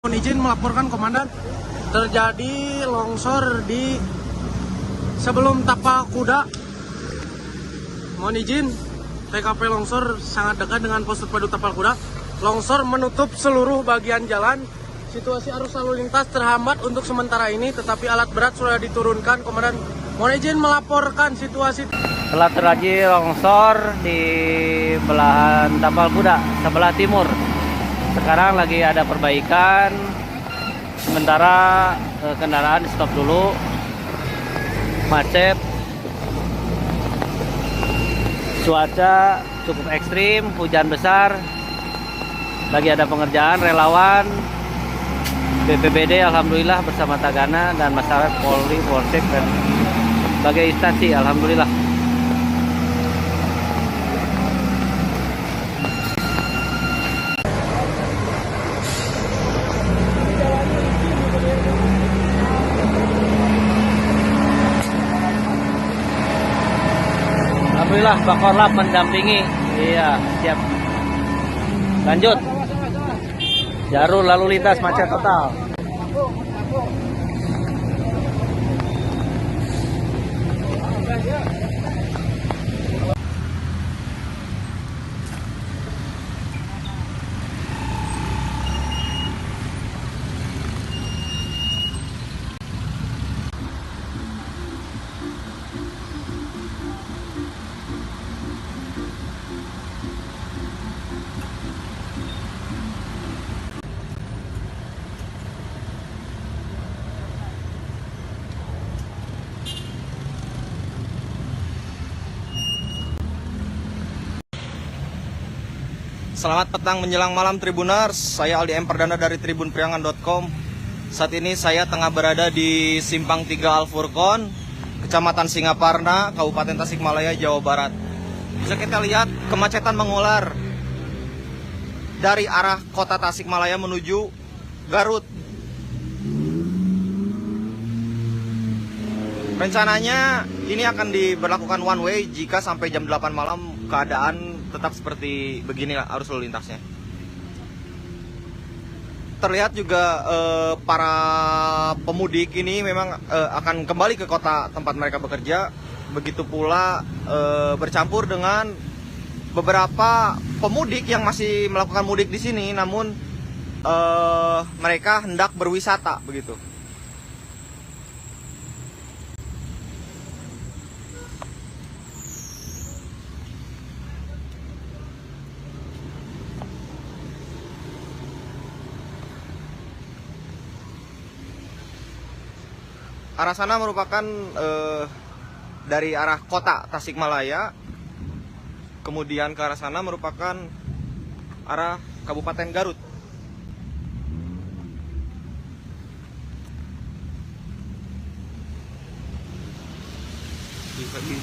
Mohon izin melaporkan komandan, terjadi longsor di sebelum Tapal Kuda. Mohon izin, TKP longsor sangat dekat dengan pos terpadu Tapal Kuda. Longsor menutup seluruh bagian jalan. Situasi arus lalu lintas terhambat untuk sementara ini, tetapi alat berat sudah diturunkan. Komandan, mohon izin melaporkan situasi. Telah terjadi longsor di belahan Tapal Kuda sebelah timur. Sekarang lagi ada perbaikan, sementara kendaraan di stop dulu, macet, cuaca cukup ekstrim, hujan besar, lagi ada pengerjaan. Relawan BPBD alhamdulillah bersama Tagana dan masyarakat Polri, Polsek dan sebagai instansi alhamdulillah. Alhamdulillah Pak Korlap mendampingi. Iya, siap. Lanjut. Jalur lalu lintas macet total. Selamat petang menjelang malam Tribuners, saya Aldi M. Perdana dari tribunpriangan.com. Saat ini saya tengah berada di Simpang 3 Al-Furqon, Kecamatan Singaparna, Kabupaten Tasikmalaya, Jawa Barat. Bisa kita lihat kemacetan mengular dari arah kota Tasikmalaya menuju Garut. Rencananya ini akan diberlakukan one way jika sampai jam 8 malam keadaan tetap seperti beginilah arus lalu lintasnya. Terlihat juga para pemudik ini memang akan kembali ke kota tempat mereka bekerja. Begitu pula bercampur dengan beberapa pemudik yang masih melakukan mudik di sini, namun mereka hendak berwisata begitu. Arah sana merupakan dari arah kota Tasikmalaya, kemudian ke arah sana merupakan arah Kabupaten Garut.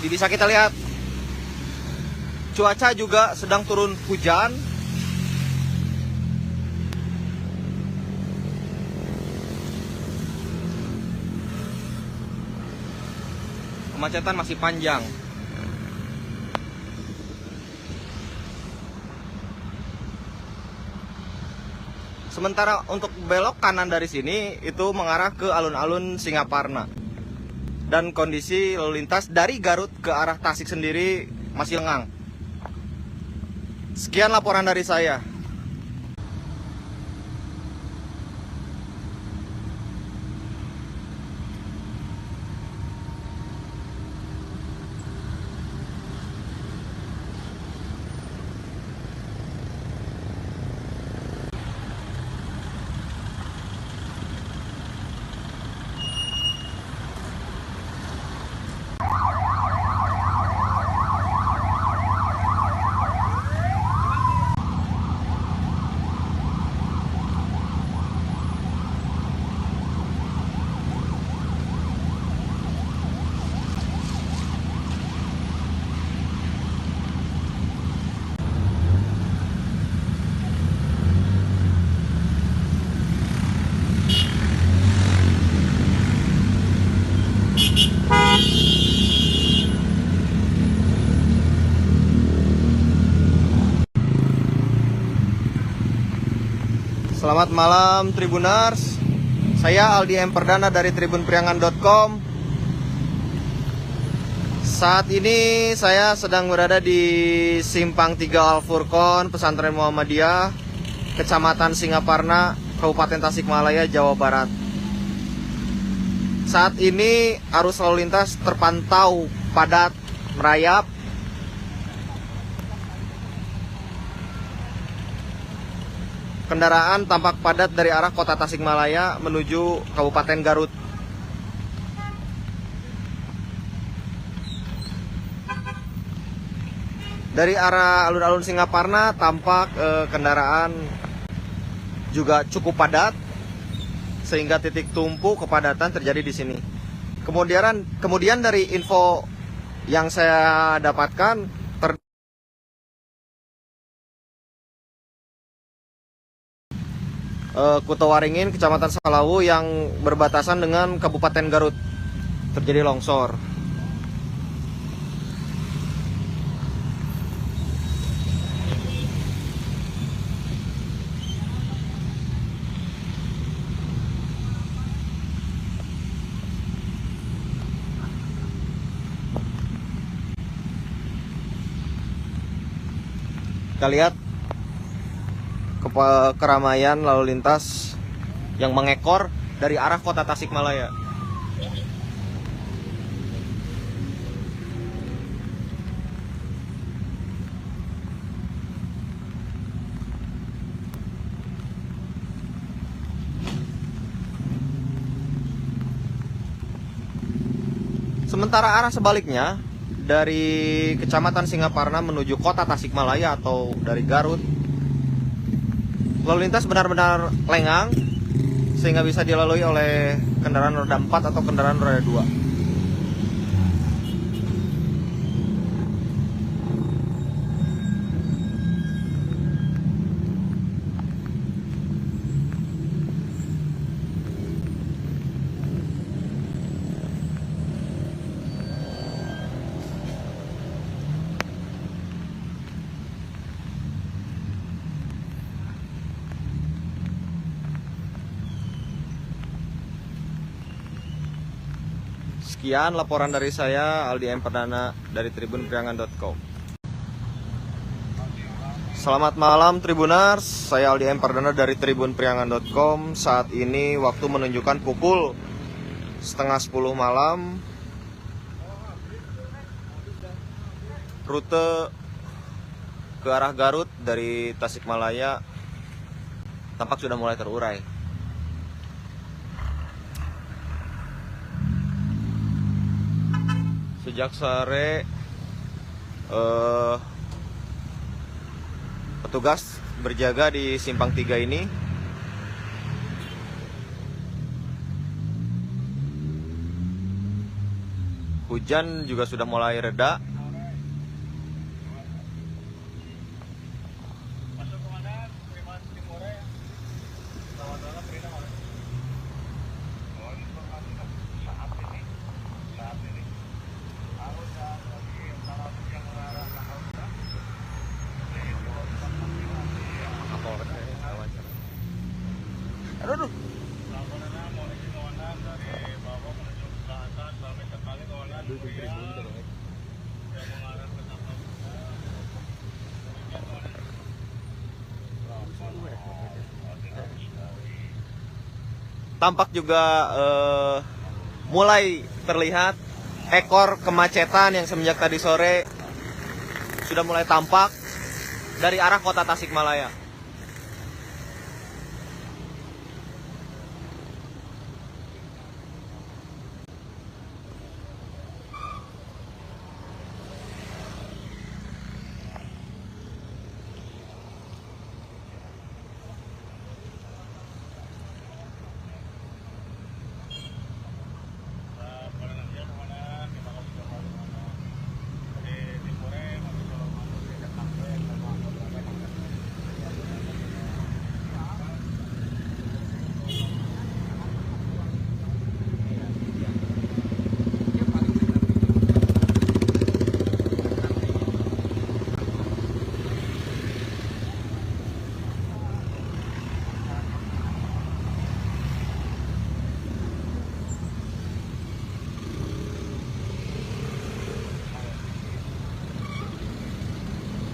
Bisa kita lihat cuaca juga sedang turun hujan. Kemacetan masih panjang. Sementara untuk belok kanan dari sini itu mengarah ke alun-alun Singaparna. Dan kondisi lalu lintas dari Garut ke arah Tasik sendiri masih lengang. Sekian laporan dari saya. Selamat malam Tribuners. Saya Aldi M. Perdana dari tribunpriangan.com. Saat ini saya sedang berada di Simpang 3 Al Furqon, Pesantren Muhammadiyah, Kecamatan Singaparna, Kabupaten Tasikmalaya, Jawa Barat. Saat ini arus lalu lintas terpantau padat, merayap. Kendaraan tampak padat dari arah kota Tasikmalaya menuju Kabupaten Garut. Dari arah alun-alun Singaparna tampak kendaraan juga cukup padat, sehingga titik tumpu kepadatan terjadi di sini. Kemudian dari info yang saya dapatkan, Kutowaringin, Kecamatan Salawu yang berbatasan dengan Kabupaten Garut, terjadi longsor. Kita lihat keramaian lalu lintas yang mengekor dari arah kota Tasikmalaya. Sementara arah sebaliknya dari Kecamatan Singaparna menuju kota Tasikmalaya atau dari Garut, lalu lintas benar-benar lengang sehingga bisa dilalui oleh kendaraan roda 4 atau kendaraan roda 2. Sekian laporan dari saya, Aldi M. Perdana dari tribunpriangan.com. Selamat malam Tribuners, saya Aldi M. Perdana dari tribunpriangan.com. Saat ini waktu menunjukkan pukul 9:30 malam. Rute ke arah Garut dari Tasikmalaya tampak sudah mulai terurai. Sejak sore petugas berjaga di Simpang 3 ini. Hujan juga sudah mulai reda. Aduh. Tampak juga mulai terlihat ekor kemacetan yang semenjak tadi sore sudah mulai tampak dari arah kota Tasikmalaya.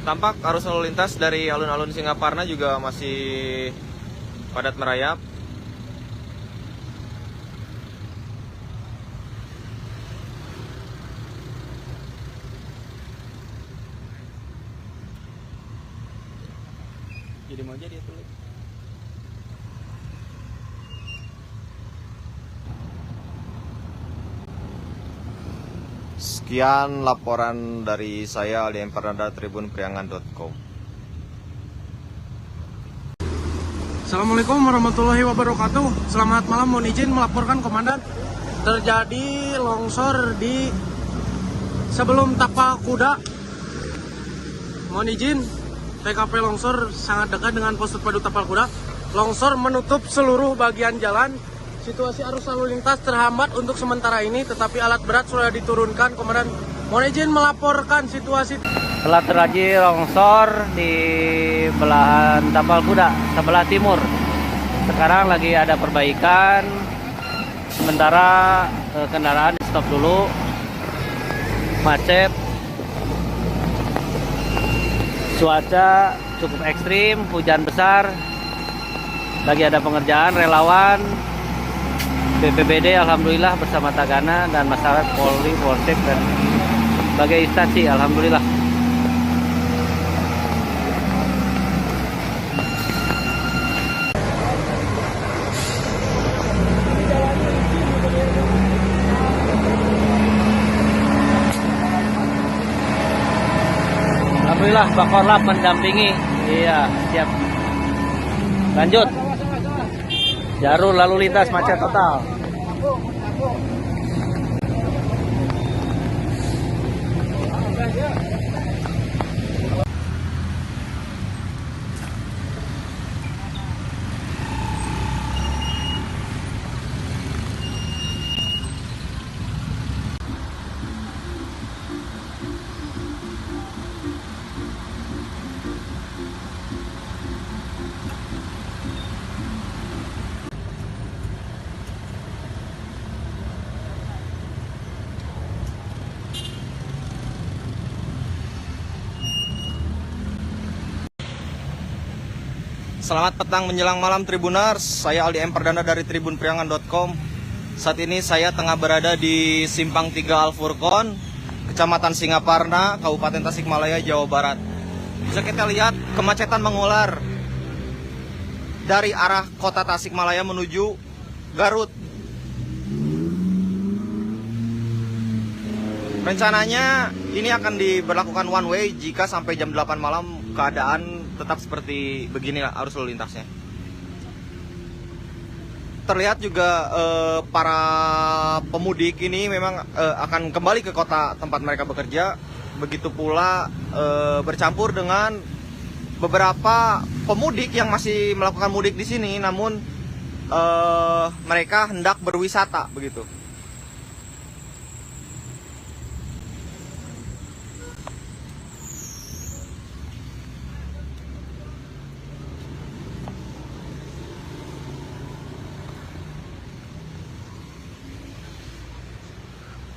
Tampak arus lalu lintas dari alun-alun Singaparna juga masih padat merayap. Jadi mau jadi tulis. Sekian laporan dari saya Aldi Perdana tribunpriangan.com. Assalamualaikum warahmatullahi wabarakatuh. Selamat malam, mohon izin melaporkan komandan. Terjadi longsor di sebelum Tapak Kuda. Mohon izin, TKP longsor sangat dekat dengan pos terpadu Tapal Kuda. Longsor menutup seluruh bagian jalan. Situasi arus lalu lintas terhambat untuk sementara ini, tetapi alat berat sudah diturunkan. Komandan, mohon izin melaporkan situasi. Telah terjadi longsor di belahan Tapal Kuda, sebelah timur. Sekarang lagi ada perbaikan. Sementara kendaraan di stop dulu. Macet. Cuaca cukup ekstrim, hujan besar. Lagi ada pengerjaan, relawan BPBD alhamdulillah bersama Tagana dan masyarakat Polri, Polsek dan berbagai instansi alhamdulillah. Alhamdulillah Pak Korlap mendampingi. Iya, siap. Lanjut. Jalur lalu lintas macet total. Selamat petang menjelang malam Tribuners, saya Aldi Perdana dari tribunpriangan.com. Saat ini saya tengah berada di Simpang 3 Al-Furqon, Kecamatan Singaparna, Kabupaten Tasikmalaya, Jawa Barat. Bisa kita lihat kemacetan mengular dari arah kota Tasikmalaya menuju Garut. Rencananya ini akan diberlakukan one way jika sampai jam 8 malam keadaan tetap seperti beginilah arus lalu lintasnya. Terlihat juga para pemudik ini memang akan kembali ke kota tempat mereka bekerja. Begitu pula bercampur dengan beberapa pemudik yang masih melakukan mudik di sini, namun mereka hendak berwisata begitu.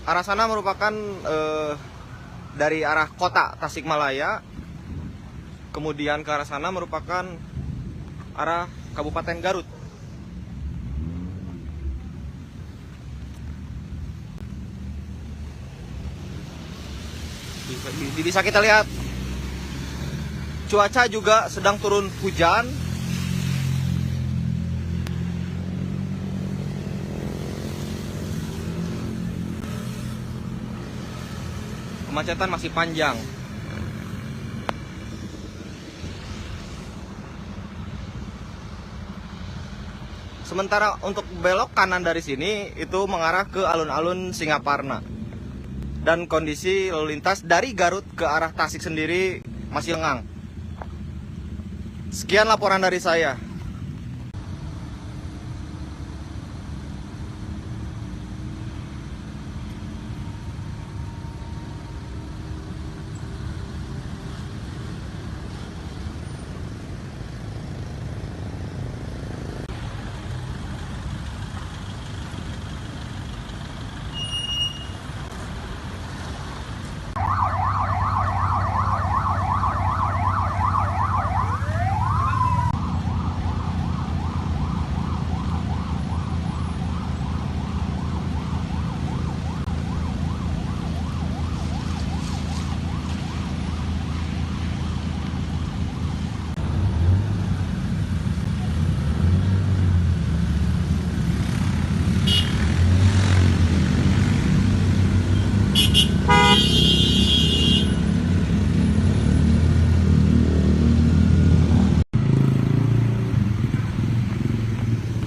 Arah sana merupakan dari arah kota Tasikmalaya, kemudian ke arah sana merupakan arah Kabupaten Garut. Bisa kita lihat cuaca juga sedang turun hujan. Kemacetan masih panjang. Sementara untuk belok kanan dari sini itu mengarah ke alun-alun Singaparna. Dan kondisi lalu lintas dari Garut ke arah Tasik sendiri masih lengang. Sekian laporan dari saya.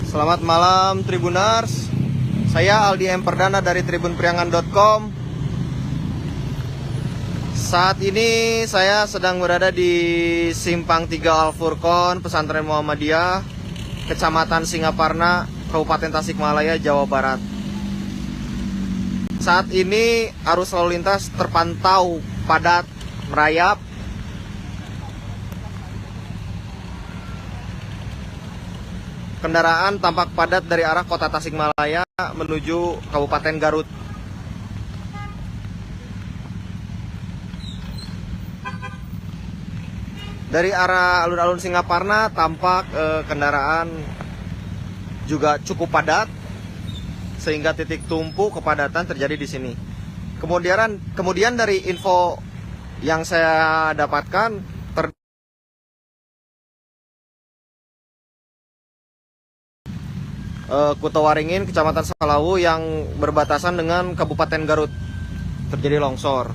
Selamat malam Tribuners. Saya Aldi M. Perdana dari tribunpriangan.com. Saat ini saya sedang berada di Simpang 3 Al Furqon, Pesantren Muhammadiyah, Kecamatan Singaparna, Kabupaten Tasikmalaya, Jawa Barat. Saat ini arus lalu lintas terpantau padat, merayap. Kendaraan tampak padat dari arah kota Tasikmalaya menuju Kabupaten Garut. Dari arah alun-alun Singaparna tampak kendaraan juga cukup padat, sehingga titik tumpu kepadatan terjadi di sini. Kemudian dari info yang saya dapatkan, Kutawaringin, Kecamatan Salawu yang berbatasan dengan Kabupaten Garut terjadi longsor.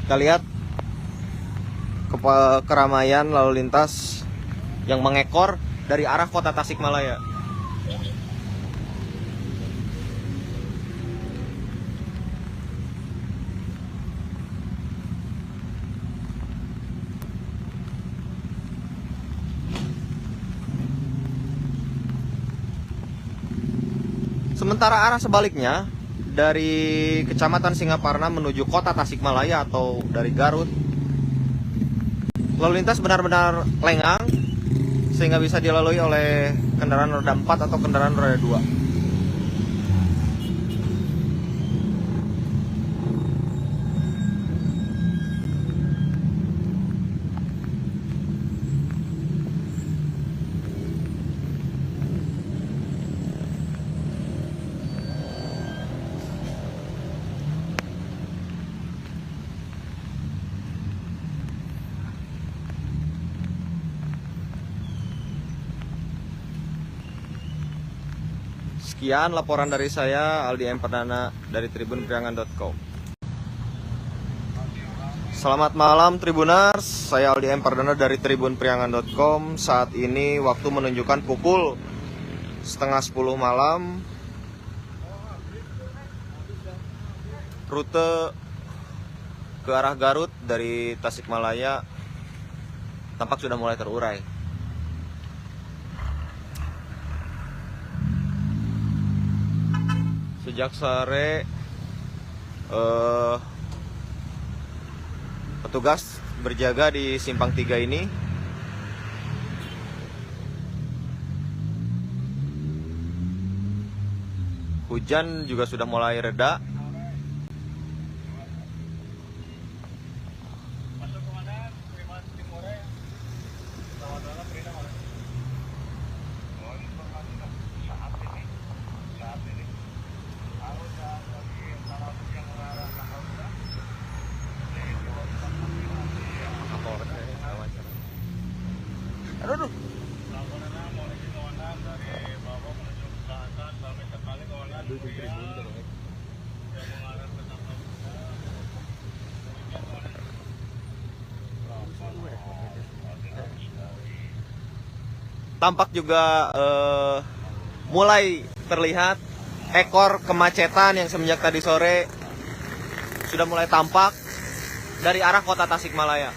Kita lihat keramaian lalu lintas yang mengekor dari arah kota Tasikmalaya. Sementara arah sebaliknya dari Kecamatan Singaparna menuju kota Tasikmalaya atau dari Garut, lalu lintas benar-benar lengang sehingga bisa dilalui oleh kendaraan roda 4 atau kendaraan roda 2. Sekian laporan dari saya, Aldi M. Perdana dari tribunpriangan.com. Selamat malam Tribuners, saya Aldi M. Perdana dari tribunpriangan.com. Saat ini waktu menunjukkan pukul 9:30 malam. Rute ke arah Garut dari Tasikmalaya tampak sudah mulai terurai. Sejak sore petugas berjaga di Simpang 3 ini. Hujan juga sudah mulai reda. Aduh. Tampak juga mulai terlihat ekor kemacetan yang semenjak tadi sore sudah mulai tampak dari arah kota Tasikmalaya.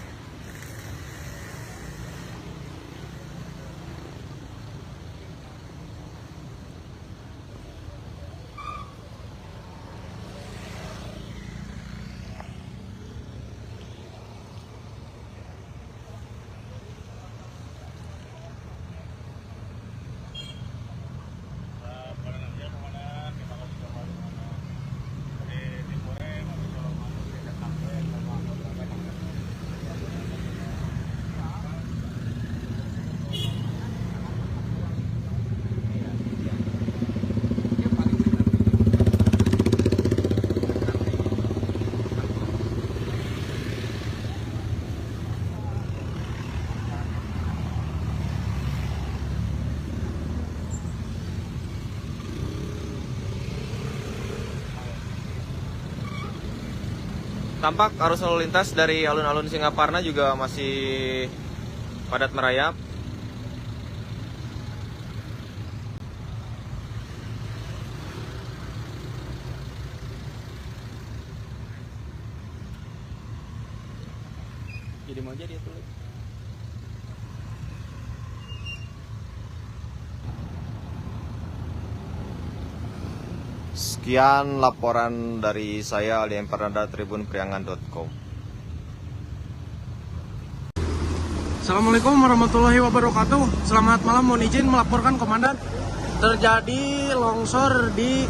Tampak arus lalu lintas dari alun-alun Singaparna juga masih padat merayap. Jadi mau jadi tuh. Sekian laporan dari saya Aldi Empardana tribunpriangan.com. Assalamualaikum warahmatullahi wabarakatuh. Selamat malam, mohon izin melaporkan komandan. Terjadi longsor di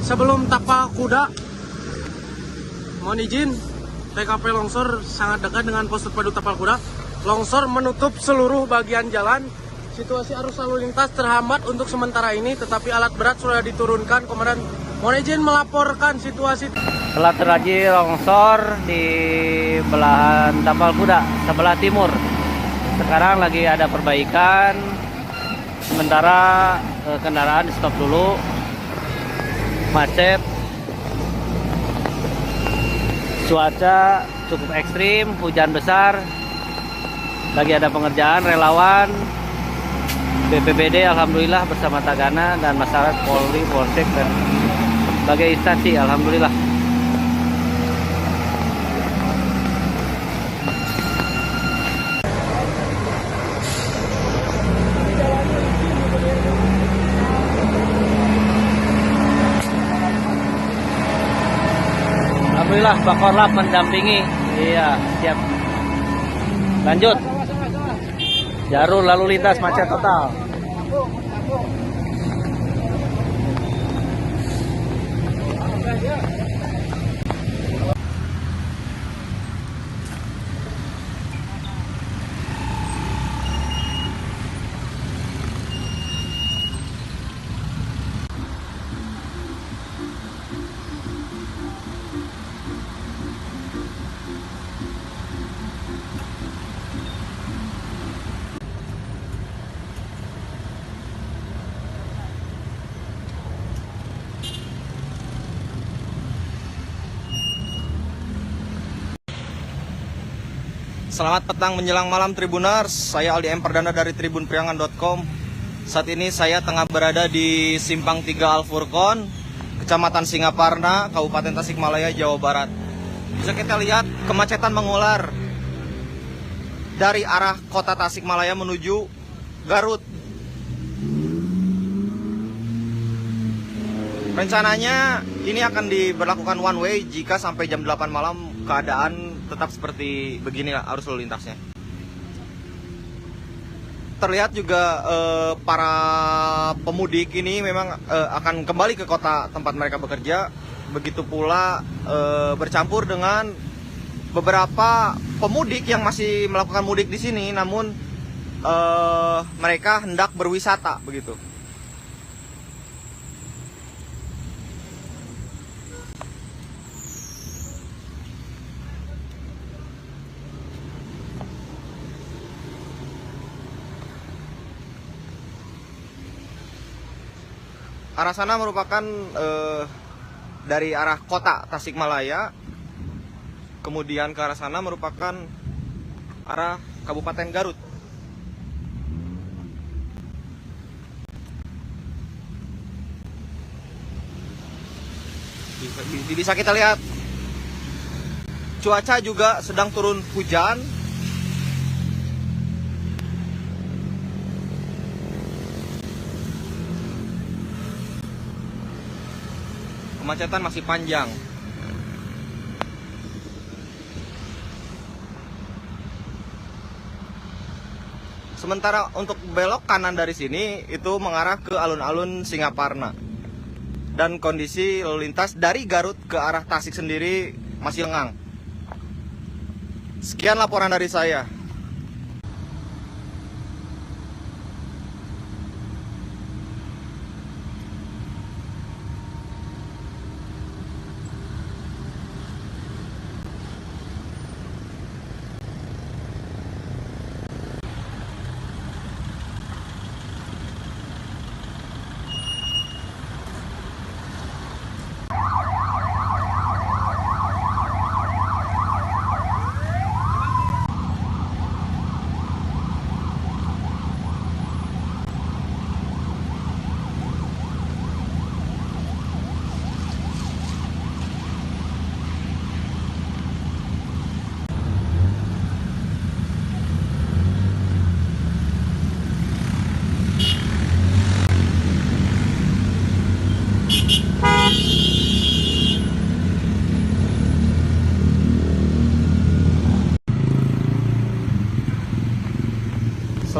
sebelum Tapak Kuda. Mohon izin, TKP longsor sangat dekat dengan pos terpadu Tapal Kuda. Longsor menutup seluruh bagian jalan. Situasi arus lalu lintas terhambat untuk sementara ini, tetapi alat berat sudah diturunkan. Komandan, mohon izin melaporkan situasi. Telah terjadi longsor di belahan Tapal Kuda sebelah timur. Sekarang lagi ada perbaikan. Sementara kendaraan di stop dulu. Macet. Cuaca cukup ekstrim, hujan besar. Lagi ada pengerjaan relawan BPBD alhamdulillah bersama Tagana dan masyarakat Polri, Polsek dan berbagai instansi alhamdulillah. Alhamdulillah Pak Korlap mendampingi. Iya, siap. Lanjut. Jalur lalu lintas macet total. Selamat petang menjelang malam Tribuners, saya Aldi Empardana dari tribunpriangan.com. Saat ini saya tengah berada di Simpang 3 Al-Furqon, Kecamatan Singaparna, Kabupaten Tasikmalaya, Jawa Barat. Bisa kita lihat kemacetan mengular dari arah kota Tasikmalaya menuju Garut. Rencananya ini akan diberlakukan one way jika sampai jam 8 malam keadaan tetap seperti begini arus lalu lintasnya. Terlihat juga para pemudik ini memang akan kembali ke kota tempat mereka bekerja. Begitu pula bercampur dengan beberapa pemudik yang masih melakukan mudik di sini, namun mereka hendak berwisata begitu. Arah sana merupakan dari arah kota Tasikmalaya, kemudian ke arah sana merupakan arah Kabupaten Garut. Bisa kita lihat cuaca juga sedang turun hujan. Kemacetan masih panjang. Sementara untuk belok kanan dari sini itu mengarah ke alun-alun Singaparna. Dan kondisi lalu lintas dari Garut ke arah Tasik sendiri masih lengang. Sekian laporan dari saya.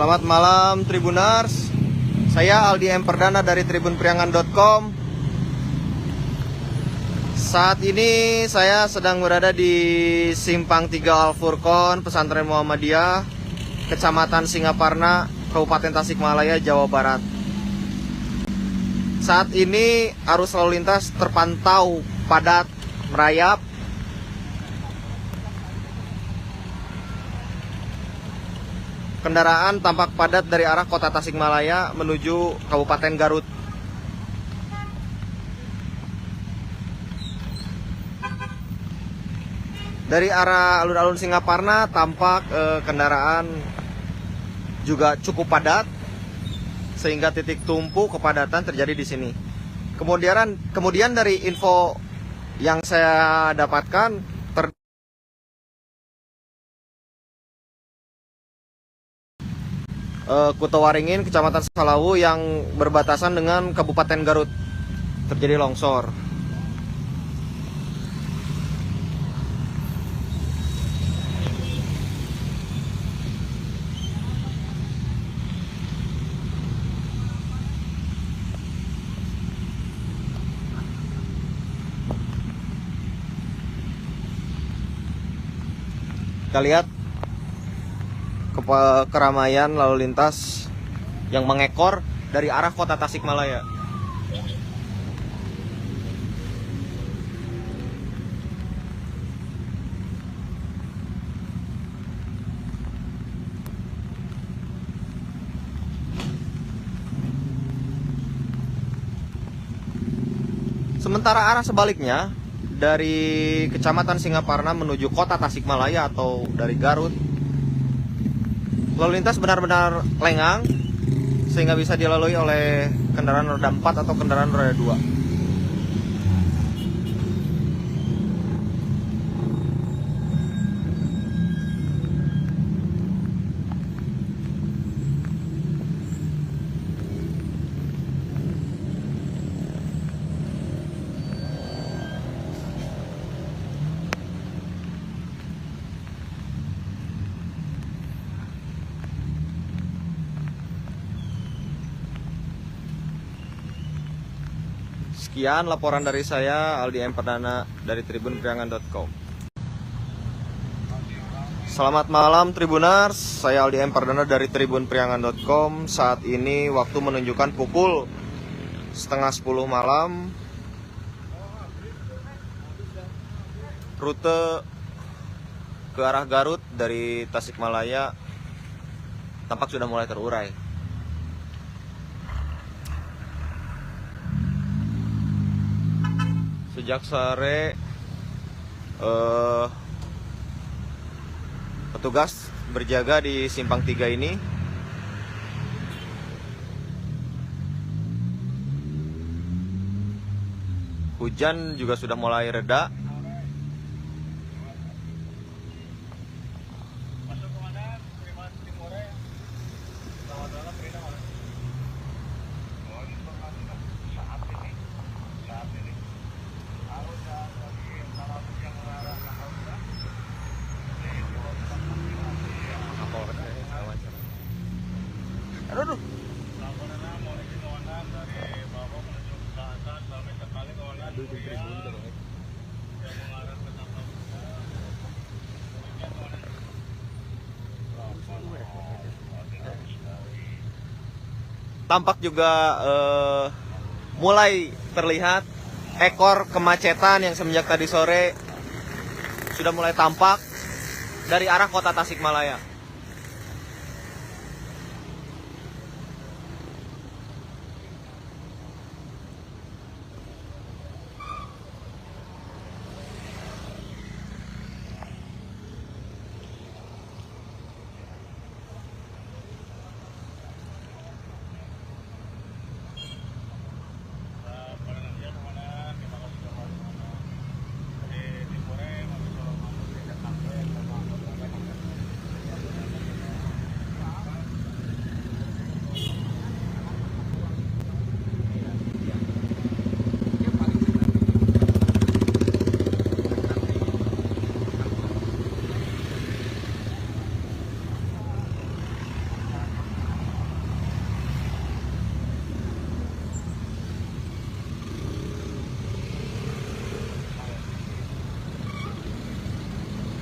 Selamat malam Tribuners. Saya Aldi M. Perdana dari tribunpriangan.com. Saat ini saya sedang berada di Simpang 3 Al-Furqon, Pesantren Muhammadiyah, Kecamatan Singaparna, Kabupaten Tasikmalaya, Jawa Barat. Saat ini arus lalu lintas terpantau padat, merayap. Kendaraan tampak padat dari arah kota Tasikmalaya menuju Kabupaten Garut. Dari arah alun-alun Singaparna tampak kendaraan juga cukup padat, sehingga titik tumpu kepadatan terjadi di sini. Kemudian dari info yang saya dapatkan, Kutawaringin, Kecamatan Salawu yang berbatasan dengan Kabupaten Garut terjadi longsor. Kita lihat keramaian lalu lintas yang mengekor dari arah kota Tasikmalaya. Sementara arah sebaliknya dari Kecamatan Singaparna menuju kota Tasikmalaya atau dari Garut, lalu lintas benar-benar lengang sehingga bisa dilalui oleh kendaraan roda 4 atau kendaraan roda 2. Sekian laporan dari saya, Aldi M. Perdana dari tribunpriangan.com. Selamat malam Tribuners, saya Aldi M. Perdana dari tribunpriangan.com. Saat ini waktu menunjukkan pukul 9:30 malam. Rute ke arah Garut dari Tasikmalaya tampak sudah mulai terurai. Sejak sore petugas berjaga di Simpang 3 ini. Hujan juga sudah mulai reda. Aduh. Tampak juga mulai terlihat ekor kemacetan yang semenjak tadi sore sudah mulai tampak dari arah kota Tasikmalaya.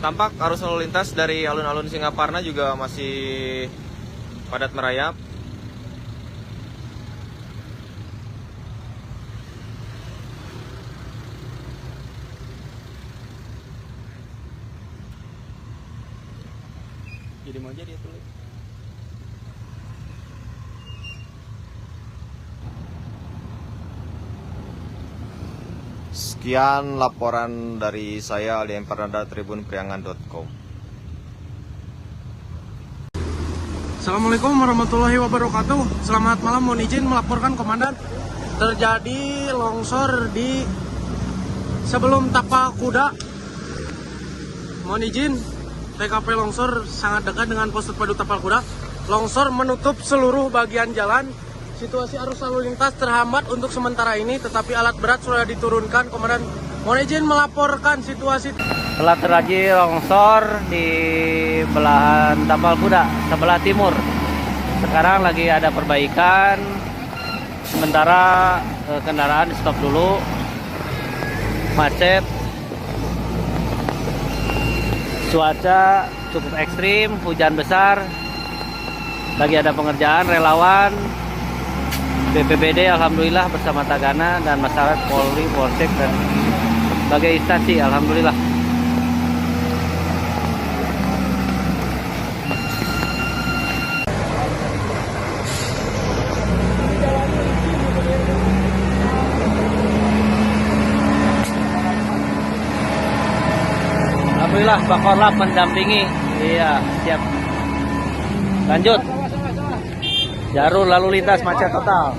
Tampak arus lalu lintas dari alun-alun Singaparna juga masih padat merayap. Jadi mau jadi tulis. Sekian laporan dari saya Aldi Empardana tribunpriangan.com. Assalamualaikum warahmatullahi wabarakatuh. Selamat malam, mohon izin melaporkan komandan. Terjadi longsor di sebelum Tapak Kuda. Mohon izin, TKP longsor sangat dekat dengan pos terpadu Tapal Kuda. Longsor menutup seluruh bagian jalan. Situasi arus lalu lintas terhambat untuk sementara ini, tetapi alat berat sudah diturunkan. Komandan, mohon izin melaporkan situasi. Telah terjadi longsor di belahan Tapal Kuda, sebelah timur. Sekarang lagi ada perbaikan. Sementara kendaraan di stop dulu. Macet. Cuaca cukup ekstrim, hujan besar. Lagi ada pengerjaan relawan BPBD alhamdulillah bersama Tagana dan masyarakat Polri, Polsek dan berbagai instansi alhamdulillah. Alhamdulillah Pak Korlap mendampingi. Iya, siap. Lanjut. Jalur lalu lintas macet total.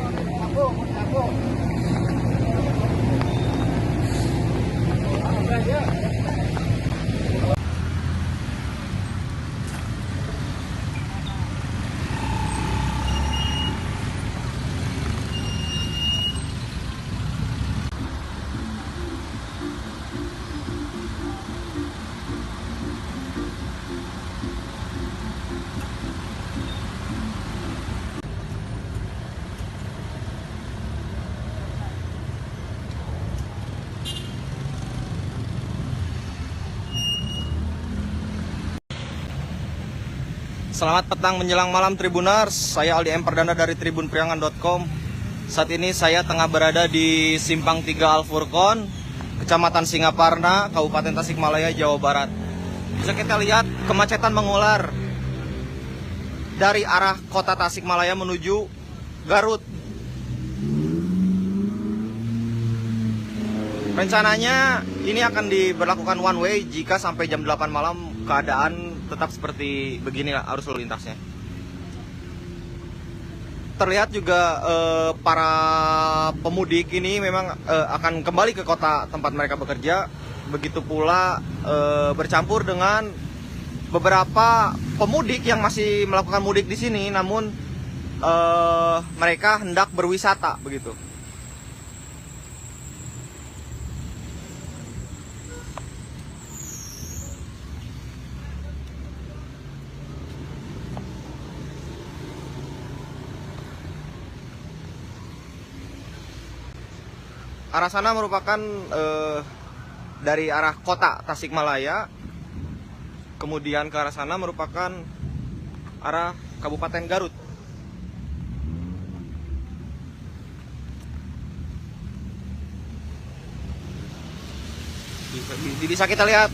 Selamat petang menjelang malam Tribuners, saya Aldi Empardana dari tribunpriangan.com. Saat ini saya tengah berada di Simpang 3 Al-Furqon, Kecamatan Singaparna, Kabupaten Tasikmalaya, Jawa Barat. Bisa kita lihat kemacetan mengular dari arah kota Tasikmalaya menuju Garut. Rencananya ini akan diberlakukan one way jika sampai jam 8 malam keadaan tetap seperti begini arus lalu lintasnya. Terlihat juga para pemudik ini memang akan kembali ke kota tempat mereka bekerja. Begitu pula bercampur dengan beberapa pemudik yang masih melakukan mudik di sini, namun mereka hendak berwisata begitu. Arah sana merupakan dari arah kota Tasikmalaya, kemudian ke arah sana merupakan arah Kabupaten Garut. Bisa kita lihat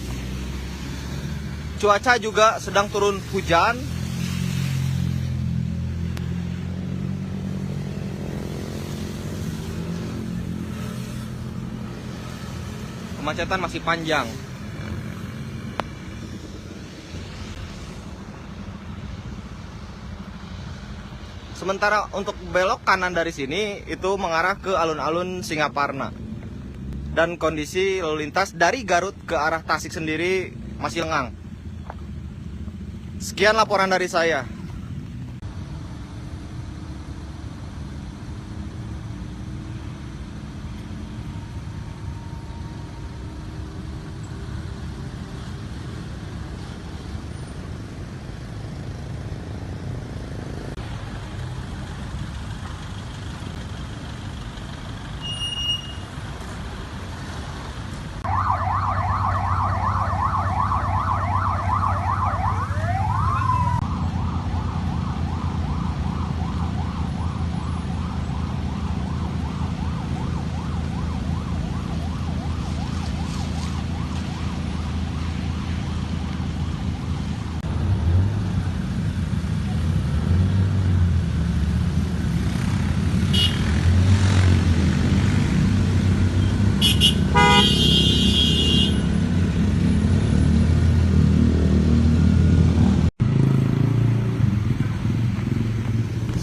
cuaca juga sedang turun hujan. Kemacetan masih panjang. Sementara untuk belok kanan dari sini itu mengarah ke alun-alun Singaparna. Dan kondisi lalu lintas dari Garut ke arah Tasik sendiri masih lengang. Sekian laporan dari saya.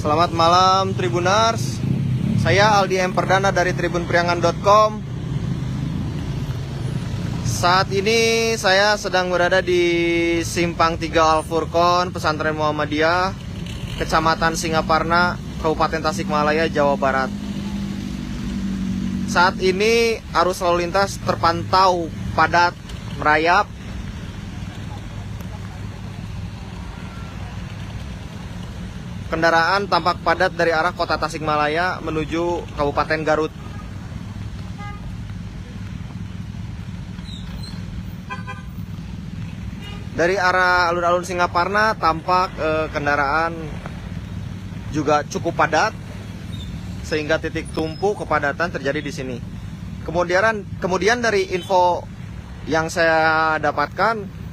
Selamat malam Tribunars. Saya Aldi M. Perdana dari tribunpriangan.com. Saat ini saya sedang berada di Simpang 3 Al-Furqon, Pesantren Muhammadiyah, Kecamatan Singaparna, Kabupaten Tasikmalaya, Jawa Barat. Saat ini arus lalu lintas terpantau padat, merayap. Kendaraan tampak padat dari arah kota Tasikmalaya menuju Kabupaten Garut. Dari arah alun-alun Singaparna tampak kendaraan juga cukup padat, sehingga titik tumpu kepadatan terjadi di sini. Kemudian dari info yang saya dapatkan,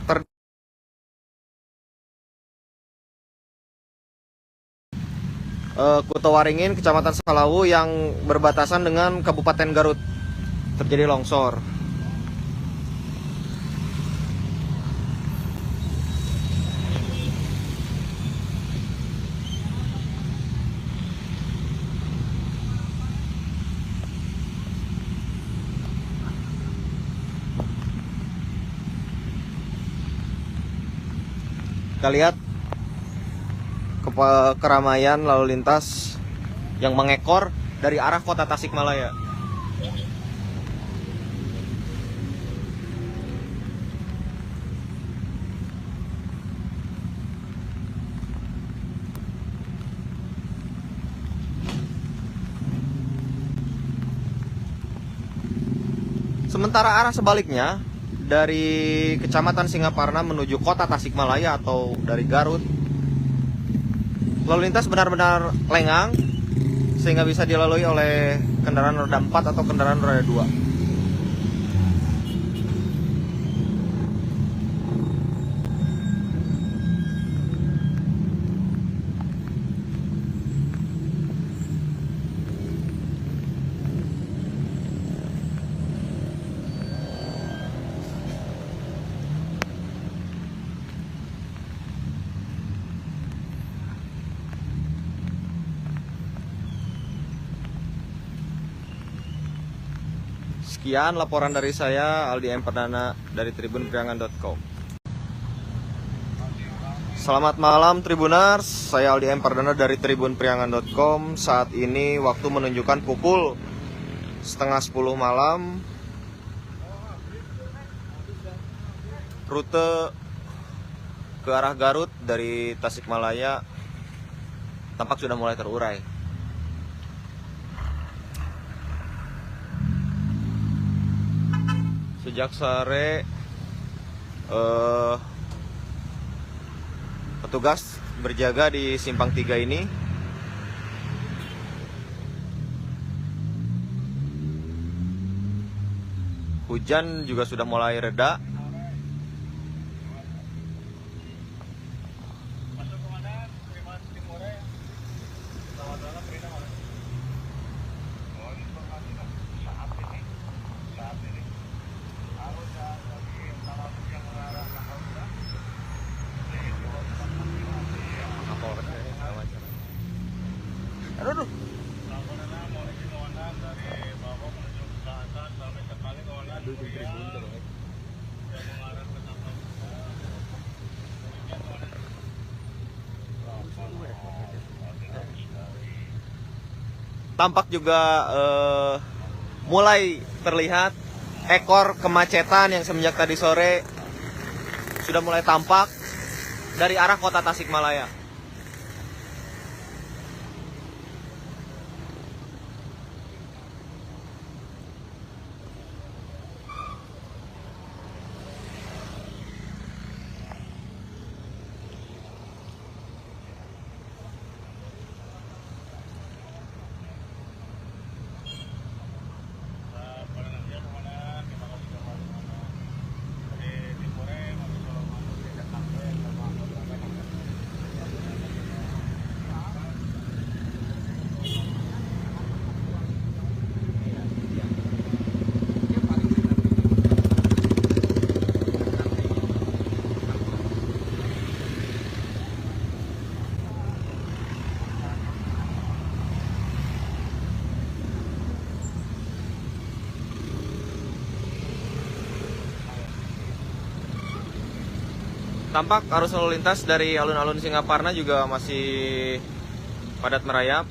Kutowaringin, Kecamatan Salawu yang berbatasan dengan Kabupaten Garut terjadi longsor. Kita lihat keramaian lalu lintas yang mengekor dari arah kota Tasikmalaya. Sementara arah sebaliknya dari Kecamatan Singaparna menuju kota Tasikmalaya atau dari Garut, lalu lintas benar-benar lengang sehingga bisa dilalui oleh kendaraan roda 4 atau kendaraan roda 2. Sekian laporan dari saya, Aldi M. Perdana dari tribunpriangan.com. Selamat malam Tribunars, saya Aldi M. Perdana dari tribunpriangan.com. Saat ini waktu menunjukkan pukul 9:30 malam. Rute ke arah Garut dari Tasikmalaya tampak sudah mulai terurai. Sejak sore petugas berjaga di Simpang 3 ini. Hujan juga sudah mulai reda. Aduh. Tampak juga mulai terlihat ekor kemacetan yang semenjak tadi sore sudah mulai tampak dari arah kota Tasikmalaya. Tampak arus lalu lintas dari alun-alun Singaparna juga masih padat merayap.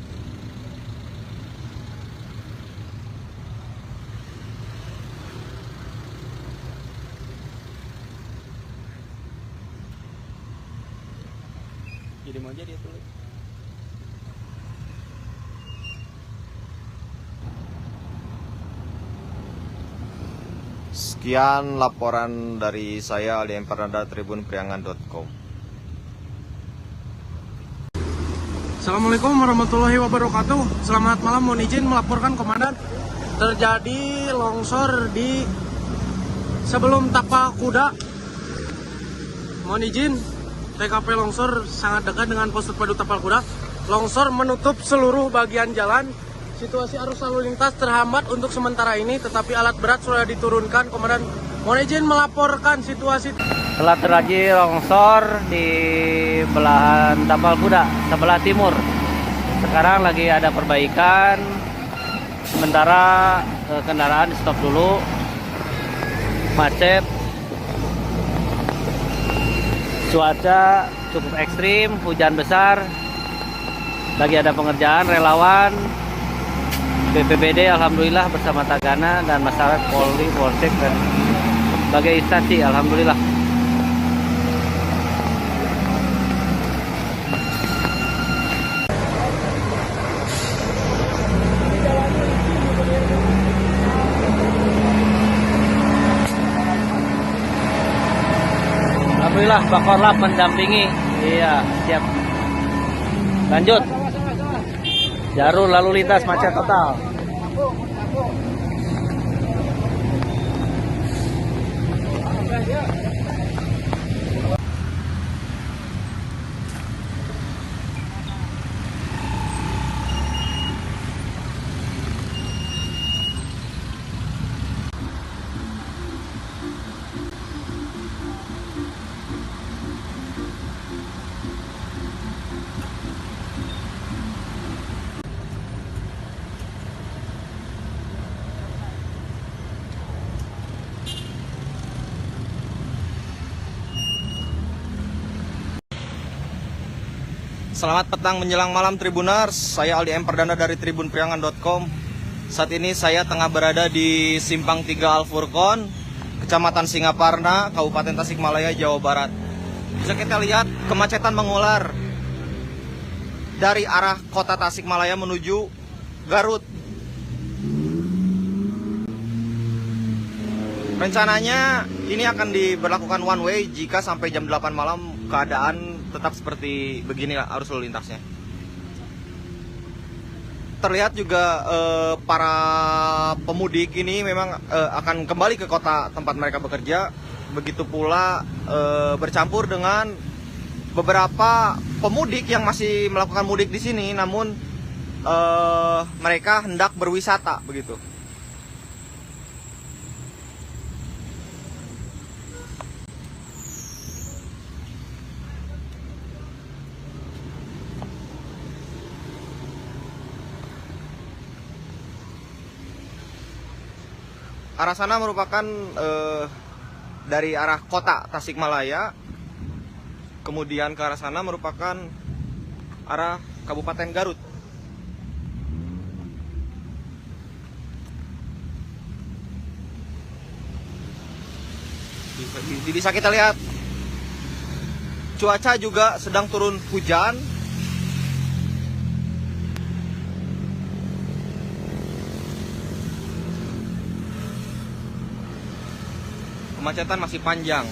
Jadi mau aja dia tulis. Sekian laporan dari saya Aldi Empernanda tribunpriangan.com. Assalamualaikum warahmatullahi wabarakatuh. Selamat malam, mohon izin melaporkan komandan. Terjadi longsor di sebelum Tapak Kuda. Mohon izin, TKP longsor sangat dekat dengan pos terpadu Tapal Kuda. Longsor menutup seluruh bagian jalan. Situasi arus lalu lintas terhambat untuk sementara ini, tetapi alat berat sudah diturunkan. Komandan, mohon izin melaporkan situasi. Telah terjadi longsor di belahan Tapal Kuda, sebelah timur. Sekarang lagi ada perbaikan. Sementara kendaraan stop dulu. Macet. Cuaca cukup ekstrim, hujan besar. Lagi ada pengerjaan, relawan BPBD alhamdulillah bersama Tagana dan masyarakat Polri, Polsek dan berbagai instansi alhamdulillah. Alhamdulillah Bakorlap mendampingi. Iya, siap. Lanjut. Jalur lalu lintas macet total. Selamat petang menjelang malam Tribuners, saya Aldi Emperdana dari tribunpriangan.com. Saat ini saya tengah berada di Simpang 3 Al-Furqon, Kecamatan Singaparna, Kabupaten Tasikmalaya, Jawa Barat. Bisa kita lihat kemacetan mengular dari arah kota Tasikmalaya menuju Garut. Rencananya ini akan diberlakukan one way jika sampai jam 8 malam keadaan tetap seperti begini arus lalu lintasnya. Terlihat juga para pemudik ini memang akan kembali ke kota tempat mereka bekerja. Begitu pula bercampur dengan beberapa pemudik yang masih melakukan mudik di sini, namun mereka hendak berwisata begitu. Arah sana merupakan dari arah kota Tasikmalaya, kemudian ke arah sana merupakan arah Kabupaten Garut. Bisa kita lihat cuaca juga sedang turun hujan. Kemacetan masih panjang.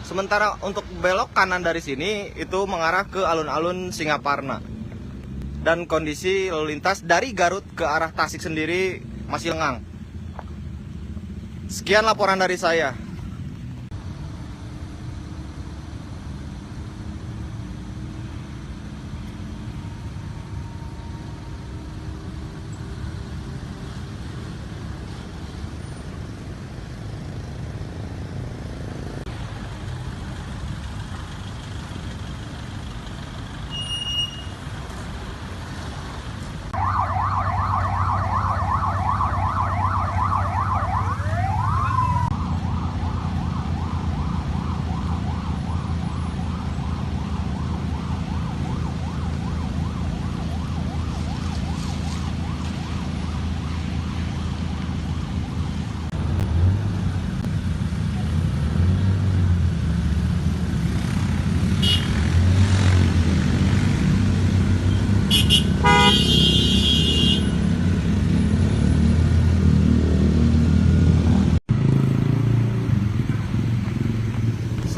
Sementara untuk belok kanan dari sini itu mengarah ke alun-alun Singaparna. Dan kondisi lalu lintas dari Garut ke arah Tasik sendiri masih lengang. Sekian laporan dari saya.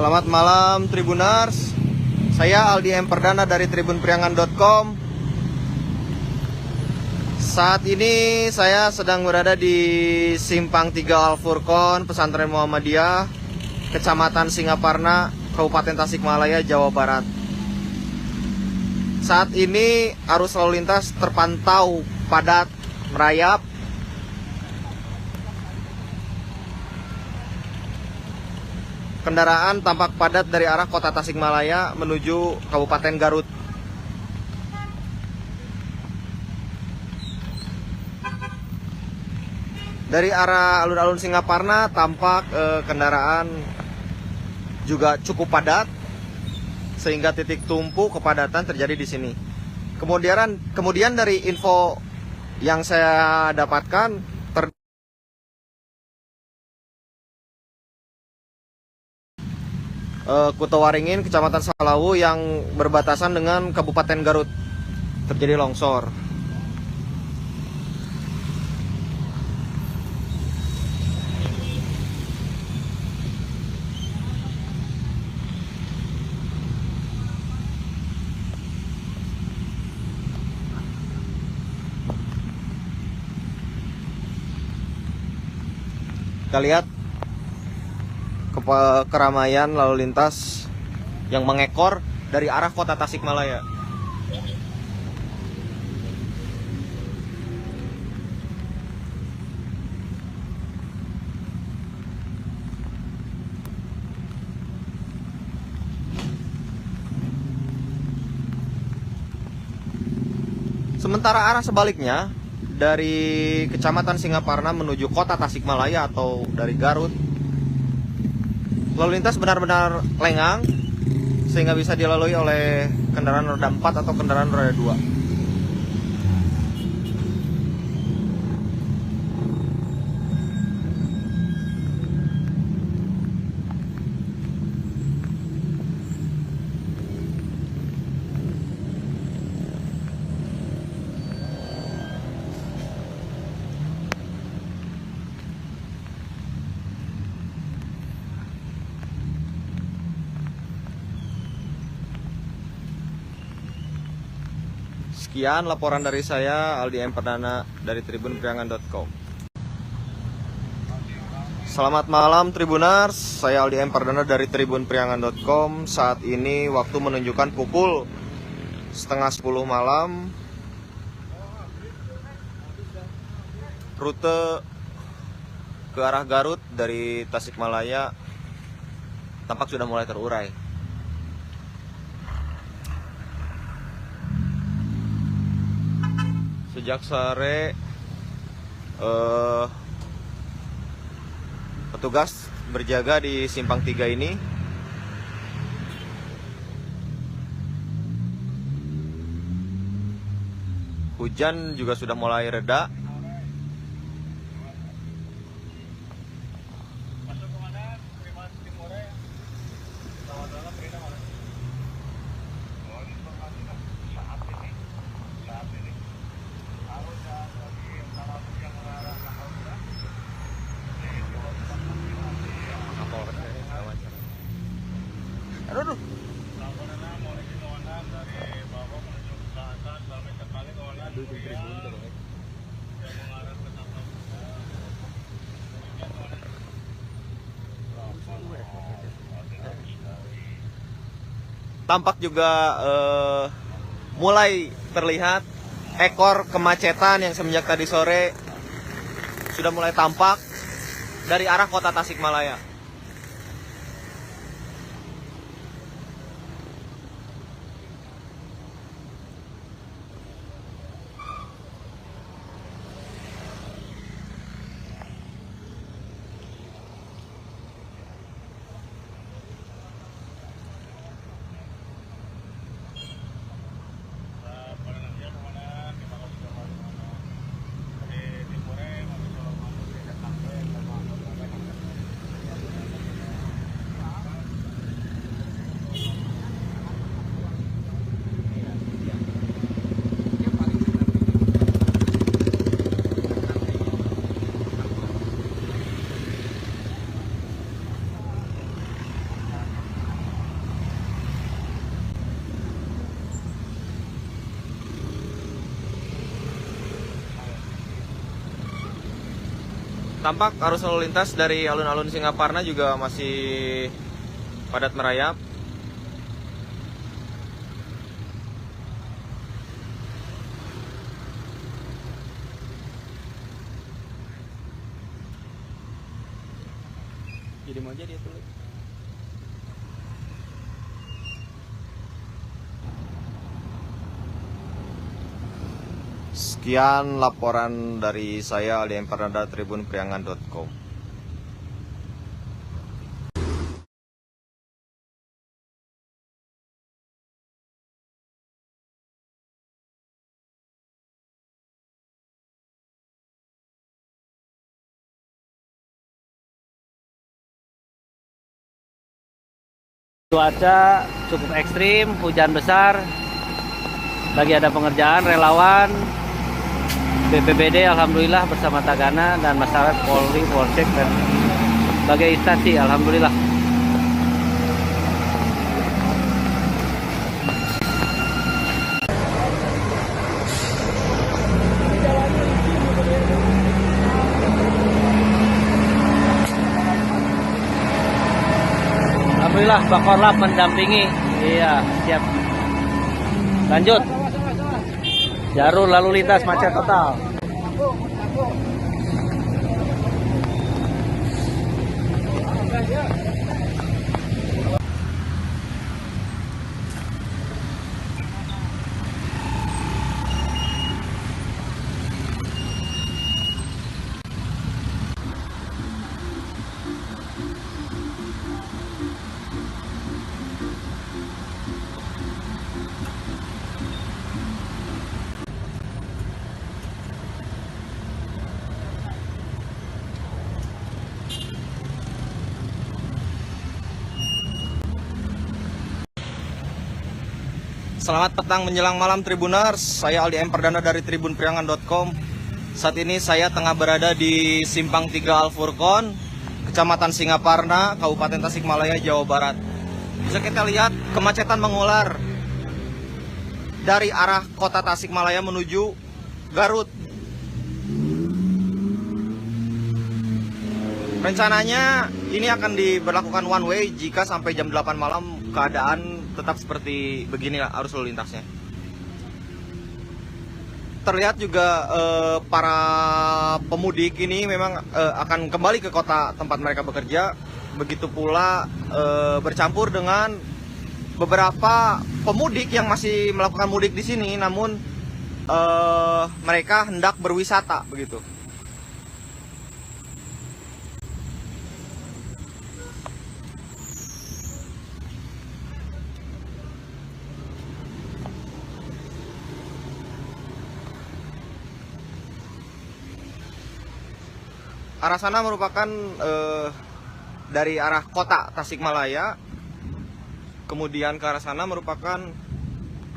Selamat malam Tribuners. Saya Aldi M. Perdana dari tribunpriangan.com. Saat ini saya sedang berada di Simpang 3 Al-Furqon, Pesantren Muhammadiyah, Kecamatan Singaparna, Kabupaten Tasikmalaya, Jawa Barat. Saat ini arus lalu lintas terpantau padat, merayap. Kendaraan tampak padat dari arah kota Tasikmalaya menuju Kabupaten Garut. Dari arah alun-alun Singaparna tampak kendaraan juga cukup padat, sehingga titik tumpu kepadatan terjadi di sini. Kemudian dari info yang saya dapatkan, Kutowaringin, Kecamatan Salawu yang berbatasan dengan Kabupaten Garut terjadi longsor. Kita lihat keramaian lalu lintas yang mengekor dari arah kota Tasikmalaya. Sementara arah sebaliknya dari Kecamatan Singaparna menuju kota Tasikmalaya atau dari Garut, lalu lintas benar-benar lengang sehingga bisa dilalui oleh kendaraan roda 4 atau kendaraan roda 2. Sekian laporan dari saya, Aldi M. Perdana dari tribunpriangan.com. Selamat malam Tribuners, saya Aldi M. Perdana dari tribunpriangan.com. Saat ini waktu menunjukkan pukul 9:30 malam. Rute ke arah Garut dari Tasikmalaya tampak sudah mulai terurai. Sejak sore petugas berjaga di Simpang 3 ini. Hujan juga sudah mulai reda. Aduh. Tampak juga mulai terlihat ekor kemacetan yang semenjak tadi sore sudah mulai tampak dari arah kota Tasikmalaya. Tampak arus lalu lintas dari alun-alun Singaparna juga masih padat merayap. Jadi mau aja dia tulis. Sekian laporan dari saya Aldi M. Pardana, tribunpriangan.com. Cuaca cukup ekstrim, hujan besar. Lagi ada pengerjaan relawan BPBD alhamdulillah bersama Tagana dan masyarakat Polri, Polsek dan sebagai instansi alhamdulillah. Alhamdulillah Bakorlap mendampingi. Iya, siap. Lanjut. Jalur lalu lintas macet total. Selamat petang menjelang malam Tribuners, saya Aldi M. Pardana dari tribunpriangan.com. Saat ini saya tengah berada di Simpang 3 Al-Furqon, Kecamatan Singaparna, Kabupaten Tasikmalaya, Jawa Barat. Bisa kita lihat kemacetan mengular dari arah kota Tasikmalaya menuju Garut. Rencananya ini akan diberlakukan one way jika sampai jam 8 malam keadaan tetap seperti beginilah arus lalu lintasnya. Terlihat juga para pemudik ini memang akan kembali ke kota tempat mereka bekerja. Begitu pula bercampur dengan beberapa pemudik yang masih melakukan mudik di sini, namun mereka hendak berwisata begitu. Arah sana merupakan dari arah kota Tasikmalaya, kemudian ke arah sana merupakan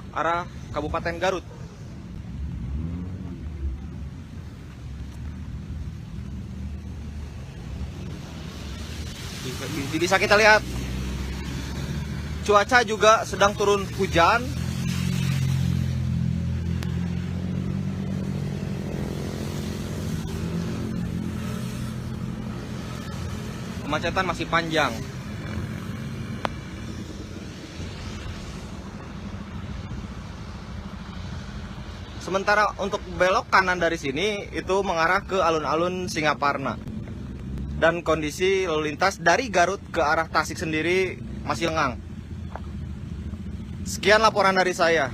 arah Kabupaten Garut. Bisa kita lihat cuaca juga sedang turun hujan. Kemacetan masih panjang. Sementara untuk belok kanan dari sini itu mengarah ke alun-alun Singaparna. Dan kondisi lalu lintas dari Garut ke arah Tasik sendiri masih lengang. Sekian laporan dari saya.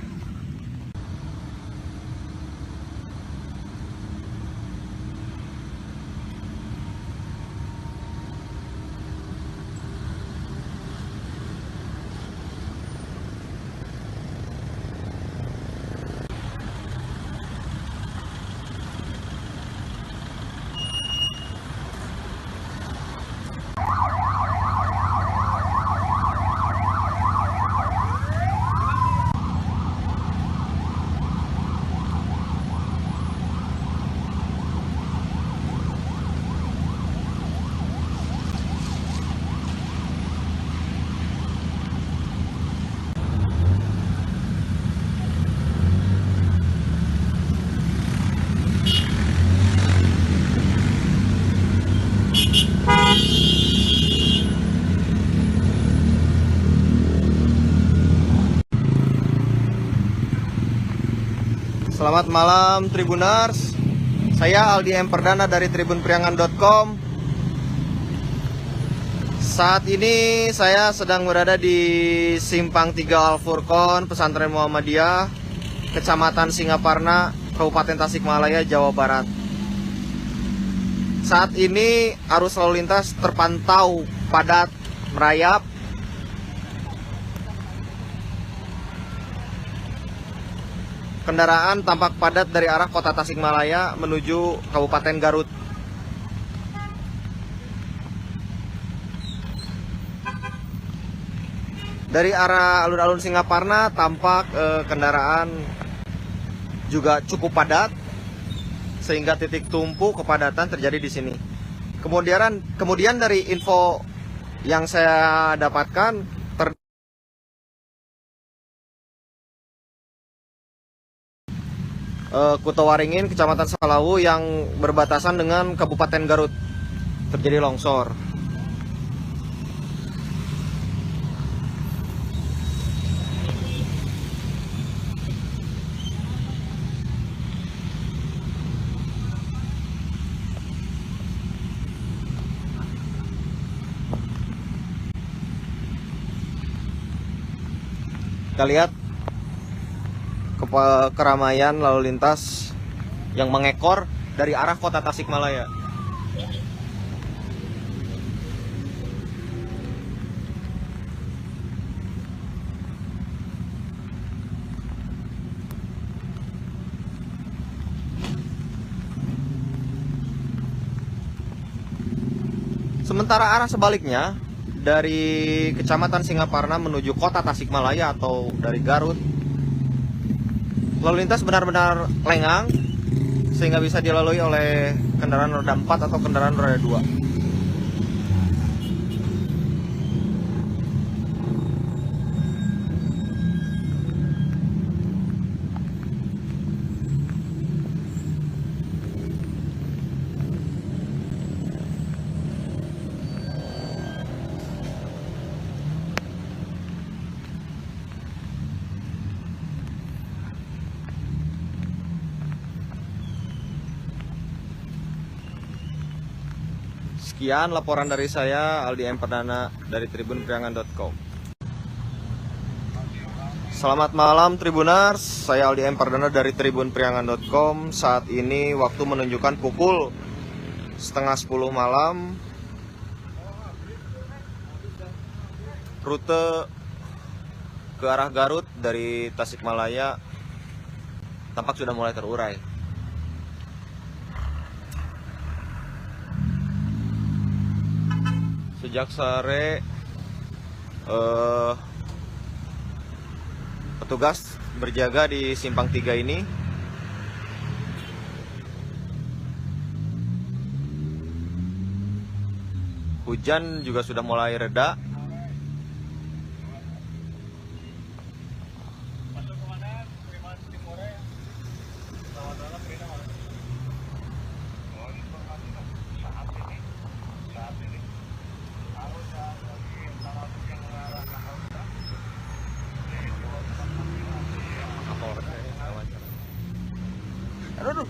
Selamat malam Tribuners. Saya Aldi M. Perdana dari tribunpriangan.com. Saat ini saya sedang berada di Simpang 3 Al-Furqon, Pesantren Muhammadiyah, Kecamatan Singaparna, Kabupaten Tasikmalaya, Jawa Barat. Saat ini arus lalu lintas terpantau padat, merayap. Kendaraan tampak padat dari arah kota Tasikmalaya menuju Kabupaten Garut. Dari arah alun-alun Singaparna tampak kendaraan juga cukup padat, sehingga titik tumpu kepadatan terjadi di sini. Kemudian dari info yang saya dapatkan, Kutowaringin, Kecamatan Salawu yang berbatasan dengan Kabupaten Garut terjadi longsor. Kita lihat keramaian lalu lintas yang mengekor dari arah kota Tasikmalaya. Sementara arah sebaliknya dari Kecamatan Singaparna menuju kota Tasikmalaya atau dari Garut, lalu lintas benar-benar lengang sehingga bisa dilalui oleh kendaraan roda 4 atau kendaraan roda 2. Sekian laporan dari saya, Aldi M. Perdana dari tribunpriangan.com. Selamat malam Tribuners, saya Aldi M. Perdana dari tribunpriangan.com. Saat ini waktu menunjukkan pukul 9:30 malam. Rute ke arah Garut dari Tasikmalaya tampak sudah mulai terurai. Sejak sore petugas berjaga di Simpang 3 ini. Hujan juga sudah mulai reda. Aduh.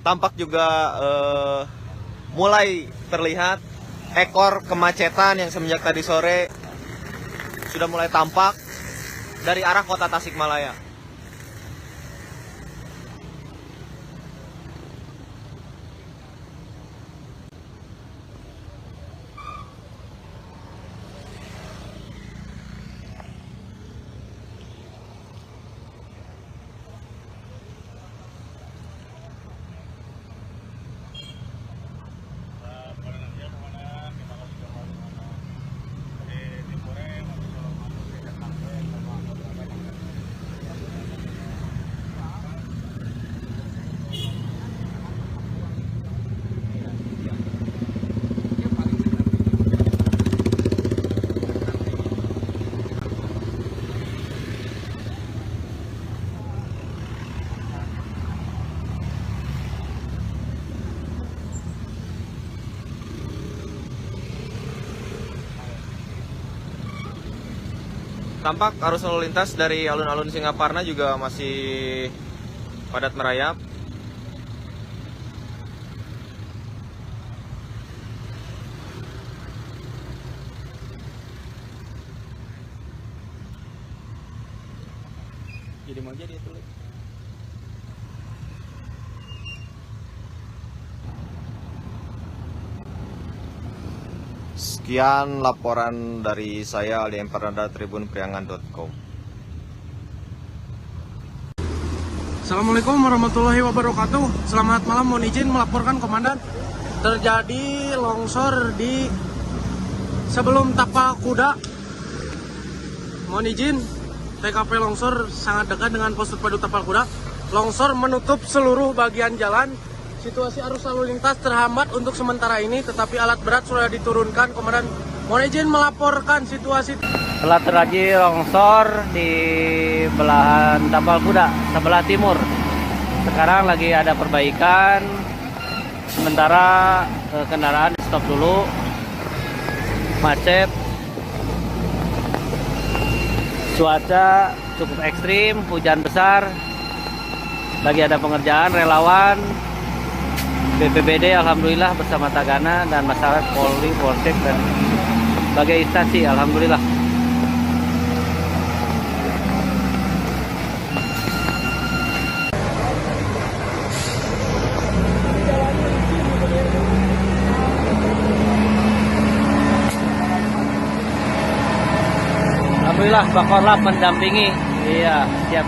Tampak juga mulai terlihat ekor kemacetan yang semenjak tadi sore sudah mulai tampak dari arah kota Tasikmalaya. Tampak arus lalu lintas dari alun-alun Singaparna juga masih padat merayap. Jadi mau jadi tulis. Sekian laporan dari saya Aldi M. Pardana, tribunpriangan.com. Assalamualaikum warahmatullahi wabarakatuh. Selamat malam, mohon izin melaporkan komandan. Terjadi longsor di sebelum Tapal Kuda. Mohon izin, TKP longsor sangat dekat dengan pos terpadu Tapal Kuda. Longsor menutup seluruh bagian jalan. Situasi arus lalu lintas terhambat untuk sementara ini, tetapi alat berat sudah diturunkan. Komandan, mohon izin melaporkan situasi. Telah terjadi longsor di belahan Tapal Kuda sebelah timur. Sekarang lagi ada perbaikan. Sementara kendaraan di stop dulu. Macet. Cuaca cukup ekstrim, hujan besar. Lagi ada pengerjaan, relawan BPBD alhamdulillah bersama Tagana dan masyarakat Polri, Polsek dan berbagai instansi alhamdulillah. Alhamdulillah Bakorlap mendampingi. Iya, siap.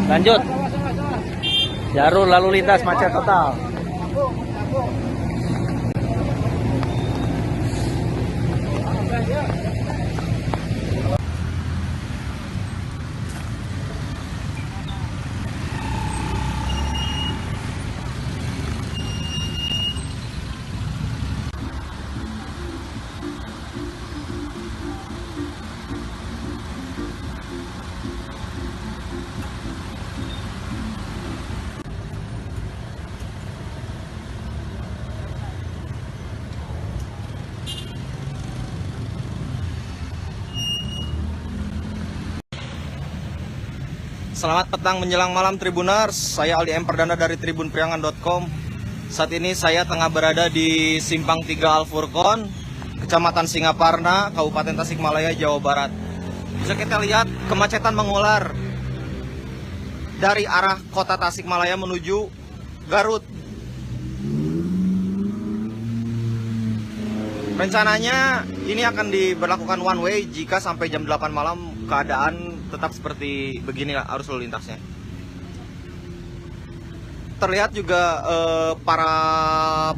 Lanjut. Jalur lalu lintas macet total. Selamat petang menjelang malam Tribunars. Saya Aldi M. Pardana dari tribunpriangan.com. Saat ini saya tengah berada di Simpang 3 Al-Furqon, Kecamatan Singaparna, Kabupaten Tasikmalaya, Jawa Barat. Bisa kita lihat kemacetan mengular dari arah kota Tasikmalaya menuju Garut. Rencananya ini akan diberlakukan one way jika sampai jam 8 malam keadaan tetap seperti begini arus lalu lintasnya. Terlihat juga para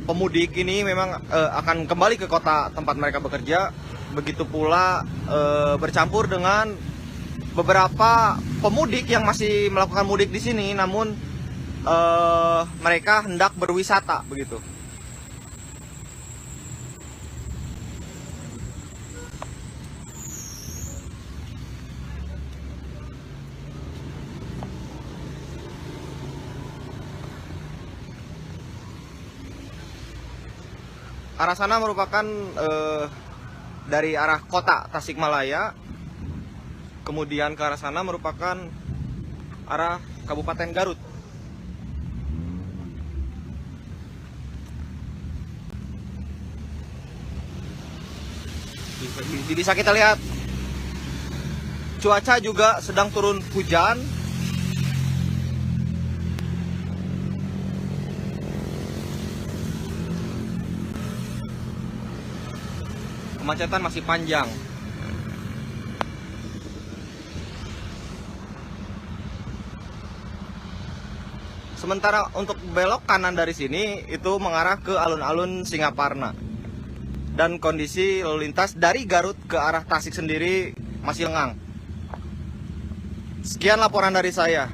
pemudik ini memang akan kembali ke kota tempat mereka bekerja. Begitu pula bercampur dengan beberapa pemudik yang masih melakukan mudik di sini, namun mereka hendak berwisata begitu. Arah sana merupakan dari arah kota Tasikmalaya, kemudian ke arah sana merupakan arah Kabupaten Garut. Bisa kita lihat cuaca juga sedang turun hujan. Kemacetan masih panjang. Sementara untuk belok kanan dari sini itu mengarah ke alun-alun Singaparna. Dan kondisi lalu lintas dari Garut ke arah Tasik sendiri masih lengang. Sekian laporan dari saya.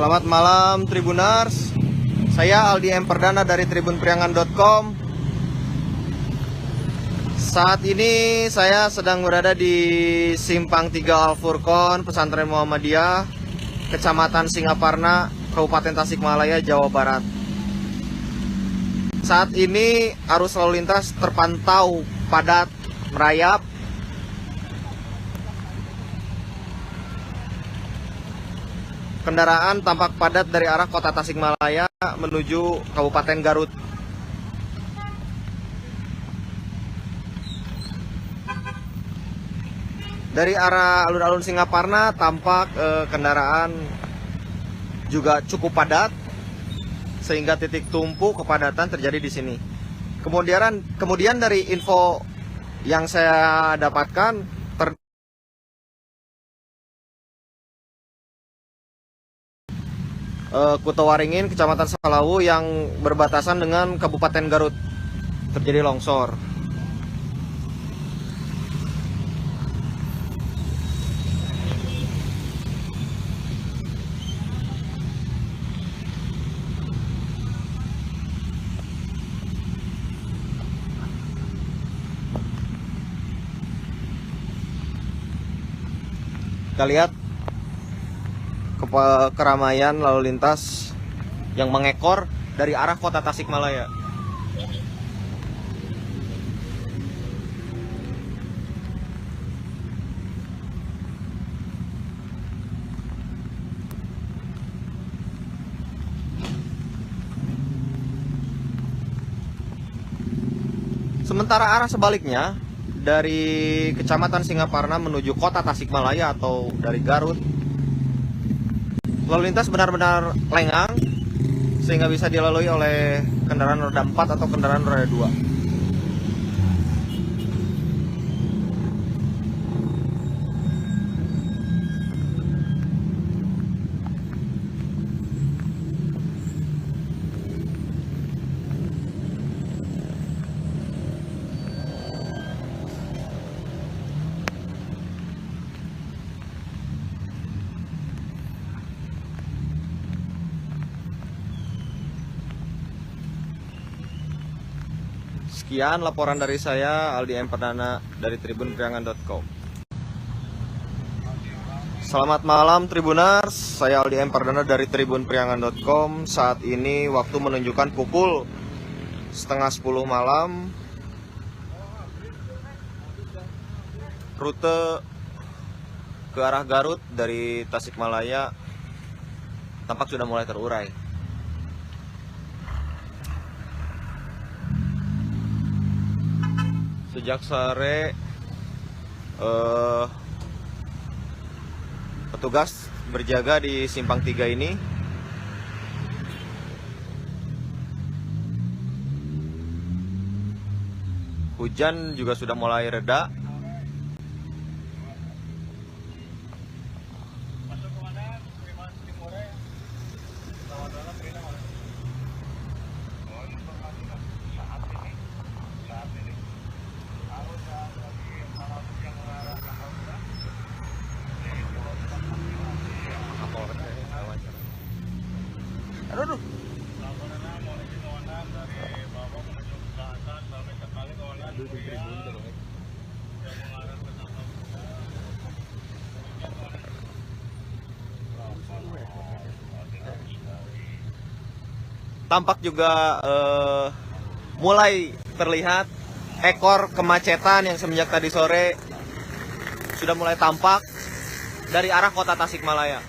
Selamat malam Tribuners. Saya Aldi M. Perdana dari tribunpriangan.com. Saat ini saya sedang berada di Simpang 3 Al Furqon, Pesantren Muhammadiyah, Kecamatan Singaparna, Kabupaten Tasikmalaya, Jawa Barat. Saat ini arus lalu lintas terpantau padat, merayap. Kendaraan tampak padat dari arah kota Tasikmalaya menuju Kabupaten Garut. Dari arah alun-alun Singaparna tampak kendaraan juga cukup padat, sehingga titik tumpu kepadatan terjadi di sini. Kemudian dari info yang saya dapatkan, Kutowaringin, Kecamatan Salawu yang berbatasan dengan Kabupaten Garut terjadi longsor. Kita lihat keramaian lalu lintas yang mengekor dari arah kota Tasikmalaya. Sementara arah sebaliknya dari Kecamatan Singaparna menuju kota Tasikmalaya atau dari Garut, lalu lintas benar-benar lengang sehingga bisa dilalui oleh kendaraan roda 4 atau kendaraan roda 2. Sekian laporan dari saya, Aldi M. Perdana dari tribunpriangan.com. Selamat malam Tribuners, saya Aldi M. Perdana dari tribunpriangan.com. Saat ini waktu menunjukkan pukul 9:30 malam. Rute ke arah Garut dari Tasikmalaya tampak sudah mulai terurai. Sejak sore petugas berjaga di Simpang 3 ini. Hujan juga sudah mulai reda. Aduh. Tampak juga mulai terlihat ekor kemacetan yang semenjak tadi sore sudah mulai tampak dari arah kota Tasikmalaya.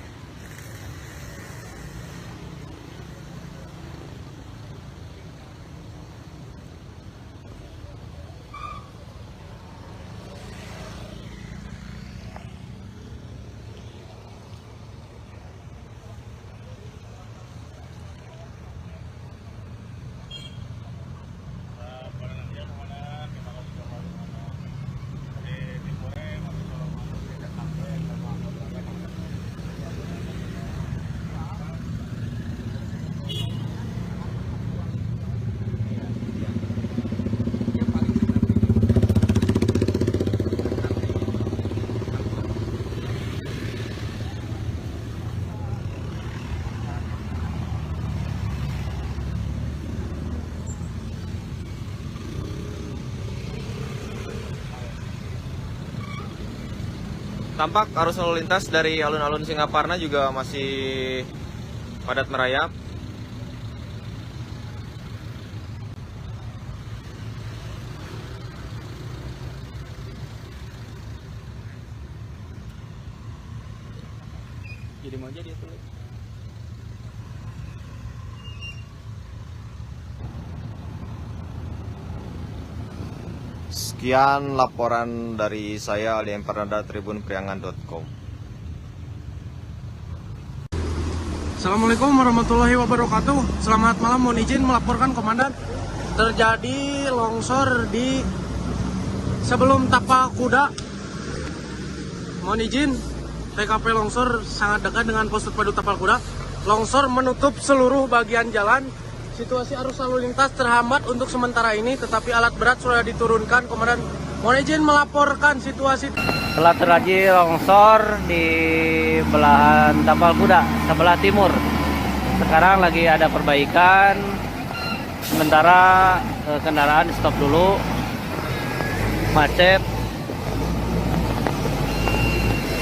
Tampak arus lalu lintas dari alun-alun Singaparna juga masih padat merayap. Jadi mau jadi itu. Sekian laporan dari saya Ali Empernada tribunpriangan.com. Assalamualaikum warahmatullahi wabarakatuh. Selamat malam, mohon izin melaporkan komandan. Terjadi longsor di sebelum Tapal Kuda. Mohon izin, TKP longsor sangat dekat dengan pos terpadu Tapal Kuda. Longsor menutup seluruh bagian jalan. Situasi arus lalu lintas terhambat untuk sementara ini, tetapi alat berat sudah diturunkan. Komandan, mohon izin melaporkan situasi. Telah terjadi longsor di belahan Tapal Kuda, sebelah timur. Sekarang lagi ada perbaikan. Sementara kendaraan di stop dulu. Macet.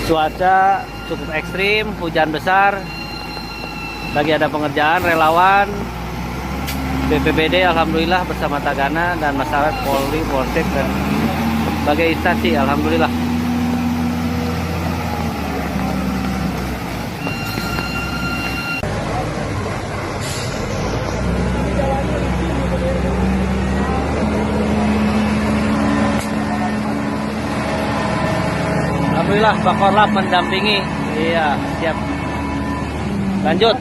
Cuaca cukup ekstrim, hujan besar. Lagi ada pengerjaan, relawan BPBD alhamdulillah bersama Tagana dan masyarakat Polri, Polsek dan sebagai instansi alhamdulillah. Alhamdulillah Pak Korlap mendampingi. Iya, siap. Lanjut.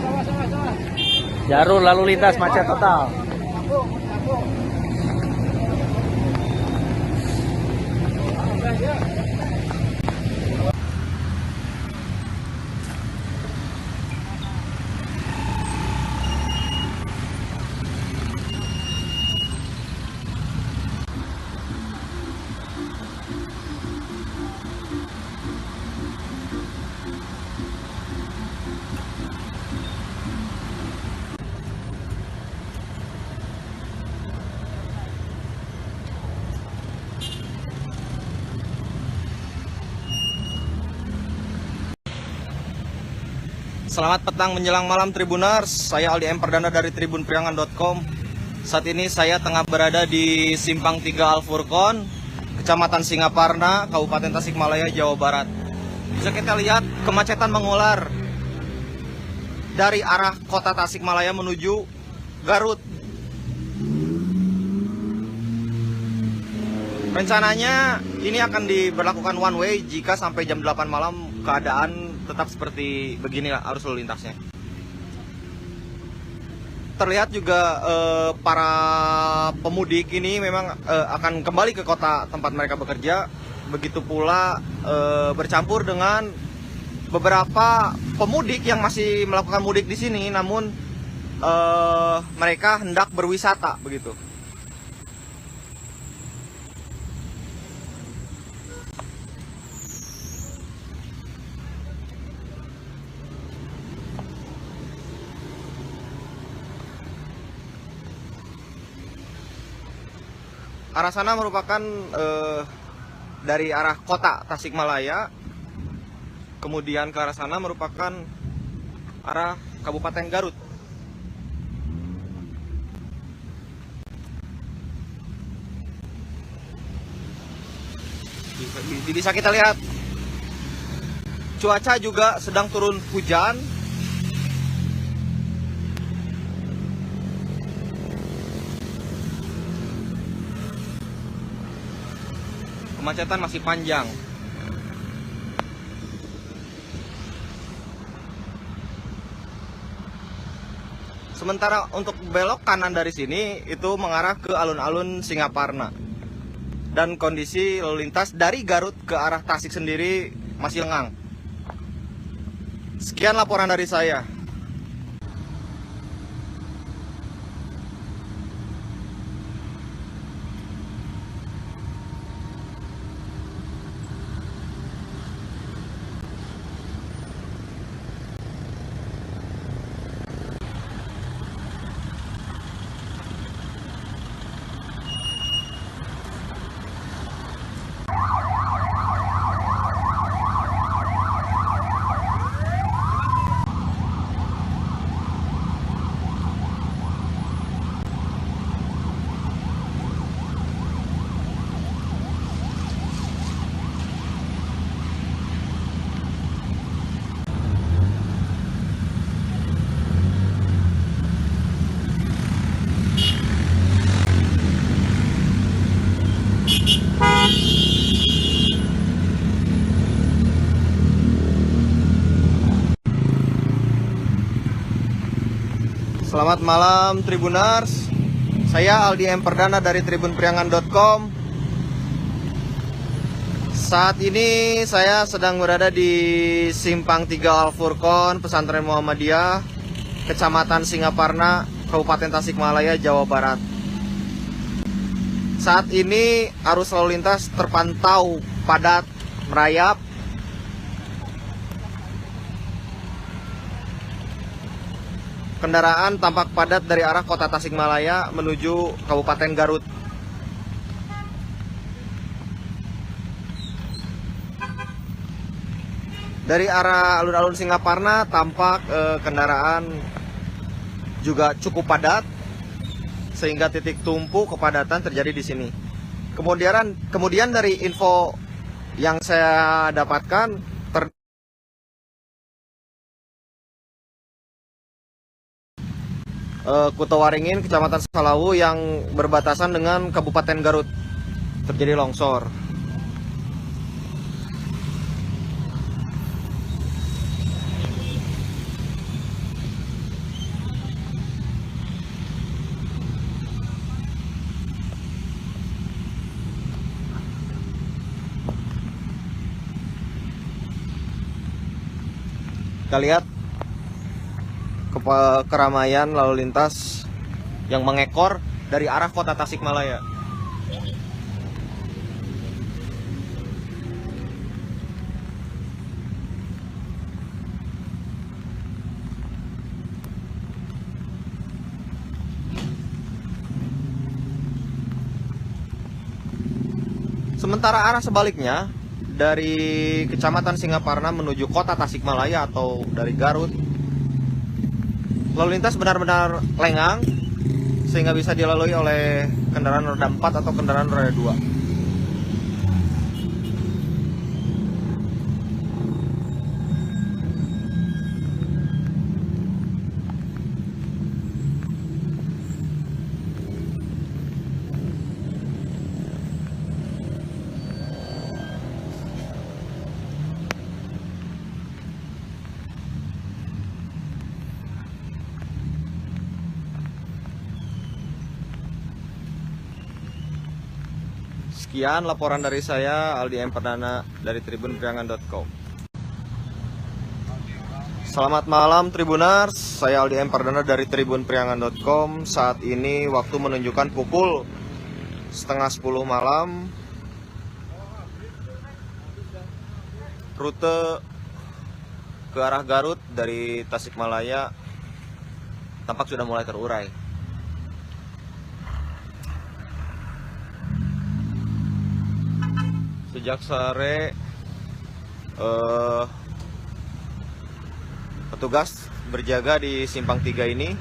Jalur lalu lintas macet total. Selamat petang menjelang malam Tribuners, saya Aldi Emperdana dari tribunpriangan.com. Saat ini saya tengah berada di Simpang 3 Al-Furqon, Kecamatan Singaparna, Kabupaten Tasikmalaya, Jawa Barat. Bisa kita lihat kemacetan mengular dari arah kota Tasikmalaya menuju Garut. Rencananya ini akan diberlakukan one way jika sampai jam 8 malam keadaan tetap seperti beginilah arus lalu lintasnya. Terlihat juga para pemudik ini memang akan kembali ke kota tempat mereka bekerja. Begitu pula bercampur dengan beberapa pemudik yang masih melakukan mudik di sini, namun mereka hendak berwisata begitu. Arah sana merupakan dari arah kota Tasikmalaya, kemudian ke arah sana merupakan arah Kabupaten Garut. Bisa kita lihat cuaca juga sedang turun hujan. Kemacetan masih panjang. Sementara untuk belok kanan dari sini itu mengarah ke alun-alun Singaparna. Dan kondisi lalu lintas dari Garut ke arah Tasik sendiri masih lengang. Sekian laporan dari saya. Selamat malam Tribuners. Saya Aldi M. Perdana dari tribunpriangan.com. Saat ini saya sedang berada di Simpang 3 Al Furqon, Pesantren Muhammadiyah, Kecamatan Singaparna, Kabupaten Tasikmalaya, Jawa Barat. Saat ini arus lalu lintas terpantau padat, merayap. Kendaraan tampak padat dari arah kota Tasikmalaya menuju Kabupaten Garut. Dari arah alun-alun Singaparna tampak kendaraan juga cukup padat, sehingga titik tumpu kepadatan terjadi di sini. Kemudian dari info yang saya dapatkan, Kutawaringin, Kecamatan Salawu yang berbatasan dengan Kabupaten Garut terjadi longsor. Kita lihat keramaian lalu lintas yang mengekor dari arah kota Tasikmalaya. Sementara arah sebaliknya dari Kecamatan Singaparna menuju kota Tasikmalaya atau dari Garut, lalu lintas benar-benar lengang sehingga bisa dilalui oleh kendaraan roda 4 atau kendaraan roda 2. Sekian laporan dari saya, Aldi M. Perdana dari tribunpriangan.com. Selamat malam Tribuners, saya Aldi M. Perdana dari tribunpriangan.com. Saat ini waktu menunjukkan pukul 9:30 malam. Rute ke arah Garut dari Tasikmalaya tampak sudah mulai terurai. Sejak sore petugas berjaga di Simpang 3 ini.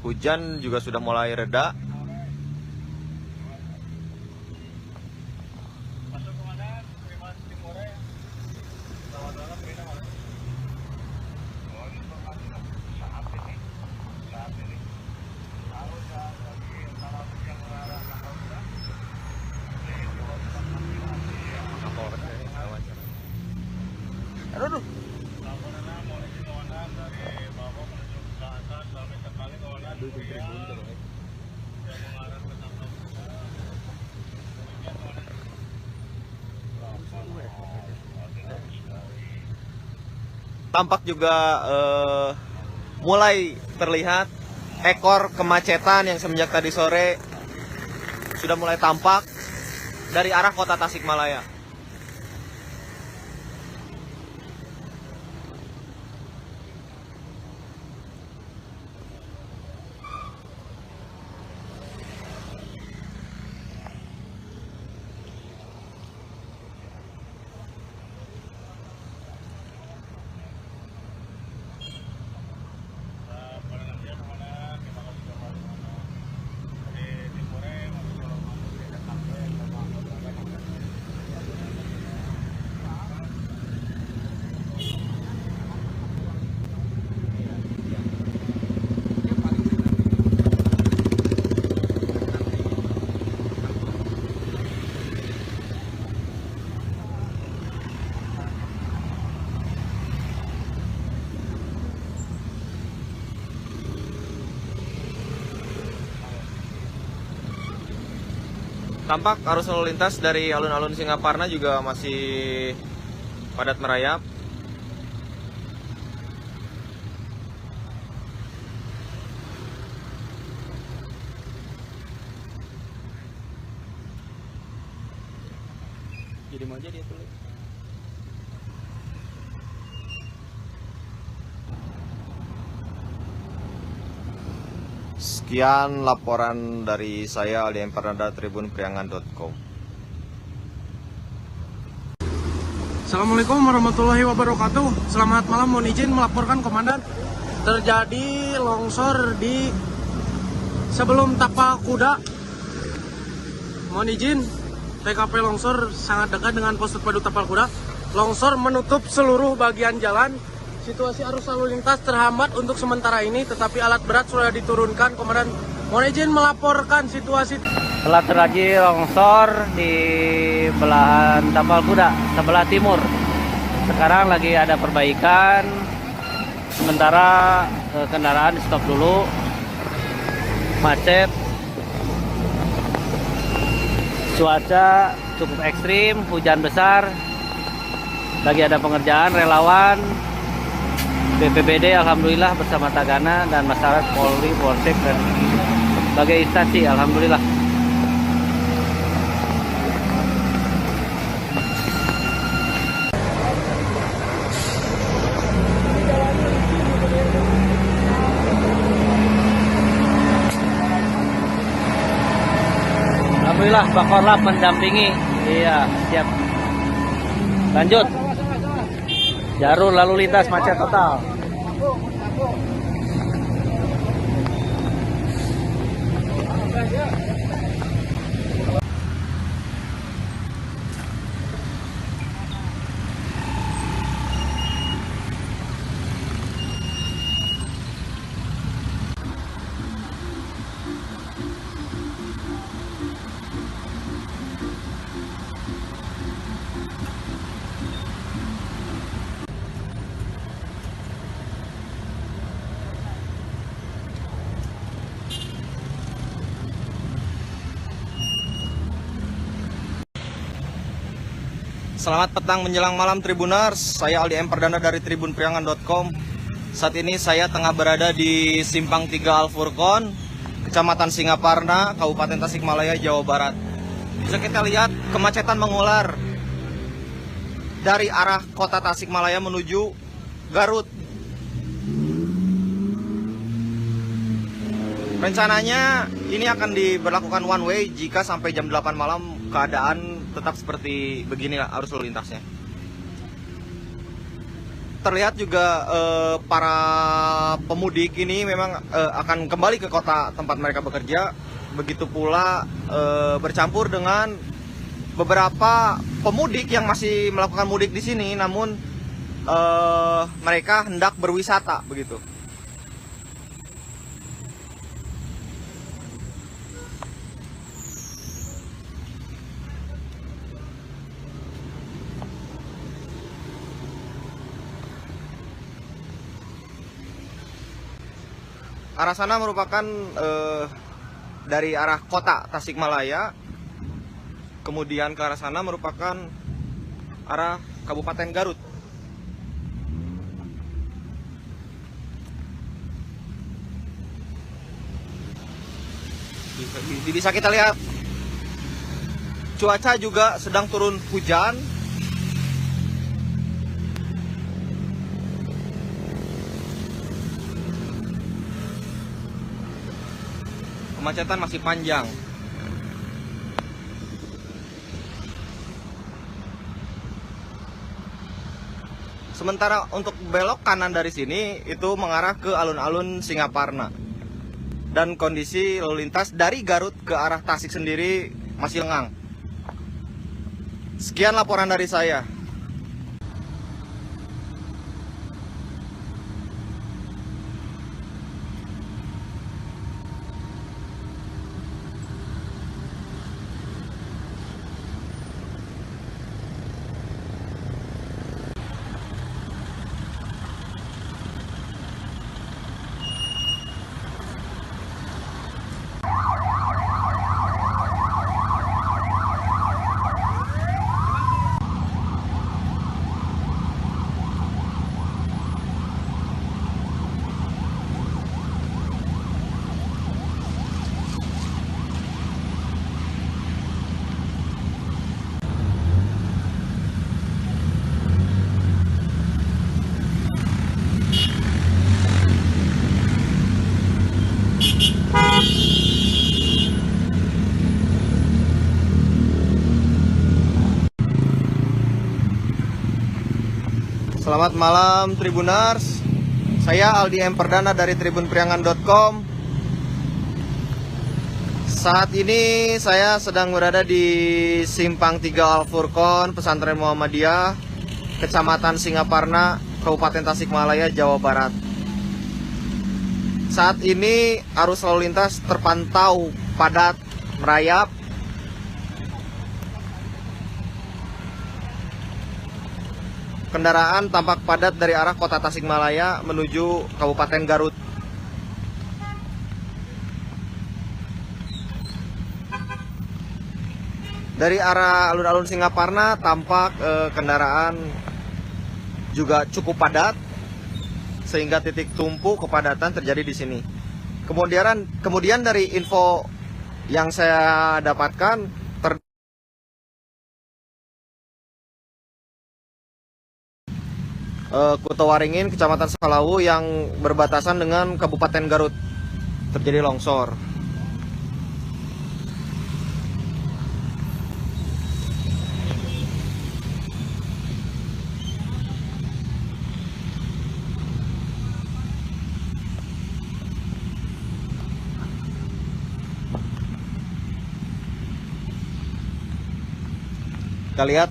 Hujan juga sudah mulai reda. Aduh. Tampak juga mulai terlihat ekor kemacetan yang semenjak tadi sore sudah mulai tampak dari arah kota Tasikmalaya. Tampak arus lalu lintas dari alun-alun Singaparna juga masih padat merayap. Jadi mau aja dia tulis. Sekian laporan dari saya Aldi Empernada tribunpriangan.com. Assalamualaikum warahmatullahi wabarakatuh. Selamat malam, mohon izin melaporkan komandan. Terjadi longsor di sebelum Tapak Kuda. Mohon izin, TKP longsor sangat dekat dengan pos terpadu Tapal Kuda. Longsor menutup seluruh bagian jalan. Situasi arus lalu lintas terhambat untuk sementara ini, tetapi alat berat sudah diturunkan. Komandan, mohon izin melaporkan situasi. Telah terjadi longsor di belahan Tapal Kuda, sebelah timur. Sekarang lagi ada perbaikan. Sementara kendaraan stop dulu. Macet. Cuaca cukup ekstrim, hujan besar. Lagi ada pengerjaan, relawan BPBD alhamdulillah bersama Tagana dan masyarakat Polri, Polsek dan berbagai instansi alhamdulillah. Alhamdulillah Bakorlap mendampingi. Iya, siap. Lanjut. Jalur lalu lintas macet total. Selamat petang menjelang malam Tribuners, saya Aldi Emperdana dari tribunpriangan.com. Saat ini saya tengah berada di Simpang 3 Al-Furqon, Kecamatan Singaparna, Kabupaten Tasikmalaya, Jawa Barat. Bisa kita lihat kemacetan mengular dari arah kota Tasikmalaya menuju Garut. Rencananya ini akan diberlakukan one way jika sampai jam 8 malam keadaan tetap seperti beginilah arus lalu lintasnya. Terlihat juga para pemudik ini memang akan kembali ke kota tempat mereka bekerja. Begitu pula bercampur dengan beberapa pemudik yang masih melakukan mudik di sini, namun mereka hendak berwisata begitu. Arah sana merupakan dari arah kota Tasikmalaya, kemudian ke arah sana merupakan arah Kabupaten Garut. Bisa kita lihat cuaca juga sedang turun hujan. Kemacetan masih panjang. Sementara untuk belok kanan dari sini itu mengarah ke alun-alun Singaparna. Dan kondisi lalu lintas dari Garut ke arah Tasik sendiri masih lengang. Sekian laporan dari saya. Selamat malam Tribuners. Saya Aldi M. Perdana dari tribunpriangan.com. Saat ini saya sedang berada di Simpang 3 Al-Furqon, Pesantren Muhammadiyah, Kecamatan Singaparna, Kabupaten Tasikmalaya, Jawa Barat. Saat ini arus lalu lintas terpantau padat merayap. Kendaraan tampak padat dari arah kota Tasikmalaya menuju Kabupaten Garut. Dari arah alun-alun Singaparna tampak kendaraan juga cukup padat, sehingga titik tumpu kepadatan terjadi di sini. Kemudian dari info yang saya dapatkan, Kuta Waringin, Kecamatan Salawu yang berbatasan dengan Kabupaten Garut terjadi longsor. Kita lihat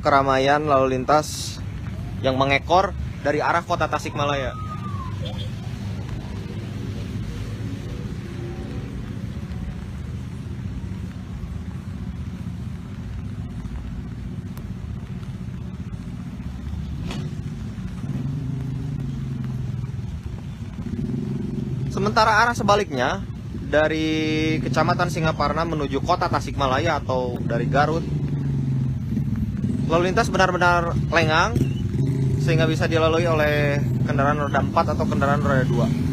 keramaian lalu lintas yang mengekor dari arah kota Tasikmalaya. Sementara arah sebaliknya dari Kecamatan Singaparna menuju kota Tasikmalaya atau dari Garut, lalu lintas benar-benar lengang sehingga bisa dilalui oleh kendaraan roda 4 atau kendaraan roda 2.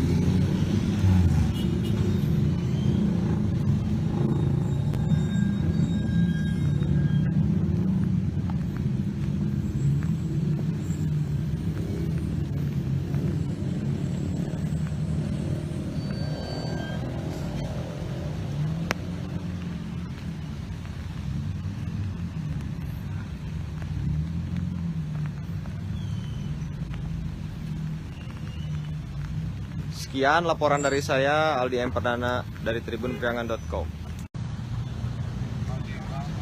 Sekian laporan dari saya, Aldi M. Perdana dari tribunpriangan.com.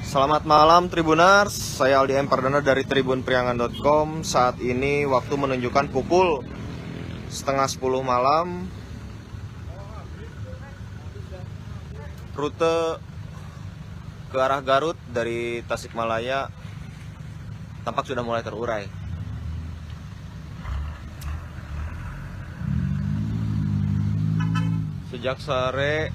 Selamat malam Tribuners, saya Aldi M. Perdana dari tribunpriangan.com. Saat ini waktu menunjukkan pukul 9:30 malam. Rute ke arah Garut dari Tasikmalaya tampak sudah mulai terurai. Sejak sore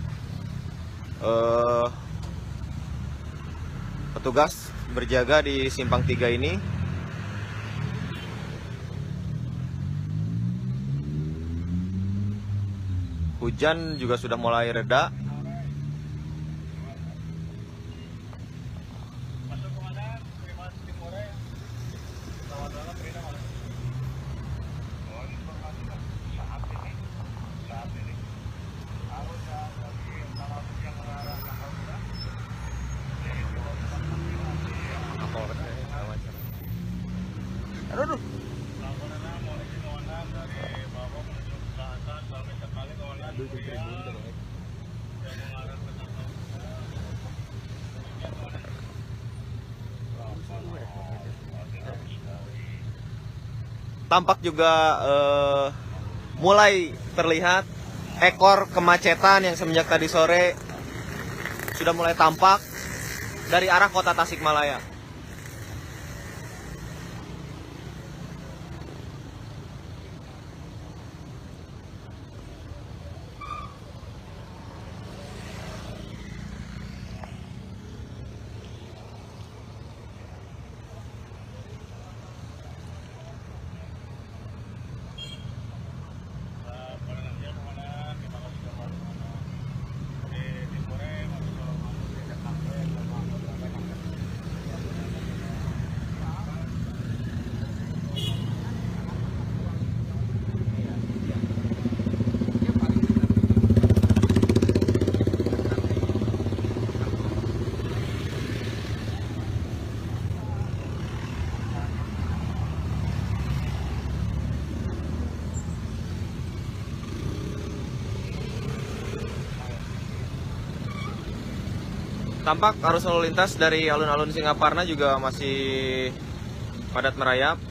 petugas berjaga di Simpang 3 ini. Hujan juga sudah mulai reda. Aduh. Tampak juga mulai terlihat ekor kemacetan yang semenjak tadi sore sudah mulai tampak dari arah kota Tasikmalaya. Tampak arus lalu lintas dari alun-alun Singaparna juga masih padat merayap.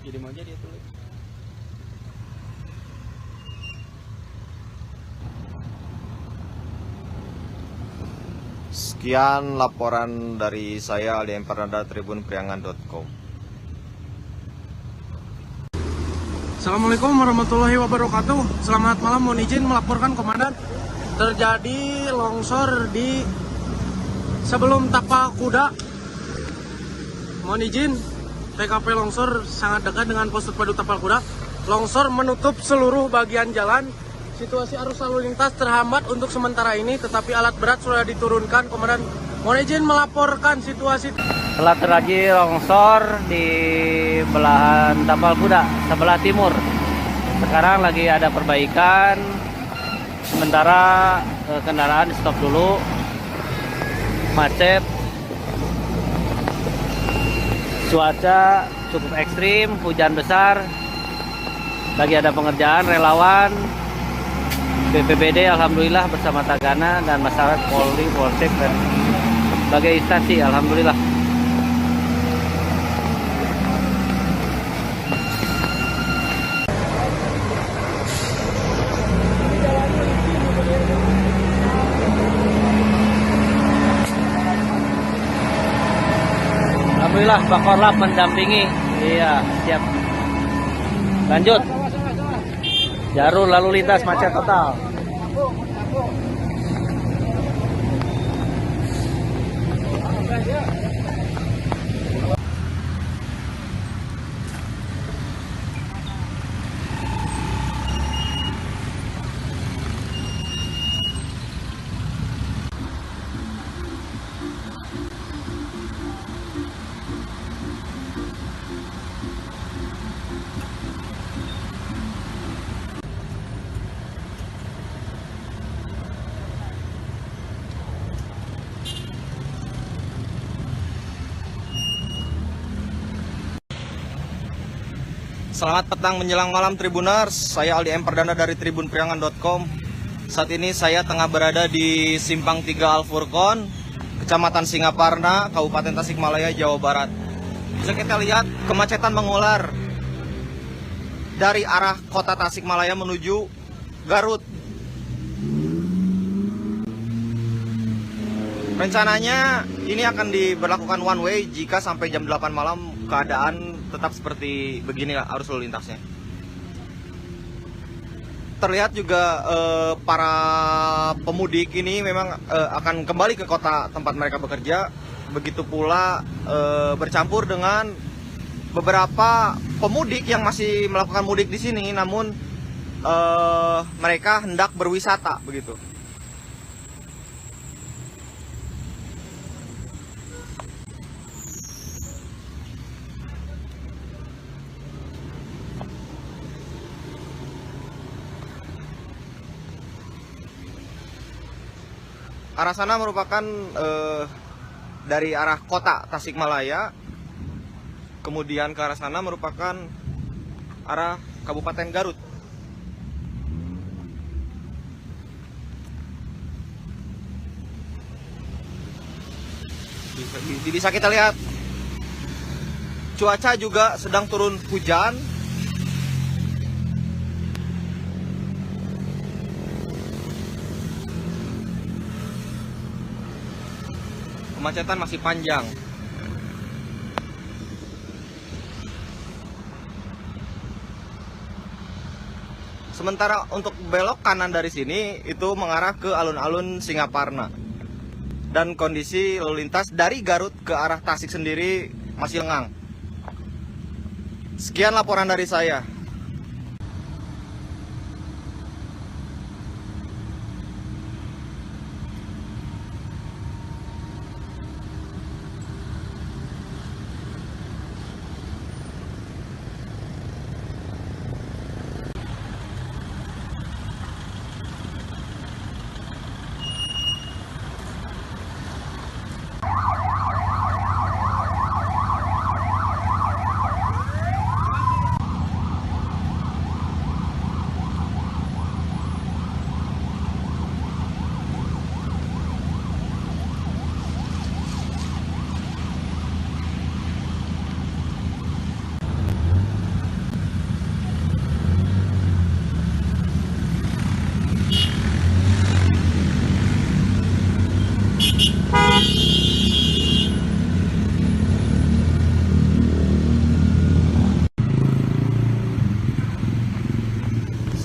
Jadi aja dia tulis. Sekian laporan dari saya Aldi Empernada tribunpriangan.com. Assalamualaikum warahmatullahi wabarakatuh. Selamat malam, mohon izin melaporkan komandan. Terjadi longsor di sebelum Tapak Kuda. Mohon izin, TKP longsor sangat dekat dengan pos terpadu Tapal Kuda. Longsor menutup seluruh bagian jalan. Situasi arus lalu lintas terhambat untuk sementara ini, tetapi alat berat sudah diturunkan. Komandan, mohon izin melaporkan situasi. Telah terjadi longsor di belahan Tapal Kuda sebelah timur. Sekarang lagi ada perbaikan. Sementara kendaraan stop dulu. Macet. Cuaca cukup ekstrim, hujan besar. Lagi ada pengerjaan relawan BPBD alhamdulillah bersama Tagana dan masyarakat Polri, Polsek dan berbagai instansi alhamdulillah. Alhamdulillah Pak Korlap mendampingi. Iya, siap. Lanjut. Jalur lalu lintas macet total. Selamat petang menjelang malam Tribuners, saya Aldi Emperdana dari tribunpriangan.com. Saat ini saya tengah berada di Simpang 3 Al-Furqon, Kecamatan Singaparna, Kabupaten Tasikmalaya, Jawa Barat. Bisa kita lihat kemacetan mengular dari arah kota Tasikmalaya menuju Garut. Rencananya ini akan diberlakukan one way jika sampai jam 8 malam keadaan tetap seperti beginilah arus lalu lintasnya. Terlihat juga para pemudik ini memang akan kembali ke kota tempat mereka bekerja. Begitu pula bercampur dengan beberapa pemudik yang masih melakukan mudik di sini, namun mereka hendak berwisata begitu. Arah sana merupakan dari arah kota Tasikmalaya, kemudian ke arah sana merupakan arah Kabupaten Garut. Bisa kita lihat cuaca juga sedang turun hujan. Kemacetan masih panjang. Sementara untuk belok kanan dari sini itu mengarah ke alun-alun Singaparna. Dan kondisi lalu lintas dari Garut ke arah Tasik sendiri masih lengang. Sekian laporan dari saya.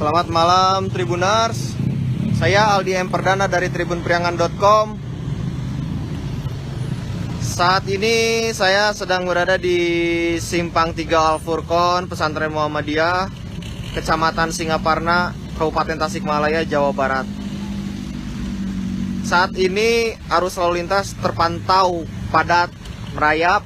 Selamat malam Tribuners. Saya Aldi M. Perdana dari tribunpriangan.com. Saat ini saya sedang berada di Simpang 3 Al-Furqon, Pesantren Muhammadiyah, Kecamatan Singaparna, Kabupaten Tasikmalaya, Jawa Barat. Saat ini arus lalu lintas terpantau padat, merayap.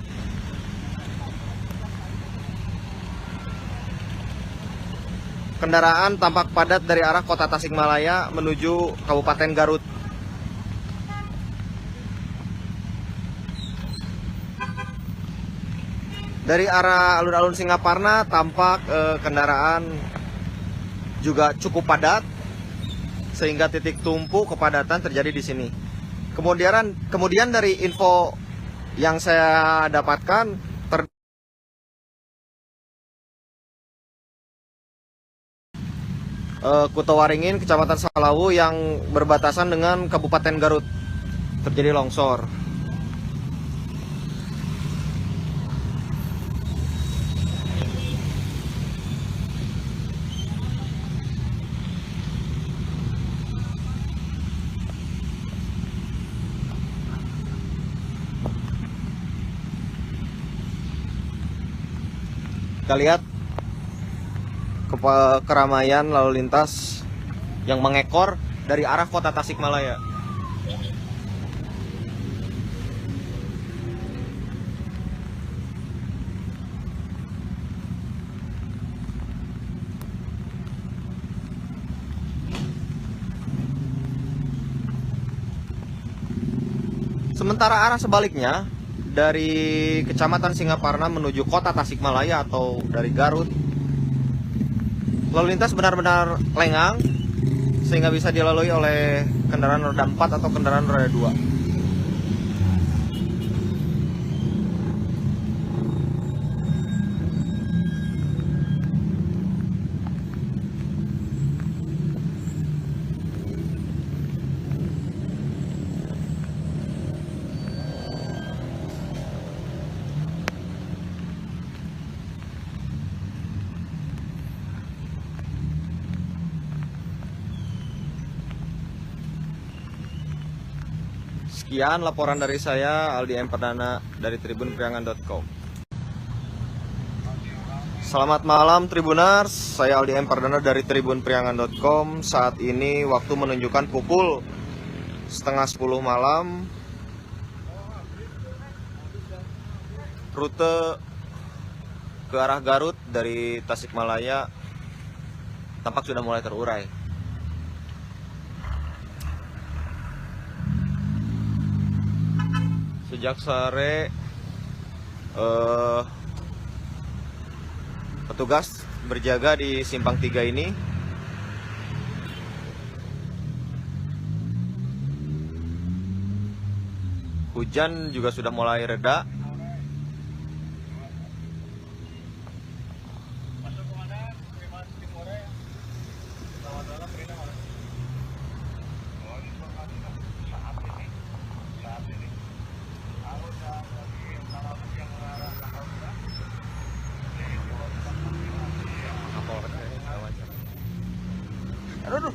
Kendaraan tampak padat dari arah kota Tasikmalaya menuju Kabupaten Garut. Dari arah alun-alun Singaparna tampak kendaraan juga cukup padat, sehingga titik tumpu kepadatan terjadi di sini. Kemudian dari info yang saya dapatkan, Kutawaringin, Kecamatan Salawu yang berbatasan dengan Kabupaten Garut terjadi longsor. Kita lihat keramaian lalu lintas yang mengekor dari arah kota Tasikmalaya. Sementara arah sebaliknya dari Kecamatan Singaparna menuju kota Tasikmalaya atau dari Garut, lalu lintas benar-benar lengang sehingga bisa dilalui oleh kendaraan roda 4 atau kendaraan roda 2. Sekian laporan dari saya, Aldi M. Perdana dari tribunpriangan.com. Selamat malam Tribuners, saya Aldi M. Perdana dari tribunpriangan.com. Saat ini waktu menunjukkan pukul 9:30 malam. Rute ke arah Garut dari Tasikmalaya tampak sudah mulai terurai. Sejak sore petugas berjaga di Simpang 3 ini. Hujan juga sudah mulai reda. Aduh.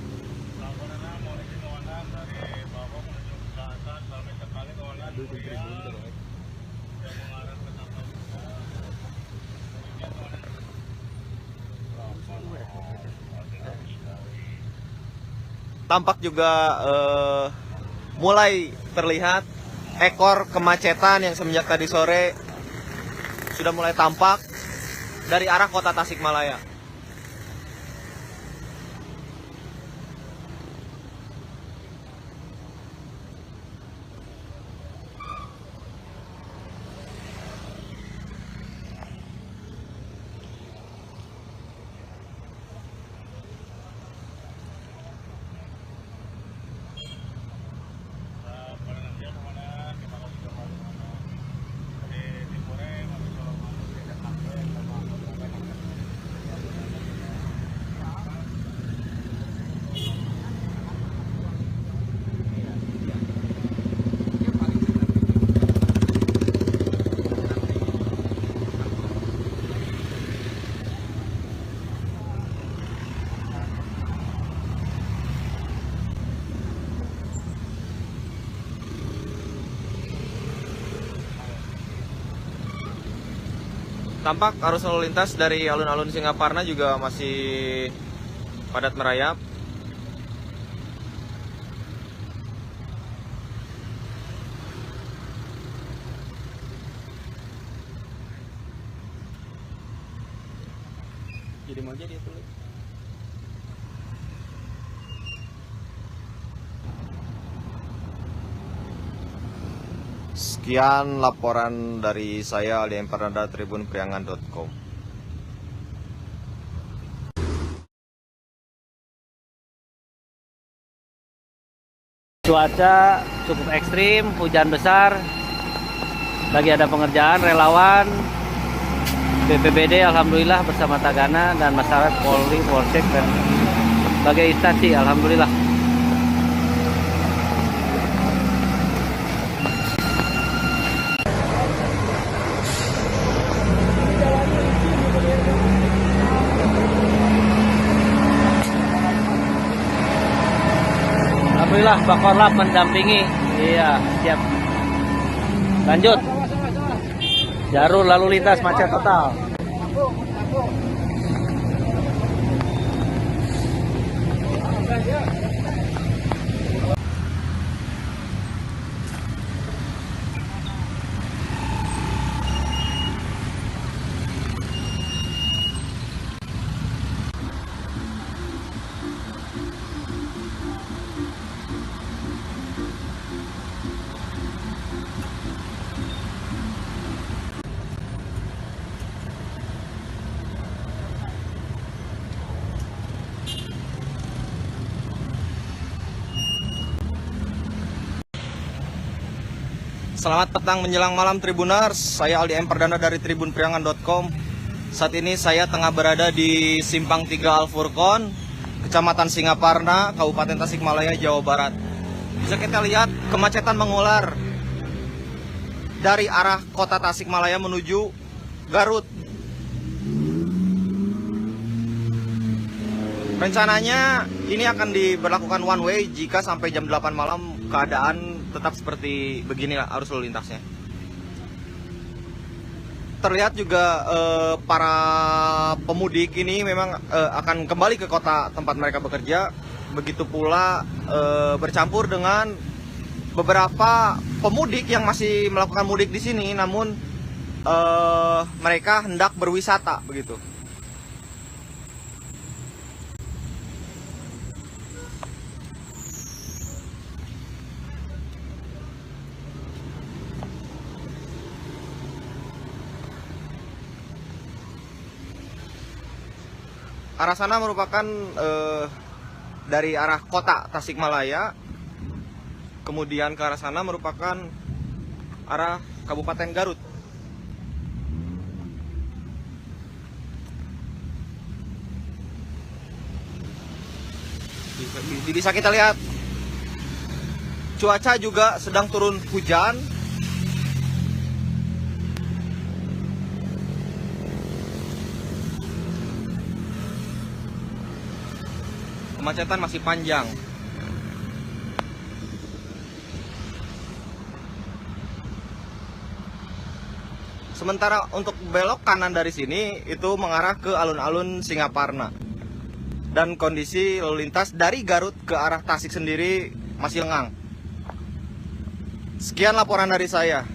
Tampak juga mulai terlihat ekor kemacetan yang semenjak tadi sore sudah mulai tampak dari arah kota Tasikmalaya. Tampak arus lalu lintas dari alun-alun Singaparna juga masih padat merayap. Jadi mau jadi tulis. Sekian laporan dari saya Aldi Perdana tribunpriangan.com. Cuaca cukup ekstrim, hujan besar. Lagi ada pengerjaan, relawan BPBD alhamdulillah bersama Tagana dan masyarakat Polri, Polsek dan berbagai instansi alhamdulillah. Alhamdulillah Bakorlap mendampingi. Iya, siap. Lanjut. Jalur lalu lintas macet total. Selamat petang menjelang malam Tribuners, saya Aldi Perdana dari tribunpriangan.com. Saat ini saya tengah berada di Simpang 3 Al-Furqon, Kecamatan Singaparna, Kabupaten Tasikmalaya, Jawa Barat. Bisa kita lihat kemacetan mengular dari arah kota Tasikmalaya menuju Garut. Rencananya ini akan diberlakukan one way jika sampai jam 8 malam keadaan tetap seperti beginilah arus lalu lintasnya. Terlihat juga para pemudik ini memang akan kembali ke kota tempat mereka bekerja. Begitu pula bercampur dengan beberapa pemudik yang masih melakukan mudik di sini, namun mereka hendak berwisata begitu. Arah sana merupakan dari arah kota Tasikmalaya, kemudian ke arah sana merupakan arah Kabupaten Garut. Bisa kita lihat cuaca juga sedang turun hujan. Kemacetan masih panjang. Sementara untuk belok kanan dari sini itu mengarah ke alun-alun Singaparna. Dan kondisi lalu lintas dari Garut ke arah Tasik sendiri masih lengang. Sekian laporan dari saya.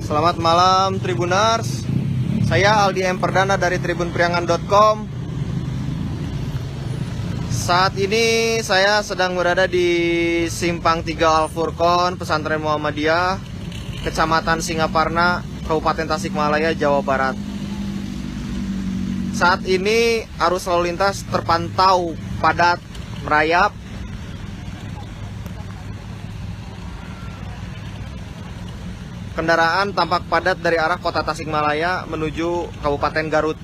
Selamat malam Tribuners. Saya Aldi M. Perdana dari tribunpriangan.com. Saat ini saya sedang berada di Simpang 3 Al Furqon, Pesantren Muhammadiyah, Kecamatan Singaparna, Kabupaten Tasikmalaya, Jawa Barat. Saat ini arus lalu lintas terpantau padat merayap. Kendaraan tampak padat dari arah kota Tasikmalaya menuju Kabupaten Garut.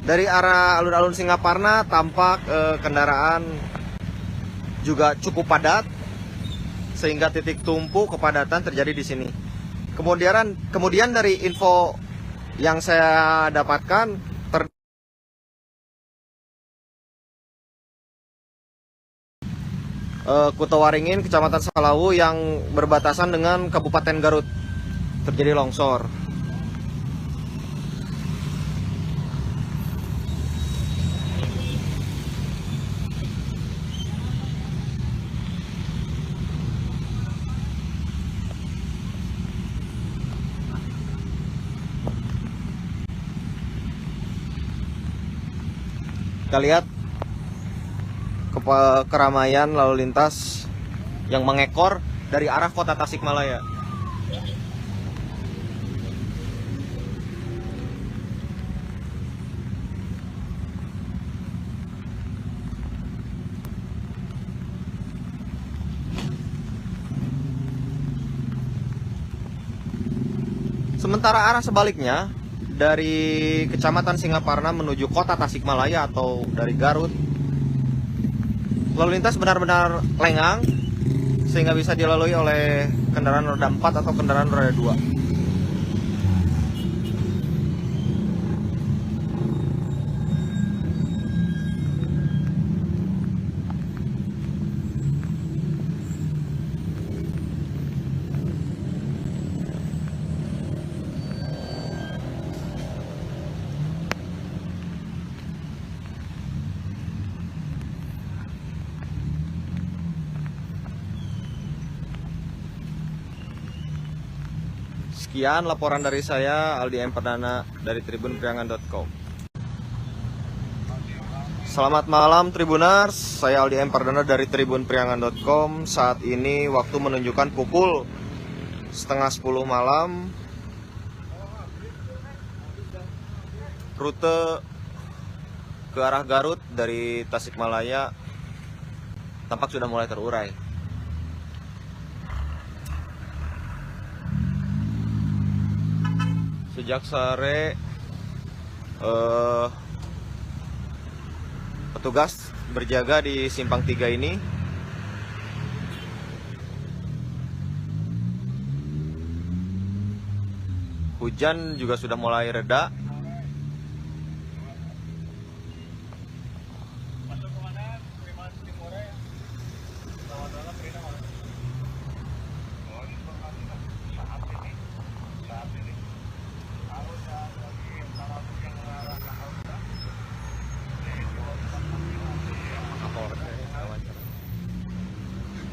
Dari arah alun-alun Singaparna tampak kendaraan juga cukup padat, sehingga titik tumpu kepadatan terjadi di sini. Kemudian dari info yang saya dapatkan, Kutawaringin, Kecamatan Salawu yang berbatasan dengan Kabupaten Garut terjadi longsor. Kita lihat keramaian lalu lintas yang mengekor dari arah kota Tasikmalaya. Sementara arah sebaliknya dari Kecamatan Singaparna menuju kota Tasikmalaya atau dari Garut, lalu lintas benar-benar lengang sehingga bisa dilalui oleh kendaraan roda 4 atau kendaraan roda 2. Sekian laporan dari saya, Aldi M. Perdana dari tribunpriangan.com. Selamat malam Tribuners, saya Aldi M. Perdana dari tribunpriangan.com. Saat ini waktu menunjukkan pukul 9:30 malam. Rute ke arah Garut dari Tasikmalaya tampak sudah mulai terurai. Sejak sore petugas berjaga di Simpang 3 ini. Hujan juga sudah mulai reda.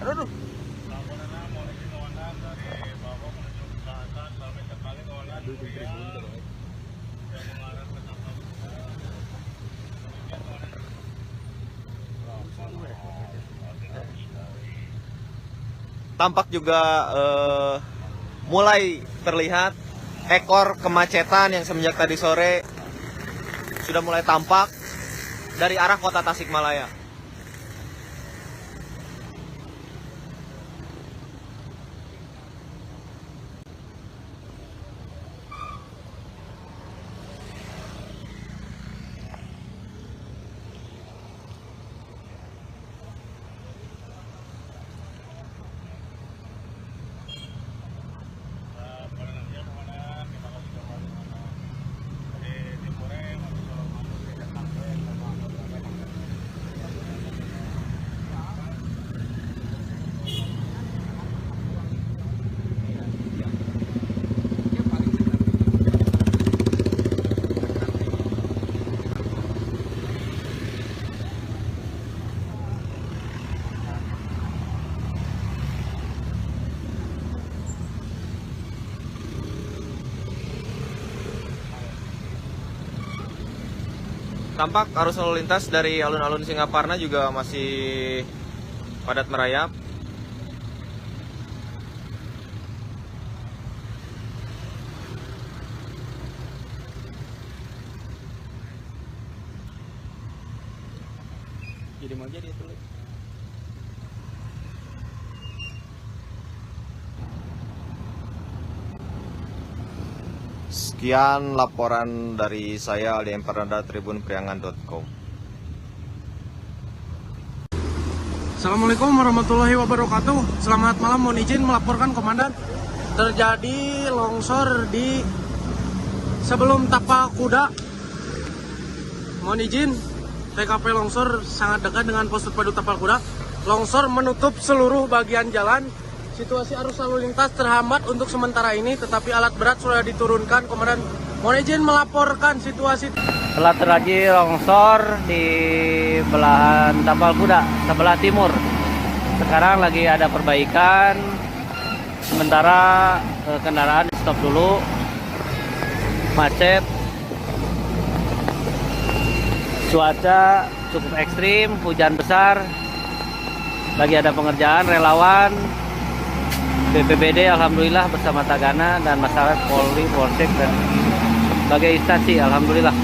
Aduh. Tampak juga mulai terlihat ekor kemacetan yang semenjak tadi sore sudah mulai tampak dari arah kota Tasikmalaya. Tampak arus lalu lintas dari alun-alun Singaparna juga masih padat merayap. Jadi mau jadi itu. Sekian laporan dari saya Aldi Empardana tribunpriangan.com. Assalamualaikum warahmatullahi wabarakatuh. Selamat malam, mohon izin melaporkan komandan. Terjadi longsor di sebelum Tapak Kuda. Mohon izin, TKP longsor sangat dekat dengan pos terpadu Tapal Kuda. Longsor menutup seluruh bagian jalan. Situasi arus lalu lintas terhambat untuk sementara ini, tetapi alat berat sudah diturunkan. Komandan, mohon izin melaporkan situasi. Telah terjadi longsor di belahan Tapal Kuda, sebelah timur. Sekarang lagi ada perbaikan. Sementara kendaraan di stop dulu. Macet. Cuaca cukup ekstrim, hujan besar. Lagi ada pengerjaan, relawan BPBD alhamdulillah bersama Tagana dan masyarakat Polri, Polsek dan berbagai instansi alhamdulillah.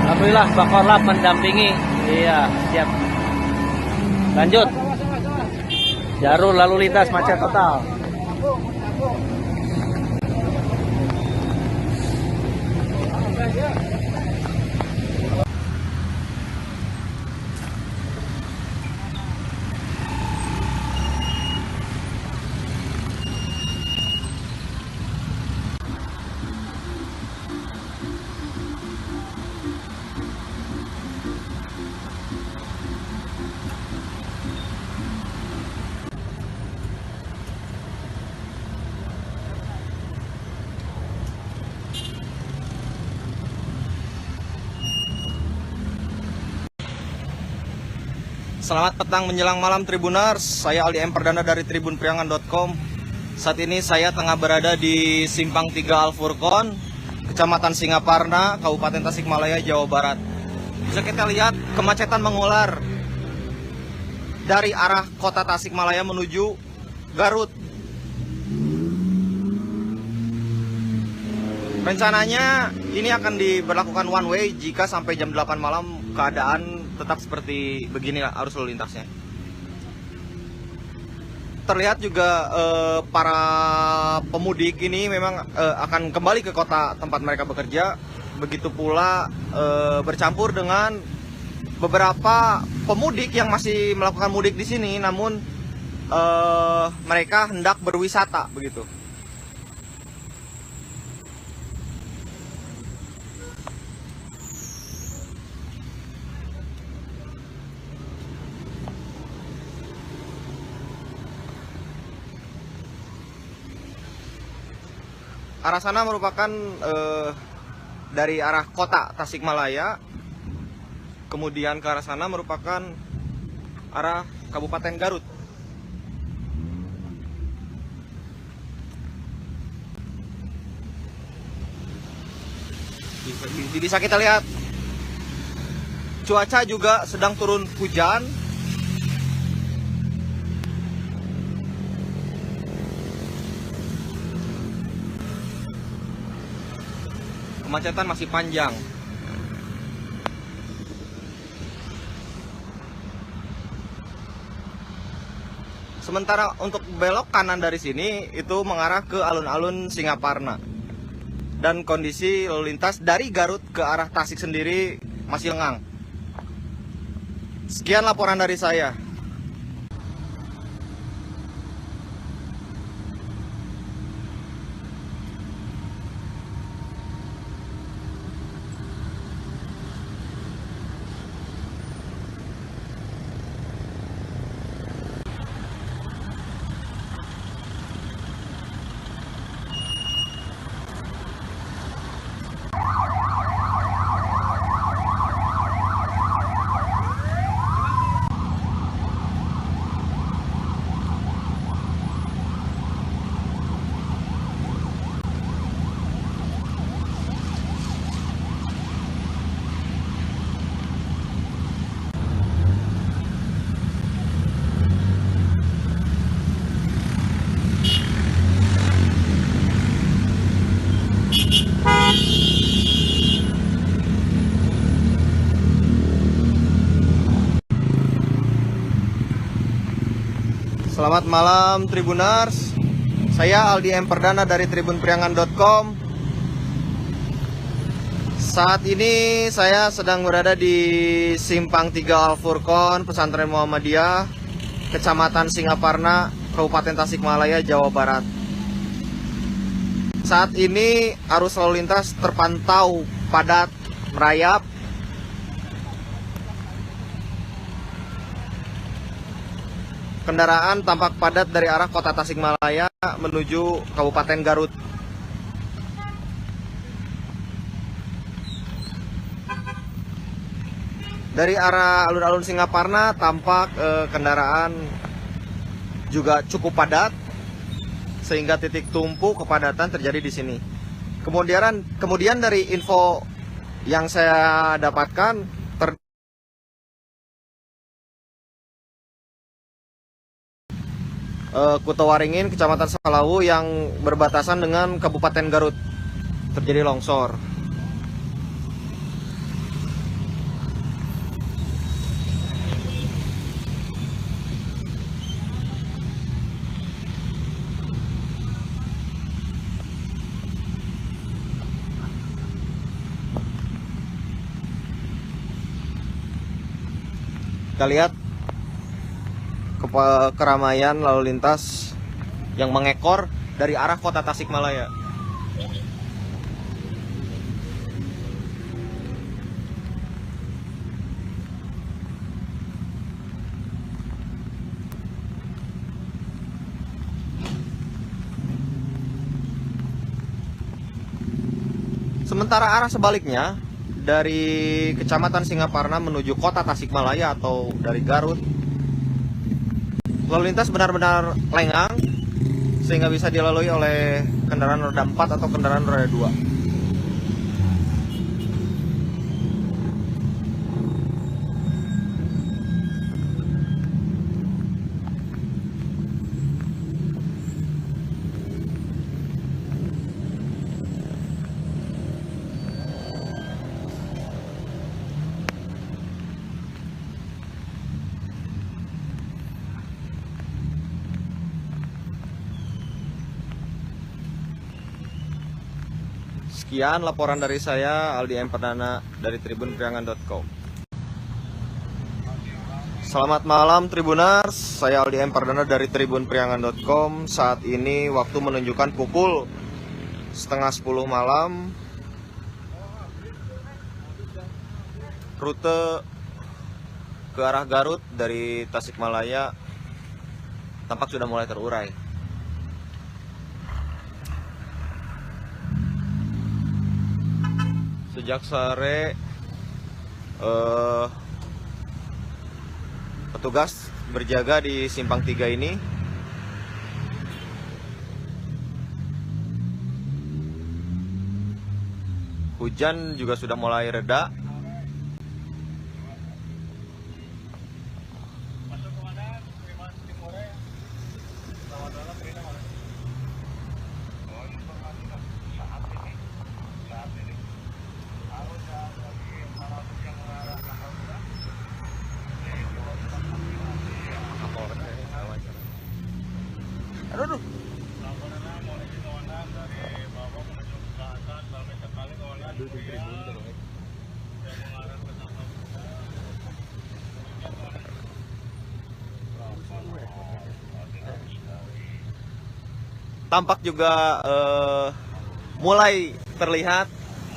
Alhamdulillah Bakorlap mendampingi. Iya, siap. Lanjut. Jalur lalu lintas macet total. Selamat petang menjelang malam Tribuners, saya Aldi Empardana dari tribunpriangan.com. Saat ini saya tengah berada di Simpang 3 Al-Furqon, Kecamatan Singaparna, Kabupaten Tasikmalaya, Jawa Barat. Bisa kita lihat kemacetan mengular dari arah kota Tasikmalaya menuju Garut. Rencananya ini akan diberlakukan one way jika sampai jam 8 malam keadaan tetap seperti beginilah arus lalu lintasnya. Terlihat juga para pemudik ini memang akan kembali ke kota tempat mereka bekerja. Begitu pula bercampur dengan beberapa pemudik yang masih melakukan mudik di sini, namun mereka hendak berwisata begitu. Arah sana merupakan dari arah kota Tasikmalaya, kemudian ke arah sana merupakan arah Kabupaten Garut. Bisa kita lihat cuaca juga sedang turun hujan. Kemacetan masih panjang. Sementara untuk belok kanan dari sini itu mengarah ke alun-alun Singaparna. Dan kondisi lalu lintas dari Garut ke arah Tasik sendiri masih lengang. Sekian laporan dari saya. Selamat malam Tribuners. Saya Aldi M. Perdana dari tribunpriangan.com. Saat ini saya sedang berada di Simpang 3 Al Furqon, Pesantren Muhammadiyah, Kecamatan Singaparna, Kabupaten Tasikmalaya, Jawa Barat. Saat ini arus lalu lintas terpantau padat, merayap. Kendaraan tampak padat dari arah kota Tasikmalaya menuju Kabupaten Garut. Dari arah alun-alun Singaparna tampak kendaraan juga cukup padat, sehingga titik tumpu kepadatan terjadi di sini. Kemudian dari info yang saya dapatkan, Kutawaringin, Kecamatan Salawu yang berbatasan dengan Kabupaten Garut terjadi longsor. Kita lihat keramaian lalu lintas yang mengekor dari arah kota Tasikmalaya. Sementara arah sebaliknya dari Kecamatan Singaparna menuju kota Tasikmalaya atau dari Garut, lalu lintas benar-benar lengang sehingga bisa dilalui oleh kendaraan roda 4 atau kendaraan roda 2. Sekian laporan dari saya, Aldi M. Perdana dari tribunpriangan.com. Selamat malam Tribuners, saya Aldi M. Perdana dari tribunpriangan.com. Saat ini waktu menunjukkan pukul 9:30 malam. Rute ke arah Garut dari Tasikmalaya tampak sudah mulai terurai. Sejak sore petugas berjaga di Simpang 3 ini. Hujan juga sudah mulai reda. Aduh. Tampak juga mulai terlihat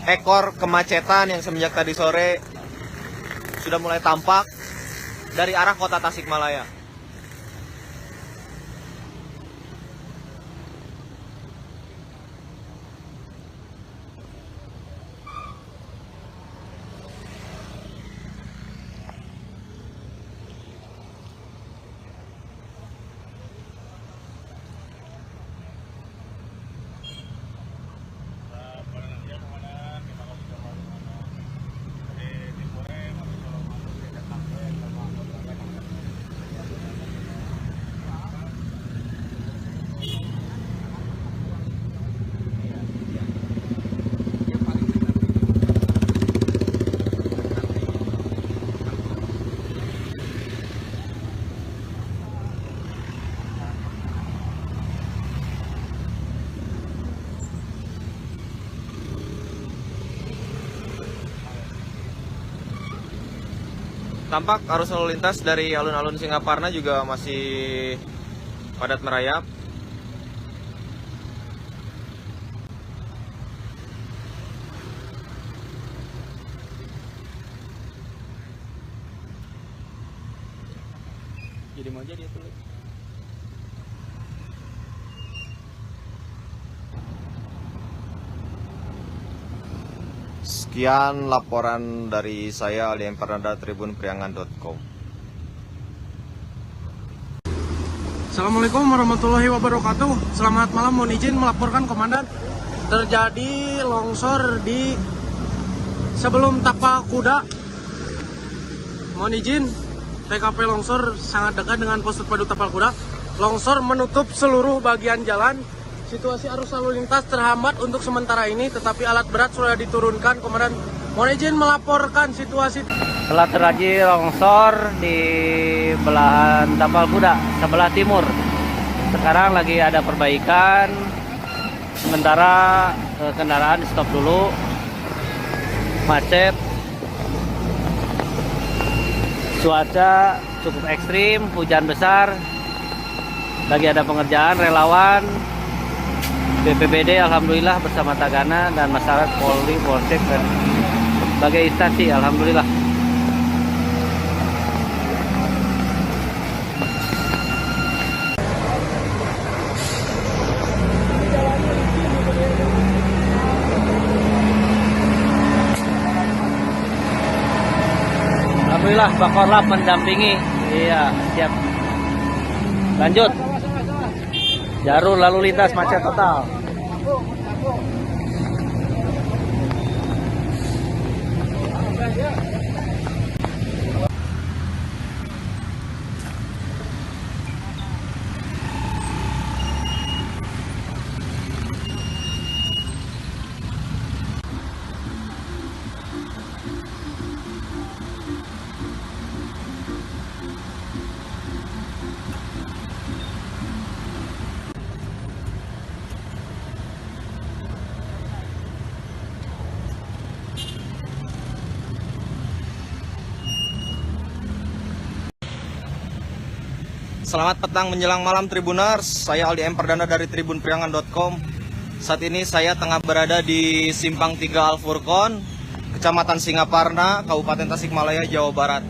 ekor kemacetan yang semenjak tadi sore sudah mulai tampak dari arah kota Tasikmalaya. Tampak arus lalu lintas dari alun-alun Singaparna juga masih padat merayap. Jadi mau jadi itu. Sekian laporan dari saya Aldi M. Pardana, tribunpriangan.com. Assalamualaikum warahmatullahi wabarakatuh. Selamat malam, mohon izin melaporkan komandan. Terjadi longsor di sebelum Tapak Kuda. Mohon izin, TKP longsor sangat dekat dengan pos terpadu Tapal Kuda. Longsor menutup seluruh bagian jalan. Situasi arus lalu lintas terhambat untuk sementara ini, tetapi alat berat sudah diturunkan. Komandan, mohon izin melaporkan situasi. Telah terjadi longsor di belahan Tapal Kuda sebelah timur. Sekarang lagi ada perbaikan. Sementara kendaraan di stop dulu. Macet. Cuaca cukup ekstrim, hujan besar. Lagi ada pengerjaan relawan BPBD alhamdulillah bersama Tagana dan masyarakat Polri, Polsek dan berbagai instansi alhamdulillah. Alhamdulillah Bakorlap mendampingi. Iya, siap. Lanjut. Jalur lalu lintas macet total. Selamat petang menjelang malam Tribuners, saya Aldi M. Pardana dari tribunpriangan.com. Saat ini saya tengah berada di Simpang 3 Al-Furqon, Kecamatan Singaparna, Kabupaten Tasikmalaya, Jawa Barat.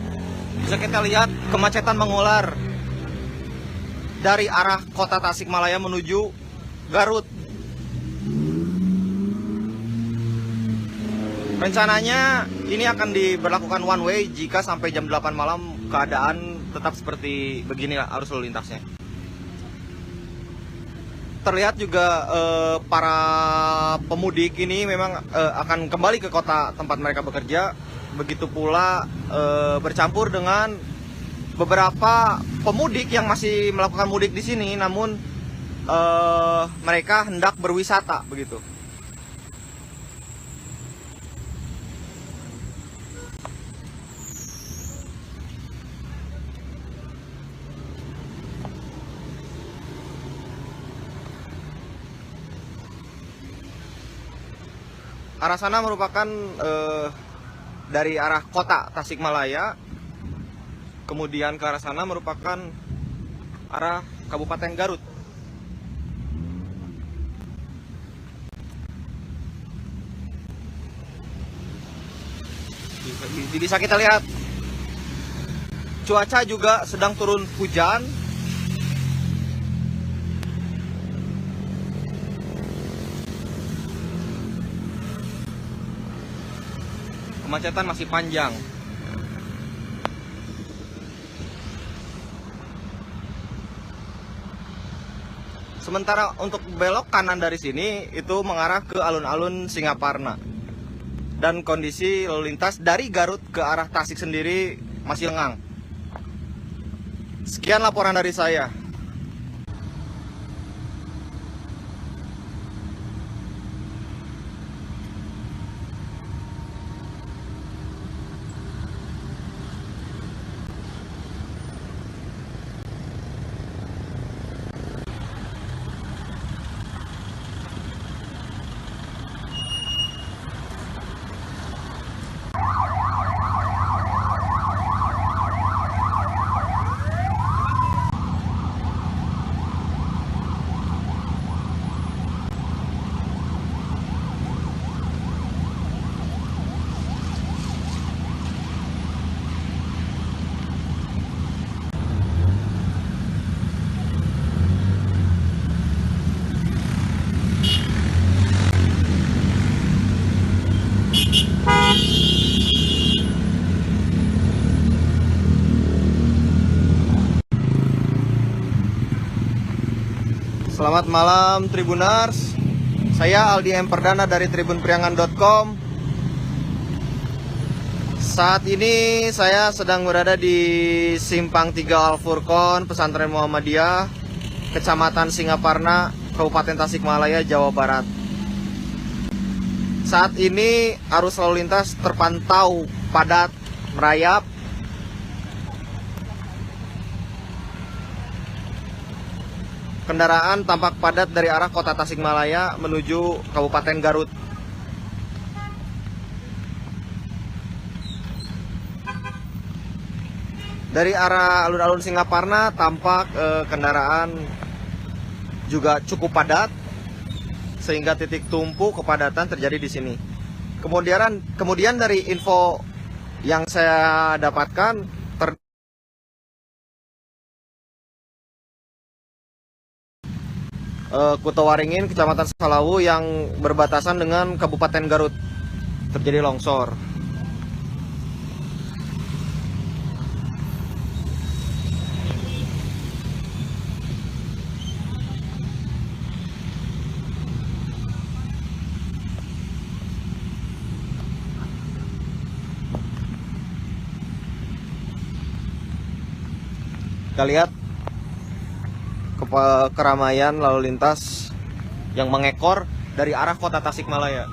Bisa kita lihat kemacetan mengular dari arah kota Tasikmalaya menuju Garut. Rencananya ini akan diberlakukan one way jika sampai jam 8 malam keadaan tetap seperti beginilah arus lalu lintasnya. Terlihat juga para pemudik ini memang akan kembali ke kota tempat mereka bekerja. Begitu pula bercampur dengan beberapa pemudik yang masih melakukan mudik di sini, namun mereka hendak berwisata begitu. Arah sana merupakan dari arah kota Tasikmalaya, kemudian ke arah sana merupakan arah Kabupaten Garut. Bisa kita lihat cuaca juga sedang turun hujan. Kemacetan masih panjang. Sementara untuk belok kanan dari sini itu mengarah ke alun-alun Singaparna. Dan kondisi lalu lintas dari Garut ke arah Tasik sendiri masih lengang. Sekian laporan dari saya. Selamat malam Tribuners. Saya Aldi M. Perdana dari tribunpriangan.com. Saat ini saya sedang berada di Simpang 3 Al-Furqon, Pesantren Muhammadiyah, Kecamatan Singaparna, Kabupaten Tasikmalaya, Jawa Barat. Saat ini arus lalu lintas terpantau padat, merayap. Kendaraan tampak padat dari arah kota Tasikmalaya menuju Kabupaten Garut. Dari arah alun-alun Singaparna tampak kendaraan juga cukup padat, sehingga titik tumpu kepadatan terjadi di sini. Kemudian dari info yang saya dapatkan, Kutawaringin, Kecamatan Salawu yang berbatasan dengan Kabupaten Garut terjadi longsor. Kita lihat keramaian lalu lintas yang mengekor dari arah kota Tasikmalaya.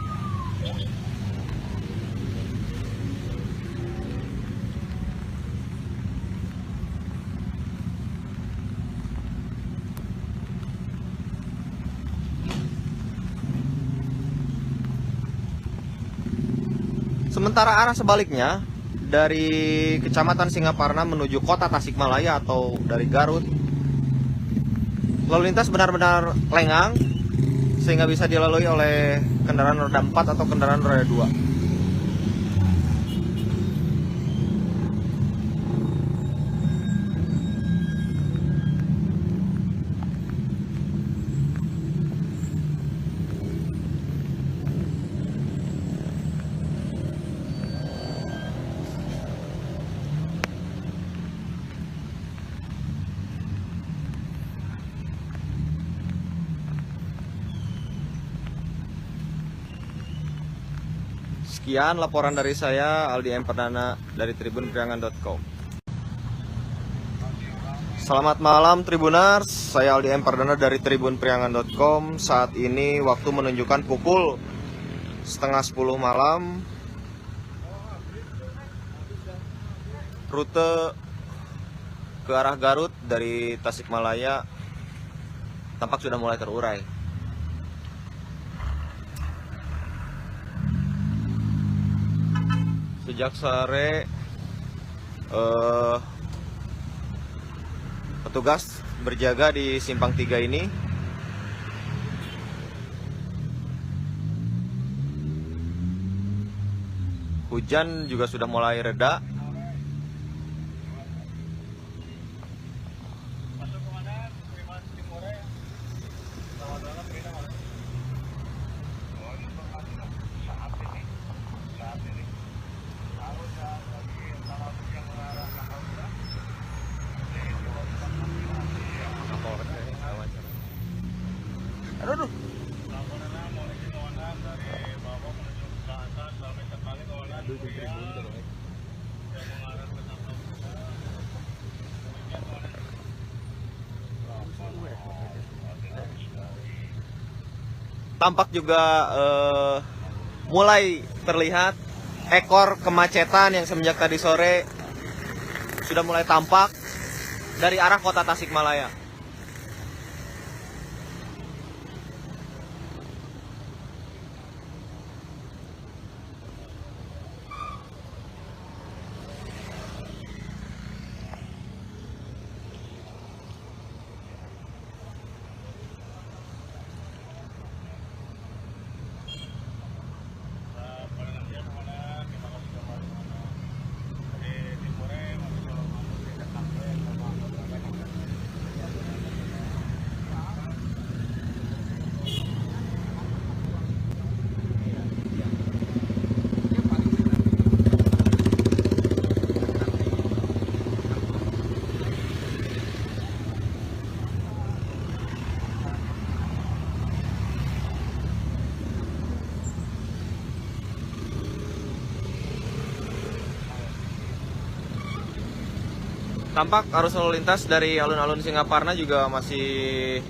Sementara arah sebaliknya dari Kecamatan Singaparna menuju kota Tasikmalaya atau dari Garut, lalu lintas benar-benar lengang sehingga bisa dilalui oleh kendaraan roda 4 atau kendaraan roda 2. Sekian laporan dari saya, Aldi M. Perdana dari tribunpriangan.com. Selamat malam Tribuners, saya Aldi M. Perdana dari tribunpriangan.com. Saat ini waktu menunjukkan pukul 9:30 malam. Rute ke arah Garut dari Tasikmalaya tampak sudah mulai terurai. Sejak sore petugas berjaga di Simpang 3 ini. Hujan juga sudah mulai reda. Aduh. Tampak juga mulai terlihat ekor kemacetan yang semenjak tadi sore sudah mulai tampak dari arah kota Tasikmalaya. Tampak arus lalu lintas dari alun-alun Singaparna juga masih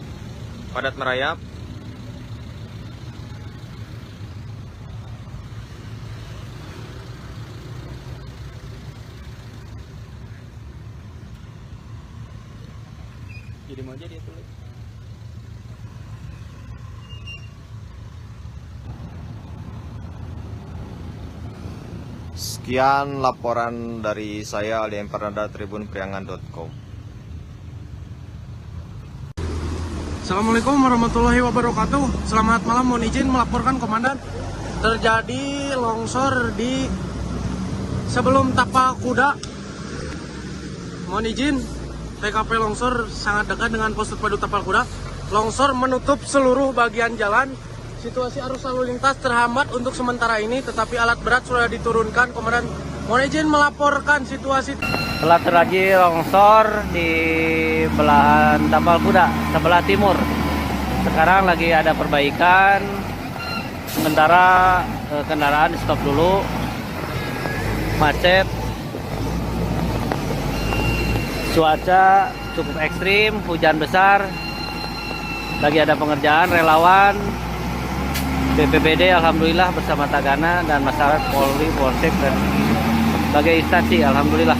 padat merayap. Jadi mau aja dia tulis. Sekian laporan dari saya Aldi Empernada tribunpriangan.com. Assalamualaikum warahmatullahi wabarakatuh. Selamat malam, mohon izin melaporkan komandan. Terjadi longsor di sebelum Tapak Kuda. Mohon izin, TKP longsor sangat dekat dengan pos terpadu Tapal Kuda. Longsor menutup seluruh bagian jalan. Situasi arus lalu lintas terhambat untuk sementara ini, tetapi alat berat sudah diturunkan. Komandan, mohon izin melaporkan situasi. Telah terjadi longsor di belahan Tapal Kuda, sebelah timur. Sekarang lagi ada perbaikan. Sementara kendaraan di stop dulu. Macet. Cuaca cukup ekstrim, hujan besar. Lagi ada pengerjaan, relawan BPBD alhamdulillah bersama Tagana dan masyarakat Polri, Polsek dan berbagai instansi alhamdulillah.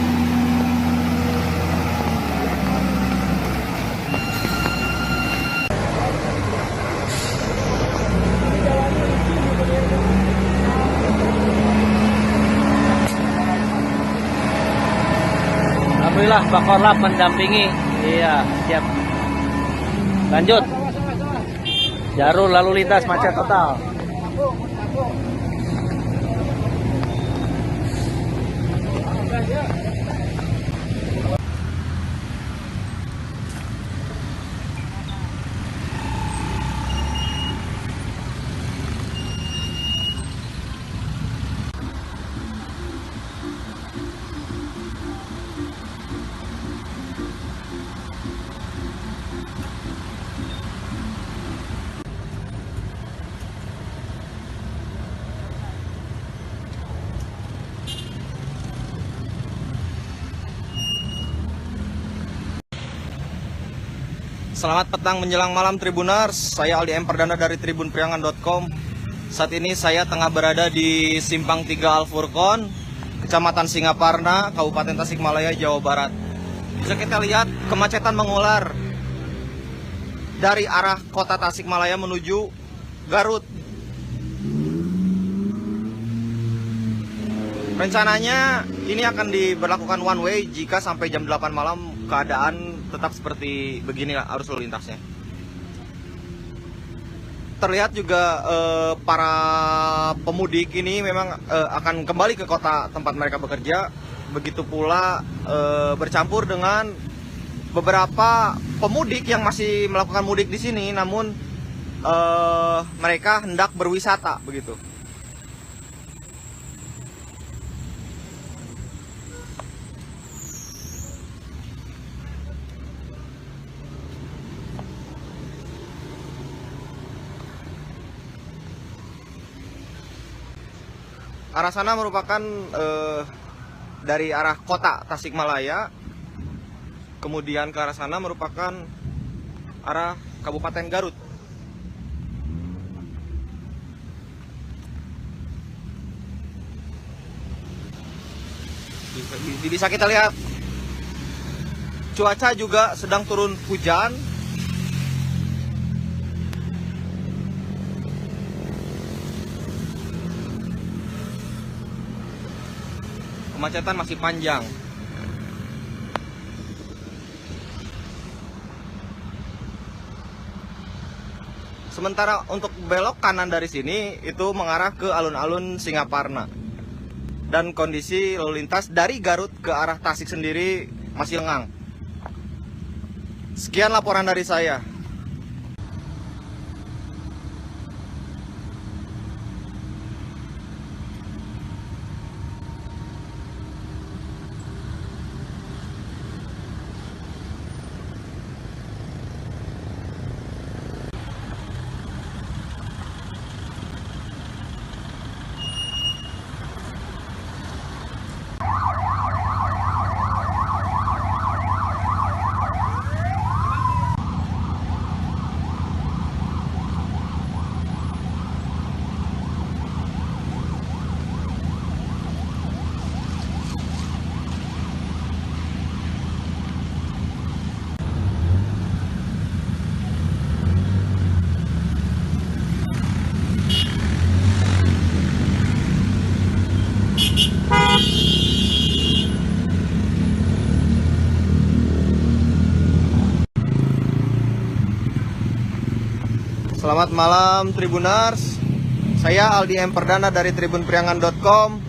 Alhamdulillah Pak Korlap mendampingi. Iya, siap. Lanjut. Jalur lalu lintas macet total. Selamat petang menjelang malam Tribuners, saya Aldi Emperdana dari tribunpriangan.com. Saat ini saya tengah berada di Simpang 3 Al-Furqon, Kecamatan Singaparna, Kabupaten Tasikmalaya, Jawa Barat. Bisa kita lihat kemacetan mengular dari arah kota Tasikmalaya menuju Garut. Rencananya ini akan diberlakukan one way jika sampai jam 8 malam keadaan tetap seperti begini arus lalu lintasnya. Terlihat juga para pemudik ini memang akan kembali ke kota tempat mereka bekerja. Begitu pula bercampur dengan beberapa pemudik yang masih melakukan mudik di sini, namun mereka hendak berwisata begitu. Arah sana merupakan dari arah kota Tasikmalaya, kemudian ke arah sana merupakan arah Kabupaten Garut. Bisa kita lihat cuaca juga sedang turun hujan. Kemacetan masih panjang. Sementara untuk belok kanan dari sini itu mengarah ke alun-alun Singaparna. Dan kondisi lalu lintas dari Garut ke arah Tasik sendiri masih lengang. Sekian laporan dari saya. Selamat malam Tribuners. Saya Aldi M. Perdana dari tribunpriangan.com.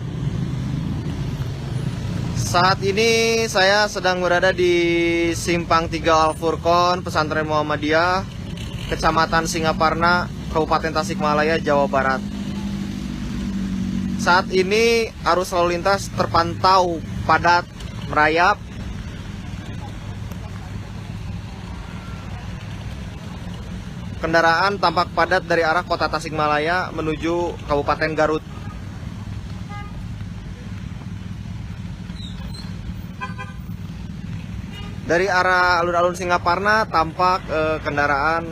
Saat ini saya sedang berada di Simpang 3 Al-Furqon, Pesantren Muhammadiyah, Kecamatan Singaparna, Kabupaten Tasikmalaya, Jawa Barat. Saat ini arus lalu lintas terpantau padat merayap. Kendaraan tampak padat dari arah kota Tasikmalaya menuju Kabupaten Garut. Dari arah alun-alun Singaparna tampak kendaraan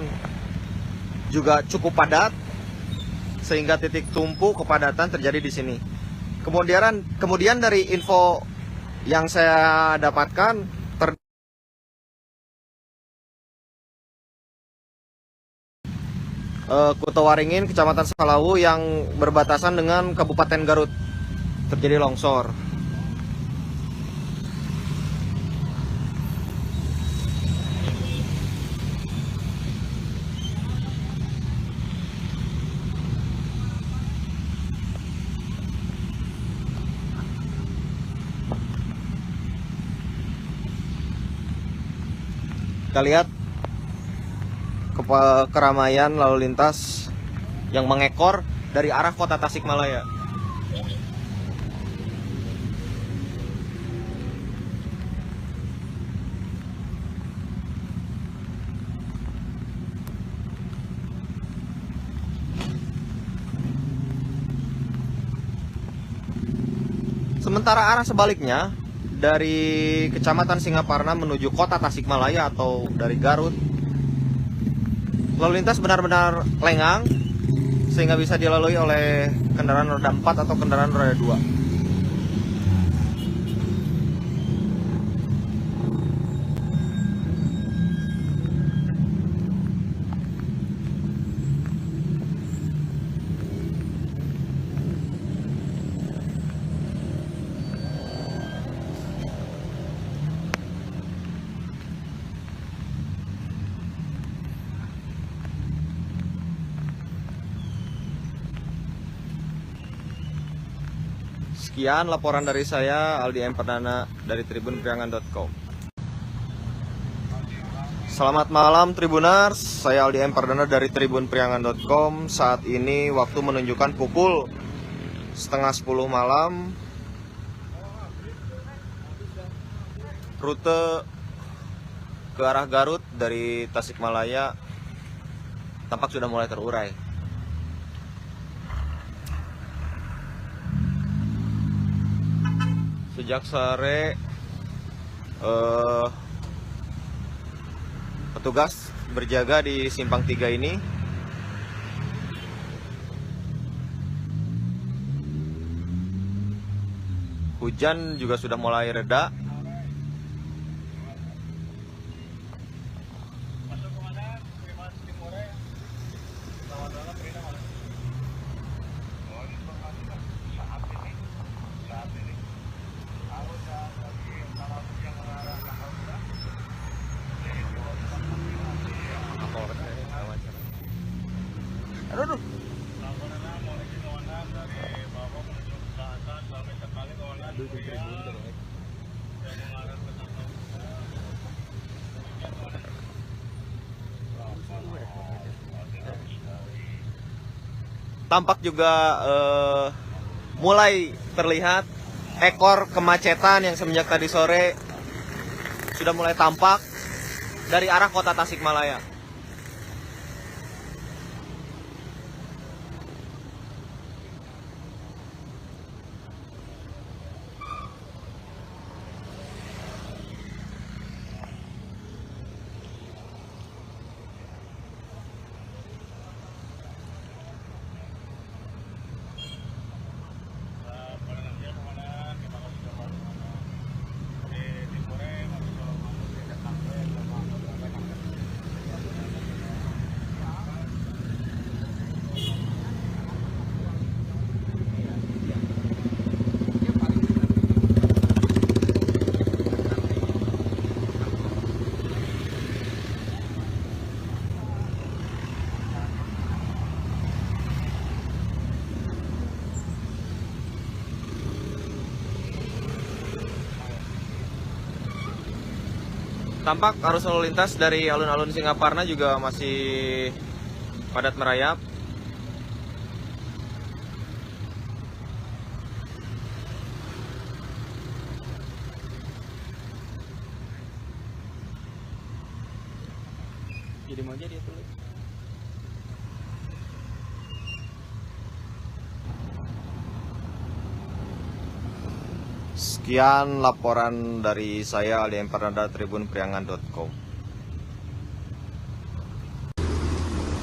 juga cukup padat, sehingga titik tumpu kepadatan terjadi di sini. Kemudian dari info yang saya dapatkan, Kutowaringin, Kecamatan Salawu yang berbatasan dengan Kabupaten Garut terjadi longsor. Kita lihat keramaian lalu lintas yang mengekor dari arah kota Tasikmalaya. Sementara arah sebaliknya dari Kecamatan Singaparna menuju kota Tasikmalaya atau dari Garut, lalu lintas benar-benar lengang sehingga bisa dilalui oleh kendaraan roda 4 atau kendaraan roda 2. Sekian laporan dari saya, Aldi M. Perdana dari tribunpriangan.com. Selamat malam Tribuners, saya Aldi M. Perdana dari tribunpriangan.com. Saat ini waktu menunjukkan pukul 9:30 malam. Rute ke arah Garut dari Tasikmalaya tampak sudah mulai terurai. Sejak sore petugas berjaga di Simpang 3 ini. Hujan juga sudah mulai reda. Aduh. Tampak juga mulai terlihat ekor kemacetan yang semenjak tadi sore sudah mulai tampak dari arah kota Tasikmalaya. Tampak arus lalu lintas dari alun-alun Singaparna juga masih padat merayap. Jadi mau aja dia tulis. Sekian laporan dari saya Ali Empernada tribunpriangan.com.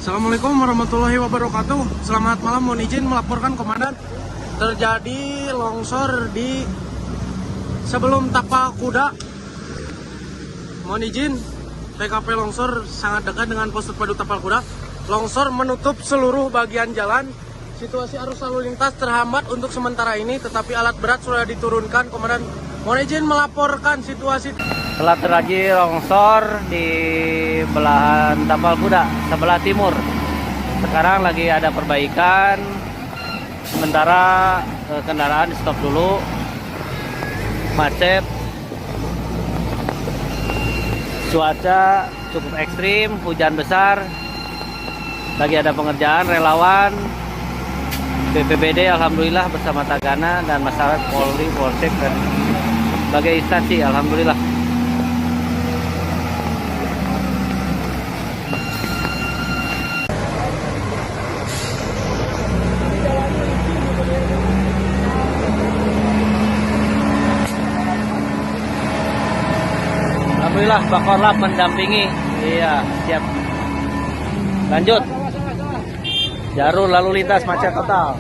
Assalamualaikum warahmatullahi wabarakatuh. Selamat malam, mohon izin melaporkan komandan. Terjadi longsor di sebelum Tapal Kuda. Mohon izin, TKP longsor sangat dekat dengan pos terpadu Tapal Kuda. Longsor menutup seluruh bagian jalan. Situasi arus lalu lintas terhambat untuk sementara ini, tetapi alat berat sudah diturunkan. Komandan, mohon izin melaporkan situasi. Telah terjadi longsor di belahan Tapal Kuda sebelah timur. Sekarang lagi ada perbaikan. Sementara kendaraan di stop dulu. Macet. Cuaca cukup ekstrim, hujan besar. Lagi ada pengerjaan relawan. BPBD alhamdulillah bersama Tagana dan masyarakat Polri, Polsek dan berbagai instansi alhamdulillah. Alhamdulillah Pak Korlap mendampingi. Iya, siap. Lanjut. Jalur lalu lintas macet total.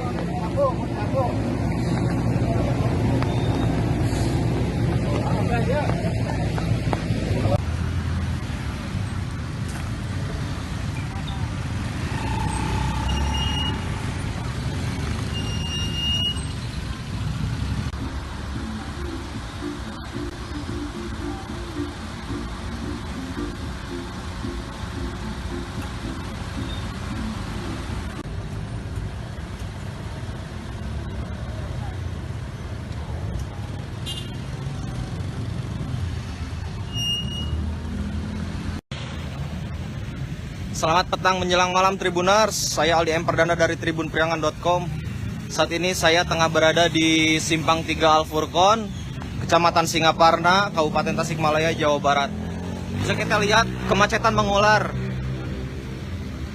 Selamat petang menjelang malam Tribuners, saya Aldi Emperdana dari tribunpriangan.com. Saat ini saya tengah berada di Simpang 3 Al-Furqon, Kecamatan Singaparna, Kabupaten Tasikmalaya, Jawa Barat. Bisa kita lihat kemacetan mengular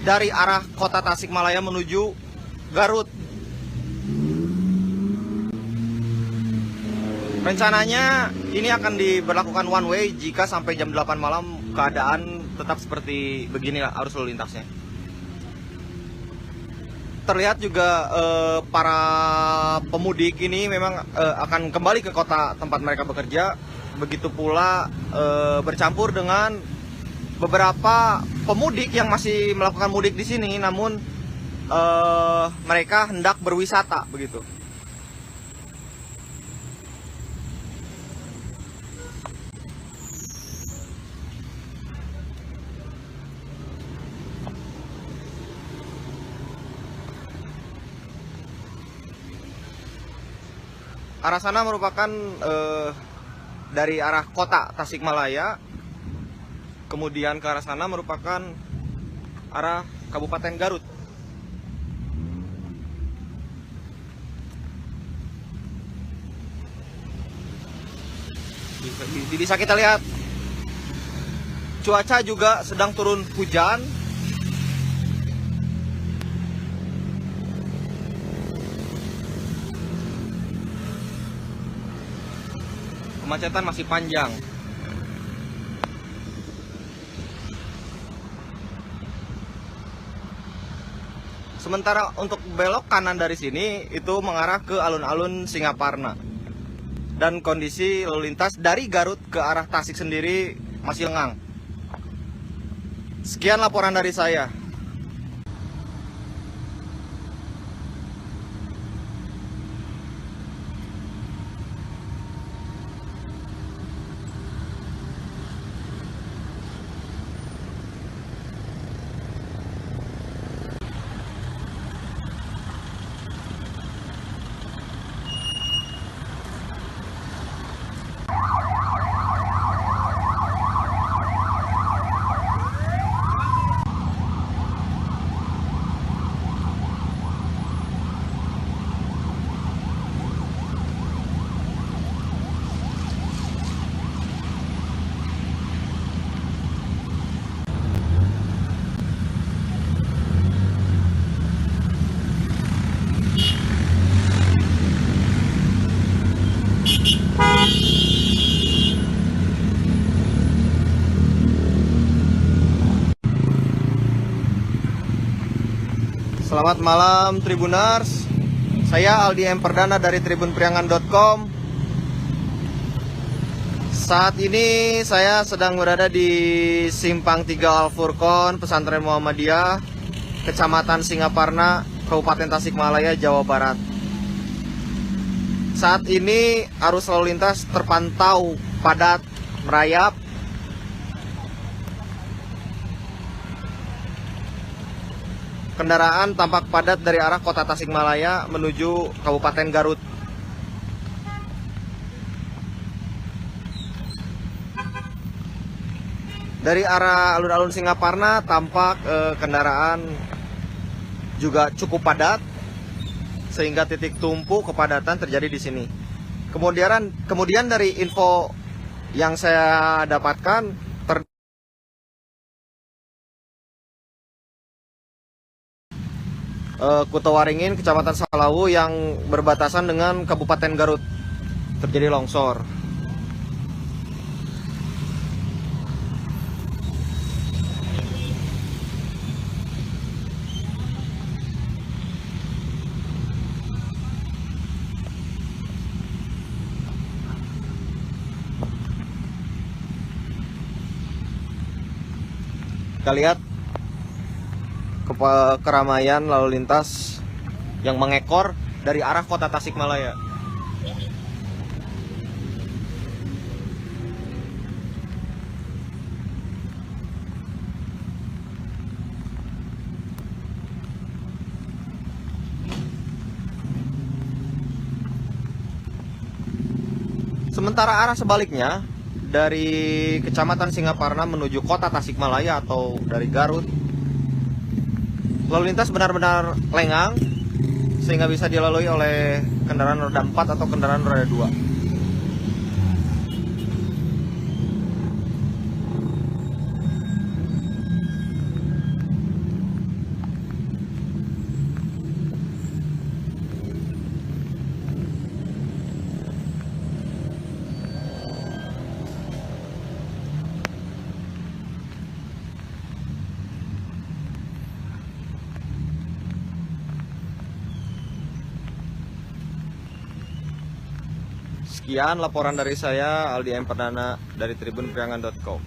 dari arah kota Tasikmalaya menuju Garut. Rencananya ini akan diberlakukan one way jika sampai jam 8 malam keadaan tetap seperti beginilah arus lalu lintasnya. Terlihat juga para pemudik ini memang akan kembali ke kota tempat mereka bekerja. Begitu pula bercampur dengan beberapa pemudik yang masih melakukan mudik di sini, namun mereka hendak berwisata begitu. Arah sana merupakan dari arah kota Tasikmalaya, kemudian ke arah sana merupakan arah Kabupaten Garut. Bisa kita lihat cuaca juga sedang turun hujan. Kemacetan masih panjang. Sementara untuk belok kanan dari sini itu mengarah ke alun-alun Singaparna. Dan kondisi lalu lintas dari Garut ke arah Tasik sendiri masih lengang. Sekian laporan dari saya. Selamat malam Tribuners. Saya Aldi M. Perdana dari tribunpriangan.com. Saat ini saya sedang berada di Simpang 3 Al-Furqon, Pesantren Muhammadiyah, Kecamatan Singaparna, Kabupaten Tasikmalaya, Jawa Barat. Saat ini arus lalu lintas terpantau padat, merayap. Kendaraan tampak padat dari arah kota Tasikmalaya menuju Kabupaten Garut. Dari arah alun-alun Singaparna tampak kendaraan juga cukup padat, sehingga titik tumpu kepadatan terjadi di sini. Kemudian dari info yang saya dapatkan, Kutawaringin, Kecamatan Salawu yang berbatasan dengan Kabupaten Garut terjadi longsor. Kita lihat keramaian lalu lintas yang mengekor dari arah kota Tasikmalaya. Sementara arah sebaliknya dari Kecamatan Singaparna menuju kota Tasikmalaya atau dari Garut, lalu lintas benar-benar lengang sehingga bisa dilalui oleh kendaraan roda 4 atau kendaraan roda 2. Sekian laporan dari saya, Aldi M. Perdana dari tribunpriangan.com.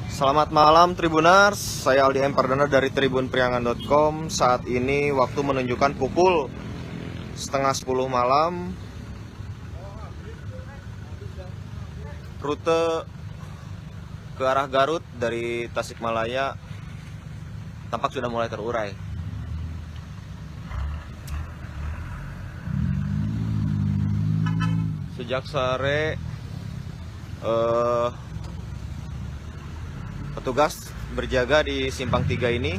Selamat malam Tribuners, saya Aldi M. Perdana dari tribunpriangan.com. Saat ini waktu menunjukkan pukul 9:30 malam. Rute ke arah Garut dari Tasikmalaya tampak sudah mulai terurai. Sejak sore petugas berjaga di Simpang 3 ini.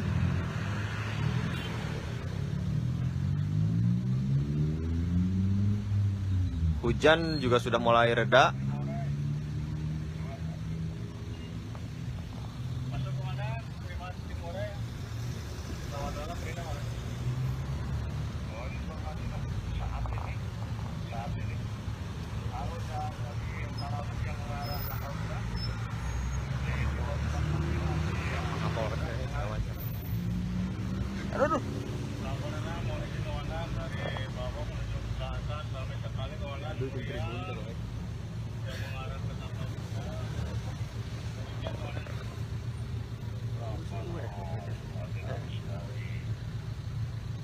Hujan juga sudah mulai reda. Aduh.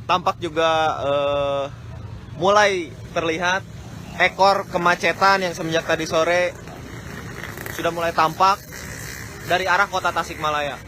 Tampak juga mulai terlihat ekor kemacetan yang semenjak tadi sore sudah mulai tampak dari arah kota Tasikmalaya.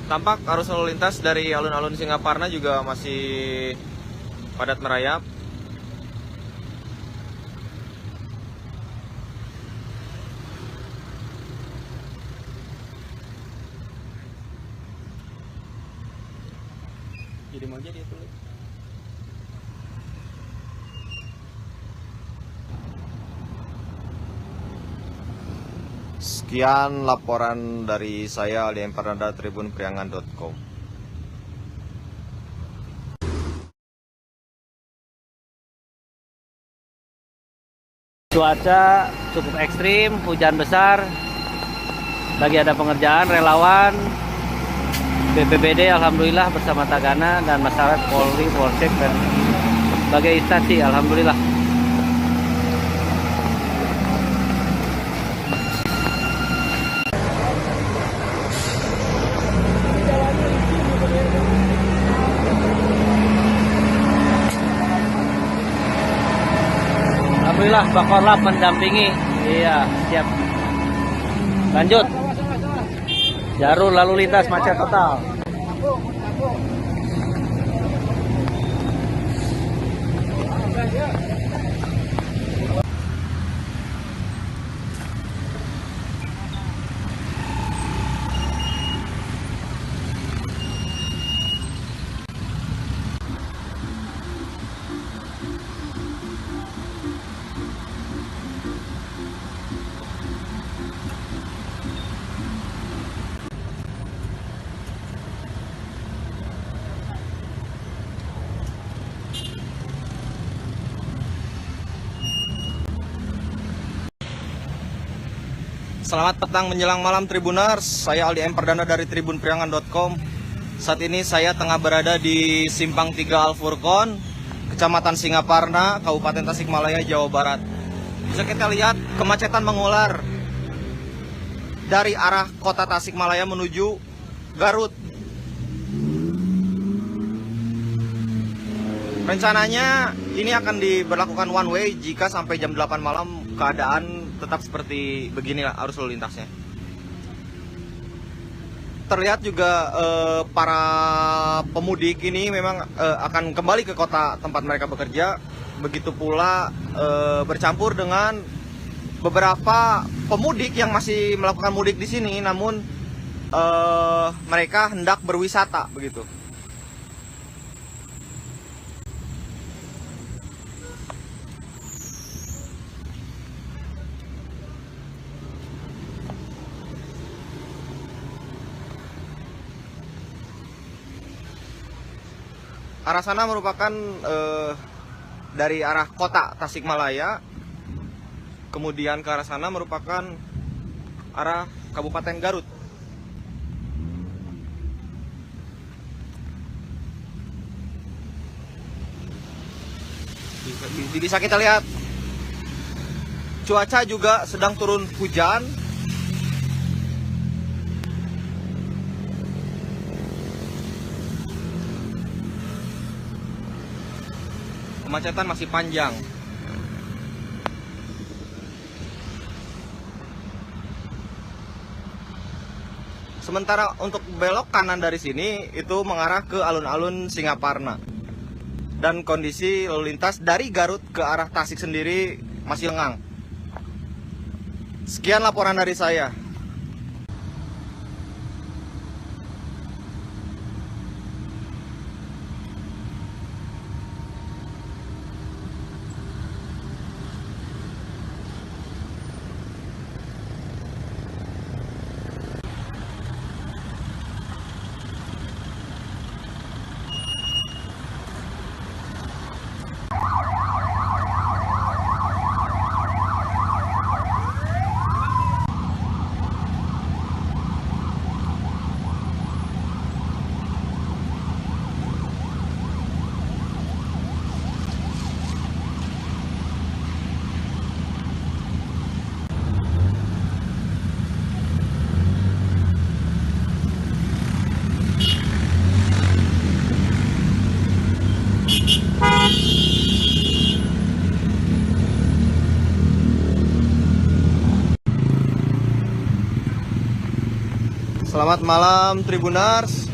Tampak arus lalu lintas dari alun-alun Singaparna juga masih padat merayap. Jadi mau jadi itu. Sekian laporan dari saya Ali Empardana tribunpriangan.com. Cuaca cukup ekstrim, hujan besar. Lagi ada pengerjaan relawan BPBD alhamdulillah bersama Tagana dan masyarakat Polri, Polsek dan berbagai instansi alhamdulillah. Alhamdulillah Bakorlap mendampingi. Iya, siap. Lanjut. Jalur lalu lintas macet total. Selamat petang menjelang malam Tribuners, saya Aldi Empardana dari tribunpriangan.com. Saat ini saya tengah berada di Simpang 3 Al-Furqon, Kecamatan Singaparna, Kabupaten Tasikmalaya, Jawa Barat. Bisa kita lihat kemacetan mengular dari arah kota Tasikmalaya menuju Garut. Rencananya ini akan diberlakukan one way jika sampai jam 8 malam keadaan tetap seperti beginilah arus lalu lintasnya. Terlihat juga para pemudik ini memang akan kembali ke kota tempat mereka bekerja. Begitu pula bercampur dengan beberapa pemudik yang masih melakukan mudik di sini, namun mereka hendak berwisata begitu. Arah sana merupakan dari arah kota Tasikmalaya, kemudian ke arah sana merupakan arah Kabupaten Garut. Bisa kita lihat cuaca juga sedang turun hujan. Kemacetan masih panjang. Sementara untuk belok kanan dari sini itu mengarah ke alun-alun Singaparna. Dan kondisi lalu lintas dari Garut ke arah Tasik sendiri masih lengang. Sekian laporan dari saya. Selamat malam Tribuners.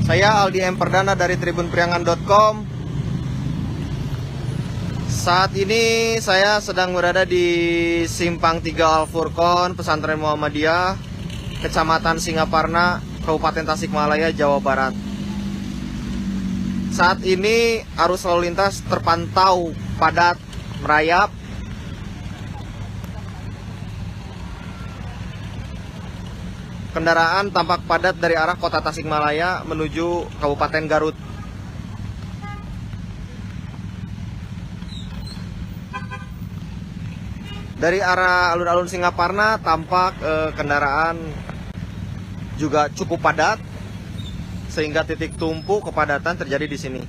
Saya Aldi M. Perdana dari tribunpriangan.com. Saat ini saya sedang berada di Simpang 3 Al Furqon, Pesantren Muhammadiyah, Kecamatan Singaparna, Kabupaten Tasikmalaya, Jawa Barat. Saat ini arus lalu lintas terpantau padat, merayap. Kendaraan tampak padat dari arah kota Tasikmalaya menuju Kabupaten Garut. Dari arah alun-alun Singaparna tampak kendaraan juga cukup padat, sehingga titik tumpu kepadatan terjadi di sini.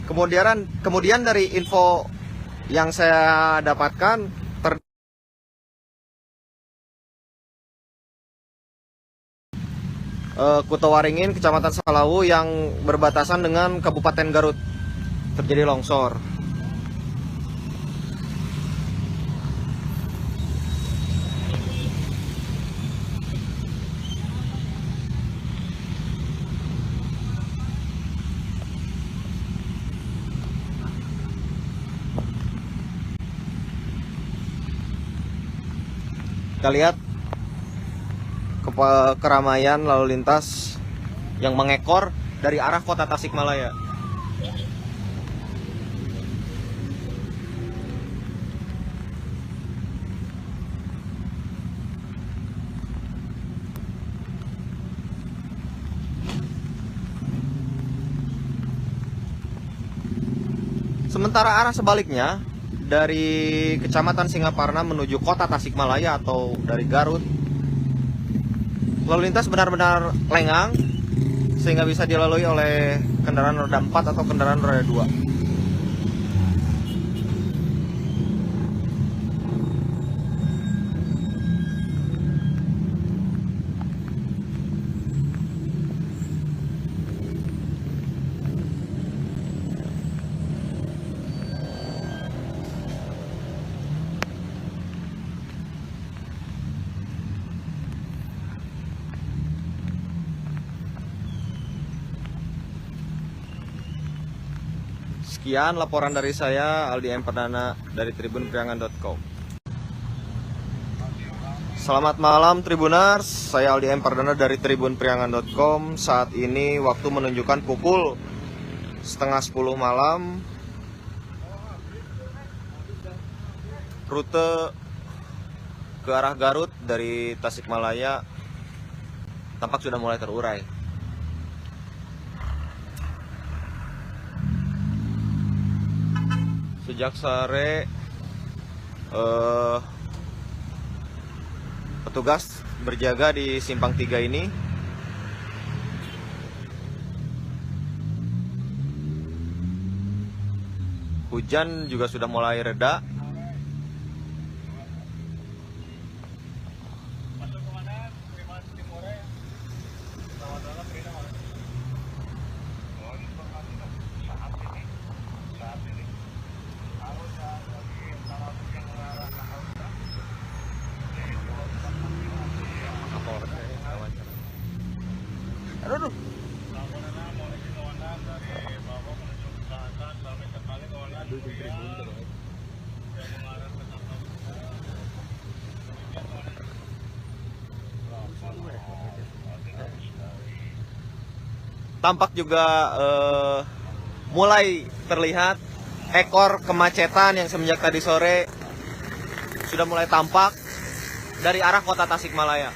Kemudian dari info yang saya dapatkan, Kutawaringin, Kecamatan Salawu yang berbatasan dengan Kabupaten Garut terjadi longsor. Kita lihat keramaian lalu lintas yang mengekor dari arah kota Tasikmalaya. Sementara arah sebaliknya dari Kecamatan Singaparna menuju kota Tasikmalaya atau dari Garut, lalu lintas benar-benar lengang sehingga bisa dilalui oleh kendaraan roda 4 atau kendaraan roda 2. Sekian laporan dari saya, Aldi M. Perdana dari tribunpriangan.com. Selamat malam Tribuners, saya Aldi M. Perdana dari tribunpriangan.com. Saat ini waktu menunjukkan pukul 9:30 malam. Rute ke arah Garut dari Tasikmalaya tampak sudah mulai terurai. Sejak sore petugas berjaga di Simpang 3 ini. Hujan juga sudah mulai reda. Aduh. Tampak juga mulai terlihat ekor kemacetan yang semenjak tadi sore sudah mulai tampak dari arah kota Tasikmalaya.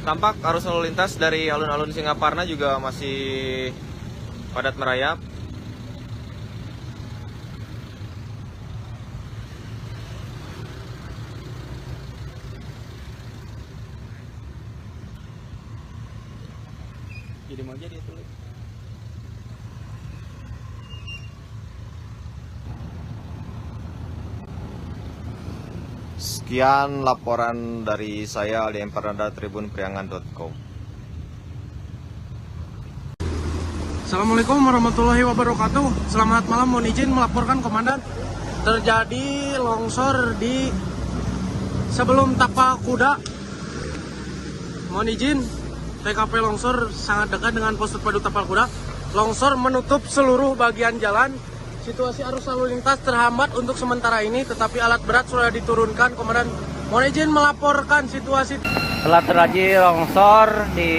Tampak arus lalu lintas dari alun-alun Singaparna juga masih padat merayap. Jadi mau jadi tulis. Sekian laporan dari saya Aldi Empardana tribunpriangan.com. Assalamualaikum warahmatullahi wabarakatuh. Selamat malam, mohon izin melaporkan komandan. Terjadi longsor di sebelum Tapak Kuda. Mohon izin, TKP longsor sangat dekat dengan pos terpadu Tapal Kuda. Longsor menutup seluruh bagian jalan. Situasi arus lalu lintas terhambat untuk sementara ini, tetapi alat berat sudah diturunkan. Komandan, mohon izin melaporkan situasi. Telah terjadi longsor di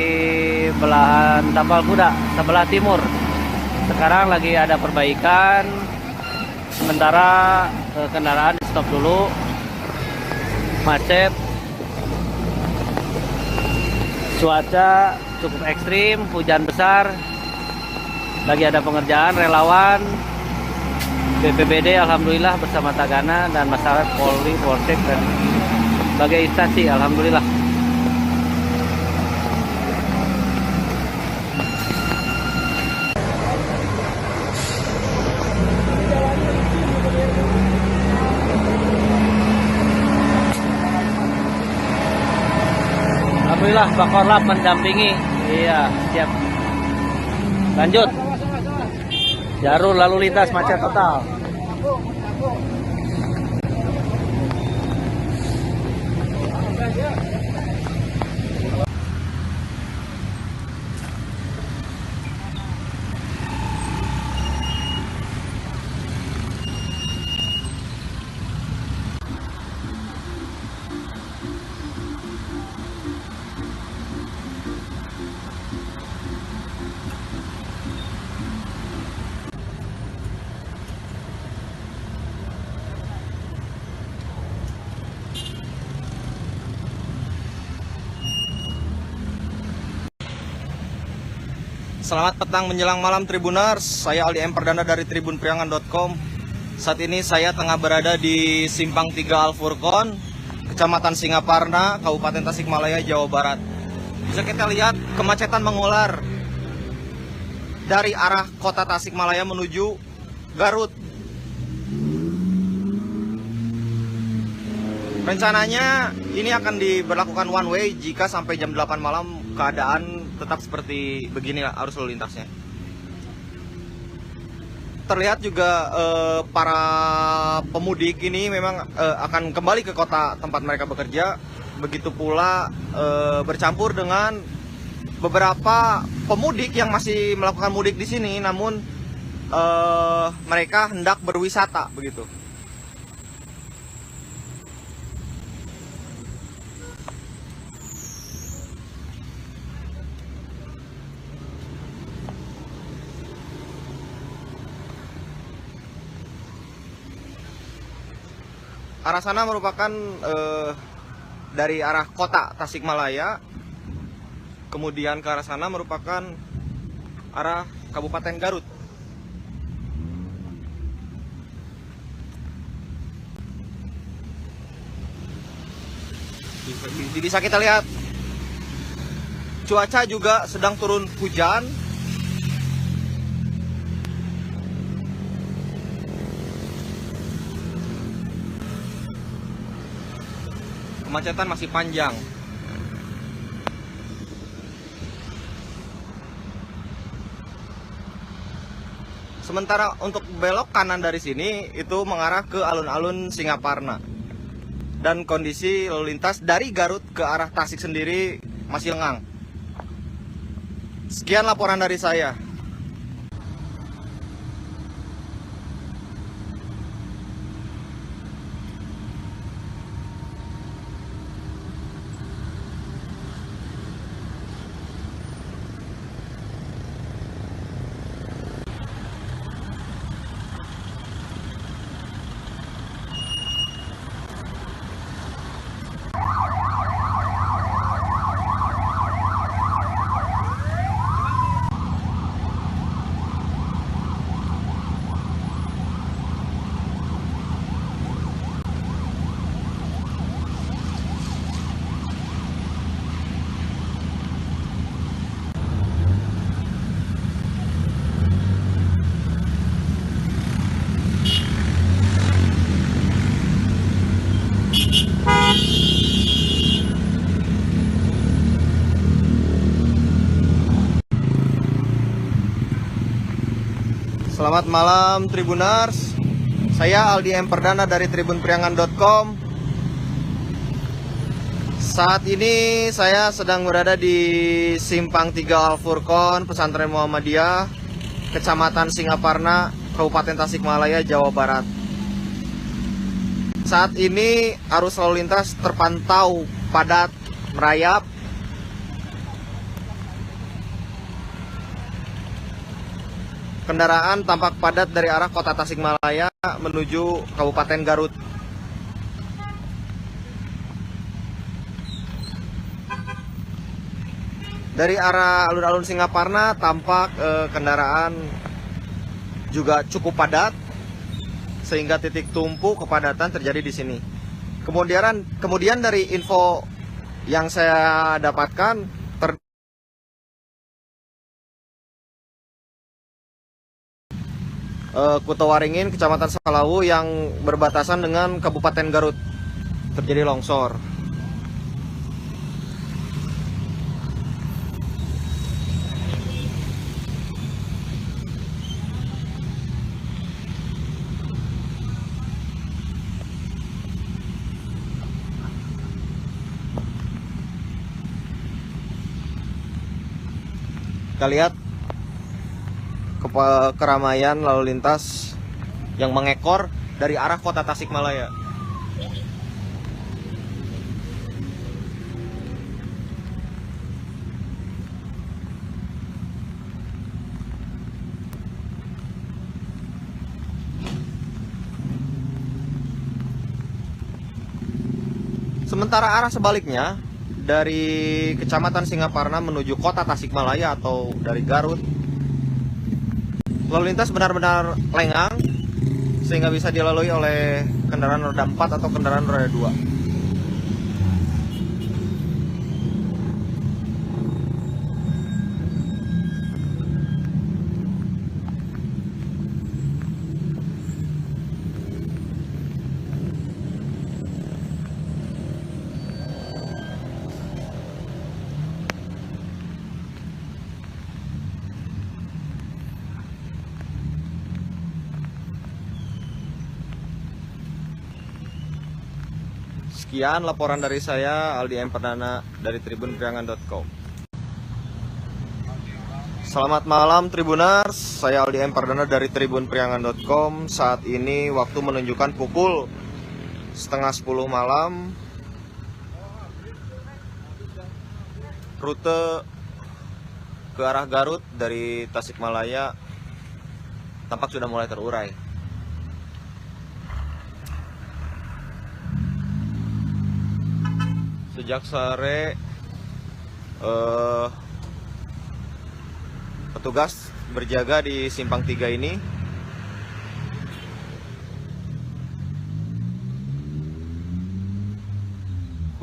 belahan Tapal Kuda, sebelah timur. Sekarang lagi ada perbaikan. Sementara kendaraan di stop dulu. Macet. Cuaca cukup ekstrim, hujan besar. Lagi ada pengerjaan, relawan BPBD alhamdulillah bersama Tagana dan masyarakat Polri, Polsek dan berbagai instansi alhamdulillah. Alhamdulillah Pak Korlap mendampingi. Iya, siap. Lanjut. Jalur lalu lintas macet total. Selamat petang menjelang malam Tribuners, saya Aldi Empardana dari tribunpriangan.com. Saat ini saya tengah berada di Simpang 3 Al-Furqon, Kecamatan Singaparna, Kabupaten Tasikmalaya, Jawa Barat. Bisa kita lihat kemacetan mengular dari arah kota Tasikmalaya menuju Garut. Rencananya ini akan diberlakukan one way jika sampai jam 8 malam keadaan tetap seperti beginilah arus lalu lintasnya. Terlihat juga para pemudik ini memang akan kembali ke kota tempat mereka bekerja. Begitu pula bercampur dengan beberapa pemudik yang masih melakukan mudik di sini, namun mereka hendak berwisata begitu. Arah sana merupakan dari arah kota Tasikmalaya, kemudian ke arah sana merupakan arah Kabupaten Garut. Bisa kita lihat cuaca juga sedang turun hujan. Kemacetan masih panjang. Sementara untuk belok kanan dari sini itu mengarah ke alun-alun Singaparna. Dan kondisi lalu lintas dari Garut ke arah Tasik sendiri masih lengang. Sekian laporan dari saya. Selamat malam Tribuners. Saya Aldi M. Perdana dari tribunpriangan.com. Saat ini saya sedang berada di Simpang 3 Al Furqon, Pesantren Muhammadiyah, Kecamatan Singaparna, Kabupaten Tasikmalaya, Jawa Barat. Saat ini arus lalu lintas terpantau padat merayap. Kendaraan tampak padat dari arah kota Tasikmalaya menuju Kabupaten Garut. Dari arah alun-alun Singaparna tampak kendaraan juga cukup padat, sehingga titik tumpu kepadatan terjadi di sini. Kemudian dari info yang saya dapatkan, Kutawaringin, Kecamatan Salawu yang berbatasan dengan Kabupaten Garut terjadi longsor. Kita lihat keramaian lalu lintas yang mengekor dari arah kota Tasikmalaya. Sementara arah sebaliknya dari Kecamatan Singaparna menuju kota Tasikmalaya atau dari Garut, lalu lintas benar-benar lengang sehingga bisa dilalui oleh kendaraan roda 4 atau kendaraan roda 2. Sekian laporan dari saya, Aldi M. Perdana dari tribunpriangan.com. Selamat malam Tribuners, saya Aldi M. Perdana dari tribunpriangan.com. Saat ini waktu menunjukkan pukul 9:30 malam. Rute ke arah Garut dari Tasikmalaya tampak sudah mulai terurai. Sejak sore petugas berjaga di Simpang 3 ini.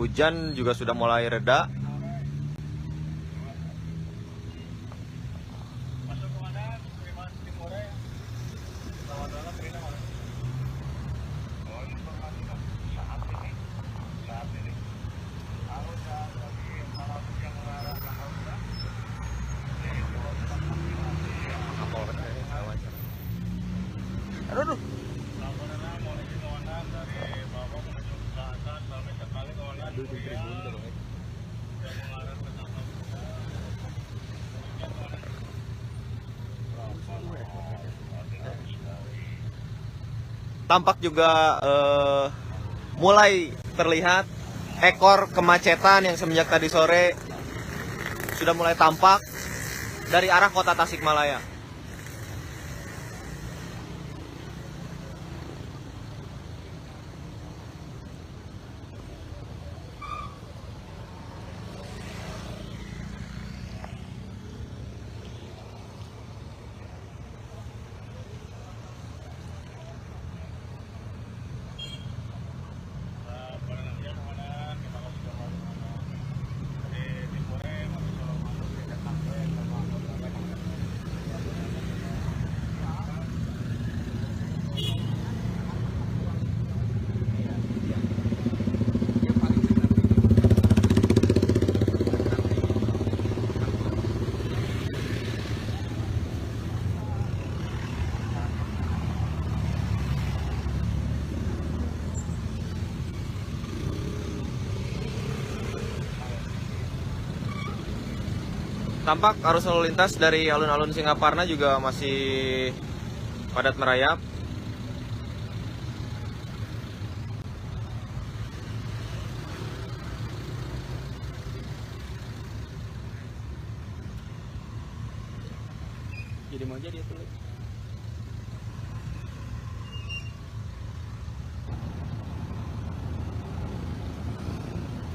Hujan juga sudah mulai reda. Aduh. Tampak juga mulai terlihat ekor kemacetan yang semenjak tadi sore sudah mulai tampak dari arah kota Tasikmalaya. Tampak arus lalu lintas dari alun-alun Singaparna juga masih padat merayap. Jadi mau jadi itu.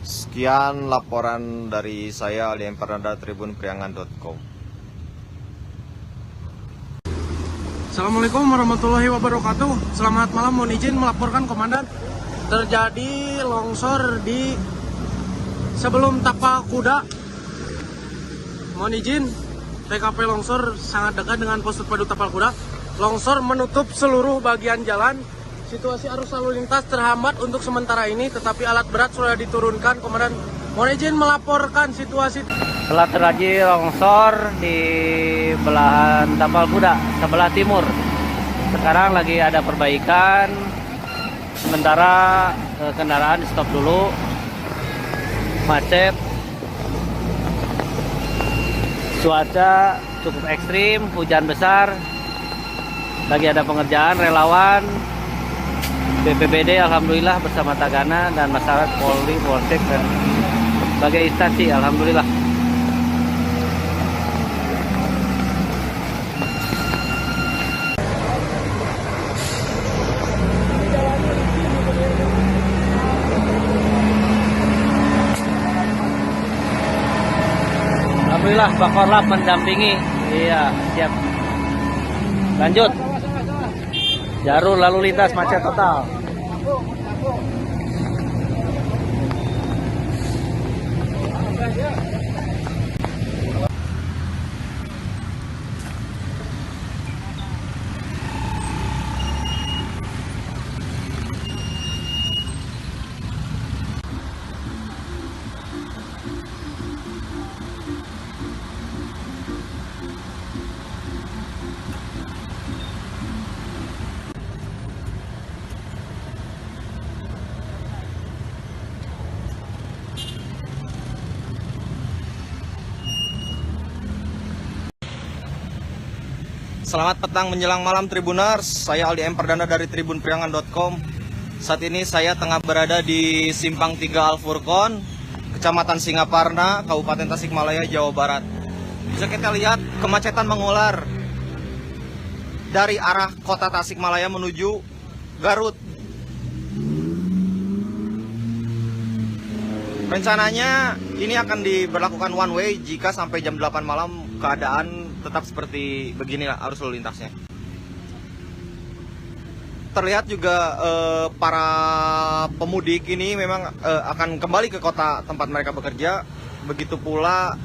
Sekian laporan dari saya Aldi M. Pardana, tribunpriangan.com. Assalamualaikum warahmatullahi wabarakatuh. Selamat malam, mohon izin melaporkan komandan. Terjadi longsor di sebelum Tapak Kuda. Mohon izin, TKP longsor sangat dekat dengan pos terpadu Tapal Kuda. Longsor menutup seluruh bagian jalan. Situasi arus lalu lintas terhambat untuk sementara ini, tetapi alat berat sudah diturunkan. Komandan, mohon izin melaporkan situasi. Telah terjadi longsor di belahan Tapal Kuda sebelah timur. Sekarang lagi ada perbaikan. Sementara kendaraan di stop dulu. Macet. Cuaca cukup ekstrim, hujan besar. Lagi ada pengerjaan relawan BPBD alhamdulillah bersama Tagana dan masyarakat Polri, Polsek dan berbagai instansi alhamdulillah. Alhamdulillah Pak Korlap mendampingi. Iya, siap. Lanjut. Jalur lalu lintas macet total. Selamat petang menjelang malam Tribuners, saya Aldi M. Pardana dari tribunpriangan.com. Saat ini saya tengah berada di Simpang 3 Al-Furqon, Kecamatan Singaparna, Kabupaten Tasikmalaya, Jawa Barat. Bisa kita lihat kemacetan mengular dari arah kota Tasikmalaya menuju Garut. Rencananya ini akan diberlakukan one way jika sampai jam 8 malam keadaan tetap seperti beginilah arus lalu lintasnya. Terlihat juga para pemudik ini memang akan kembali ke kota tempat mereka bekerja. Begitu pula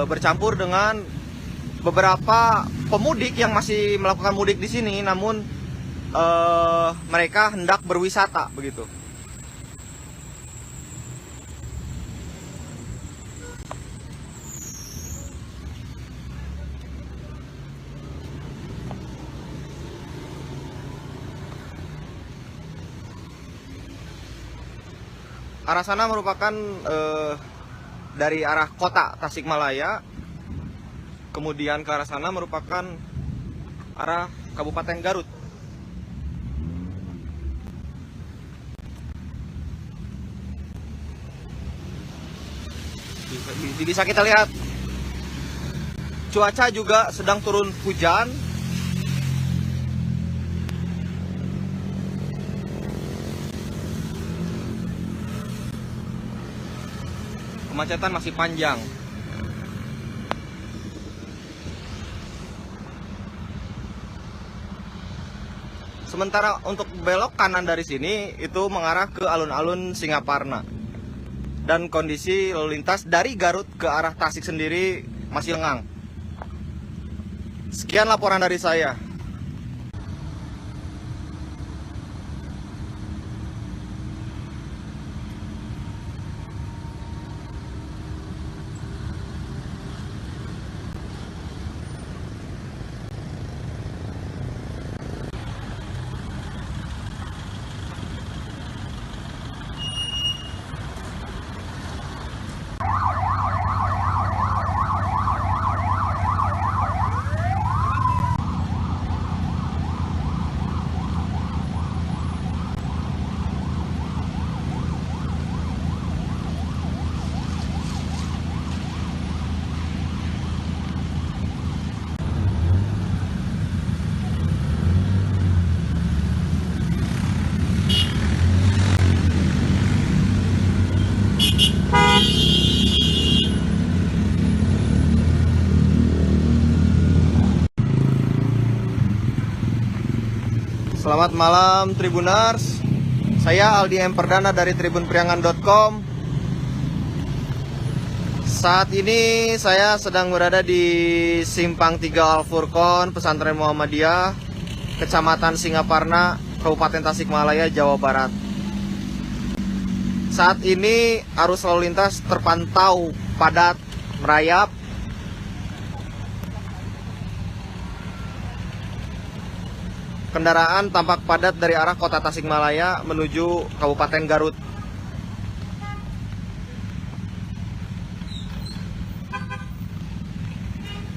bercampur dengan beberapa pemudik yang masih melakukan mudik di sini, namun mereka hendak berwisata begitu. Arah sana merupakan dari arah kota Tasikmalaya, kemudian ke arah sana merupakan arah Kabupaten Garut. Bisa kita lihat cuaca juga sedang turun hujan. Kemacetan masih panjang. Sementara untuk belok kanan dari sini itu mengarah ke alun-alun Singaparna. Dan kondisi lalu lintas dari Garut ke arah Tasik sendiri masih lengang. Sekian laporan dari saya. Selamat malam Tribuners. Saya Aldi M. Perdana dari tribunpriangan.com. Saat ini saya sedang berada di Simpang 3 Al-Furqon, Pesantren Muhammadiyah, Kecamatan Singaparna, Kabupaten Tasikmalaya, Jawa Barat. Saat ini arus lalu lintas terpantau padat, merayap. Kendaraan tampak padat dari arah kota Tasikmalaya menuju Kabupaten Garut.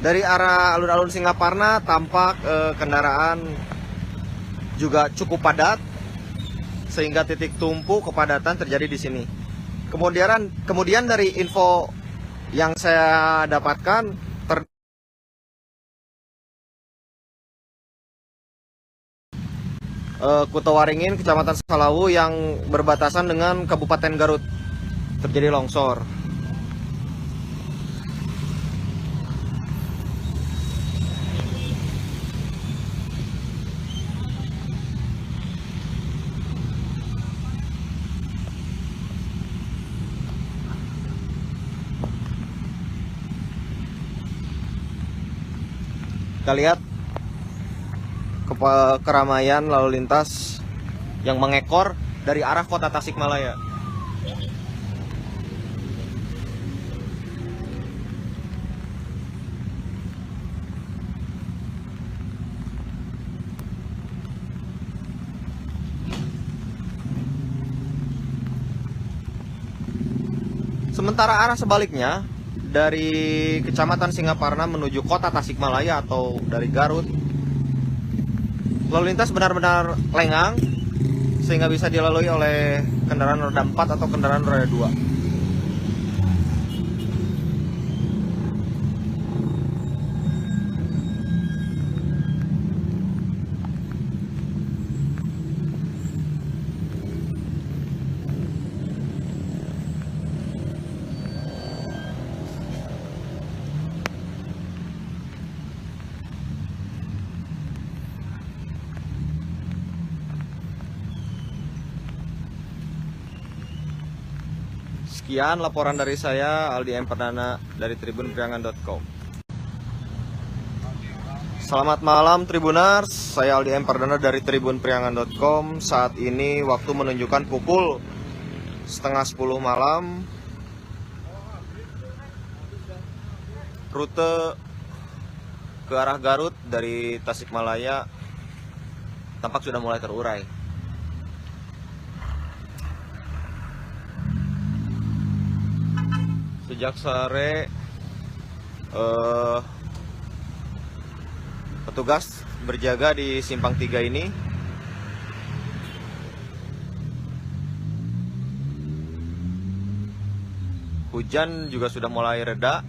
Dari arah alun-alun Singaparna tampak kendaraan juga cukup padat, sehingga titik tumpu kepadatan terjadi di sini. Kemudian dari info yang saya dapatkan, Kutawaringin, Kecamatan Salawu yang berbatasan dengan Kabupaten Garut terjadi longsor. Kita lihat keramaian lalu lintas yang mengekor dari arah kota Tasikmalaya. Sementara arah sebaliknya dari Kecamatan Singaparna menuju kota Tasikmalaya atau dari Garut, lalu lintas benar-benar lengang sehingga bisa dilalui oleh kendaraan roda 4 atau kendaraan roda 2. Sekian laporan dari saya, Aldi M. Perdana dari tribunpriangan.com. Selamat malam Tribuners, saya Aldi M. Perdana dari tribunpriangan.com. Saat ini waktu menunjukkan pukul 9:30 malam. Rute ke arah Garut dari Tasikmalaya tampak sudah mulai terurai. Sejak sore petugas berjaga di Simpang 3 ini. Hujan juga sudah mulai reda.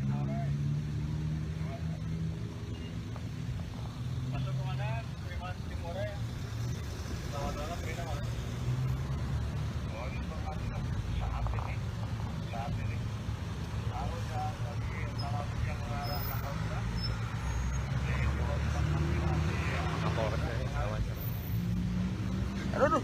Aduh.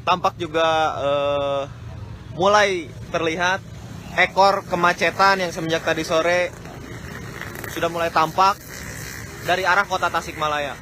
Tampak juga mulai terlihat ekor kemacetan yang semenjak tadi sore sudah mulai tampak dari arah kota Tasikmalaya.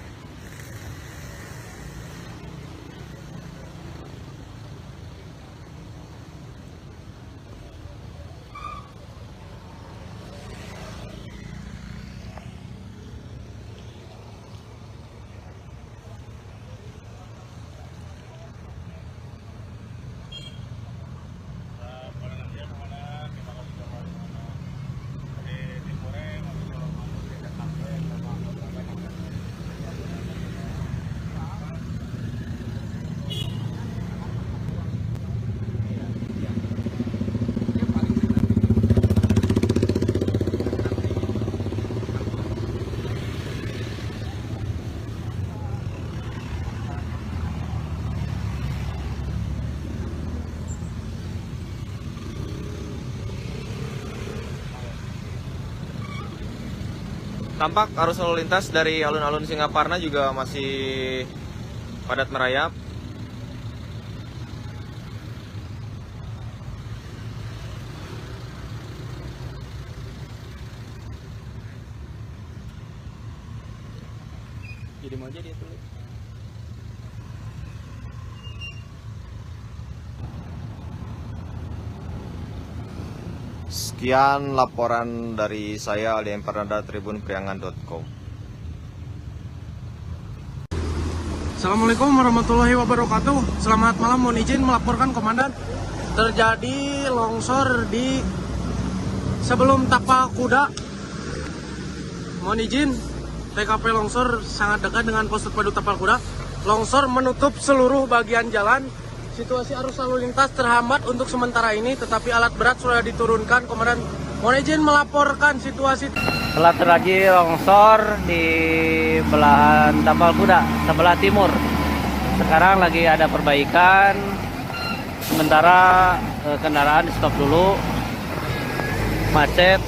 Tampak arus lalu lintas dari alun-alun Singaparna juga masih padat merayap. Jadi mau aja dia tulis. Sekian laporan dari saya Aldi Empernada tribunpriangan.com. Assalamualaikum warahmatullahi wabarakatuh. Selamat malam, mohon izin melaporkan komandan. Terjadi longsor di sebelum Tapal Kuda. Mohon izin, TKP longsor sangat dekat dengan pos terpadu Tapal Kuda. Longsor menutup seluruh bagian jalan. Situasi arus lalu lintas terhambat untuk sementara ini, tetapi alat berat sudah diturunkan. Komandan, mohon izin melaporkan situasi. Telah terjadi longsor di belahan Tapal Kuda, sebelah timur. Sekarang lagi ada perbaikan. Sementara kendaraan di stop dulu. Macet.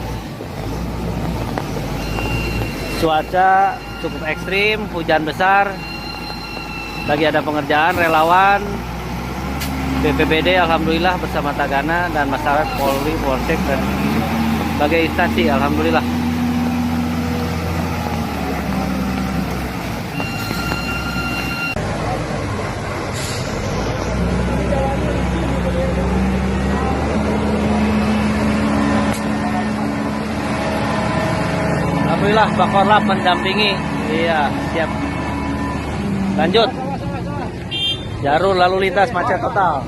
Cuaca cukup ekstrim, hujan besar. Lagi ada pengerjaan, relawan BPBD alhamdulillah bersama Tagana dan masyarakat Polri, Polsek dan berbagai instansi alhamdulillah. Alhamdulillah Pak Korlap mendampingi. Iya, siap. Lanjut. Jalur lalu lintas macet total.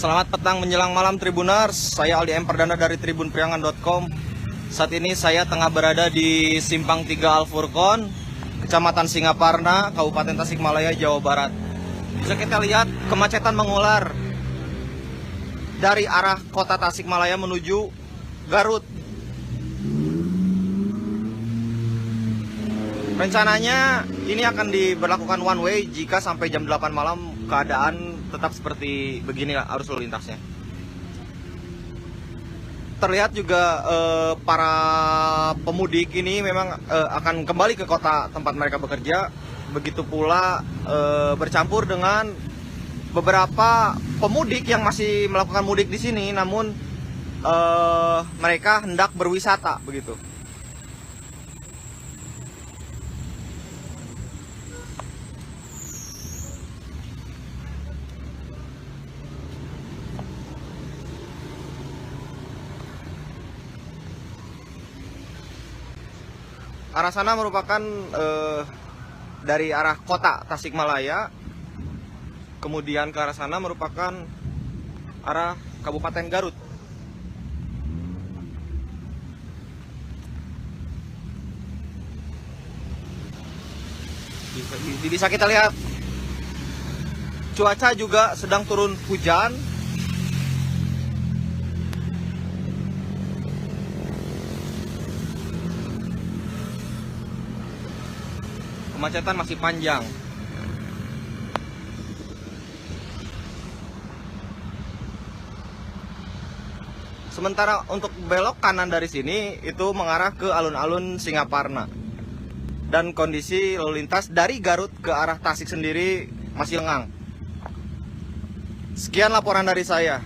Selamat petang menjelang malam Tribuners, saya Aldi Emperdana dari tribunpriangan.com. Saat ini saya tengah berada di Simpang 3 Al-Furqon, Kecamatan Singaparna, Kabupaten Tasikmalaya, Jawa Barat. Bisa kita lihat kemacetan mengular dari arah kota Tasikmalaya menuju Garut. Rencananya ini akan diberlakukan one way jika sampai jam 8 malam keadaan tetap seperti begini arus lalu lintasnya. Terlihat juga para pemudik ini memang akan kembali ke kota tempat mereka bekerja. Begitu pula bercampur dengan beberapa pemudik yang masih melakukan mudik di sini, namun mereka hendak berwisata begitu. Arah sana merupakan dari arah kota Tasikmalaya, kemudian ke arah sana merupakan arah Kabupaten Garut. Bisa kita lihat cuaca juga sedang turun hujan. Kemacetan masih panjang. Sementara untuk belok kanan dari sini itu mengarah ke alun-alun Singaparna. Dan kondisi lalu lintas dari Garut ke arah Tasik sendiri masih lengang. Sekian laporan dari saya.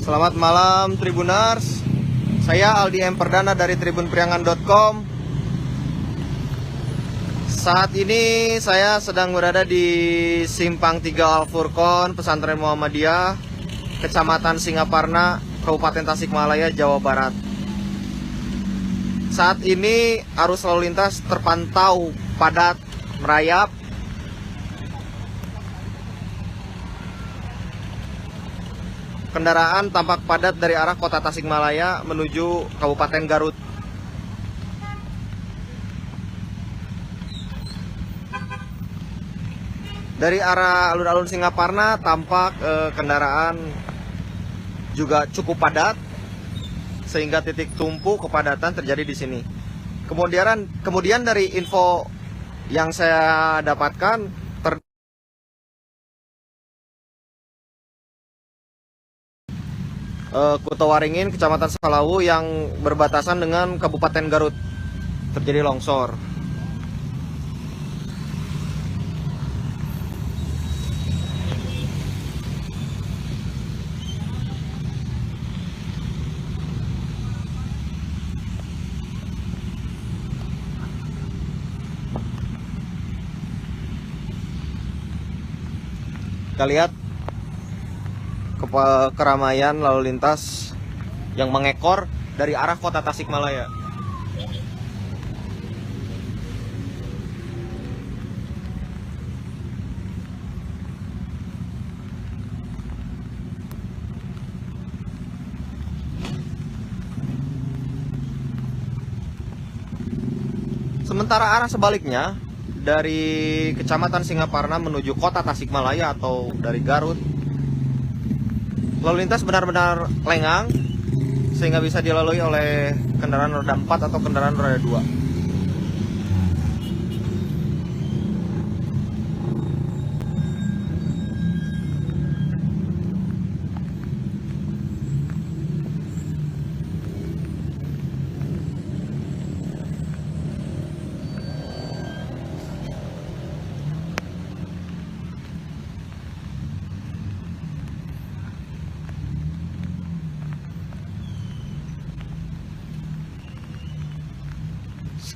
Selamat malam Tribuners. Saya Aldi M. Perdana dari tribunpriangan.com. Saat ini saya sedang berada di Simpang 3 Al-Furqon, Pesantren Muhammadiyah, Kecamatan Singaparna, Kabupaten Tasikmalaya, Jawa Barat. Saat ini arus lalu lintas terpantau padat merayap. Kendaraan tampak padat dari arah kota Tasikmalaya menuju Kabupaten Garut. Dari arah alun-alun Singaparna tampak kendaraan juga cukup padat, sehingga titik tumpu kepadatan terjadi di sini. Kemudian dari info yang saya dapatkan, Kutawaringin, Kecamatan Salawu yang berbatasan dengan Kabupaten Garut terjadi longsor. Kita lihat keramaian lalu lintas yang mengekor dari arah kota Tasikmalaya. Sementara arah sebaliknya dari Kecamatan Singaparna menuju kota Tasikmalaya atau dari Garut, lalu lintas benar-benar lengang sehingga bisa dilalui oleh kendaraan roda 4 atau kendaraan roda 2.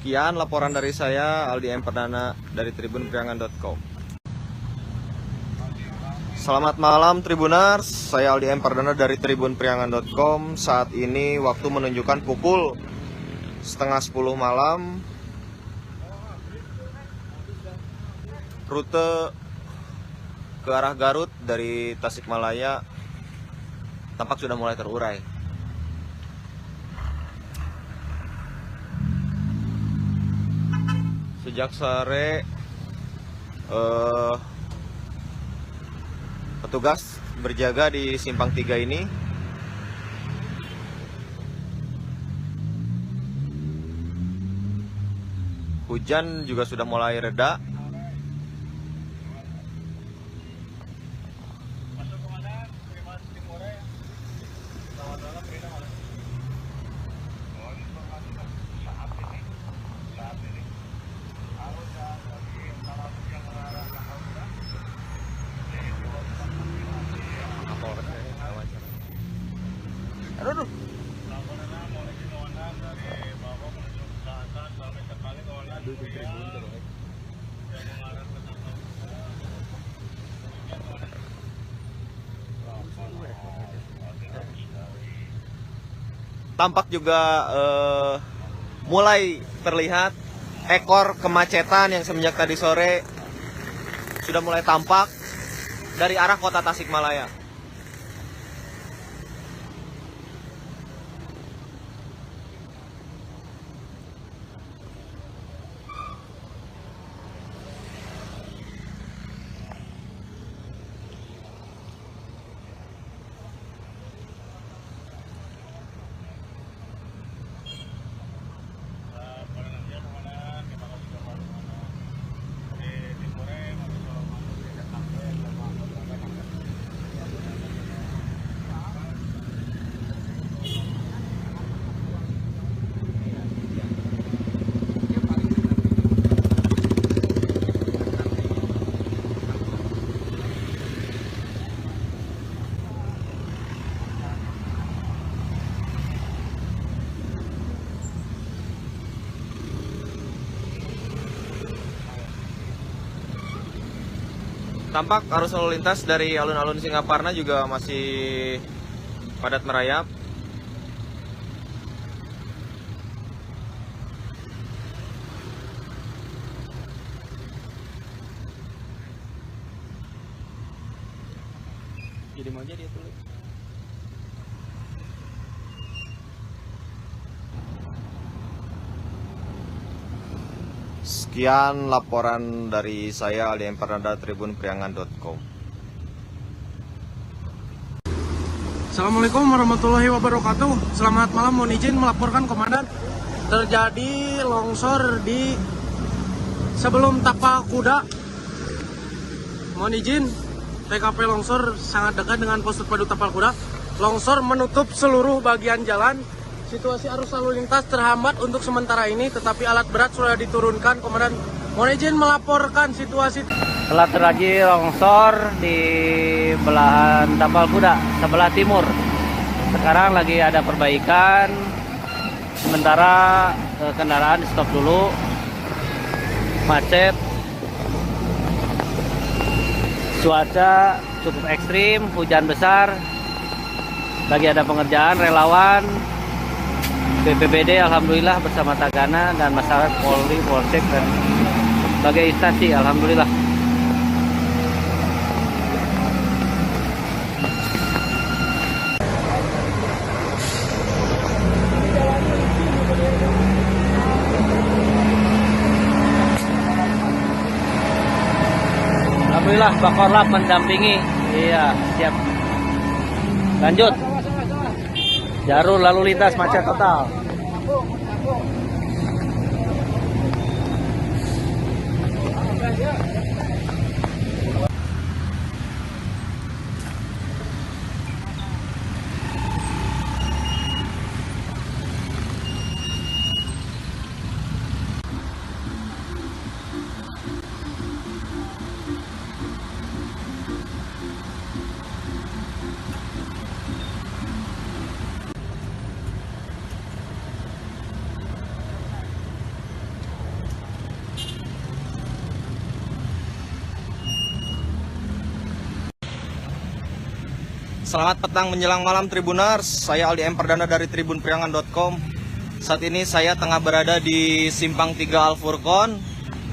Sekian laporan dari saya, Aldi M. Perdana dari tribunpriangan.com. Selamat malam Tribuners, saya Aldi M. Perdana dari tribunpriangan.com. Saat ini waktu menunjukkan pukul 9:30 malam. Rute ke arah Garut dari Tasikmalaya tampak sudah mulai terurai. Sejak sore petugas berjaga di Simpang 3 ini. Hujan juga sudah mulai reda. Aduh. Tampak juga mulai terlihat ekor kemacetan yang semenjak tadi sore sudah mulai tampak dari arah kota Tasikmalaya. Tampak arus lalu lintas dari alun-alun Singaparna juga masih padat merayap. Jadi mau aja dia tulis. Sekian laporan dari saya Aldi Empernada tribunpriangan.com. Assalamualaikum warahmatullahi wabarakatuh. Selamat malam, mohon izin melaporkan komandan. Terjadi longsor di sebelum Tapal Kuda. Mohon izin, TKP longsor sangat dekat dengan pos terpadu Tapal Kuda. Longsor menutup seluruh bagian jalan. Situasi arus lalu lintas terhambat untuk sementara ini, tetapi alat berat sudah diturunkan. Komandan, mohon izin melaporkan situasi. Telah terjadi longsor di belahan Tapal Kuda sebelah timur. Sekarang lagi ada perbaikan. Sementara kendaraan di stop dulu. Macet. Cuaca cukup ekstrim, hujan besar. Lagi ada pengerjaan relawan. BPBD alhamdulillah bersama Tagana dan masyarakat Polri, Polsek dan berbagai instansi alhamdulillah. Alhamdulillah Bakorlap mendampingi. Iya, siap. Lanjut. Jalur lalu lintas macet total. Selamat petang menjelang malam Tribuners, saya Aldi Emperdana dari tribunpriangan.com. Saat ini saya tengah berada di Simpang 3 Al-Furqon,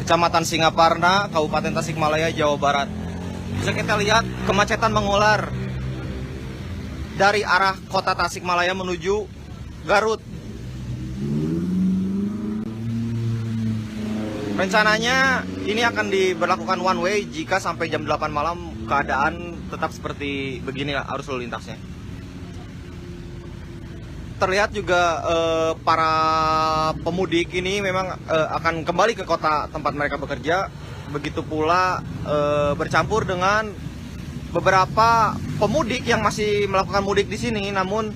Kecamatan Singaparna, Kabupaten Tasikmalaya, Jawa Barat. Bisa kita lihat kemacetan mengular dari arah kota Tasikmalaya menuju Garut. Rencananya ini akan diberlakukan one way jika sampai jam 8 malam keadaan tetap seperti begini arus lalu lintasnya. Terlihat juga para pemudik ini memang akan kembali ke kota tempat mereka bekerja. Begitu pula bercampur dengan beberapa pemudik yang masih melakukan mudik di sini, namun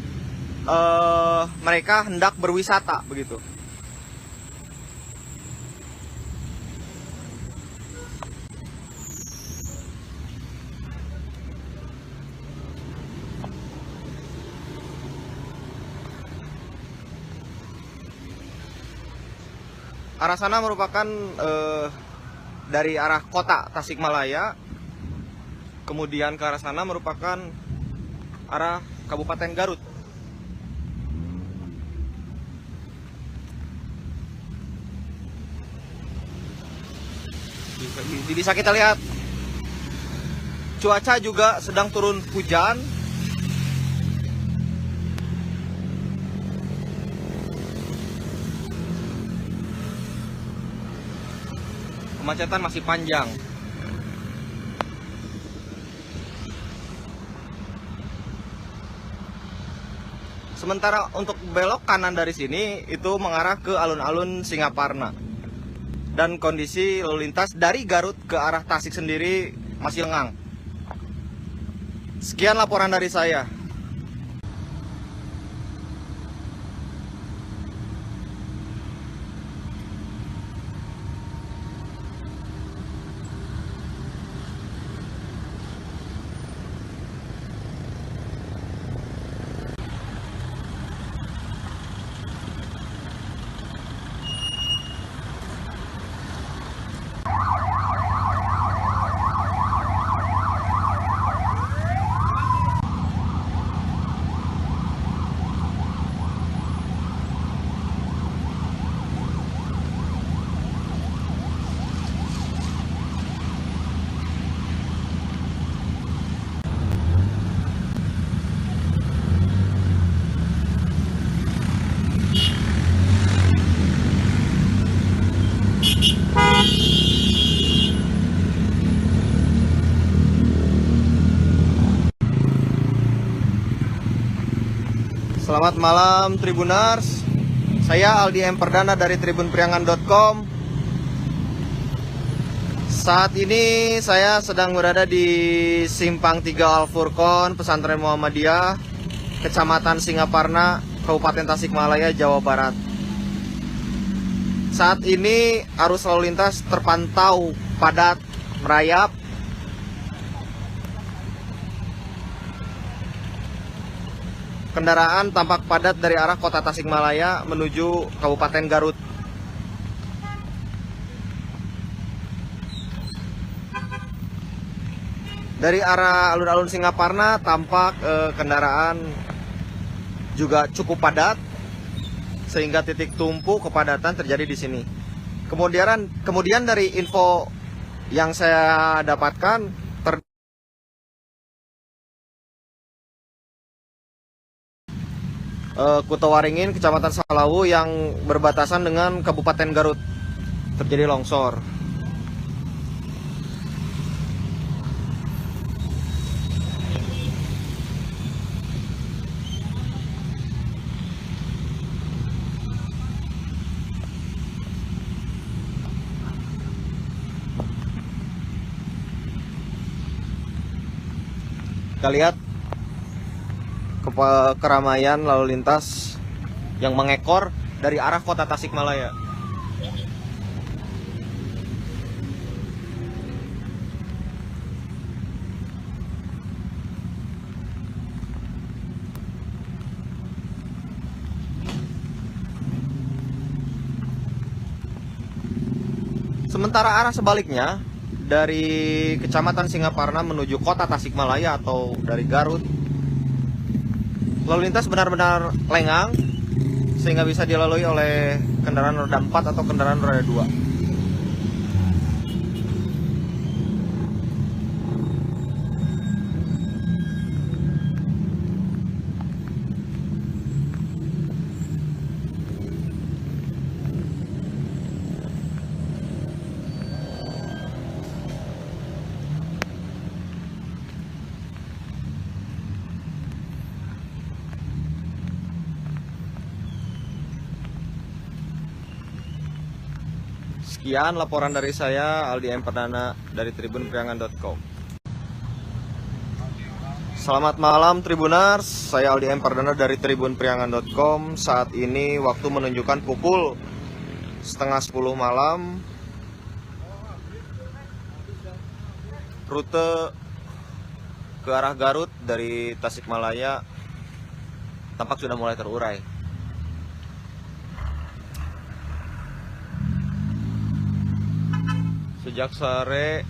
mereka hendak berwisata begitu. Arah sana merupakan dari arah kota Tasikmalaya, kemudian ke arah sana merupakan arah Kabupaten Garut. Bisa kita lihat cuaca juga sedang turun hujan. Kemacetan masih panjang. Sementara untuk belok kanan dari sini itu mengarah ke alun-alun Singaparna. Dan kondisi lalu lintas dari Garut ke arah Tasik sendiri masih lengang. Sekian laporan dari saya. Selamat malam Tribuners. Saya Aldi M. Perdana dari tribunpriangan.com. Saat ini saya sedang berada di Simpang 3 Al Furqon, Pesantren Muhammadiyah, Kecamatan Singaparna, Kabupaten Tasikmalaya, Jawa Barat. Saat ini arus lalu lintas terpantau padat, merayap. Kendaraan tampak padat dari arah kota Tasikmalaya menuju Kabupaten Garut. Dari arah alun-alun Singaparna tampak kendaraan juga cukup padat, sehingga titik tumpu kepadatan terjadi di sini. Kemudian dari info yang saya dapatkan, Kutawaringin, Kecamatan Salawu yang berbatasan dengan Kabupaten Garut terjadi longsor. Kita lihat keramaian lalu lintas yang mengekor dari arah kota Tasikmalaya. Sementara arah sebaliknya dari Kecamatan Singaparna menuju kota Tasikmalaya atau dari Garut, lalu lintas benar-benar lengang sehingga bisa dilalui oleh kendaraan roda 4 atau kendaraan roda 2. Sekian laporan dari saya, Aldi M. Perdana dari tribunpriangan.com. Selamat malam Tribuners, saya Aldi M. Perdana dari tribunpriangan.com. Saat ini waktu menunjukkan pukul 9:30 malam. Rute ke arah Garut dari Tasikmalaya tampak sudah mulai terurai. Sejak sore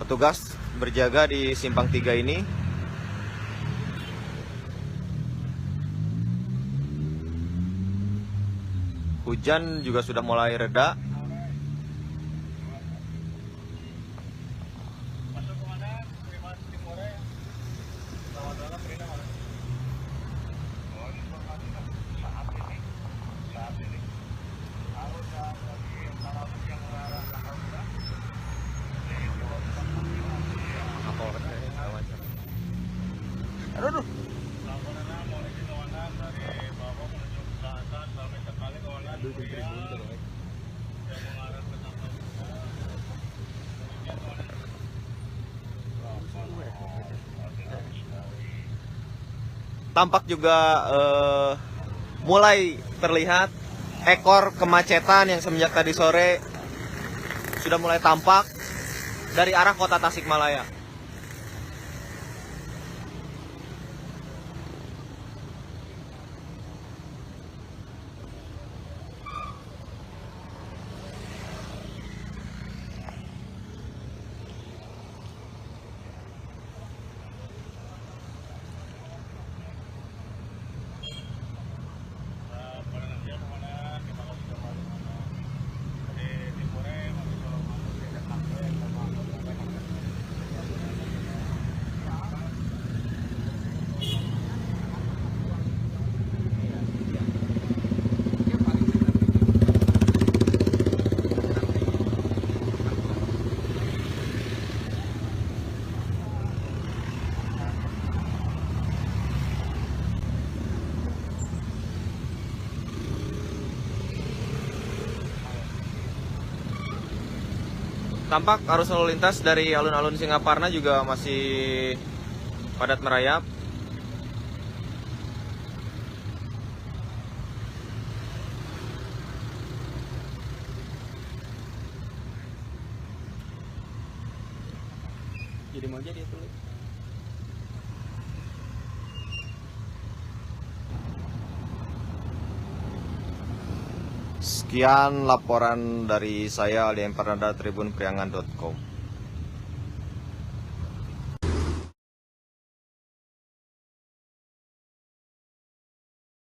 petugas berjaga di Simpang 3 ini. Hujan juga sudah mulai reda. Aduh. Tampak juga mulai terlihat ekor kemacetan yang semenjak tadi sore sudah mulai tampak dari arah kota Tasikmalaya. Tampak arus lalu lintas dari alun-alun Singaparna juga masih padat merayap. Jadi mau jadi itu. Sekian laporan dari saya Ali Empardana tribunpriangan.com.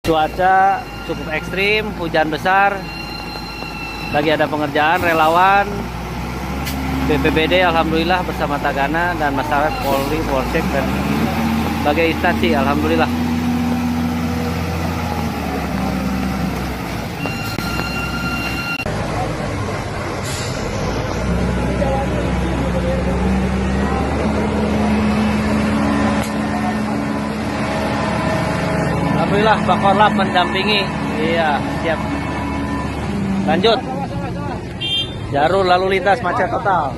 Cuaca cukup ekstrim, hujan besar. Lagi ada pengerjaan relawan BPBD alhamdulillah bersama Tagana dan masyarakat Polri, Polsek dan berbagai instansi alhamdulillah. Alhamdulillah Pak Korlap mendampingi. Iya, siap. Lanjut. Jalur lalu lintas macet total.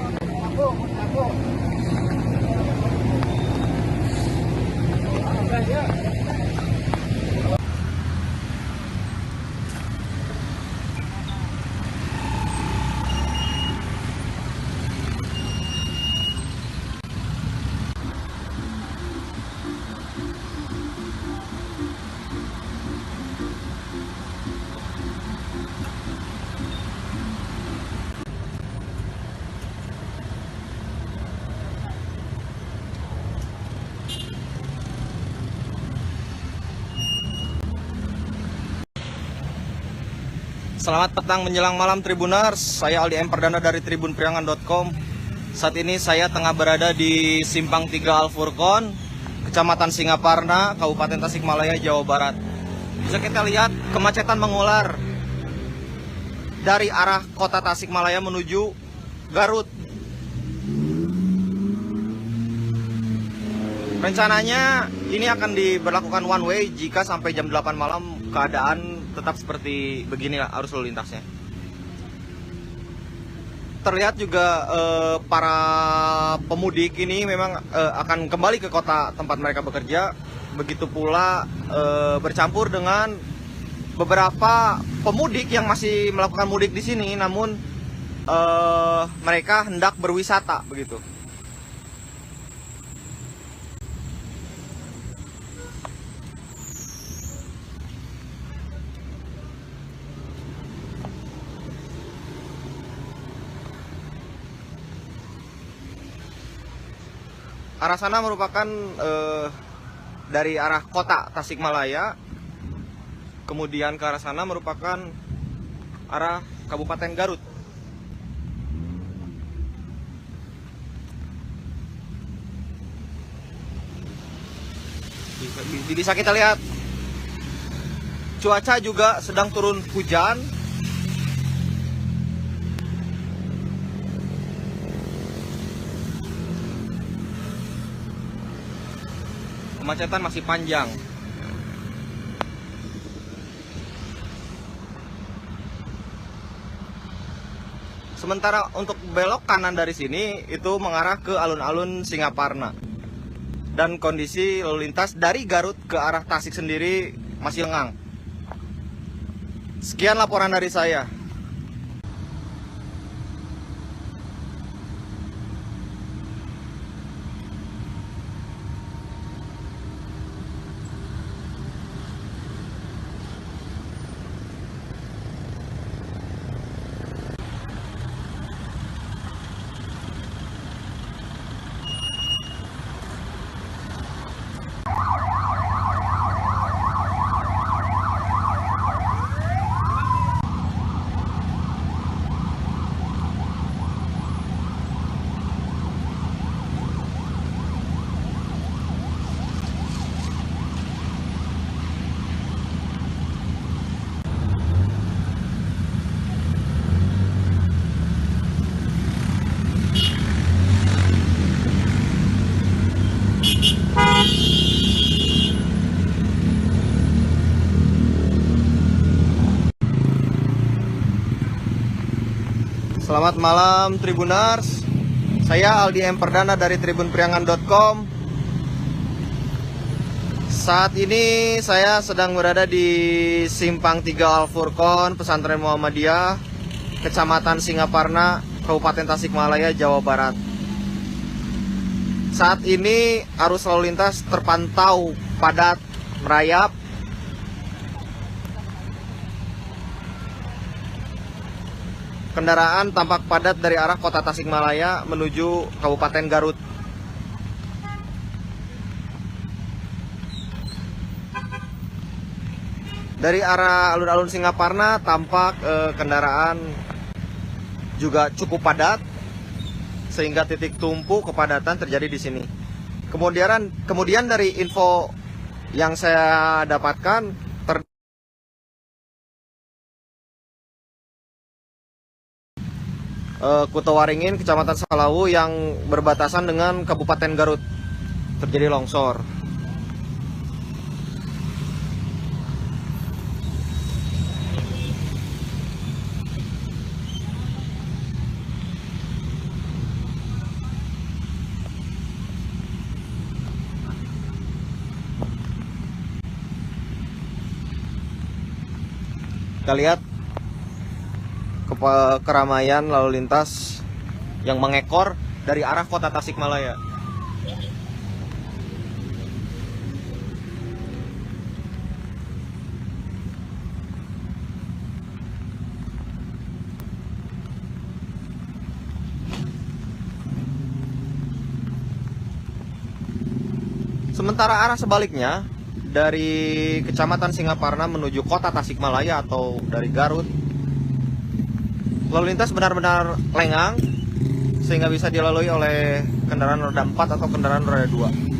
Selamat petang menjelang malam Tribuners, saya Aldi Empardana dari tribunpriangan.com. Saat ini saya tengah berada di Simpang 3 Al-Furqon, Kecamatan Singaparna, Kabupaten Tasikmalaya, Jawa Barat. Bisa kita lihat kemacetan mengular dari arah kota Tasikmalaya menuju Garut. Rencananya ini akan diberlakukan one way jika sampai jam 8 malam keadaan tetap seperti beginilah arus lalu lintasnya. Terlihat juga para pemudik ini memang akan kembali ke kota tempat mereka bekerja. Begitu pula bercampur dengan beberapa pemudik yang masih melakukan mudik di sini, namun mereka hendak berwisata begitu. Arah sana merupakan dari arah kota Tasikmalaya, kemudian ke arah sana merupakan arah Kabupaten Garut. Bisa kita lihat cuaca juga sedang turun hujan. Kemacetan masih panjang. Sementara untuk belok kanan dari sini itu mengarah ke alun-alun Singaparna. Dan kondisi lalu lintas dari Garut ke arah Tasik sendiri masih lengang. Sekian laporan dari saya. Selamat malam Tribuners. Saya Aldi M. Perdana dari tribunpriangan.com. Saat ini saya sedang berada di Simpang 3 Al Furqon, Pesantren Muhammadiyah, Kecamatan Singaparna, Kabupaten Tasikmalaya, Jawa Barat. Saat ini arus lalu lintas terpantau padat merayap. Kendaraan tampak padat dari arah kota Tasikmalaya menuju Kabupaten Garut. Dari arah alun-alun Singaparna tampak kendaraan juga cukup padat, sehingga titik tumpu kepadatan terjadi di sini. Kemudian dari info yang saya dapatkan, Kutowaringin, Kecamatan Salawu yang berbatasan dengan Kabupaten Garut terjadi longsor. Kita lihat keramaian lalu lintas yang mengekor dari arah kota Tasikmalaya. Sementara arah sebaliknya dari Kecamatan Singaparna menuju kota Tasikmalaya atau dari Garut, lalu lintas benar-benar lengang sehingga bisa dilalui oleh kendaraan roda 4 atau kendaraan roda 2.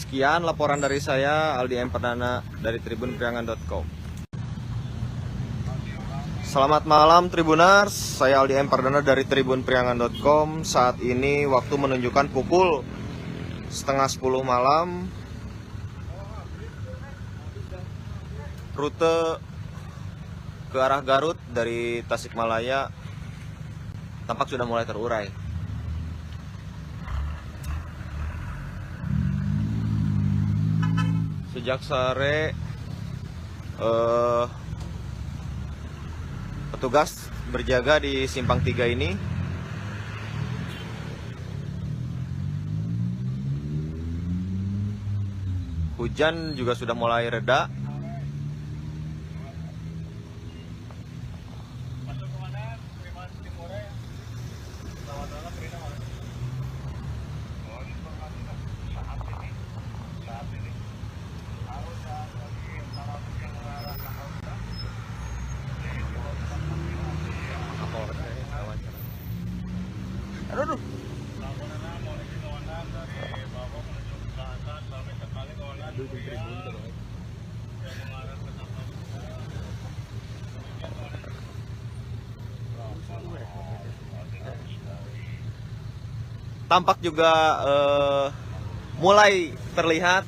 Sekian laporan dari saya, Aldi M. Perdana dari tribunpriangan.com. Selamat malam Tribuners, saya Aldi M. Perdana dari tribunpriangan.com. Saat ini waktu menunjukkan pukul 9:30 malam. Rute ke arah Garut dari Tasikmalaya tampak sudah mulai terurai. Sejak sore petugas berjaga di Simpang 3 ini. Hujan juga sudah mulai reda. Aduh. Tampak juga mulai terlihat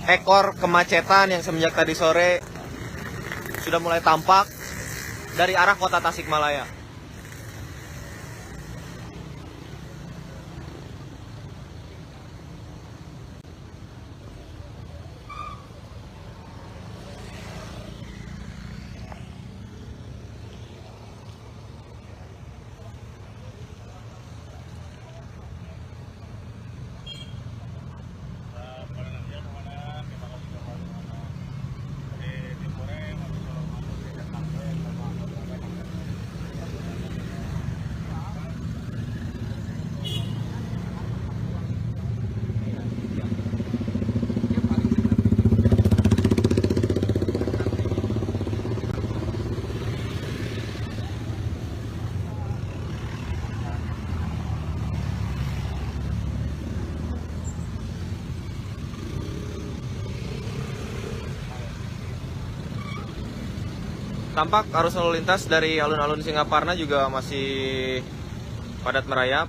ekor kemacetan yang semenjak tadi sore sudah mulai tampak dari arah kota Tasikmalaya. Tampak arus lalu lintas dari alun-alun Singaparna juga masih padat merayap.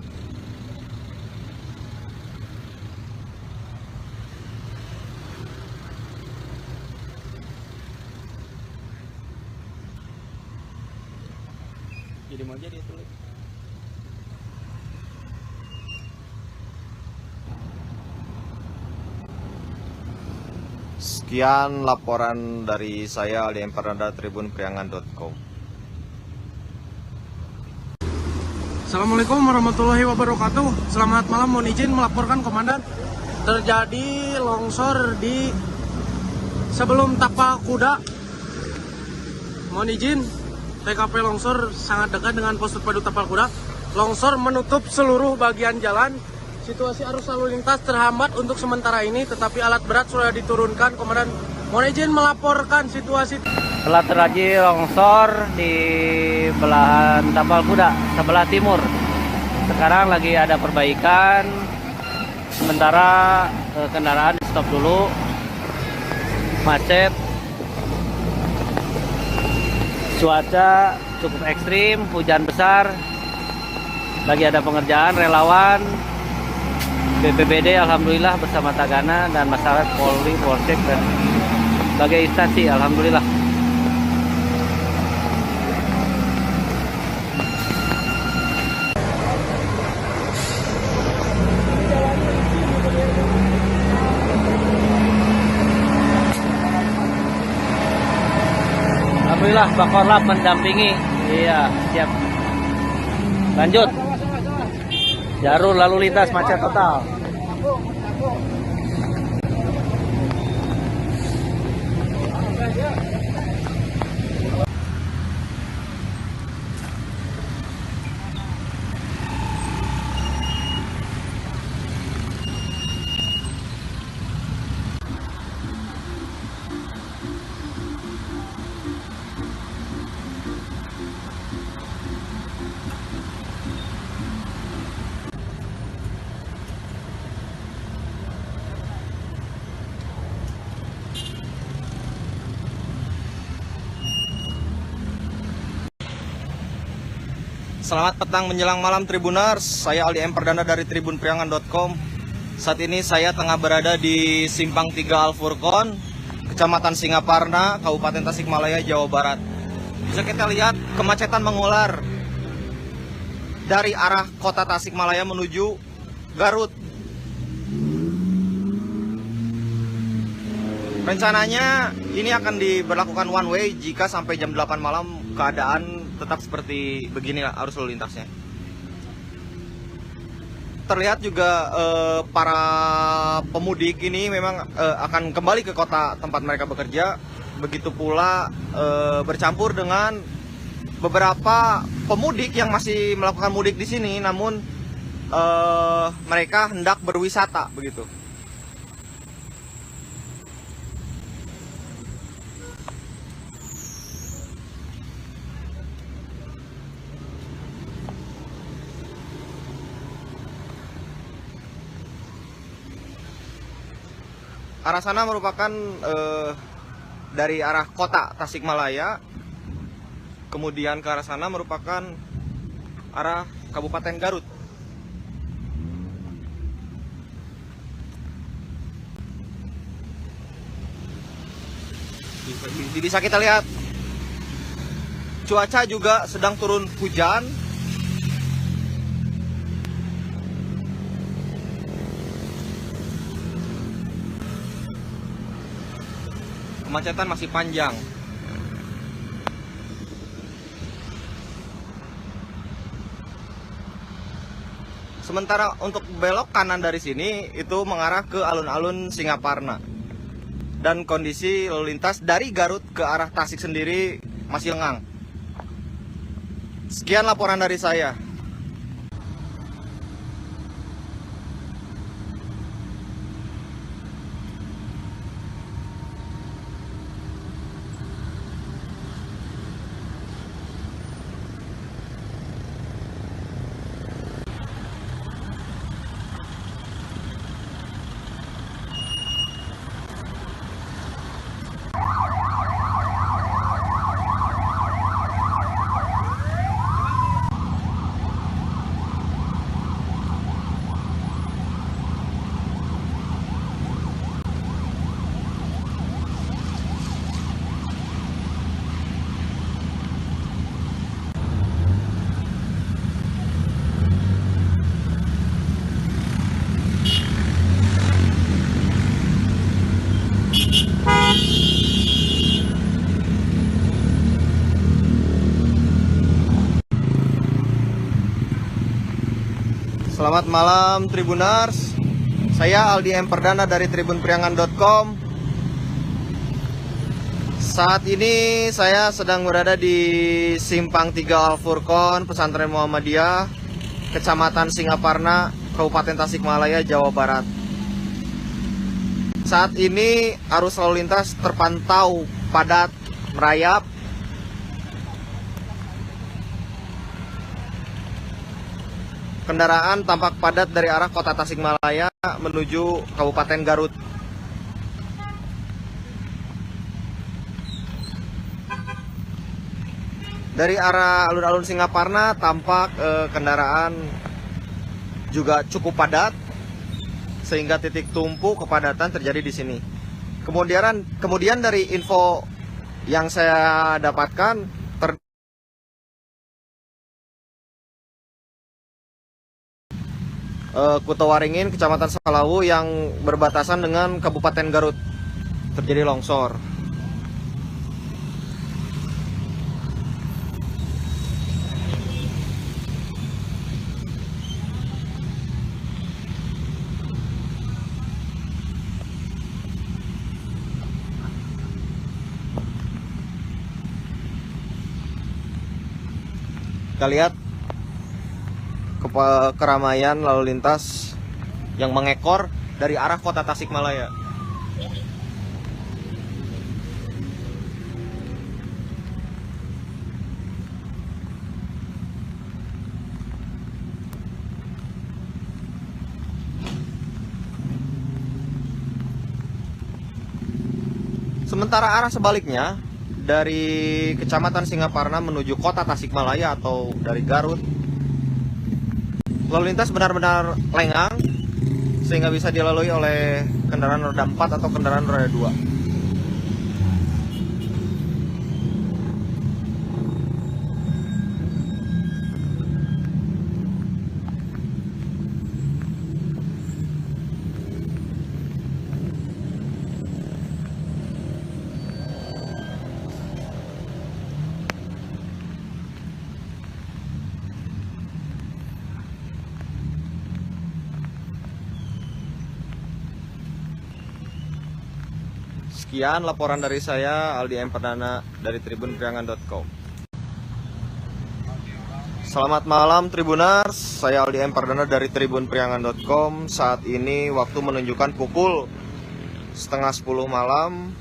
Jadi mau jadi tulis. Sekian laporan dari saya Aldi Empardana tribunpriangan.com. Assalamualaikum warahmatullahi wabarakatuh. Selamat malam, mohon izin melaporkan komandan. Terjadi longsor di sebelum Tapal Kuda. Mohon izin, TKP longsor sangat dekat dengan pos terpadu Tapal Kuda. Longsor menutup seluruh bagian jalan. Situasi arus lalu lintas terhambat untuk sementara ini, tetapi alat berat sudah diturunkan. Komandan, mohon izin melaporkan situasi. Telah terjadi longsor di belahan Tapal Kuda sebelah timur. Sekarang lagi ada perbaikan. Sementara kendaraan di stop dulu. Macet. Cuaca cukup ekstrim, hujan besar. Lagi ada pengerjaan relawan. BPBD alhamdulillah bersama Tagana dan masyarakat Polri, Polsek dan sebagai instansi alhamdulillah. Alhamdulillah Pak Korlap mendampingi. Iya, siap. Lanjut. Jalur lalu lintas macet total. Selamat petang menjelang malam Tribuners, saya Aldi Empardana dari tribunpriangan.com. Saat ini saya tengah berada di Simpang 3 Al-Furqon, Kecamatan Singaparna, Kabupaten Tasikmalaya, Jawa Barat. Bisa kita lihat kemacetan mengular dari arah kota Tasikmalaya menuju Garut. Rencananya ini akan diberlakukan one way jika sampai jam 8 malam keadaan tetap seperti beginilah arus lalu lintasnya. Terlihat juga para pemudik ini memang akan kembali ke kota tempat mereka bekerja. Begitu pula bercampur dengan beberapa pemudik yang masih melakukan mudik di sini, namun mereka hendak berwisata begitu. Arah sana merupakan dari arah kota Tasikmalaya, kemudian ke arah sana merupakan arah Kabupaten Garut. Bisa kita lihat cuaca juga sedang turun hujan. Kemacetan masih panjang. Sementara untuk belok kanan dari sini itu mengarah ke alun-alun Singaparna. Dan kondisi lalu lintas dari Garut ke arah Tasik sendiri masih lengang. Sekian laporan dari saya. Selamat malam Tribuners. Saya Aldi M. Perdana dari tribunpriangan.com. Saat ini saya sedang berada di Simpang 3 Al-Furqon, Pesantren Muhammadiyah, Kecamatan Singaparna, Kabupaten Tasikmalaya, Jawa Barat. Saat ini arus lalu lintas terpantau padat merayap. Kendaraan tampak padat dari arah kota Tasikmalaya menuju Kabupaten Garut. Dari arah alun-alun Singaparna tampak kendaraan juga cukup padat, sehingga titik tumpu kepadatan terjadi di sini. Kemudian dari info yang saya dapatkan, Kutawaringin, Kecamatan Salawu yang berbatasan dengan Kabupaten Garut terjadi longsor. Kita lihat keramaian lalu lintas yang mengekor dari arah kota Tasikmalaya. Sementara arah sebaliknya dari Kecamatan Singaparna menuju kota Tasikmalaya atau dari Garut, lalu lintas benar-benar lengang sehingga bisa dilalui oleh kendaraan roda 4 atau kendaraan roda 2. Sekian laporan dari saya, Aldi M. Perdana dari tribunpriangan.com. Selamat malam Tribuners, saya Aldi M. Perdana dari tribunpriangan.com. Saat ini waktu menunjukkan pukul 9:30 malam.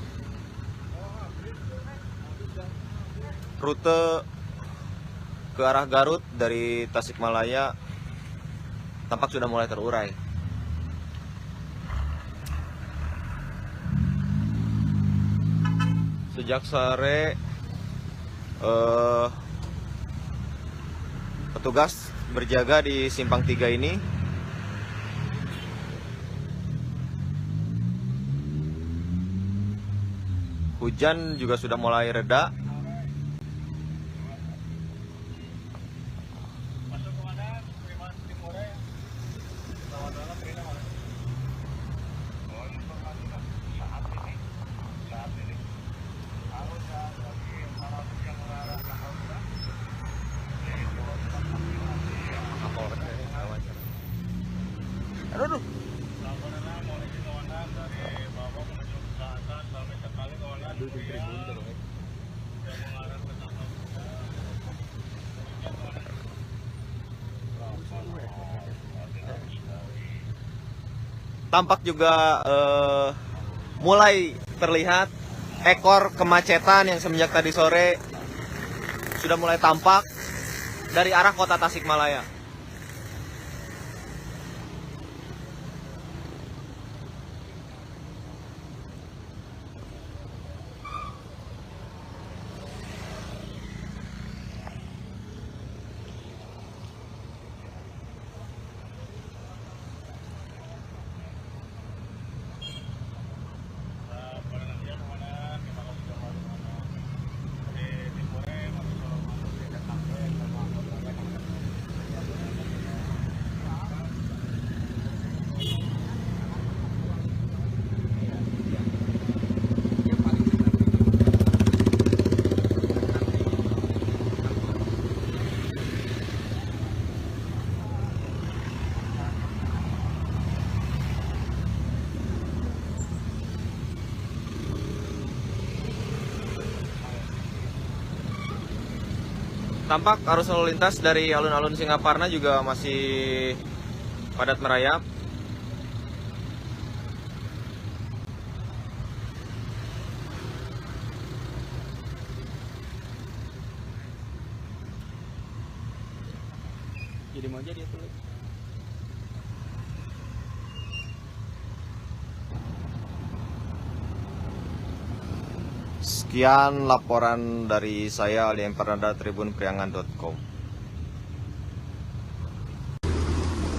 Rute ke arah Garut dari Tasikmalaya tampak sudah mulai terurai. Sejak sore petugas berjaga di Simpang 3 ini. Hujan juga sudah mulai reda. Aduh. Tampak juga mulai terlihat ekor kemacetan yang semenjak tadi sore sudah mulai tampak dari arah kota Tasikmalaya. Tampak arus lalu lintas dari alun-alun Singaparna juga masih padat merayap. Jadi mau jadi tuh. Sekian laporan dari saya Aldi Empernanda tribunpriangan.com.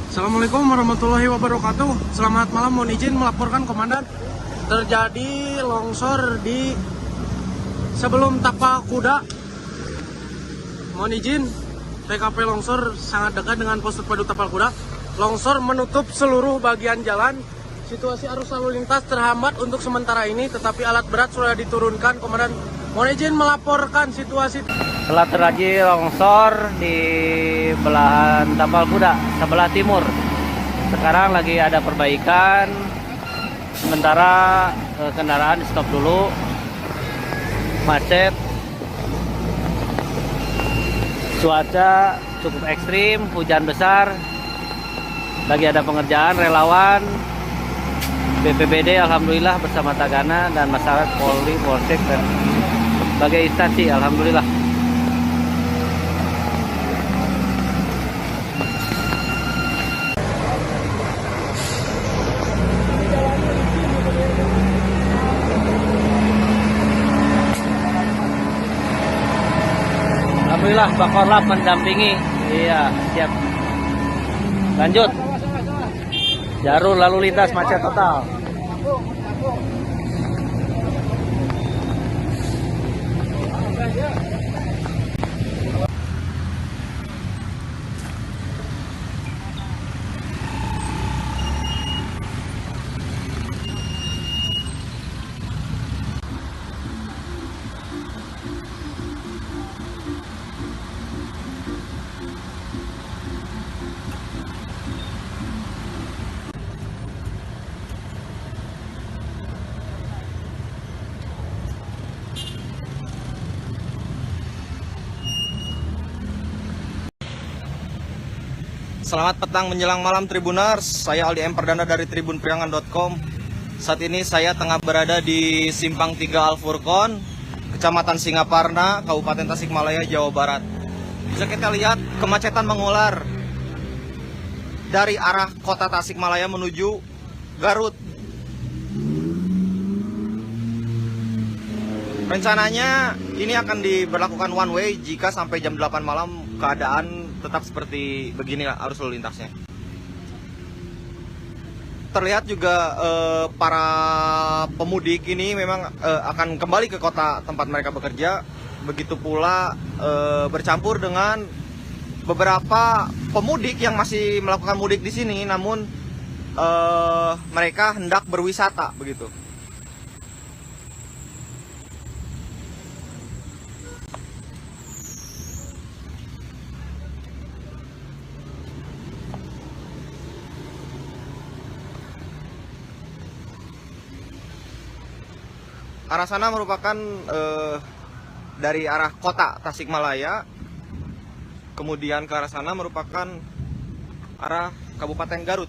Assalamualaikum warahmatullahi wabarakatuh. Selamat malam, mohon izin melaporkan komandan. Terjadi longsor di sebelum Tapak Kuda. Mohon izin, TKP longsor sangat dekat dengan pos terpadu Tapal Kuda. Longsor menutup seluruh bagian jalan. Situasi arus lalu lintas terhambat untuk sementara ini, tetapi alat berat sudah diturunkan. Komandan, mohon izin melaporkan situasi. Telah terjadi longsor di belahan Tapal Kuda sebelah timur. Sekarang lagi ada perbaikan. Sementara kendaraan di stop dulu. Macet. Cuaca cukup ekstrim, hujan besar. Lagi ada pengerjaan relawan BPBD alhamdulillah bersama Tagana dan masyarakat Polri, Polsek dan berbagai instansi alhamdulillah. Alhamdulillah Bakorlap mendampingi. Iya, siap. Lanjut. Jalur lalu lintas macet total. Selamat petang menjelang malam Tribuners, saya Aldi Emperdana dari tribunpriangan.com. Saat ini saya tengah berada di Simpang 3 Al-Furqon, Kecamatan Singaparna, Kabupaten Tasikmalaya, Jawa Barat. Bisa kita lihat kemacetan mengular dari arah kota Tasikmalaya menuju Garut. Rencananya ini akan diberlakukan one way jika sampai jam 8 malam keadaan tetap seperti beginilah arus lalu lintasnya. Terlihat juga para pemudik ini memang akan kembali ke kota tempat mereka bekerja. Begitu pula bercampur dengan beberapa pemudik yang masih melakukan mudik di sini, namun mereka hendak berwisata begitu. Arah sana merupakan dari arah kota Tasikmalaya, kemudian ke arah sana merupakan arah Kabupaten Garut.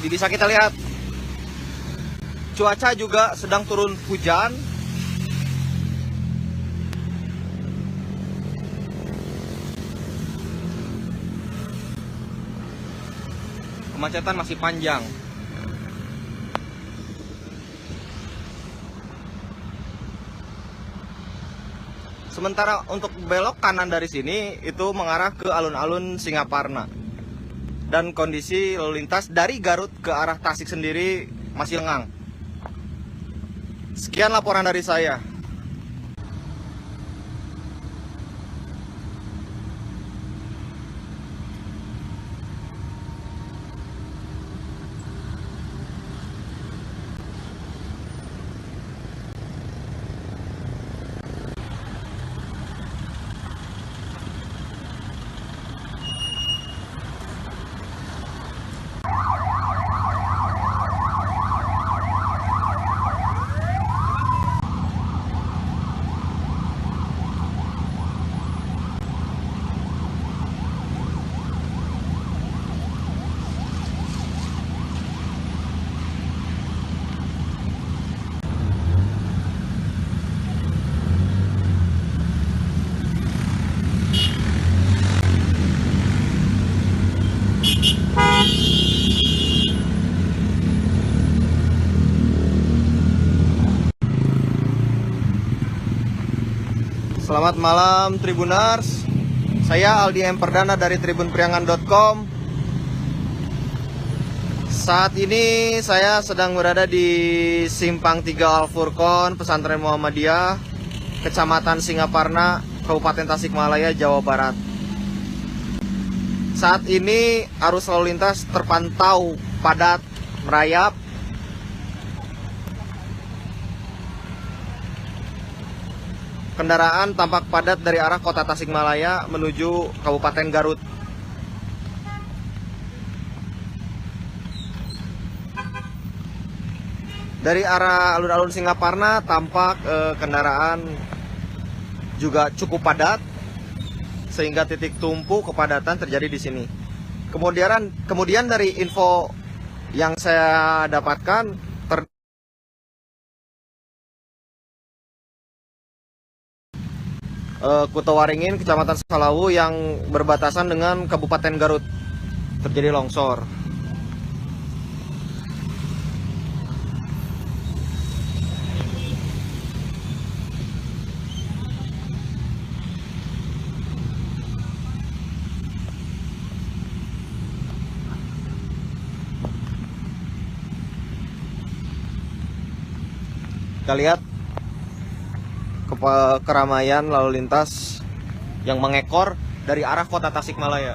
Bisa kita lihat cuaca juga sedang turun hujan. Kemacetan masih panjang. Sementara untuk belok kanan dari sini itu mengarah ke alun-alun Singaparna. Dan kondisi lalu lintas dari Garut ke arah Tasik sendiri masih lengang. Sekian laporan dari saya. Selamat malam Tribuners. Saya Aldi M. Perdana dari tribunpriangan.com. Saat ini saya sedang berada di Simpang 3 Al-Furqon, Pesantren Muhammadiyah, Kecamatan Singaparna, Kabupaten Tasikmalaya, Jawa Barat. Saat ini arus lalu lintas terpantau padat merayap. Kendaraan tampak padat dari arah kota Tasikmalaya menuju Kabupaten Garut. Dari arah alun-alun Singaparna tampak kendaraan juga cukup padat, sehingga titik tumpu kepadatan terjadi di sini. Kemudian dari info yang saya dapatkan, Kutawaringin, Kecamatan Salawu yang berbatasan dengan Kabupaten Garut terjadi longsor. Kita lihat keramaian lalu lintas yang mengekor dari arah kota Tasikmalaya.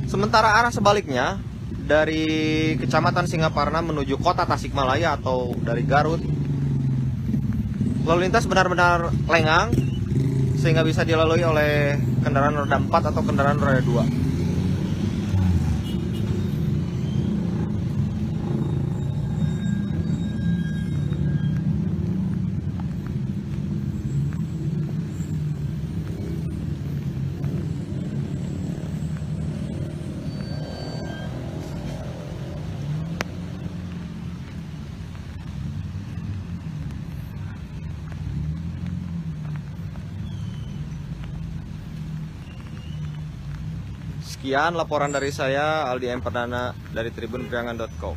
Sementara arah sebaliknya dari Kecamatan Singaparna menuju kota Tasikmalaya atau dari Garut, lalu lintas benar-benar lengang sehingga bisa dilalui oleh kendaraan roda 4 atau kendaraan roda 2. Sekian laporan dari saya, Aldi M. Perdana dari tribunpriangan.com.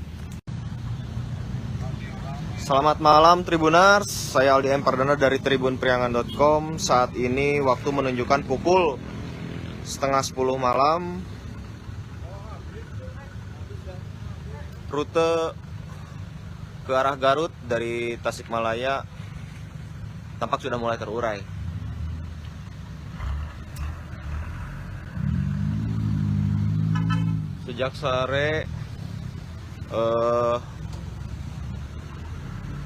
Selamat malam Tribuners, saya Aldi M. Perdana dari tribunpriangan.com. Saat ini waktu menunjukkan pukul 9:30 malam. Rute ke arah Garut dari Tasikmalaya tampak sudah mulai terurai. Sejak sore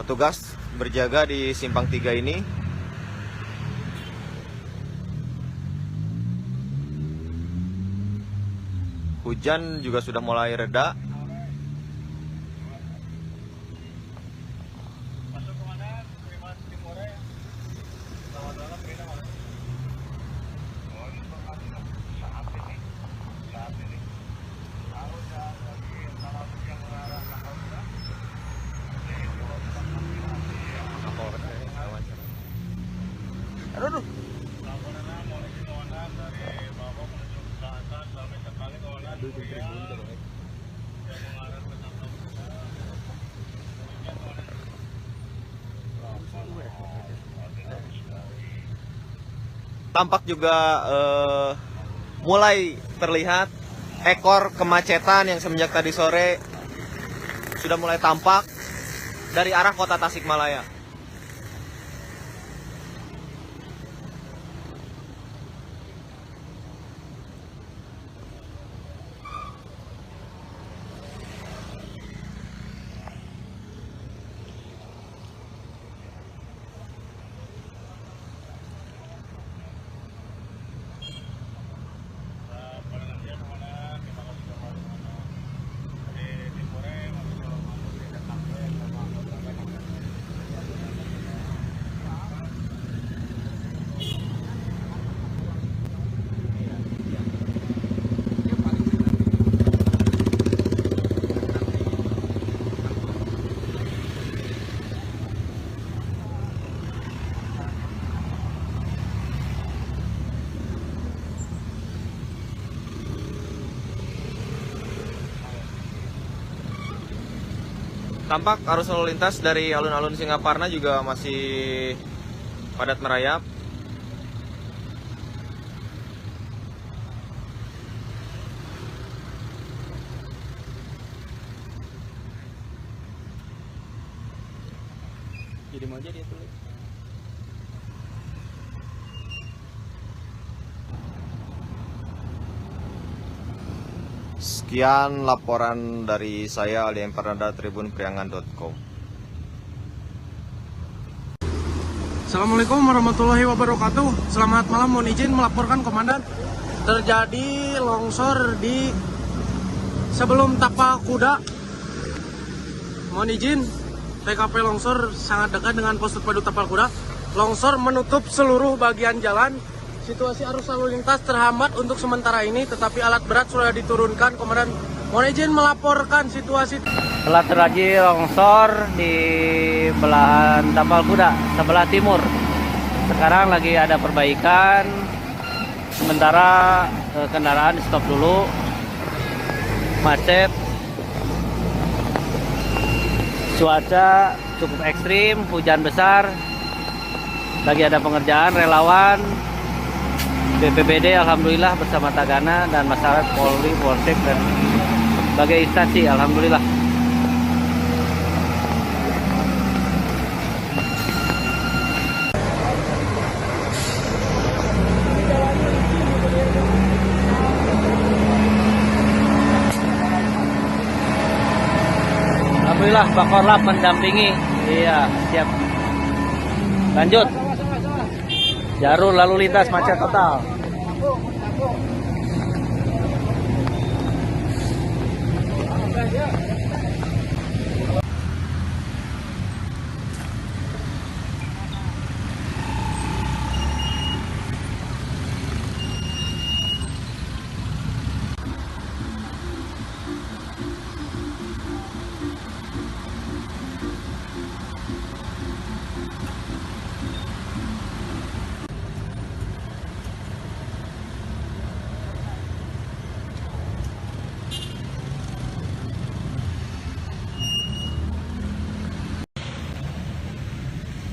petugas berjaga di Simpang 3 ini. Hujan juga sudah mulai reda. Aduh. Tampak juga mulai terlihat ekor kemacetan yang semenjak tadi sore sudah mulai tampak dari arah kota Tasikmalaya. Tampak arus lalu lintas dari alun-alun Singaparna juga masih padat merayap. Jadi mau aja dia tulis. Sekian laporan dari saya Ali Empernada tribunpriangan.com. Assalamualaikum warahmatullahi wabarakatuh. Selamat malam, mohon izin melaporkan komandan. Terjadi longsor di sebelum Tapal Kuda. Mohon izin, TKP longsor sangat dekat dengan pos terpadu Tapal Kuda. Longsor menutup seluruh bagian jalan. Situasi arus lalu lintas terhambat untuk sementara ini, tetapi alat berat sudah diturunkan. Komandan, mohon izin melaporkan situasi. Telah terjadi longsor di belahan Tapal Kuda sebelah timur. Sekarang lagi ada perbaikan. Sementara kendaraan di stop dulu. Macet. Cuaca cukup ekstrim, hujan besar. Lagi ada pengerjaan relawan BPBD alhamdulillah bersama Tagana dan masyarakat Polri, Polsek dan berbagai instansi alhamdulillah. Alhamdulillah Pak Korlap mendampingi. Iya, siap. Lanjut. Jalur lalu lintas macet total.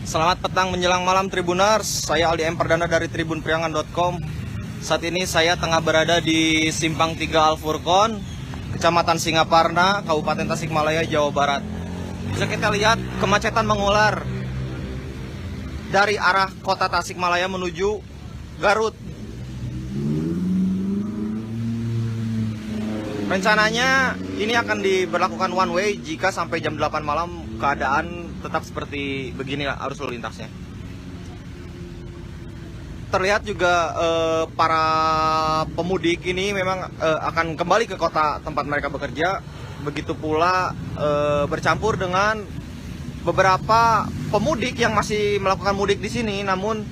Selamat petang menjelang malam Tribunars, saya Aldi Emperdana dari tribunpriangan.com. Saat ini saya tengah berada di Simpang 3 Al-Furqon, Kecamatan Singaparna, Kabupaten Tasikmalaya, Jawa Barat. Bisa kita lihat kemacetan mengular dari arah kota Tasikmalaya menuju Garut. Rencananya ini akan diberlakukan one way jika sampai jam 8 malam keadaan tetap seperti begini arus lalu lintasnya. Terlihat juga para pemudik ini memang akan kembali ke kota tempat mereka bekerja. Begitu pula bercampur dengan beberapa pemudik yang masih melakukan mudik di sini, namun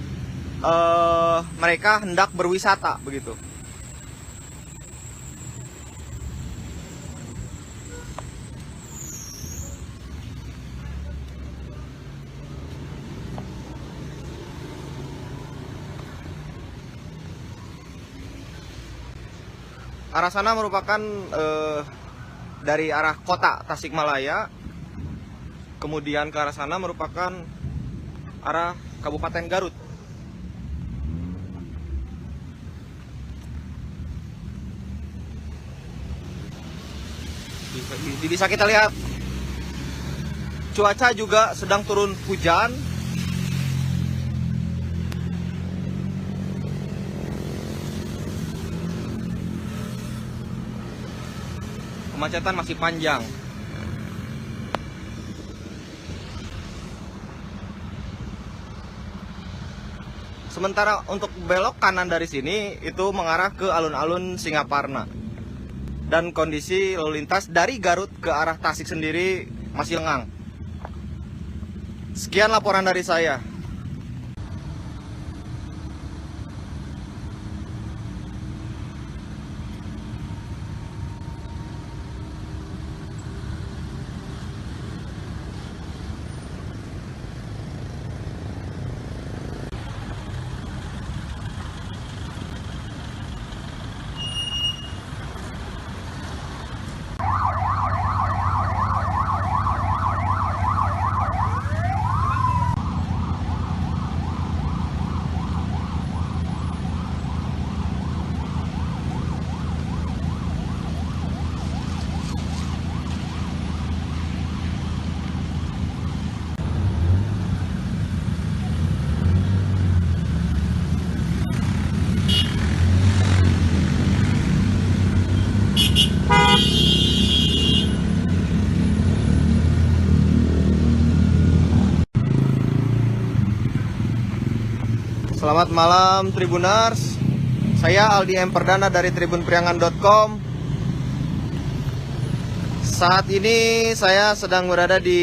mereka hendak berwisata begitu. Arah sana merupakan dari arah kota Tasikmalaya, kemudian ke arah sana merupakan arah Kabupaten Garut. Bisa kita lihat cuaca juga sedang turun hujan. Kemacetan masih panjang. Sementara untuk belok kanan dari sini itu mengarah ke alun-alun Singaparna. Dan kondisi lalu lintas dari Garut ke arah Tasik sendiri masih lengang. Sekian laporan dari saya. Selamat malam Tribuners. Saya Aldi M. Perdana dari tribunpriangan.com. Saat ini saya sedang berada di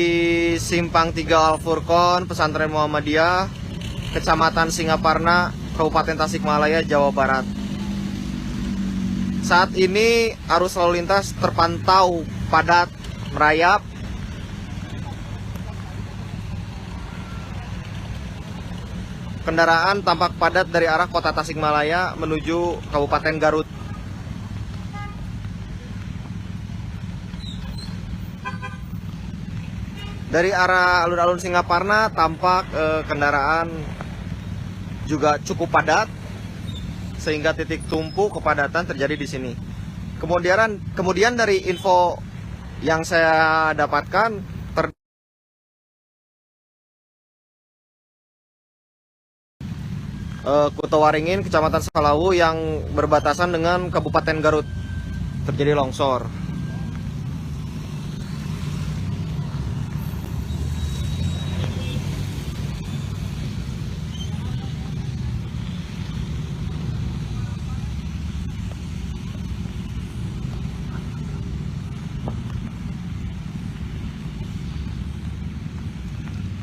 Simpang 3 Al-Furqon, Pesantren Muhammadiyah, Kecamatan Singaparna, Kabupaten Tasikmalaya, Jawa Barat. Saat ini arus lalu lintas terpantau padat, merayap. Kendaraan tampak padat dari arah kota Tasikmalaya menuju Kabupaten Garut. Dari arah alun-alun Singaparna tampak kendaraan juga cukup padat, sehingga titik tumpu kepadatan terjadi di sini. Kemudian dari info yang saya dapatkan, Kutowaringin, Kecamatan Salawu yang berbatasan dengan Kabupaten Garut terjadi longsor.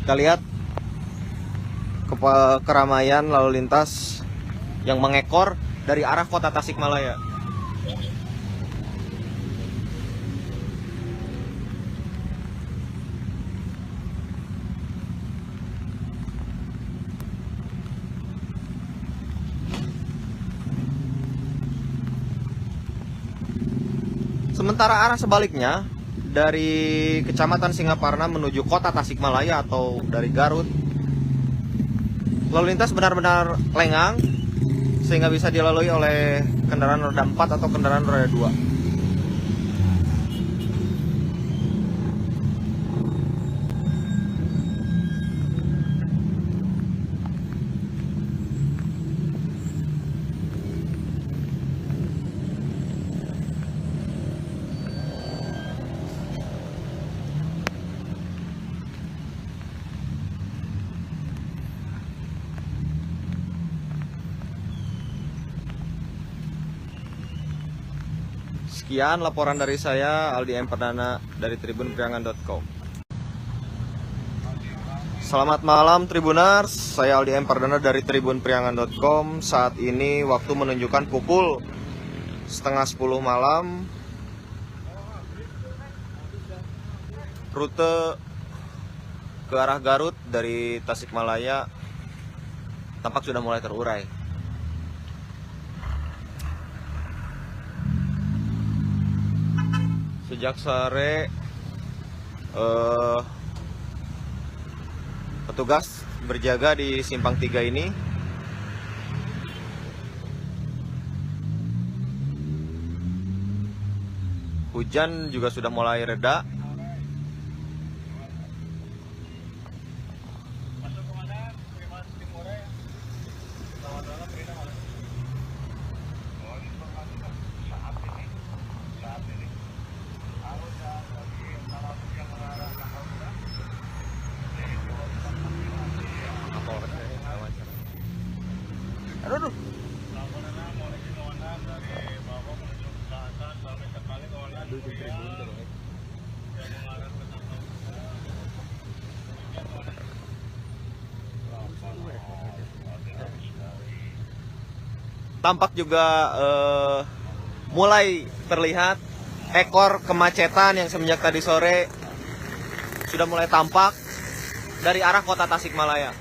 Kita lihat keramaian lalu lintas yang mengekor dari arah kota Tasikmalaya. Sementara arah sebaliknya dari Kecamatan Singaparna menuju kota Tasikmalaya atau dari Garut, lalu lintas benar-benar lengang sehingga bisa dilalui oleh kendaraan roda 4 atau kendaraan roda 2. Sekian laporan dari saya, Aldi M. Perdana dari tribunpriangan.com. Selamat malam Tribuners, saya Aldi M. Perdana dari tribunpriangan.com. Saat ini waktu menunjukkan pukul 9:30 malam. Rute ke arah Garut dari Tasikmalaya tampak sudah mulai terurai. Sejak sore petugas berjaga di Simpang 3 ini. Hujan juga sudah mulai reda. Aduh. Tampak juga mulai terlihat ekor kemacetan yang semenjak tadi sore sudah mulai tampak dari arah kota Tasikmalaya.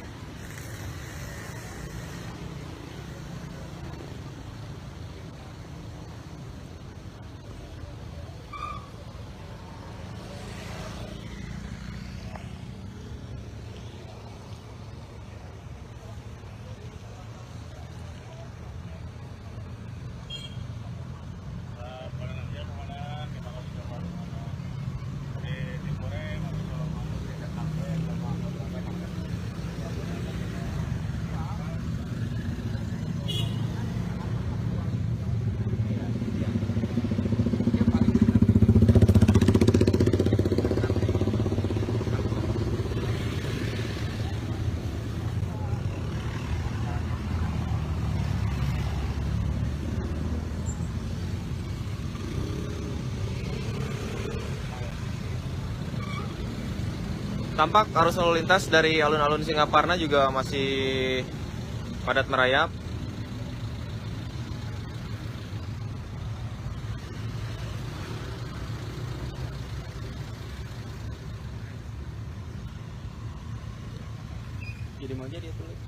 Tampak arus lalu lintas dari alun-alun Singaparna juga masih padat merayap. Jadi mau aja dia tulis.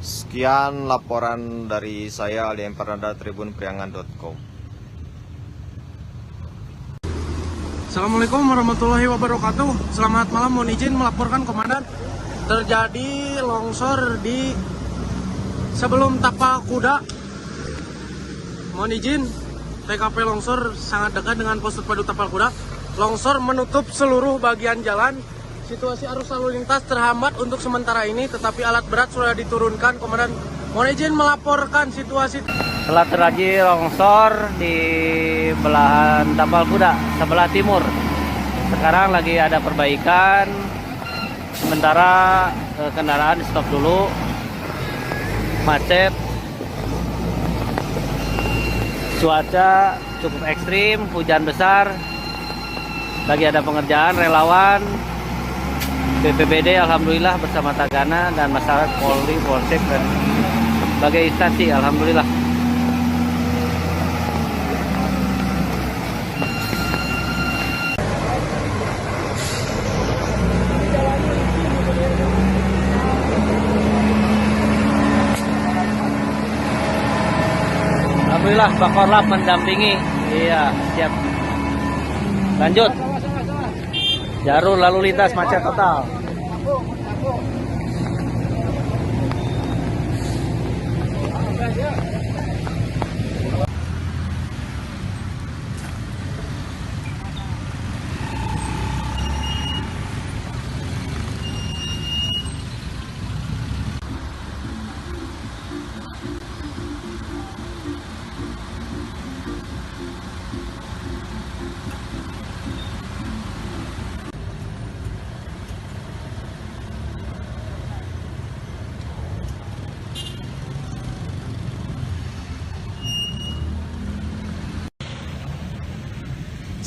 Sekian laporan dari saya Ali Empernada tribunpriangan.com. Assalamualaikum warahmatullahi wabarakatuh. Selamat malam, mohon izin melaporkan komandan. Terjadi longsor di sebelum Tapal Kuda. Mohon izin, TKP longsor sangat dekat dengan pos terpadu Tapal Kuda. Longsor menutup seluruh bagian jalan. Situasi arus lalu lintas terhambat untuk sementara ini, tetapi alat berat sudah diturunkan. Komandan, mohon izin melaporkan situasi. Telah terjadi longsor di belahan Tapal Kuda sebelah timur. Sekarang lagi ada perbaikan. Sementara kendaraan di stop dulu. Macet. Cuaca cukup ekstrim, hujan besar. Lagi ada pengerjaan, relawan BPBD alhamdulillah bersama Tagana dan masyarakat Polri, Polsek dan berbagai instansi alhamdulillah. Alhamdulillah Pak Korlap mendampingi. Iya, siap. Lanjut. Jalur lalu lintas macet total.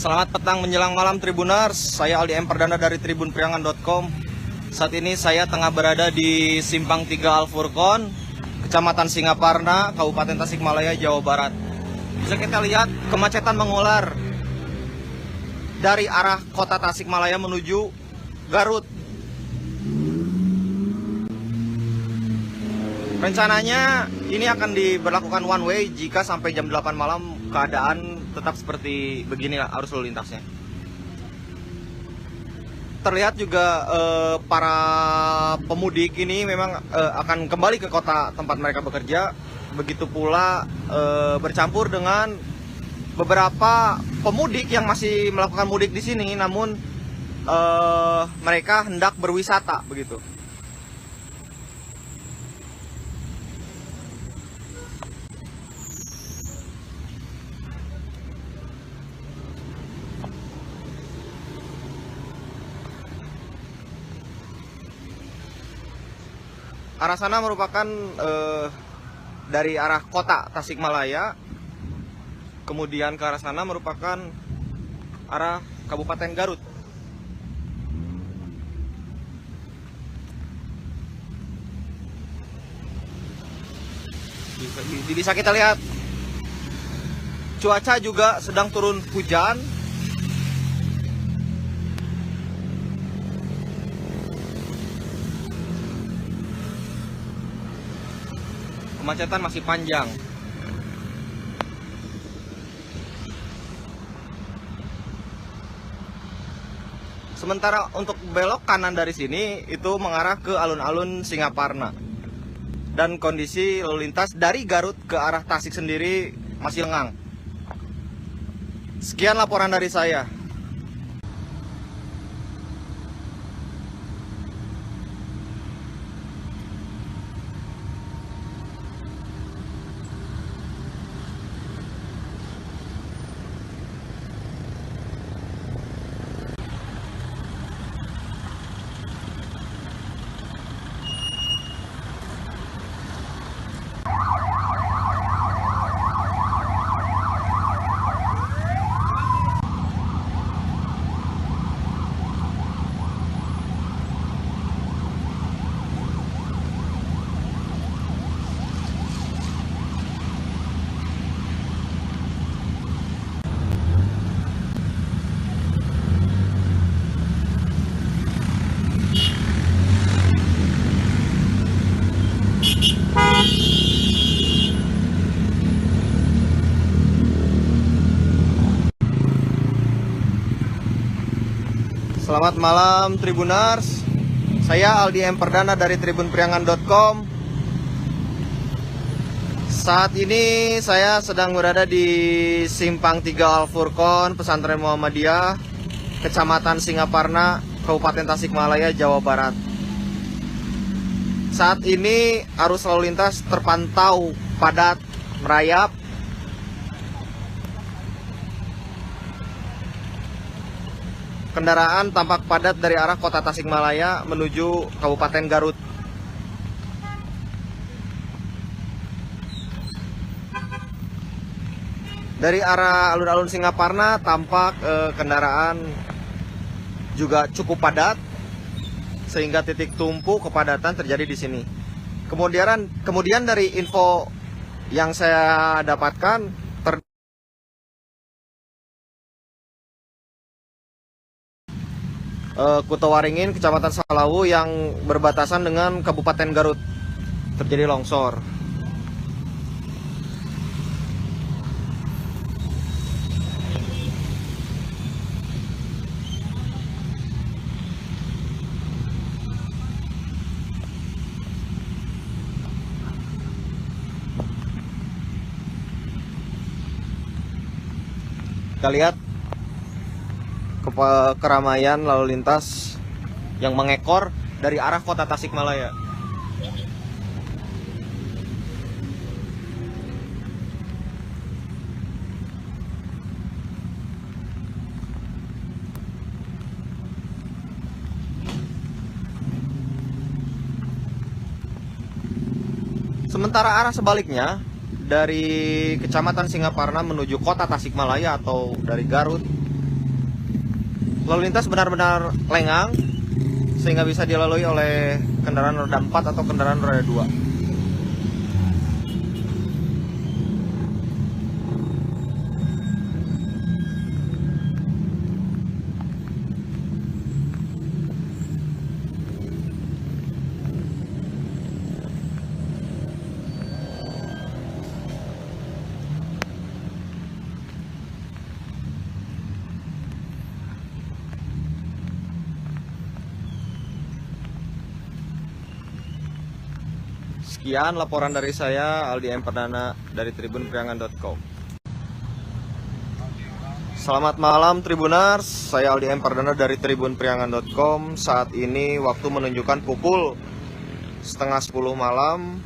Selamat petang menjelang malam Tribuners, saya Aldi Emperdana dari tribunpriangan.com. Saat ini saya tengah berada di Simpang 3 Al-Furqon, Kecamatan Singaparna, Kabupaten Tasikmalaya, Jawa Barat. Bisa kita lihat kemacetan mengular dari arah kota Tasikmalaya menuju Garut. Rencananya ini akan diberlakukan one way jika sampai jam 8 malam keadaan tetap seperti beginilah arus lalu lintasnya. Terlihat juga para pemudik ini memang akan kembali ke kota tempat mereka bekerja. Begitu pula bercampur dengan beberapa pemudik yang masih melakukan mudik di sini, namun mereka hendak berwisata begitu. Arah sana merupakan dari arah kota Tasikmalaya, kemudian ke arah sana merupakan arah Kabupaten Garut. Bisa kita lihat cuaca juga sedang turun hujan. Kemacetan masih panjang. Sementara untuk belok kanan dari sini itu mengarah ke alun-alun Singaparna. Dan kondisi lalu lintas dari Garut ke arah Tasik sendiri masih lengang. Sekian laporan dari saya. Selamat malam Tribuners. Saya Aldi M. Perdana dari tribunpriangan.com. Saat ini saya sedang berada di Simpang 3 Al-Furqon, Pesantren Muhammadiyah, Kecamatan Singaparna, Kabupaten Tasikmalaya, Jawa Barat. Saat ini arus lalu lintas terpantau padat merayap. Kendaraan tampak padat dari arah kota Tasikmalaya menuju Kabupaten Garut. Dari arah alun-alun Singaparna tampak kendaraan juga cukup padat, sehingga titik tumpu kepadatan terjadi di sini. Kemudian dari info yang saya dapatkan, Kutowaringin, Kecamatan Salawu yang berbatasan dengan Kabupaten Garut terjadi longsor. Kita lihat keramaian lalu lintas yang mengekor dari arah kota Tasikmalaya. Sementara arah sebaliknya dari Kecamatan Singaparna menuju kota Tasikmalaya atau dari Garut, lalu lintas benar-benar lengang sehingga bisa dilalui oleh kendaraan roda 4 atau kendaraan roda 2. Sekian laporan dari saya, Aldi M. Perdana dari tribunpriangan.com. Selamat malam Tribuners, saya Aldi M. Perdana dari tribunpriangan.com. Saat ini waktu menunjukkan pukul 9:30 malam.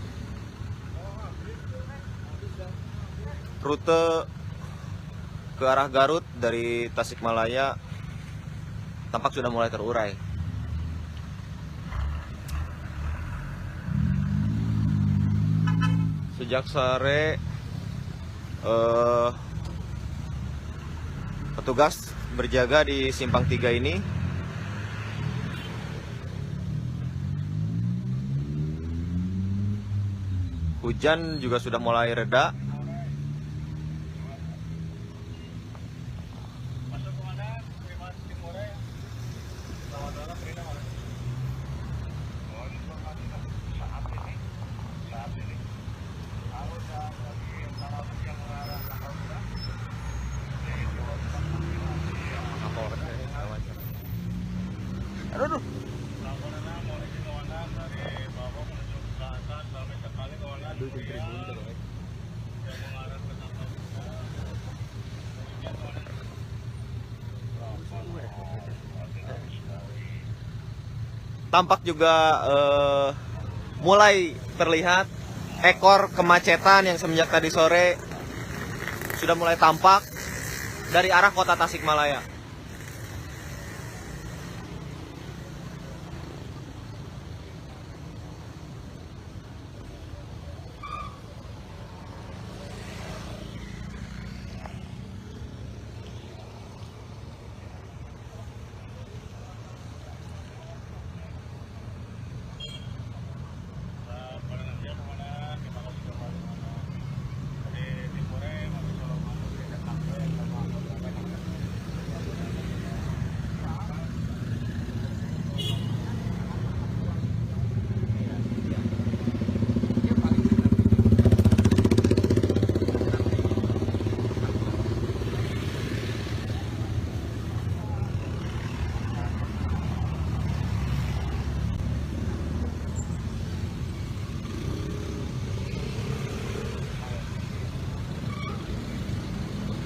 Rute ke arah Garut dari Tasikmalaya tampak sudah mulai terurai. Sejak sore petugas berjaga di Simpang 3 ini. Hujan juga sudah mulai reda. Aduh. Tampak juga mulai terlihat ekor kemacetan yang semenjak tadi sore sudah mulai tampak dari arah kota Tasikmalaya.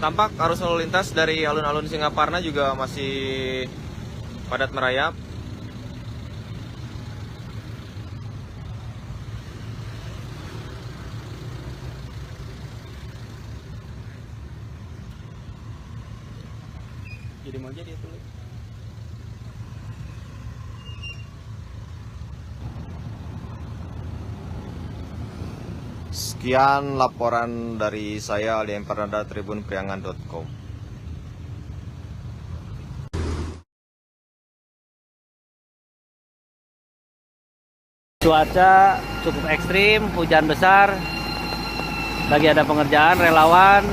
Tampak arus lalu lintas dari alun-alun Singaparna juga masih padat merayap. Jadi mau jadi itu. Sekian laporan dari saya Aldi Empardana tribunpriangan.com. Cuaca cukup ekstrim, hujan besar. Lagi ada pengerjaan, relawan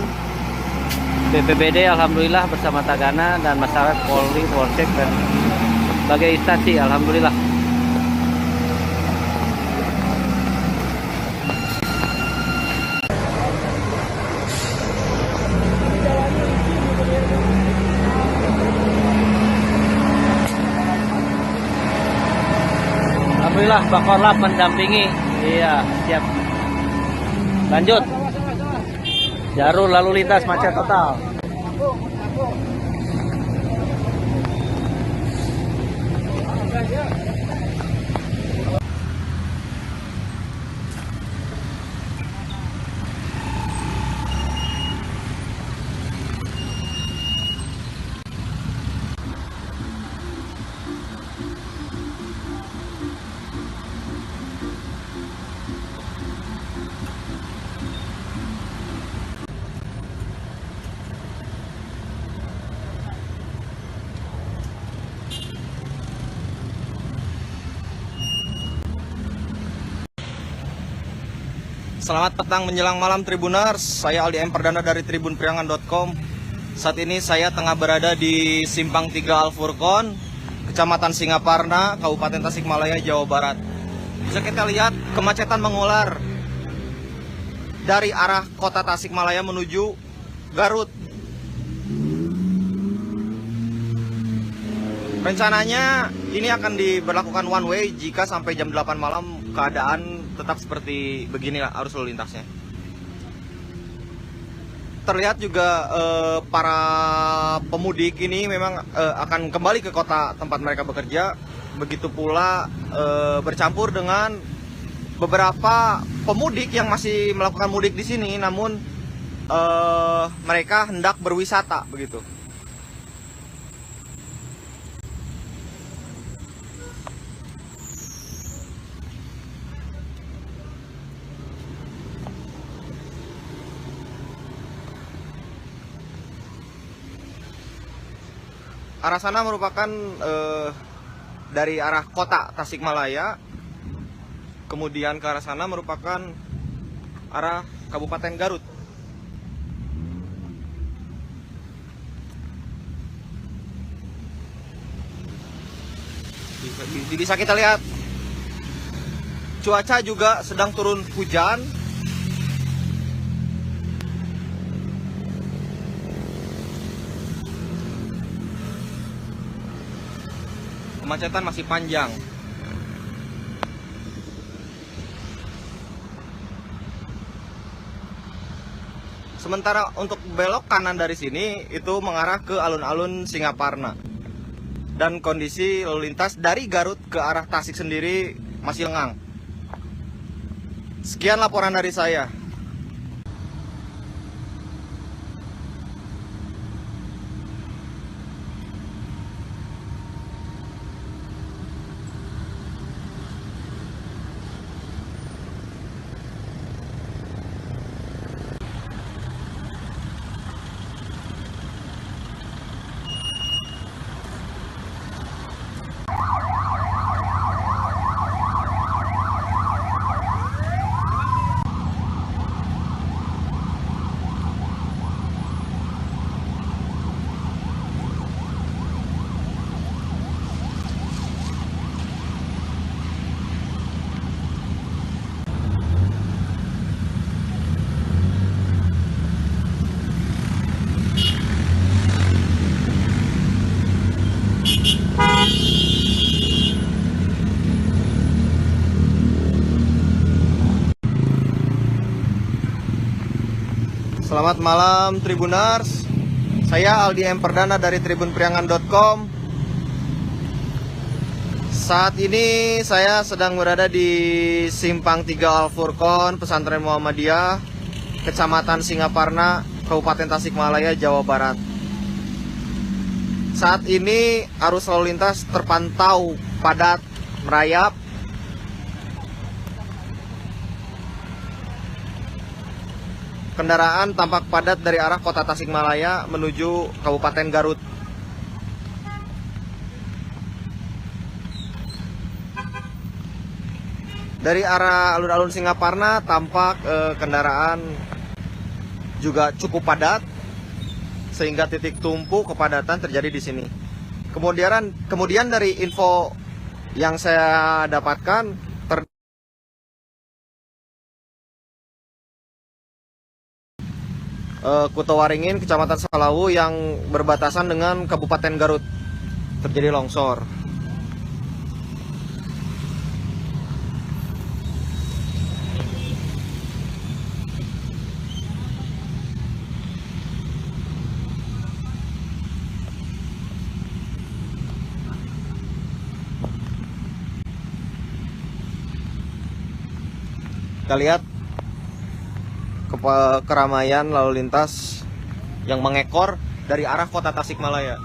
BPBD alhamdulillah bersama Tagana dan masyarakat Polri, Polsek dan berbagai instansi alhamdulillah. Alhamdulillah Bakorlap mendampingi. Iya, siap. Lanjut. Jalur lalu lintas macet total. Selamat petang menjelang malam Tribuners, saya Aldi Empardana dari tribunpriangan.com. Saat ini saya tengah berada di Simpang 3 Al-Furqon, Kecamatan Singaparna, Kabupaten Tasikmalaya, Jawa Barat. Bisa kita lihat kemacetan mengular dari arah kota Tasikmalaya menuju Garut. Rencananya ini akan diberlakukan one way jika sampai jam 8 malam keadaan tetap seperti beginilah arus lalu lintasnya. Terlihat juga para pemudik ini memang akan kembali ke kota tempat mereka bekerja. Begitu pula bercampur dengan beberapa pemudik yang masih melakukan mudik di sini, namun mereka hendak berwisata begitu. Arah sana merupakan dari arah kota Tasikmalaya, kemudian ke arah sana merupakan arah Kabupaten Garut. Bisa kita lihat cuaca juga sedang turun hujan. Kemacetan masih panjang. Sementara untuk belok kanan dari sini itu mengarah ke alun-alun Singaparna. Dan kondisi lalu lintas dari Garut ke arah Tasik sendiri masih lengang. Sekian laporan dari saya. Selamat malam Tribuners. Saya Aldi M. Perdana dari tribunpriangan.com. Saat ini saya sedang berada di Simpang 3 Al-Furqon, Pesantren Muhammadiyah, Kecamatan Singaparna, Kabupaten Tasikmalaya, Jawa Barat. Saat ini arus lalu lintas terpantau padat merayap. Kendaraan tampak padat dari arah kota Tasikmalaya menuju Kabupaten Garut. Dari arah alun-alun Singaparna tampak kendaraan juga cukup padat, sehingga titik tumpu kepadatan terjadi di sini. Kemudian dari info yang saya dapatkan, Kutowaringin, Kecamatan Salawu yang berbatasan dengan Kabupaten Garut terjadi longsor. Kita lihat keramaian lalu lintas yang mengekor dari arah kota Tasikmalaya.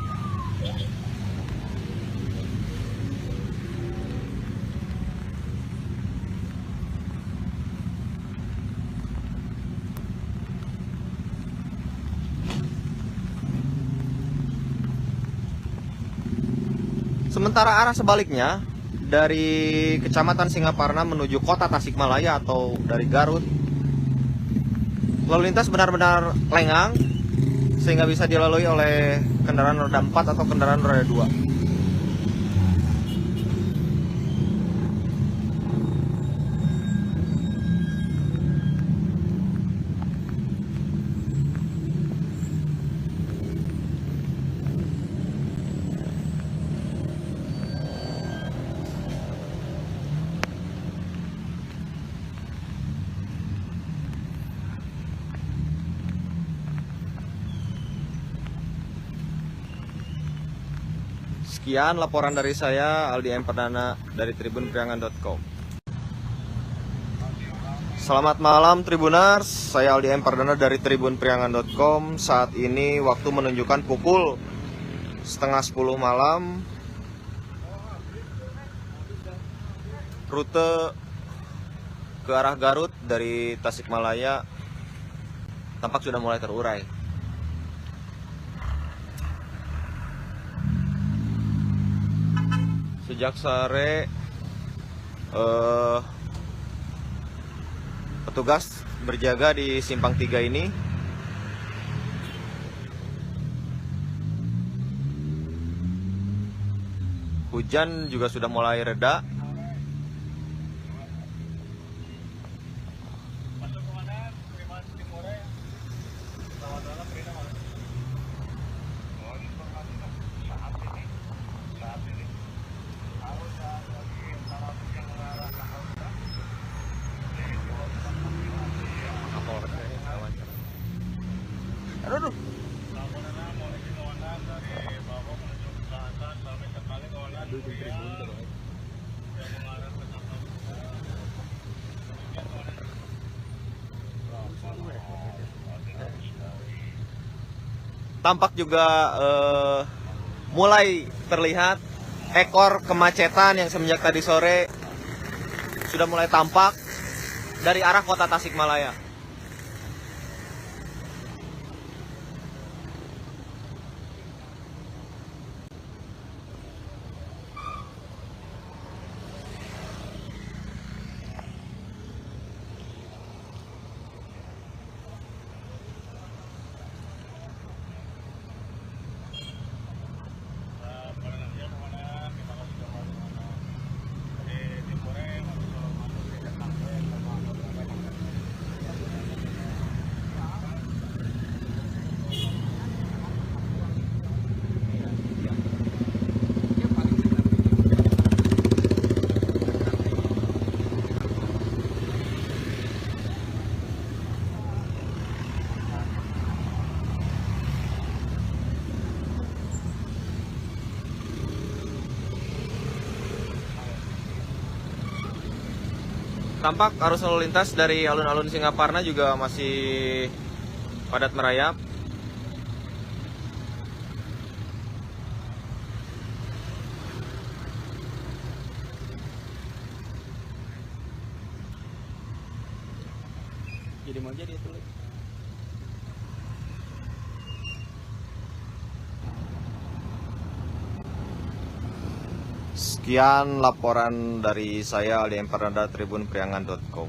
Sementara arah sebaliknya dari Kecamatan Singaparna menuju kota Tasikmalaya atau dari Garut, lalu lintas benar-benar lengang sehingga bisa dilalui oleh kendaraan roda 4 atau kendaraan roda 2. Sekian laporan dari saya, Aldi M. Perdana dari tribunpriangan.com. Selamat malam Tribuners, saya Aldi M. Perdana dari tribunpriangan.com. Saat ini waktu menunjukkan pukul 9:30 malam. Rute ke arah Garut dari Tasikmalaya tampak sudah mulai terurai. Sejak sore petugas berjaga di Simpang 3 ini. Hujan juga sudah mulai reda. Aduh. Tampak juga mulai terlihat ekor kemacetan yang semenjak tadi sore sudah mulai tampak dari arah kota Tasikmalaya. Tampak arus lalu lintas dari alun-alun Singaparna juga masih padat merayap. Jadi mau jadi itu. Sekian laporan dari saya Ali Empardana tribunpriangan.com.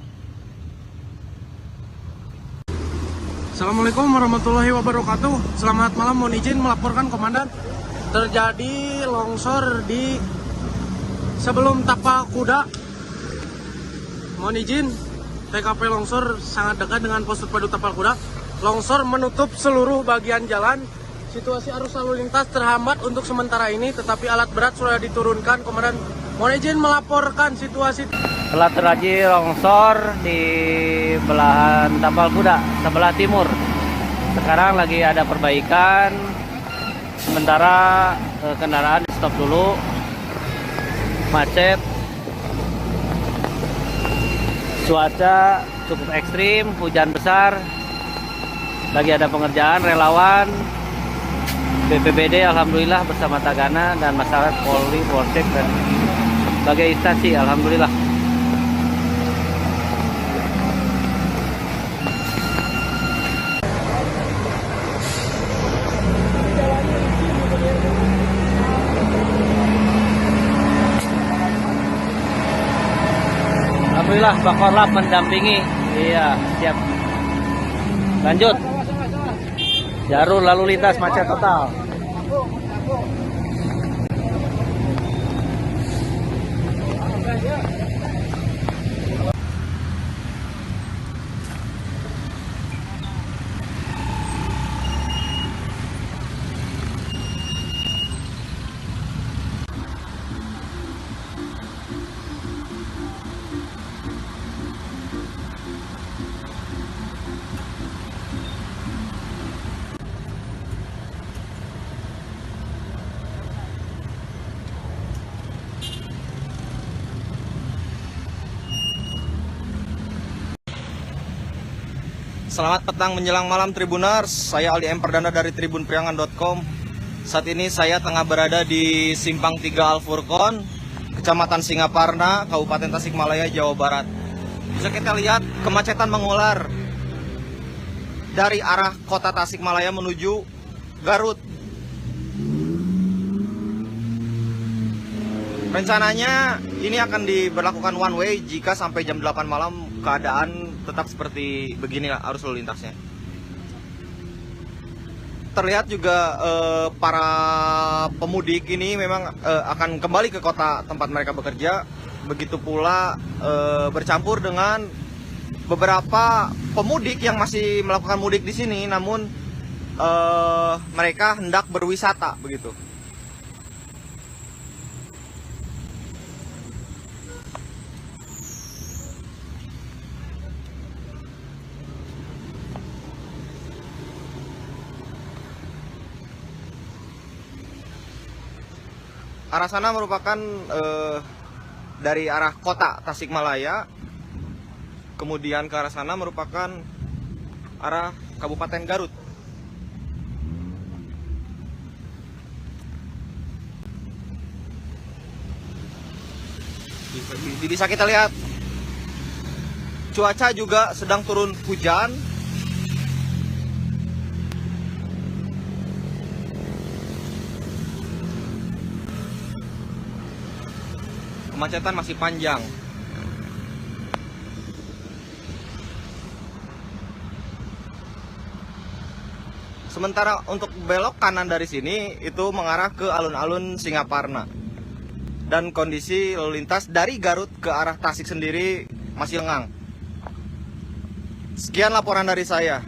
Assalamualaikum warahmatullahi wabarakatuh. Selamat malam, mohon izin melaporkan komandan. Terjadi longsor di sebelum Tapak Kuda. Mohon izin, TKP longsor sangat dekat dengan pos terpadu Tapal Kuda. Longsor menutup seluruh bagian jalan. Situasi arus lalu lintas terhambat untuk sementara ini, tetapi alat berat sudah diturunkan. Komandan, mohon izin melaporkan situasi. Telah terjadi longsor di belahan Tapal Kuda sebelah timur. Sekarang lagi ada perbaikan. Sementara kendaraan di stop dulu. Macet. Cuaca cukup ekstrim, hujan besar. Lagi ada pengerjaan relawan BPBD alhamdulillah bersama Tagana dan masyarakat Polri, Polsek dan sebagai instansi alhamdulillah. Alhamdulillah Pak Korlap mendampingi. Iya, siap. Lanjut. Jalur lalu lintas macet total. Selamat petang menjelang malam Tribuners, saya Ali Empardana dari tribunpriangan.com. Saat ini saya tengah berada di Simpang 3 Al-Furqon, Kecamatan Singaparna, Kabupaten Tasikmalaya, Jawa Barat. Bisa kita lihat kemacetan mengular dari arah kota Tasikmalaya menuju Garut. Rencananya ini akan diberlakukan one way jika sampai jam 8 malam keadaan tetap seperti beginilah arus lalu lintasnya. Terlihat juga para pemudik ini memang akan kembali ke kota tempat mereka bekerja. Begitu pula bercampur dengan beberapa pemudik yang masih melakukan mudik di sini, namun mereka hendak berwisata begitu. Arah sana merupakan dari arah kota Tasikmalaya, kemudian ke arah sana merupakan arah Kabupaten Garut. Bisa kita lihat cuaca juga sedang turun hujan. Kemacetan masih panjang. Sementara untuk belok kanan dari sini itu mengarah ke alun-alun Singaparna. Dan kondisi lalu lintas dari Garut ke arah Tasik sendiri masih lengang. Sekian laporan dari saya.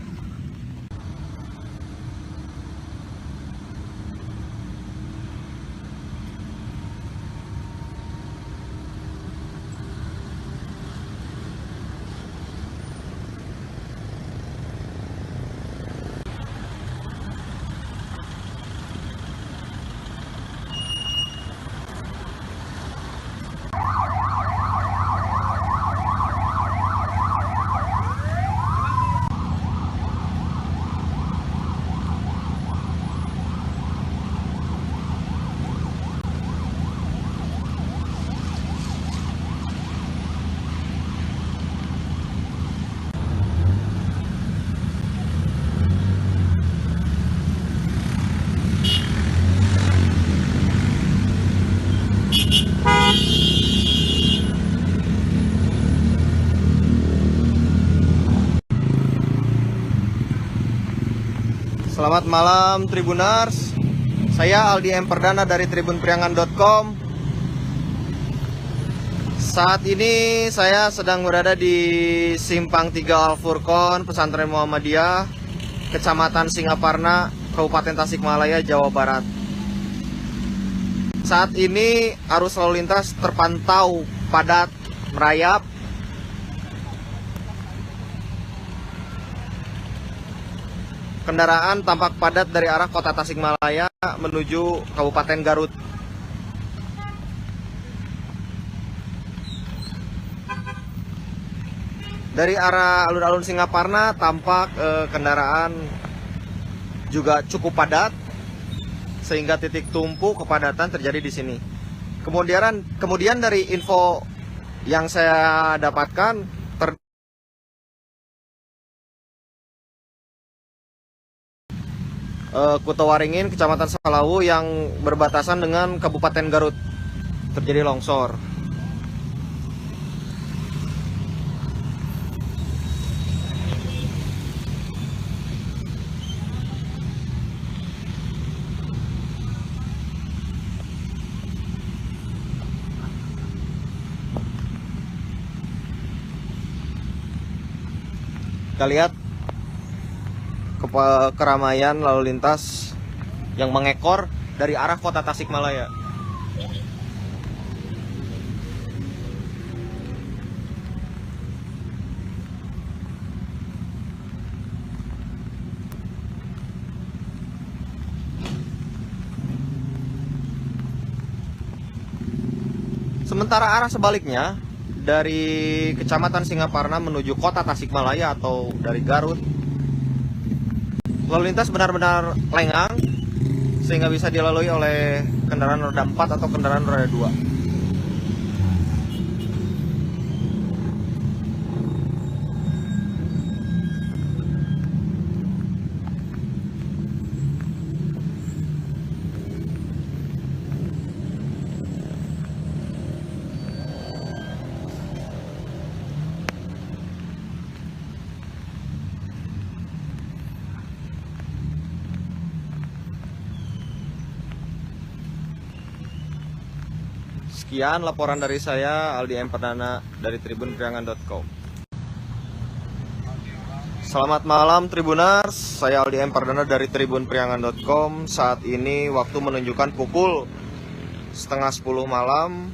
Selamat malam Tribuners. Saya Aldi M. Perdana dari tribunpriangan.com. Saat ini saya sedang berada di Simpang 3 Al-Furqon, Pesantren Muhammadiyah, Kecamatan Singaparna, Kabupaten Tasikmalaya, Jawa Barat. Saat ini arus lalu lintas terpantau padat merayap. Kendaraan tampak padat dari arah kota Tasikmalaya menuju Kabupaten Garut. Dari arah alun-alun Singaparna tampak kendaraan juga cukup padat, sehingga titik tumpu kepadatan terjadi di sini. Kemudian dari info yang saya dapatkan, Kutawaringin, Kecamatan Salawu yang berbatasan dengan Kabupaten Garut terjadi longsor. Kita lihat keramaian lalu lintas yang mengekor dari arah kota Tasikmalaya. Sementara arah sebaliknya dari Kecamatan Singaparna menuju kota Tasikmalaya atau dari Garut, lalu lintas benar-benar lengang sehingga bisa dilalui oleh kendaraan roda 4 atau kendaraan roda 2. Sekian laporan dari saya, Aldi M. Perdana dari tribunpriangan.com. Selamat malam Tribuners, saya Aldi M. Perdana dari tribunpriangan.com. Saat ini waktu menunjukkan pukul 9:30 malam.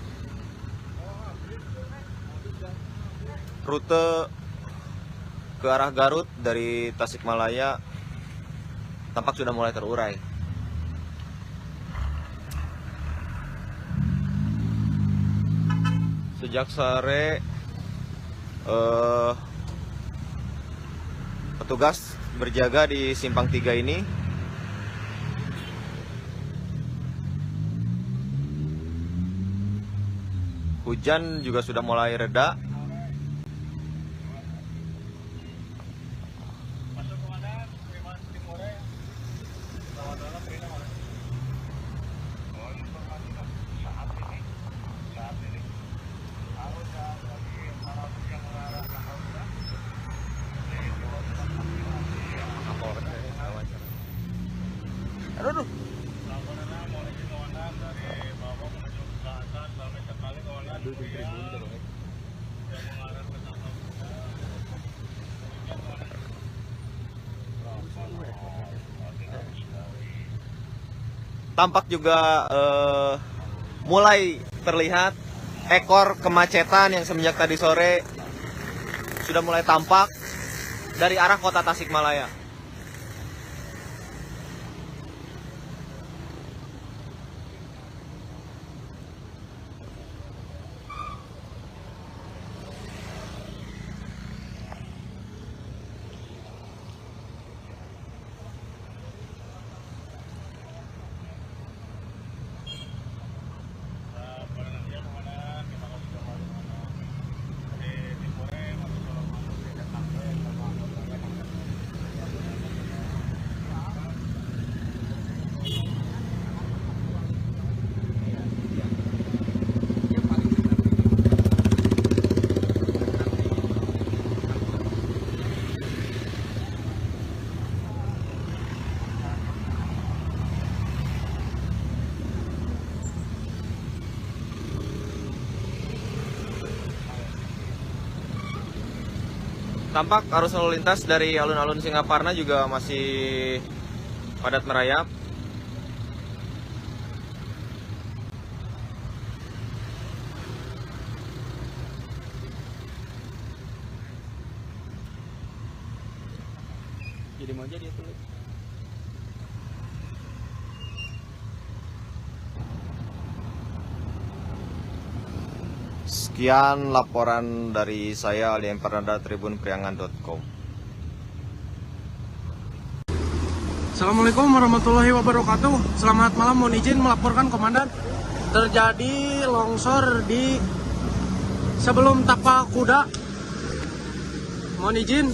Rute ke arah Garut dari Tasikmalaya tampak sudah mulai terurai. Sejak sore petugas berjaga di Simpang 3 ini. Hujan juga sudah mulai reda. Aduh. Tampak juga mulai terlihat ekor kemacetan yang semenjak tadi sore sudah mulai tampak dari arah kota Tasikmalaya. Tampak arus lalu lintas dari alun-alun Singaparna juga masih padat merayap. Jadi mau jadi tulis. Sekian laporan dari saya Aldi Empernanda tribunpriangan.com. Assalamualaikum warahmatullahi wabarakatuh. Selamat malam, mohon izin melaporkan komandan. Terjadi longsor di sebelum Tapak Kuda. Mohon izin,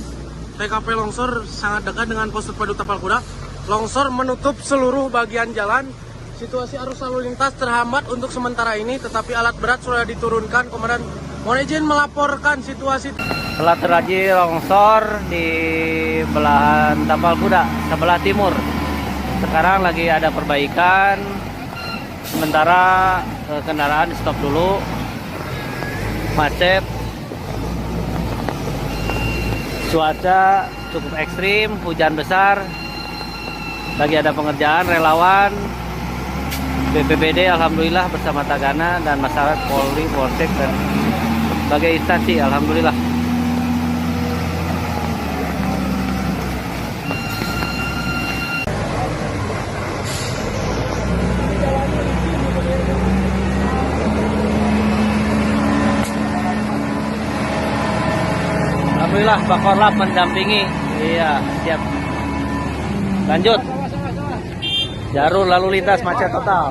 TKP longsor sangat dekat dengan pos terpadu Tapal Kuda. Longsor menutup seluruh bagian jalan. Situasi arus lalu lintas terhambat untuk sementara ini, tetapi alat berat sudah diturunkan. Komandan, mohon izin melaporkan situasi. Telah terjadi longsor di belahan Tapal Kuda, sebelah timur. Sekarang lagi ada perbaikan. Sementara kendaraan stop dulu. Macet. Cuaca cukup ekstrim, hujan besar. Lagi ada pengerjaan, relawan BPBD alhamdulillah bersama Tagana dan masyarakat Polri, Polsek dan berbagai instansi alhamdulillah. Alhamdulillah Pak Korlap mendampingi. Iya, siap. Lanjut. Jalur lalu lintas macet total.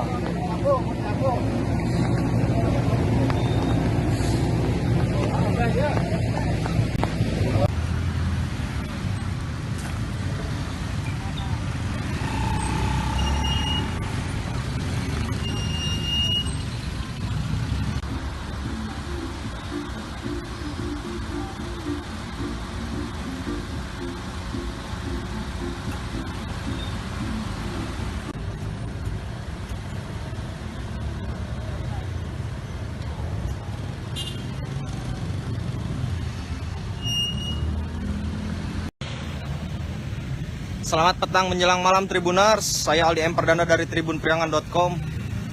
Selamat petang menjelang malam Tribuners, saya Aldi Emperdana dari tribunpriangan.com.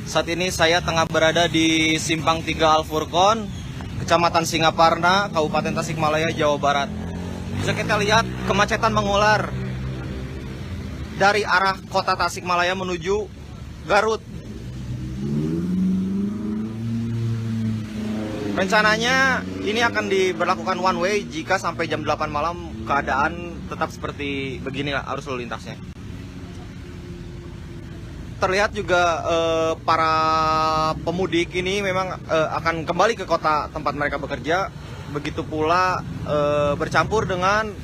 Saat ini saya tengah berada di Simpang 3 Al-Furqon, Kecamatan Singaparna, Kabupaten Tasikmalaya, Jawa Barat. Bisa kita lihat kemacetan mengular dari arah kota Tasikmalaya menuju Garut. Rencananya ini akan diberlakukan one way jika sampai jam 8 malam keadaan tetap seperti beginilah arus lalu lintasnya. Terlihat juga para pemudik ini memang akan kembali ke kota tempat mereka bekerja. Begitu pula bercampur dengan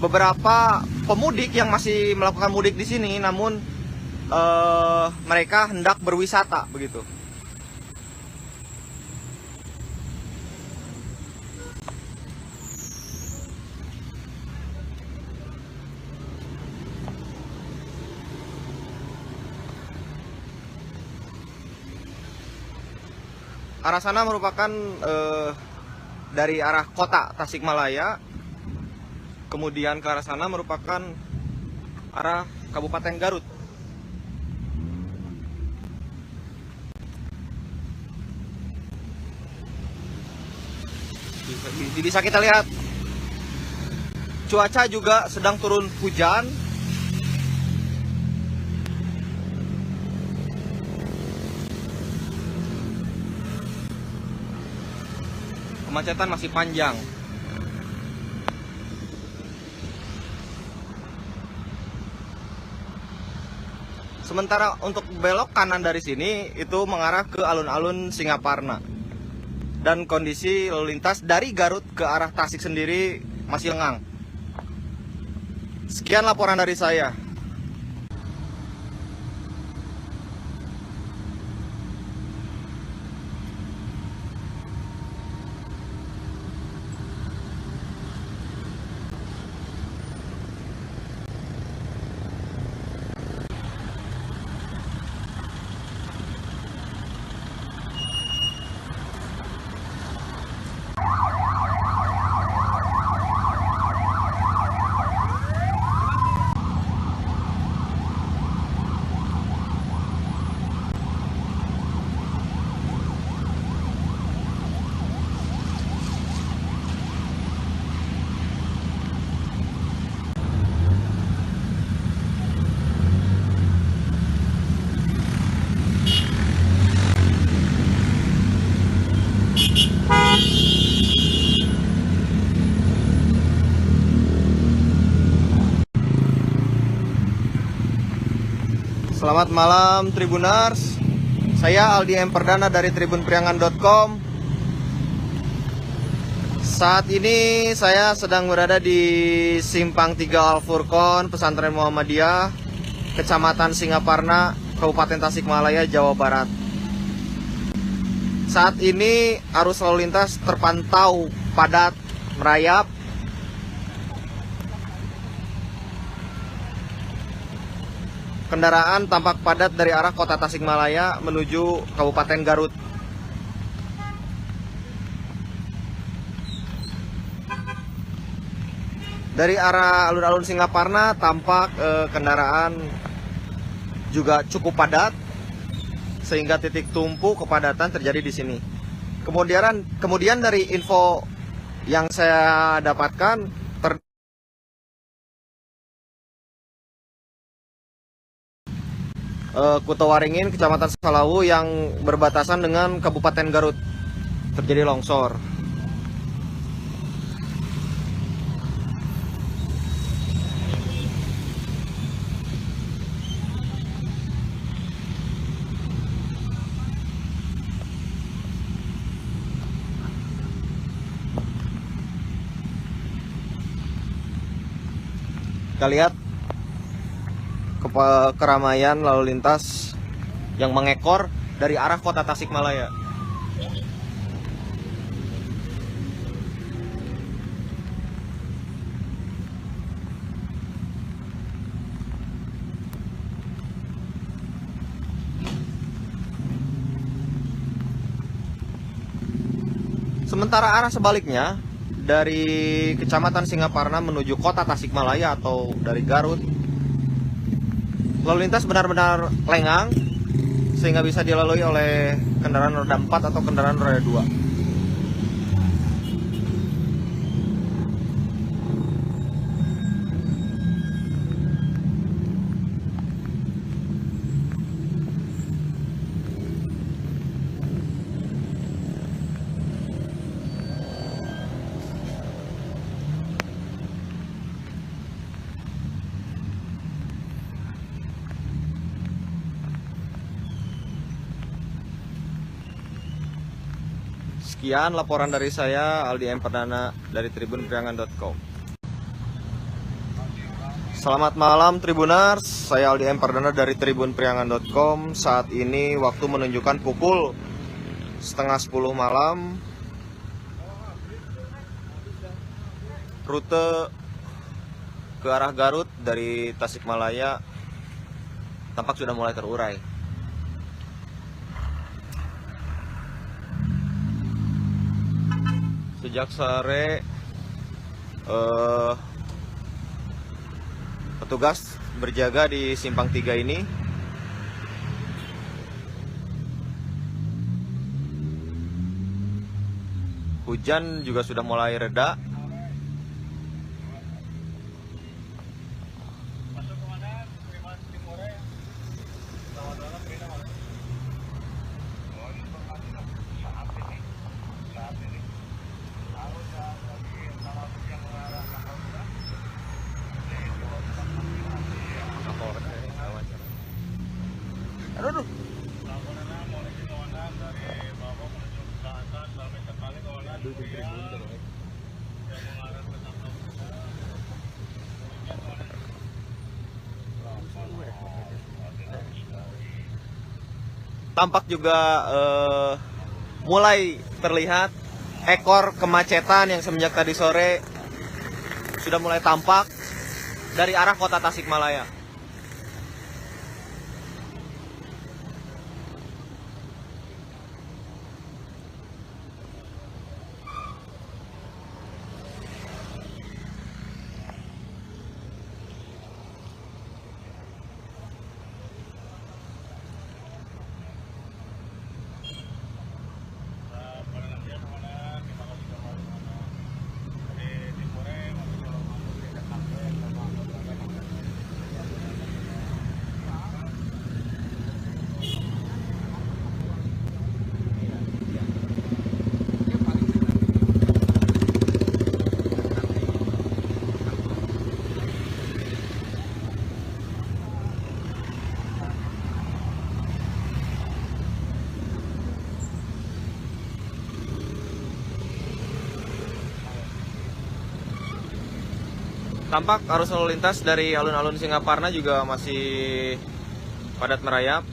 beberapa pemudik yang masih melakukan mudik di sini, namun mereka hendak berwisata begitu. Arah sana merupakan dari arah kota Tasikmalaya, kemudian ke arah sana merupakan arah Kabupaten Garut. Bisa kita lihat cuaca juga sedang turun hujan. Kemacetan masih panjang. Sementara untuk belok kanan dari sini itu mengarah ke alun-alun Singaparna. Dan kondisi lalu lintas dari Garut ke arah Tasik sendiri masih lengang. Sekian laporan dari saya. Selamat malam Tribuners. Saya Aldi M. Perdana dari tribunpriangan.com. Saat ini saya sedang berada di Simpang 3 Al-Furqon, Pesantren Muhammadiyah, Kecamatan Singaparna, Kabupaten Tasikmalaya, Jawa Barat. Saat ini arus lalu lintas terpantau padat merayap. Kendaraan tampak padat dari arah kota Tasikmalaya menuju Kabupaten Garut. Dari arah alun-alun Singaparna tampak kendaraan juga cukup padat, sehingga titik tumpu kepadatan terjadi di sini. Kemudian dari info yang saya dapatkan, Kutowaringin, Kecamatan Salawu yang berbatasan dengan Kabupaten Garut terjadi longsor. Kita lihat keramaian lalu lintas yang mengekor dari arah kota Tasikmalaya. Sementara arah sebaliknya dari Kecamatan Singaparna menuju kota Tasikmalaya atau dari Garut, lalu lintas benar-benar lengang sehingga bisa dilalui oleh kendaraan roda 4 atau kendaraan roda 2. Sekian laporan dari saya, Aldi M. Perdana dari tribunpriangan.com. Selamat malam Tribuners, saya Aldi M. Perdana dari tribunpriangan.com. Saat ini waktu menunjukkan pukul 9:30 malam. Rute ke arah Garut dari Tasikmalaya tampak sudah mulai terurai. Sejak sore petugas berjaga di Simpang 3 ini. Hujan juga sudah mulai reda. Aduh. Tampak juga mulai terlihat ekor kemacetan yang semenjak tadi sore sudah mulai tampak dari arah kota Tasikmalaya. Tampak arus lalu lintas dari alun-alun Singaparna juga masih padat merayap.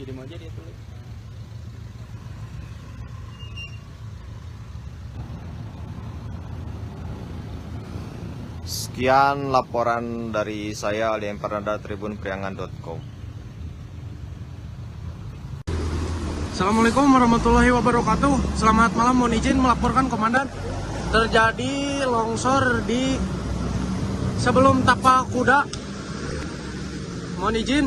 Jadi mau aja dia tulis. Sekian laporan dari saya Ali Empernada tribunpriangan.com. Assalamualaikum warahmatullahi wabarakatuh. Selamat malam, mohon izin melaporkan komandan. Terjadi longsor di sebelum Tapak Kuda. Mohon izin,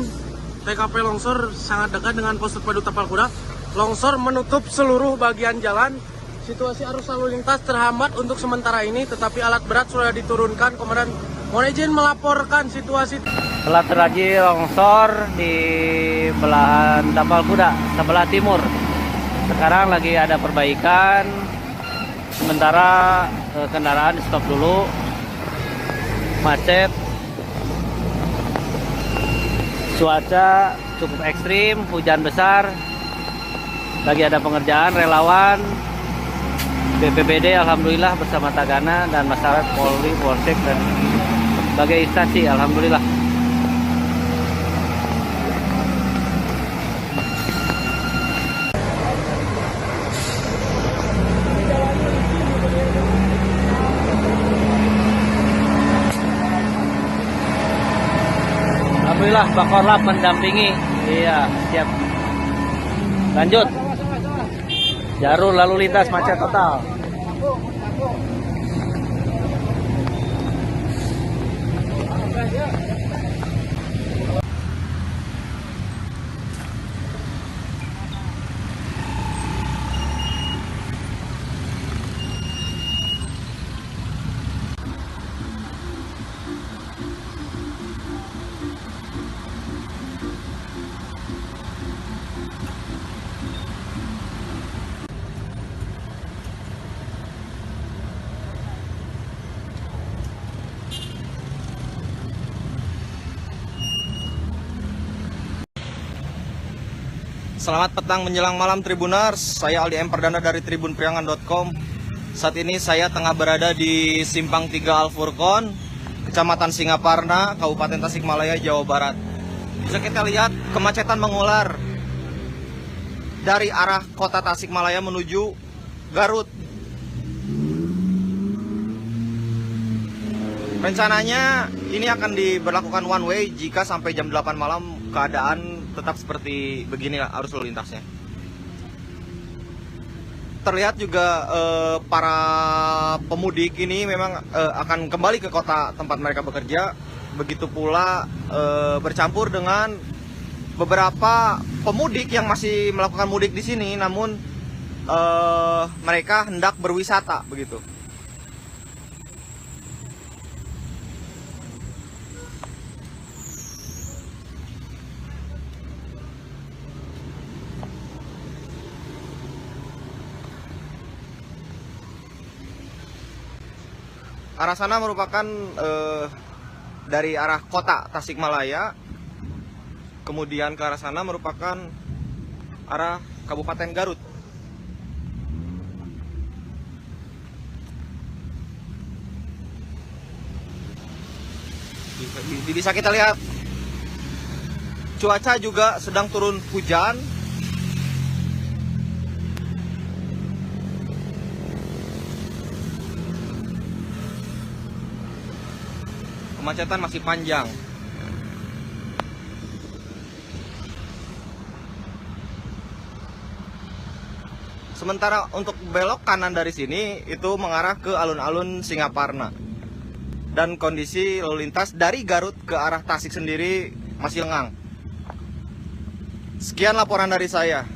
TKP longsor sangat dekat dengan pos terpadu Tapal Kuda. Longsor menutup seluruh bagian jalan. Situasi arus lalu lintas terhambat untuk sementara ini, tetapi alat berat sudah diturunkan. Komandan, mohon izin melaporkan situasi. Telah terjadi longsor di belahan Tapal Kuda sebelah timur. Sekarang lagi ada perbaikan. Sementara kendaraan di stop dulu. Macet. Cuaca cukup ekstrim, hujan besar. Lagi ada pengerjaan, relawan BPBD alhamdulillah bersama Tagana dan masyarakat Polri, Polsek dan berbagai instansi alhamdulillah. Alhamdulillah Bakorlap mendampingi. Iya, siap. Lanjut. Jalur lalu lintas macet total. Selamat petang menjelang malam Tribuners, saya Aldi Emperdana dari tribunpriangan.com. Saat ini saya tengah berada di Simpang 3 Al-Furqon, Kecamatan Singaparna, Kabupaten Tasikmalaya, Jawa Barat. Bisa kita lihat kemacetan mengular dari arah kota Tasikmalaya menuju Garut. Rencananya ini akan diberlakukan one way jika sampai jam 8 malam keadaan tetap seperti beginilah arus lalu lintasnya. Terlihat juga para pemudik ini memang akan kembali ke kota tempat mereka bekerja. Begitu pula bercampur dengan beberapa pemudik yang masih melakukan mudik di sini, namun mereka hendak berwisata begitu. Arah sana merupakan dari arah kota Tasikmalaya, kemudian ke arah sana merupakan arah Kabupaten Garut. Bisa kita lihat cuaca juga sedang turun hujan. Kemacetan masih panjang. Sementara untuk belok kanan dari sini itu mengarah ke alun-alun Singaparna. Dan kondisi lalu lintas dari Garut ke arah Tasik sendiri masih lengang. Sekian laporan dari saya.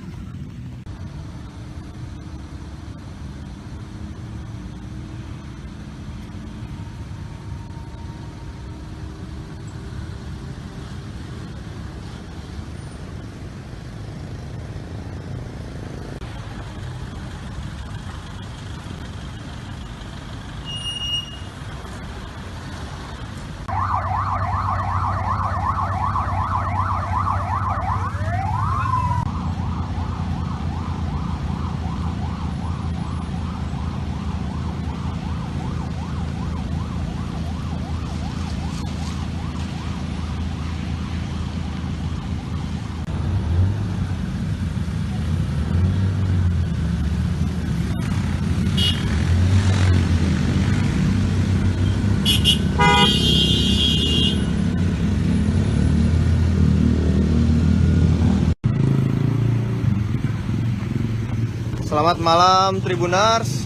Selamat malam Tribuners.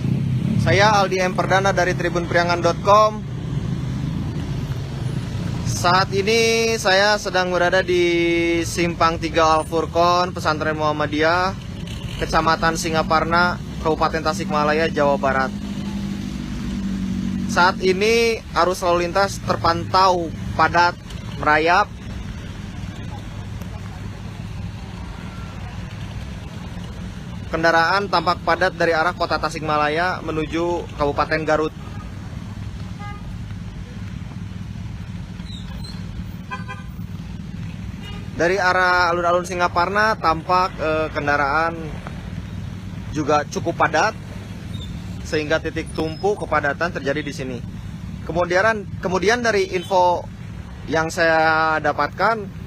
Saya Aldi M. Perdana dari tribunpriangan.com. Saat ini saya sedang berada di Simpang 3 Al-Furqon, Pesantren Muhammadiyah, Kecamatan Singaparna, Kabupaten Tasikmalaya, Jawa Barat. Saat ini arus lalu lintas terpantau padat, merayap. Kendaraan tampak padat dari arah kota Tasikmalaya menuju Kabupaten Garut. Dari arah alun-alun Singaparna tampak kendaraan juga cukup padat, sehingga titik tumpu kepadatan terjadi di sini. Kemudian dari info yang saya dapatkan,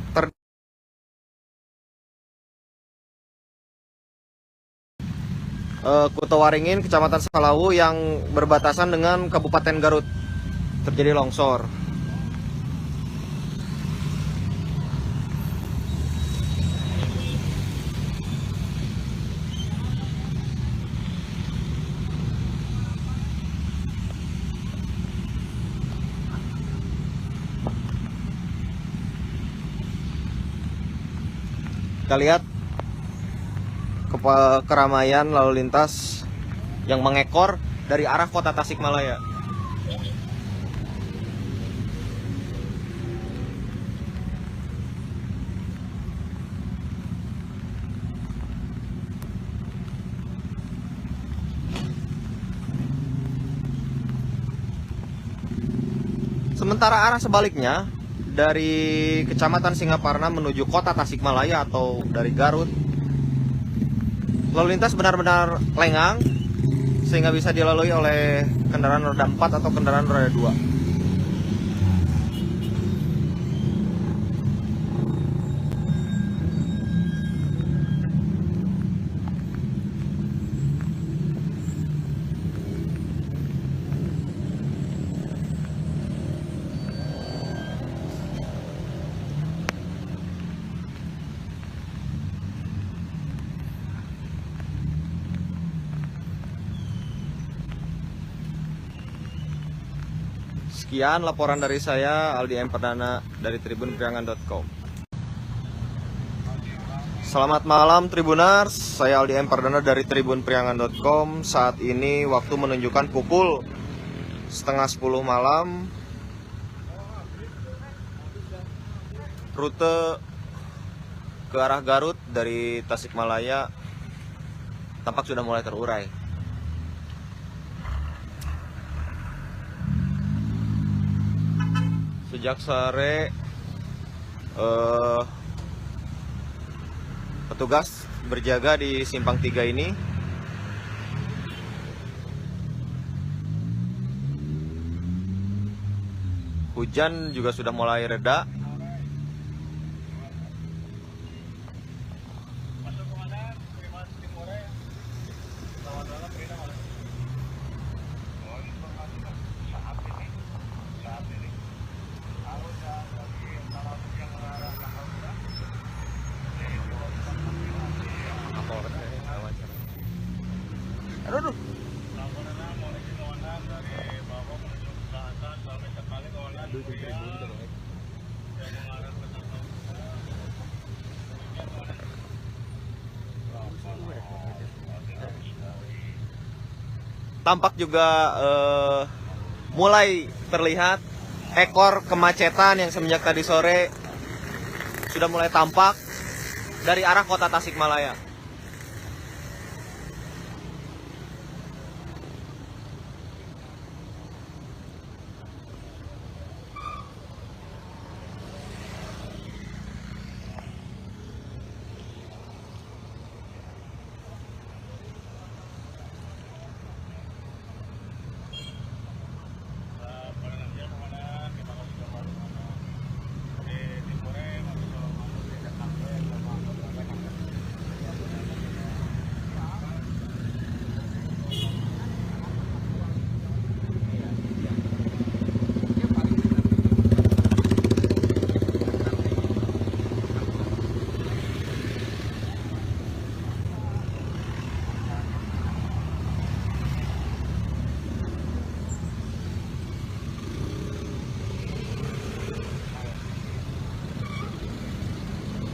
Kuto Waringin, Kecamatan Salawu yang berbatasan dengan Kabupaten Garut, terjadi longsor. Kita lihat keramaian lalu lintas yang mengekor dari arah kota Tasikmalaya. Sementara arah sebaliknya dari Kecamatan Singaparna menuju kota Tasikmalaya atau dari Garut, lalu lintas benar-benar lengang sehingga bisa dilalui oleh kendaraan roda 4 atau kendaraan roda 2. Sekian laporan dari saya, Aldi M. Perdana dari tribunpriangan.com. Selamat malam Tribuners, saya Aldi M. Perdana dari tribunpriangan.com. Saat ini waktu menunjukkan pukul 9:30 malam. Rute ke arah Garut dari Tasikmalaya tampak sudah mulai terurai. Sejak sore petugas berjaga di Simpang 3 ini. Hujan juga sudah mulai reda. Aduh. Tampak juga mulai terlihat ekor kemacetan yang semenjak tadi sore sudah mulai tampak dari arah kota Tasikmalaya.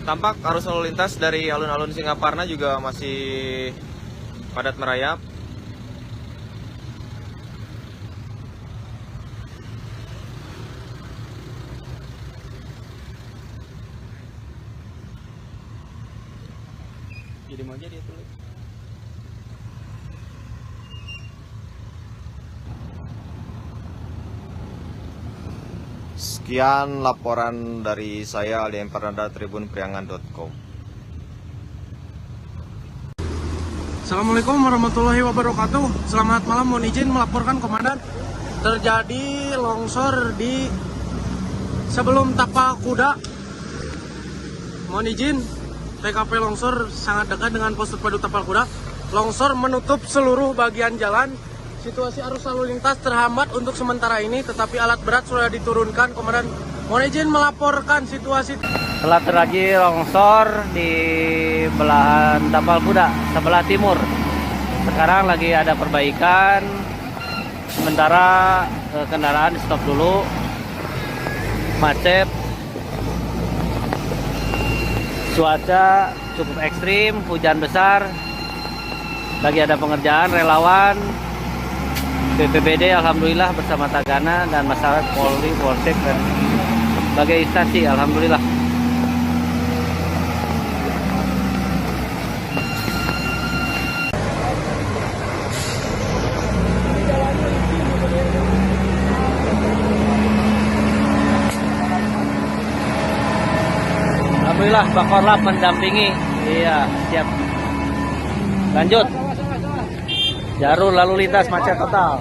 Tampak arus lalu lintas dari alun-alun Singaparna juga masih padat merayap. Jadi mau aja dia tulis. Sekian laporan dari saya Aldi Empardana tribunpriangan.com. Assalamualaikum warahmatullahi wabarakatuh. Selamat malam, mohon izin melaporkan komandan. Terjadi longsor di sebelum Tapak Kuda. Mohon izin, TKP longsor sangat dekat dengan pos terpadu Tapal Kuda. Longsor menutup seluruh bagian jalan. Situasi arus lalu lintas terhambat untuk sementara ini, tetapi alat berat sudah diturunkan. Komandan, mohon izin melaporkan situasi. Telah terjadi longsor di belahan Tapal Kuda sebelah timur. Sekarang lagi ada perbaikan. Sementara kendaraan di stop dulu. Macet. Cuaca cukup ekstrim, hujan besar. Lagi ada pengerjaan relawan BPBD alhamdulillah bersama Tagana dan masyarakat Polri, Polsek dan berbagai instansi alhamdulillah. Alhamdulillah Bakorlap mendampingi. Iya, siap. Lanjut. Jalur lalu lintas macet total.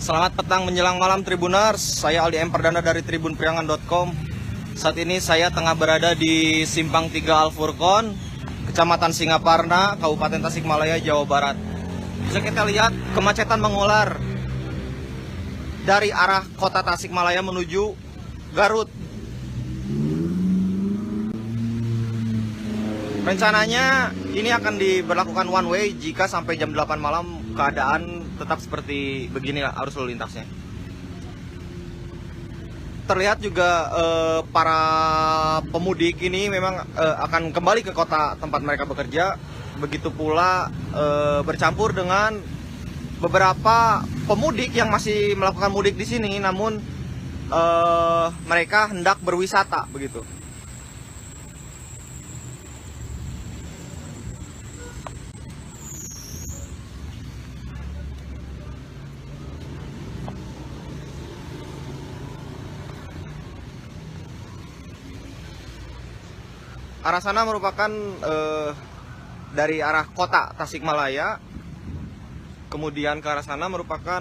Selamat petang menjelang malam Tribuners, saya Aldi Empardana dari tribunpriangan.com. Saat ini saya tengah berada di Simpang 3 Al-Furqon, Kecamatan Singaparna, Kabupaten Tasikmalaya, Jawa Barat. Bisa kita lihat kemacetan mengular dari arah kota Tasikmalaya menuju Garut. Rencananya ini akan diberlakukan one way jika sampai jam 8 malam keadaan tetap seperti begini arus lalu lintasnya. Terlihat juga para pemudik ini memang akan kembali ke kota tempat mereka bekerja. Begitu pula bercampur dengan beberapa pemudik yang masih melakukan mudik di sini, namun mereka hendak berwisata begitu. Arah sana merupakan dari arah kota Tasikmalaya, kemudian ke arah sana merupakan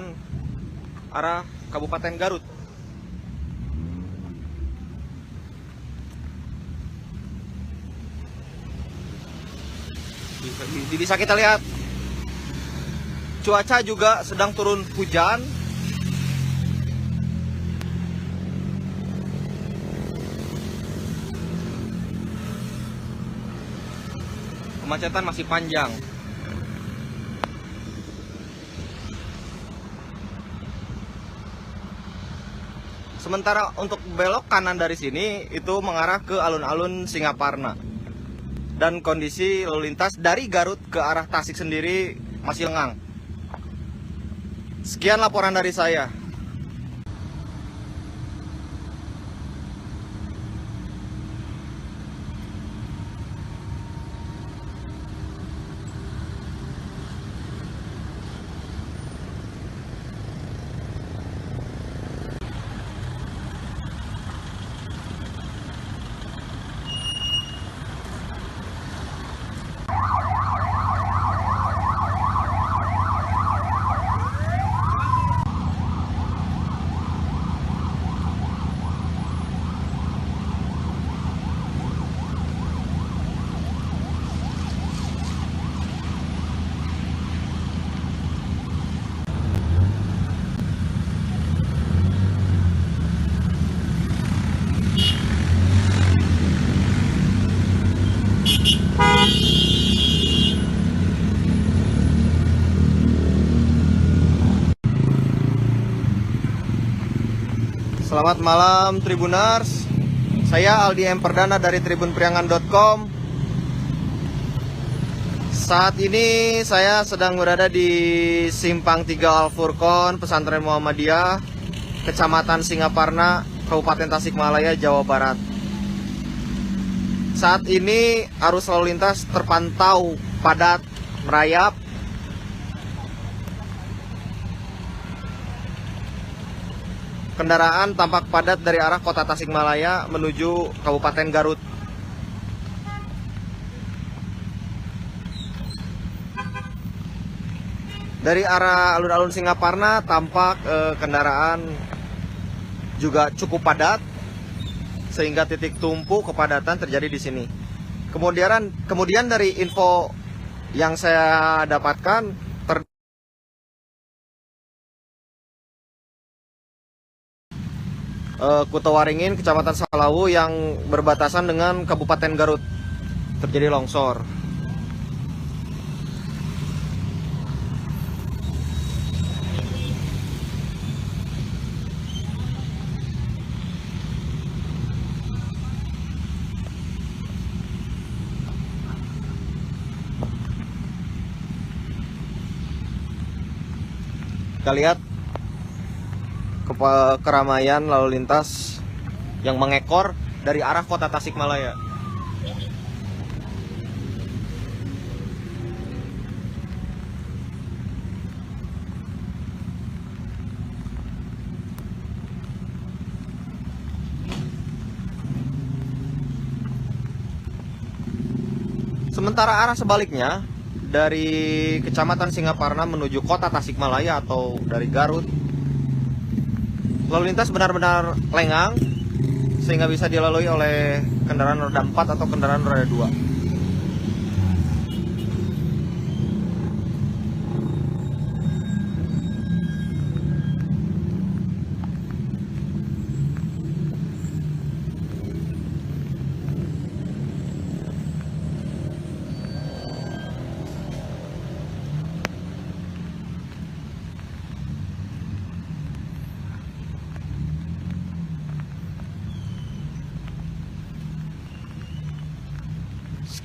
arah Kabupaten Garut. Bisa kita lihat cuaca juga sedang turun hujan. Kemacetan masih panjang. Sementara untuk belok kanan dari sini itu mengarah ke alun-alun Singaparna. Dan kondisi lalu lintas dari Garut ke arah Tasik sendiri masih lengang. Sekian laporan dari saya. Selamat malam Tribuners. Saya Aldi M. Perdana dari tribunpriangan.com. Saat ini saya sedang berada di Simpang 3 Al-Furqon, Pesantren Muhammadiyah, Kecamatan Singaparna, Kabupaten Tasikmalaya, Jawa Barat. Saat ini arus lalu lintas terpantau padat, merayap. Kendaraan tampak padat dari arah kota Tasikmalaya menuju Kabupaten Garut. Dari arah alun-alun Singaparna tampak kendaraan juga cukup padat, sehingga titik tumpu kepadatan terjadi di sini. Kemudian dari info yang saya dapatkan, Kutawaringin, Kecamatan Salawu yang berbatasan dengan Kabupaten Garut terjadi longsor. Kita lihat keramaian lalu lintas yang mengekor dari arah kota Tasikmalaya. Sementara arah sebaliknya dari Kecamatan Singaparna menuju kota Tasikmalaya atau dari Garut, lalu lintas benar-benar lengang sehingga bisa dilalui oleh kendaraan roda 4 atau kendaraan roda 2.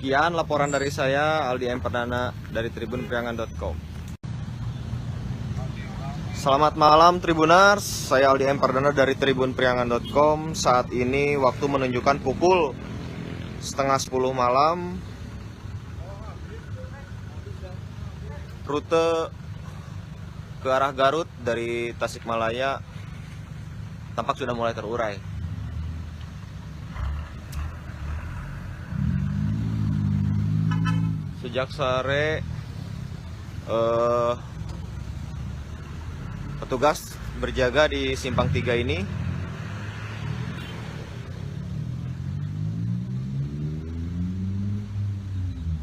Sekian laporan dari saya, Aldi M. Perdana dari tribunpriangan.com. Selamat malam Tribuners, saya Aldi M. Perdana dari tribunpriangan.com. Saat ini waktu menunjukkan pukul 9:30 malam. Rute ke arah Garut dari Tasikmalaya tampak sudah mulai terurai. Sejak sore petugas berjaga di Simpang 3 ini.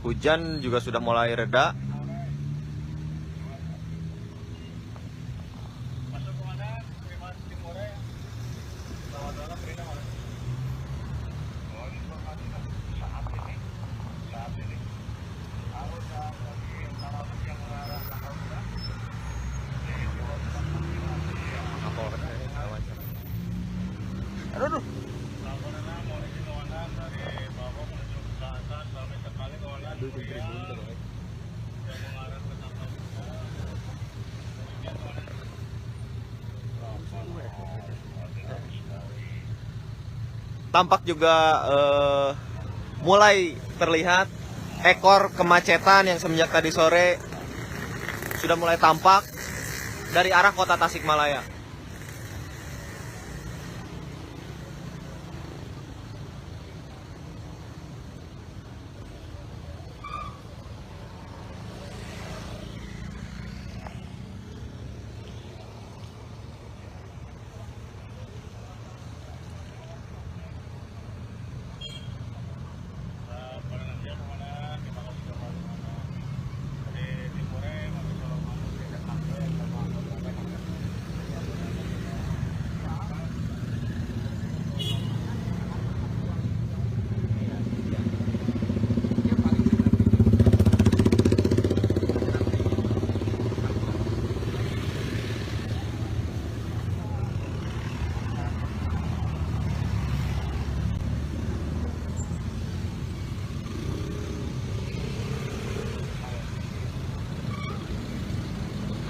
Hujan juga sudah mulai reda. Aduh. Tampak juga mulai terlihat ekor kemacetan yang semenjak tadi sore sudah mulai tampak dari arah kota Tasikmalaya.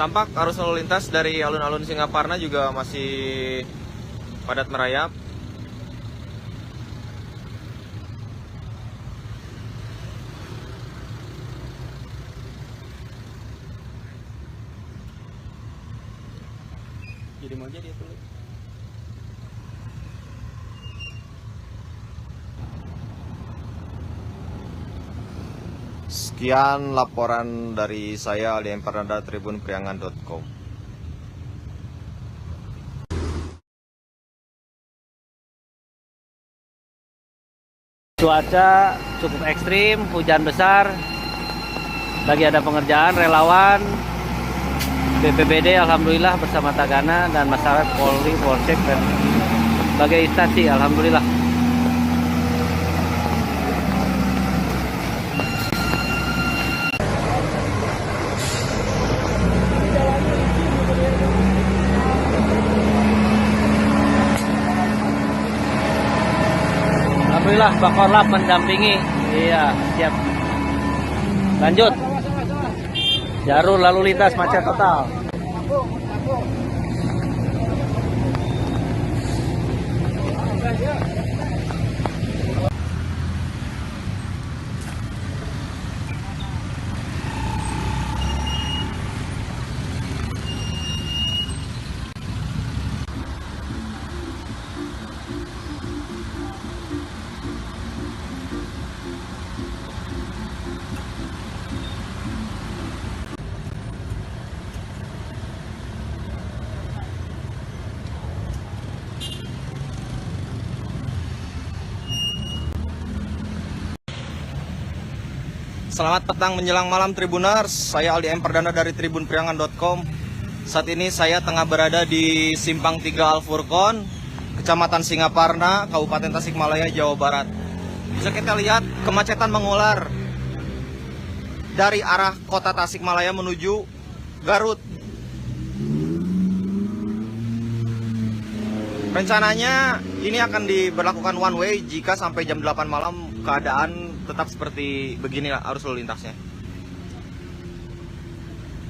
Tampak arus lalu lintas dari alun-alun Singaparna juga masih padat merayap. Jadi mau jadi itu. Sekian laporan dari saya Aldi Empardana tribunpriangan.com. Cuaca cukup ekstrim, hujan besar. Lagi ada pengerjaan, relawan BPBD alhamdulillah bersama Tagana dan masyarakat Polri, Polsek dan berbagai instansi alhamdulillah. Alhamdulillah Pak Korlap mendampingi. Iya, siap. Lanjut. Jalur lalu lintas macet total. Selamat petang menjelang malam Tribuners, saya Aldi Empardana dari tribunpriangan.com. Saat ini saya tengah berada di Simpang 3 Al-Furqon, Kecamatan Singaparna, Kabupaten Tasikmalaya, Jawa Barat. Bisa kita lihat kemacetan mengular dari arah kota Tasikmalaya menuju Garut. Rencananya ini akan diberlakukan one way jika sampai jam 8 malam keadaan tetap seperti beginilah arus lalu lintasnya.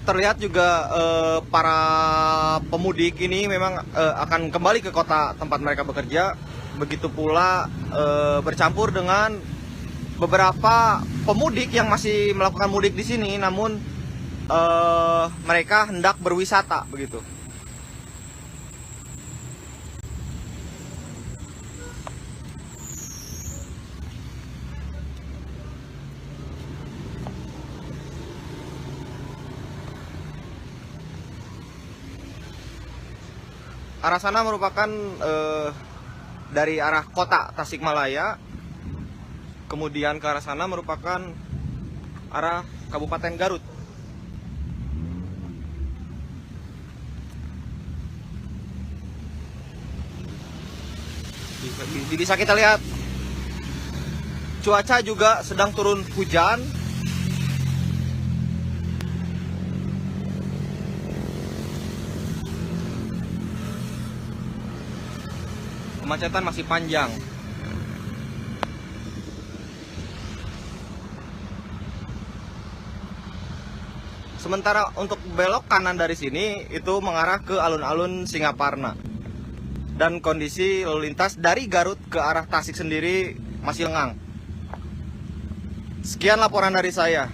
Terlihat juga para pemudik ini memang akan kembali ke kota tempat mereka bekerja. Begitu pula bercampur dengan beberapa pemudik yang masih melakukan mudik di sini, namun mereka hendak berwisata begitu. Arah sana merupakan dari arah kota Tasikmalaya, kemudian ke arah sana merupakan arah Kabupaten Garut. Bisa kita lihat cuaca juga sedang turun hujan. Kemacetan masih panjang. Sementara untuk belok kanan dari sini itu mengarah ke alun-alun Singaparna. Dan kondisi lalu lintas dari Garut ke arah Tasik sendiri masih lengang. Sekian laporan dari saya.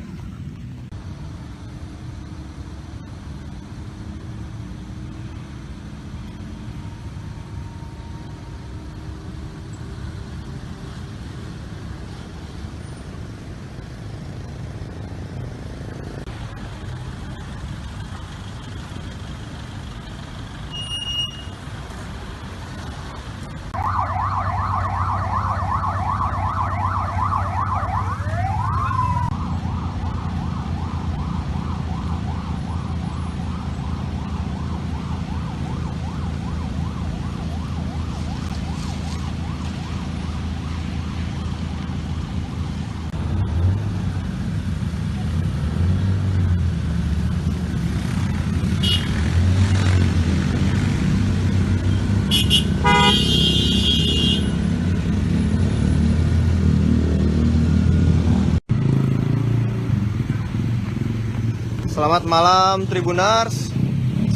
Selamat malam Tribuners.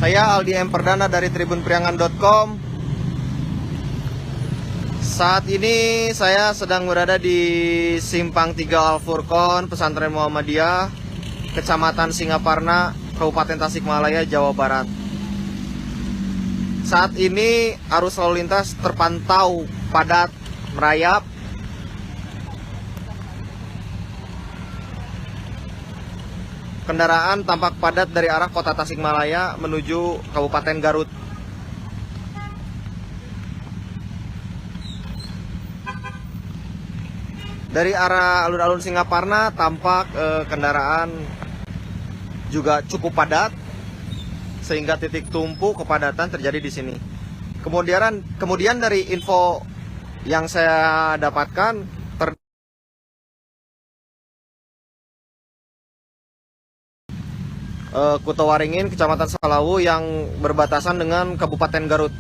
Saya Aldi M. Perdana dari tribunpriangan.com. Saat ini saya sedang berada di Simpang 3 Al-Furqon, Pesantren Muhammadiyah, Kecamatan Singaparna, Kabupaten Tasikmalaya, Jawa Barat. Saat ini arus lalu lintas terpantau padat, merayap. Kendaraan tampak padat dari arah kota Tasikmalaya menuju Kabupaten Garut. Dari arah alun-alun Singaparna tampak kendaraan juga cukup padat, sehingga titik tumpu kepadatan terjadi di sini. Kemudian dari info yang saya dapatkan, Kutowaringin, Kecamatan Salawu yang berbatasan dengan Kabupaten Garut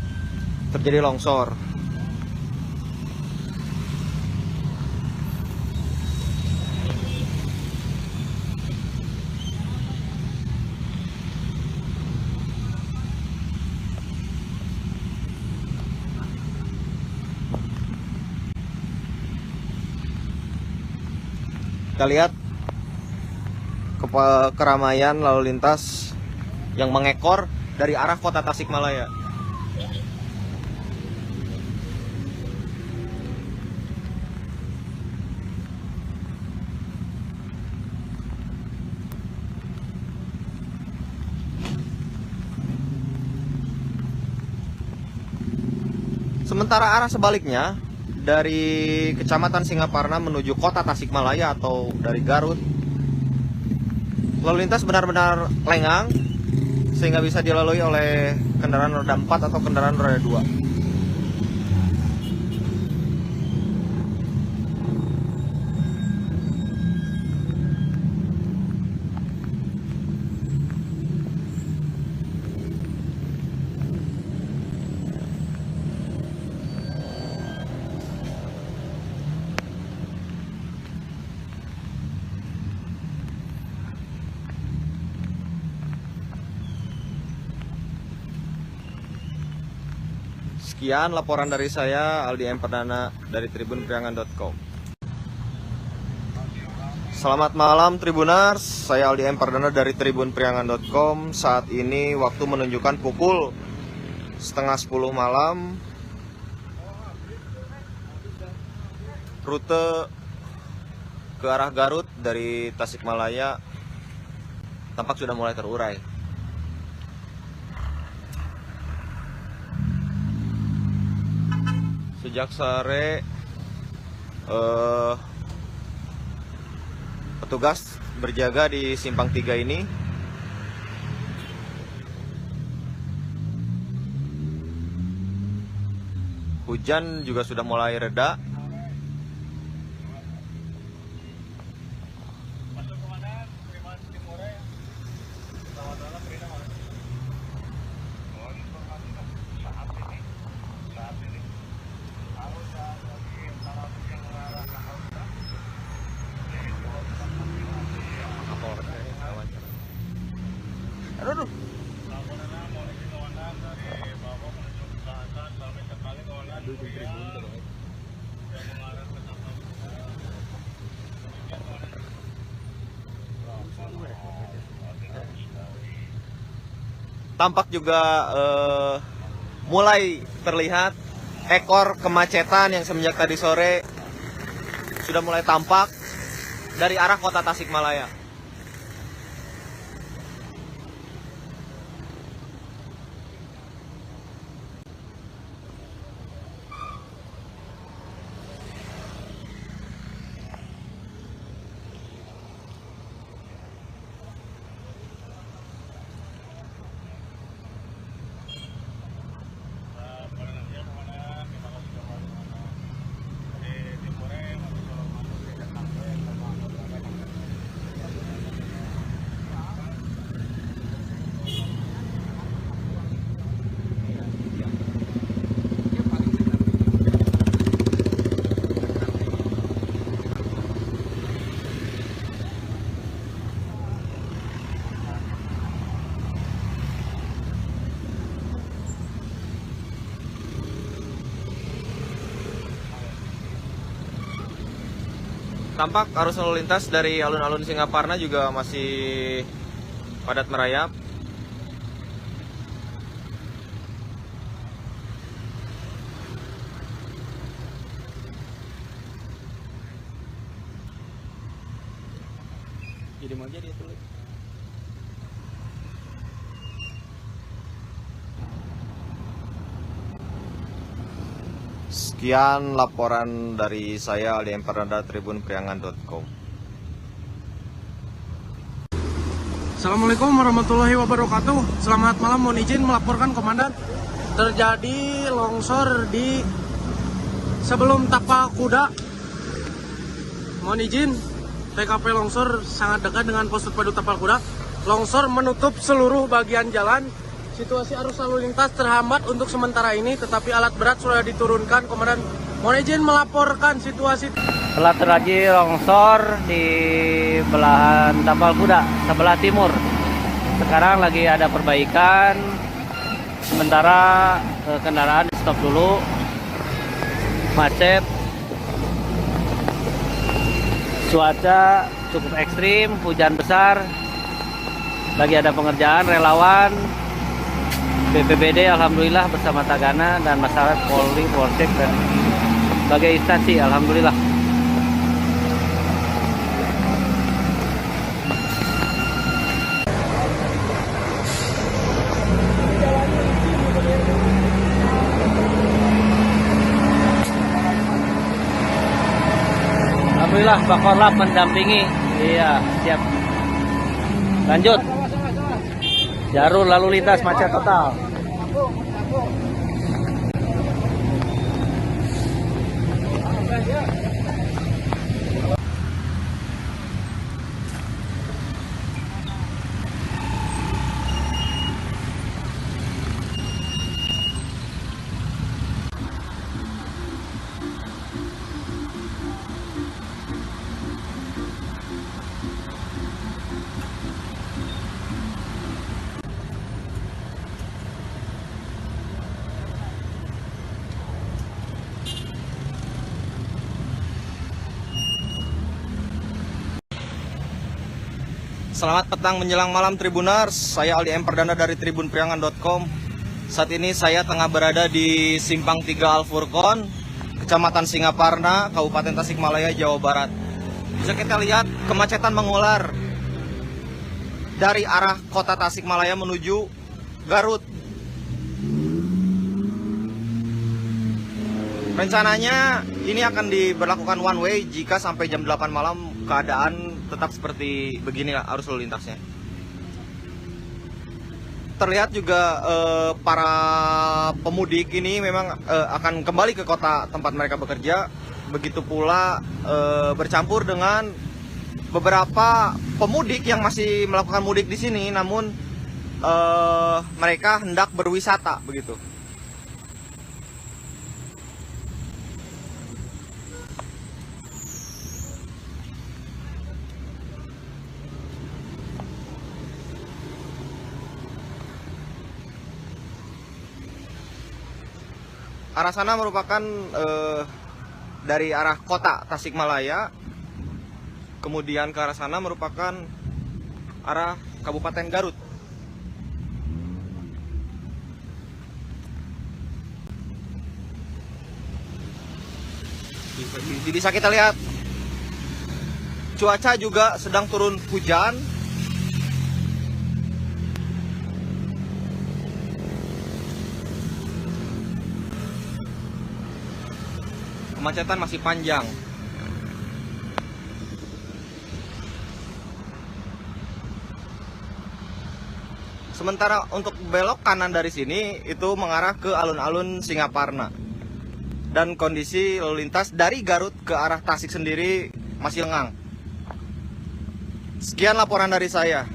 terjadi longsor. Kita lihat keramaian lalu lintas yang mengekor dari arah kota Tasikmalaya. Sementara arah sebaliknya dari Kecamatan Singaparna menuju kota Tasikmalaya atau dari Garut, lalu lintas benar-benar lengang sehingga bisa dilalui oleh kendaraan roda 4 atau kendaraan roda 2. Sekian laporan dari saya, Aldi M. Perdana dari tribunpriangan.com. Selamat malam Tribuners, saya Aldi M. Perdana dari tribunpriangan.com. Saat ini waktu menunjukkan pukul 9:30 malam. Rute ke arah Garut dari Tasikmalaya tampak sudah mulai terurai. Sejak sore petugas berjaga di Simpang 3 ini. Hujan juga sudah mulai reda. Aduh. Tampak juga mulai terlihat ekor kemacetan yang semenjak tadi sore sudah mulai tampak dari arah kota Tasikmalaya. Tampak arus lalu lintas dari alun-alun Singaparna juga masih padat merayap. Jadi mau jadi itu. Sekian laporan dari saya Aldi Empardana tribunpriangan.com. Assalamualaikum warahmatullahi wabarakatuh. Selamat malam, mohon izin melaporkan komandan. Terjadi longsor di sebelum Tapal Kuda. Mohon izin, TKP longsor sangat dekat dengan pos terpadu Tapal Kuda. Longsor menutup seluruh bagian jalan. Situasi arus lalu lintas terhambat untuk sementara ini, tetapi alat berat sudah diturunkan. Komandan, mohon izin melaporkan situasi. Telah terjadi longsor di belahan Tapal Kuda sebelah timur. Sekarang lagi ada perbaikan. Sementara kendaraan di stop dulu. Macet. Cuaca cukup ekstrim, hujan besar. Lagi ada pengerjaan, relawan BPBD alhamdulillah bersama Tagana dan masyarakat Polri, Polsek dan sebagai instansi alhamdulillah. Alhamdulillah Pak Korlap mendampingi. Iya, siap. Lanjut. Jalur lalu lintas macet total. Selamat petang menjelang malam Tribuners, saya Aldi Empardana dari tribunpriangan.com. Saat ini saya tengah berada di Simpang 3 Al-Furqon, Kecamatan Singaparna, Kabupaten Tasikmalaya, Jawa Barat. Bisa kita lihat kemacetan mengular dari arah kota Tasikmalaya menuju Garut. Rencananya ini akan diberlakukan one way jika sampai jam 8 malam keadaan tetap seperti begini arus lalu lintasnya. Terlihat juga para pemudik ini memang akan kembali ke kota tempat mereka bekerja. Begitu pula bercampur dengan beberapa pemudik yang masih melakukan mudik di sini, namun mereka hendak berwisata begitu. Arah sana merupakan dari arah kota Tasikmalaya, kemudian ke arah sana merupakan arah Kabupaten Garut. Bisa kita lihat cuaca juga sedang turun hujan. Kemacetan masih panjang. Sementara untuk belok kanan dari sini itu mengarah ke alun-alun Singaparna. Dan kondisi lalu lintas dari Garut ke arah Tasik sendiri masih lengang. Sekian laporan dari saya.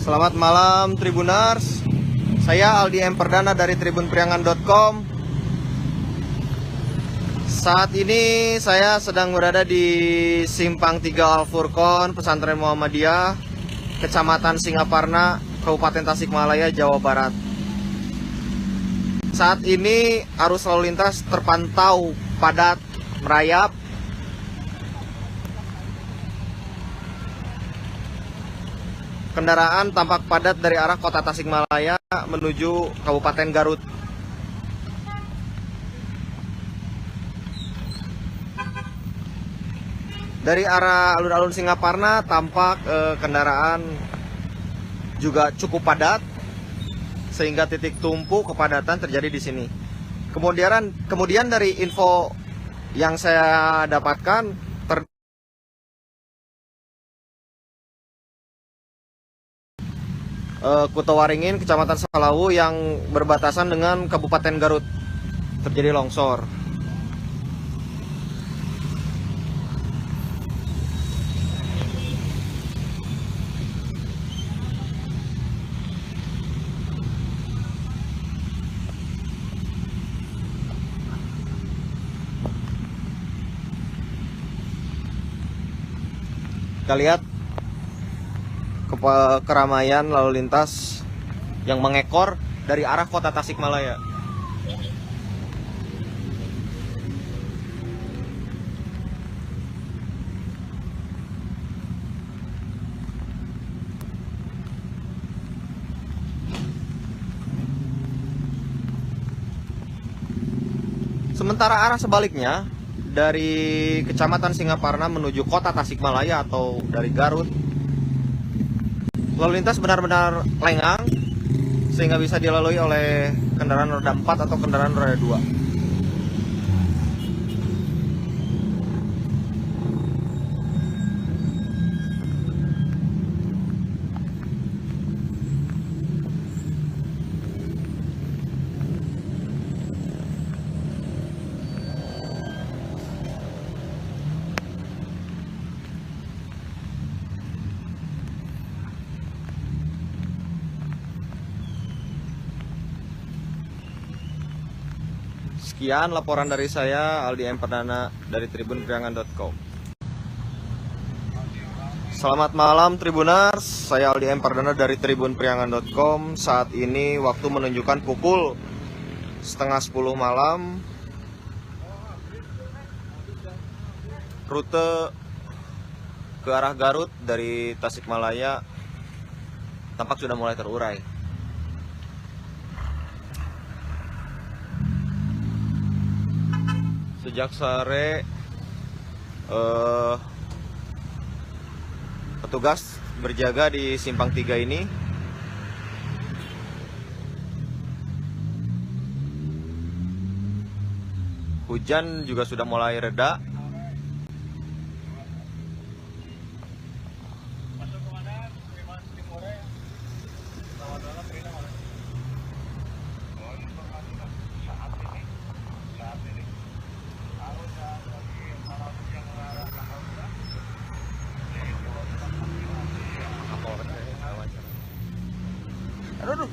Selamat malam Tribuners. Saya Aldi M. Perdana dari tribunpriangan.com. Saat ini saya sedang berada di Simpang 3 Al-Furqon, Pesantren Muhammadiyah, Kecamatan Singaparna, Kabupaten Tasikmalaya, Jawa Barat. Saat ini arus lalu lintas terpantau padat merayap. Kendaraan tampak padat dari arah kota Tasikmalaya menuju Kabupaten Garut. Dari arah alun-alun Singaparna tampak kendaraan juga cukup padat, sehingga titik tumpu kepadatan terjadi di sini. Kemudian dari info yang saya dapatkan, Kutawaringin, Kecamatan Salawu yang berbatasan dengan Kabupaten Garut terjadi longsor. Kita lihat keramaian lalu lintas yang mengekor dari arah kota Tasikmalaya. Sementara arah sebaliknya dari Kecamatan Singaparna menuju kota Tasikmalaya atau dari Garut, lalu lintas benar-benar lengang sehingga bisa dilalui oleh kendaraan roda 4 atau kendaraan roda 2. Sekian laporan dari saya, Aldi M. Perdana dari tribunpriangan.com. Selamat malam Tribuners, saya Aldi M. Perdana dari tribunpriangan.com. Saat ini waktu menunjukkan pukul 9:30 malam. Rute ke arah Garut dari Tasikmalaya tampak sudah mulai terurai. Sejak sore petugas berjaga di Simpang 3 ini. Hujan juga sudah mulai reda. Aduh.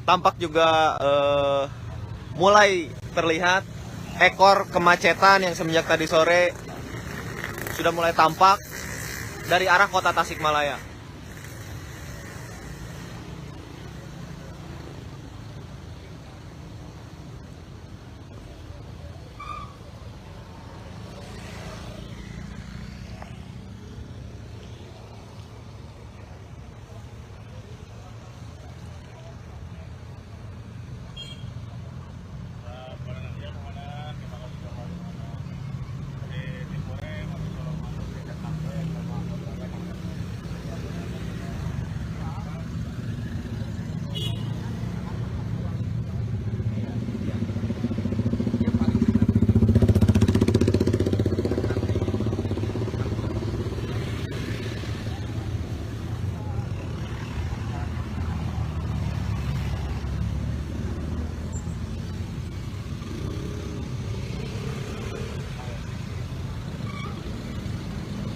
Tampak juga mulai terlihat ekor kemacetan yang semenjak tadi sore sudah mulai tampak dari arah kota Tasikmalaya.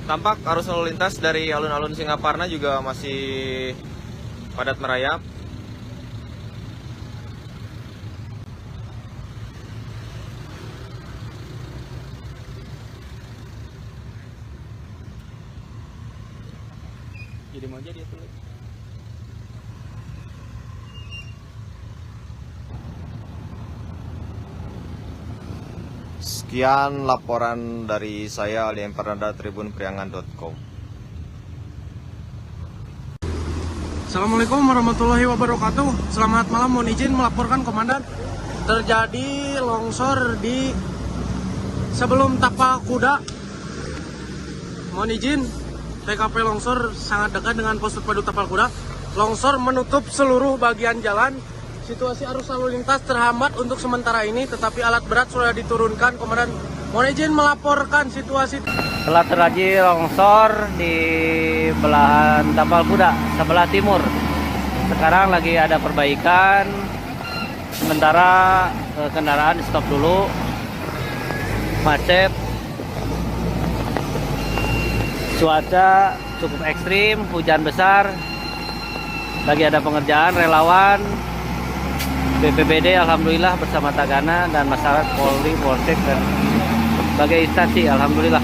Tampak arus lalu lintas dari alun-alun Singaparna juga masih padat merayap. Jadi mau jadi itu. Sekian laporan dari saya Ali Empardana tribunpriangan.com. Assalamualaikum warahmatullahi wabarakatuh. Selamat malam, mohon izin melaporkan komandan. Terjadi longsor di sebelum Tapal Kuda. Mohon izin, TKP longsor sangat dekat dengan pos terpadu Tapal Kuda. Longsor menutup seluruh bagian jalan. Situasi arus lalu lintas terhambat untuk sementara ini, tetapi alat berat sudah diturunkan. Komandan, mohon izin melaporkan situasi. Telah terjadi longsor di belahan Tapal Kuda sebelah timur. Sekarang lagi ada perbaikan. Sementara kendaraan di stop dulu. Macet. Cuaca cukup ekstrim, hujan besar. Lagi ada pengerjaan, relawan BPBD alhamdulillah bersama Tagana dan masyarakat Polri, Polsek dan berbagai instansi alhamdulillah.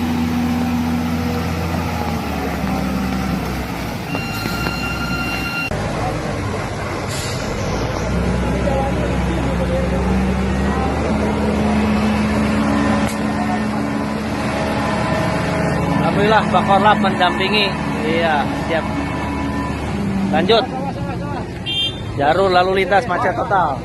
Alhamdulillah Pak Korlap mendampingi. Iya, siap. Lanjut. Jalur lalu lintas macet total.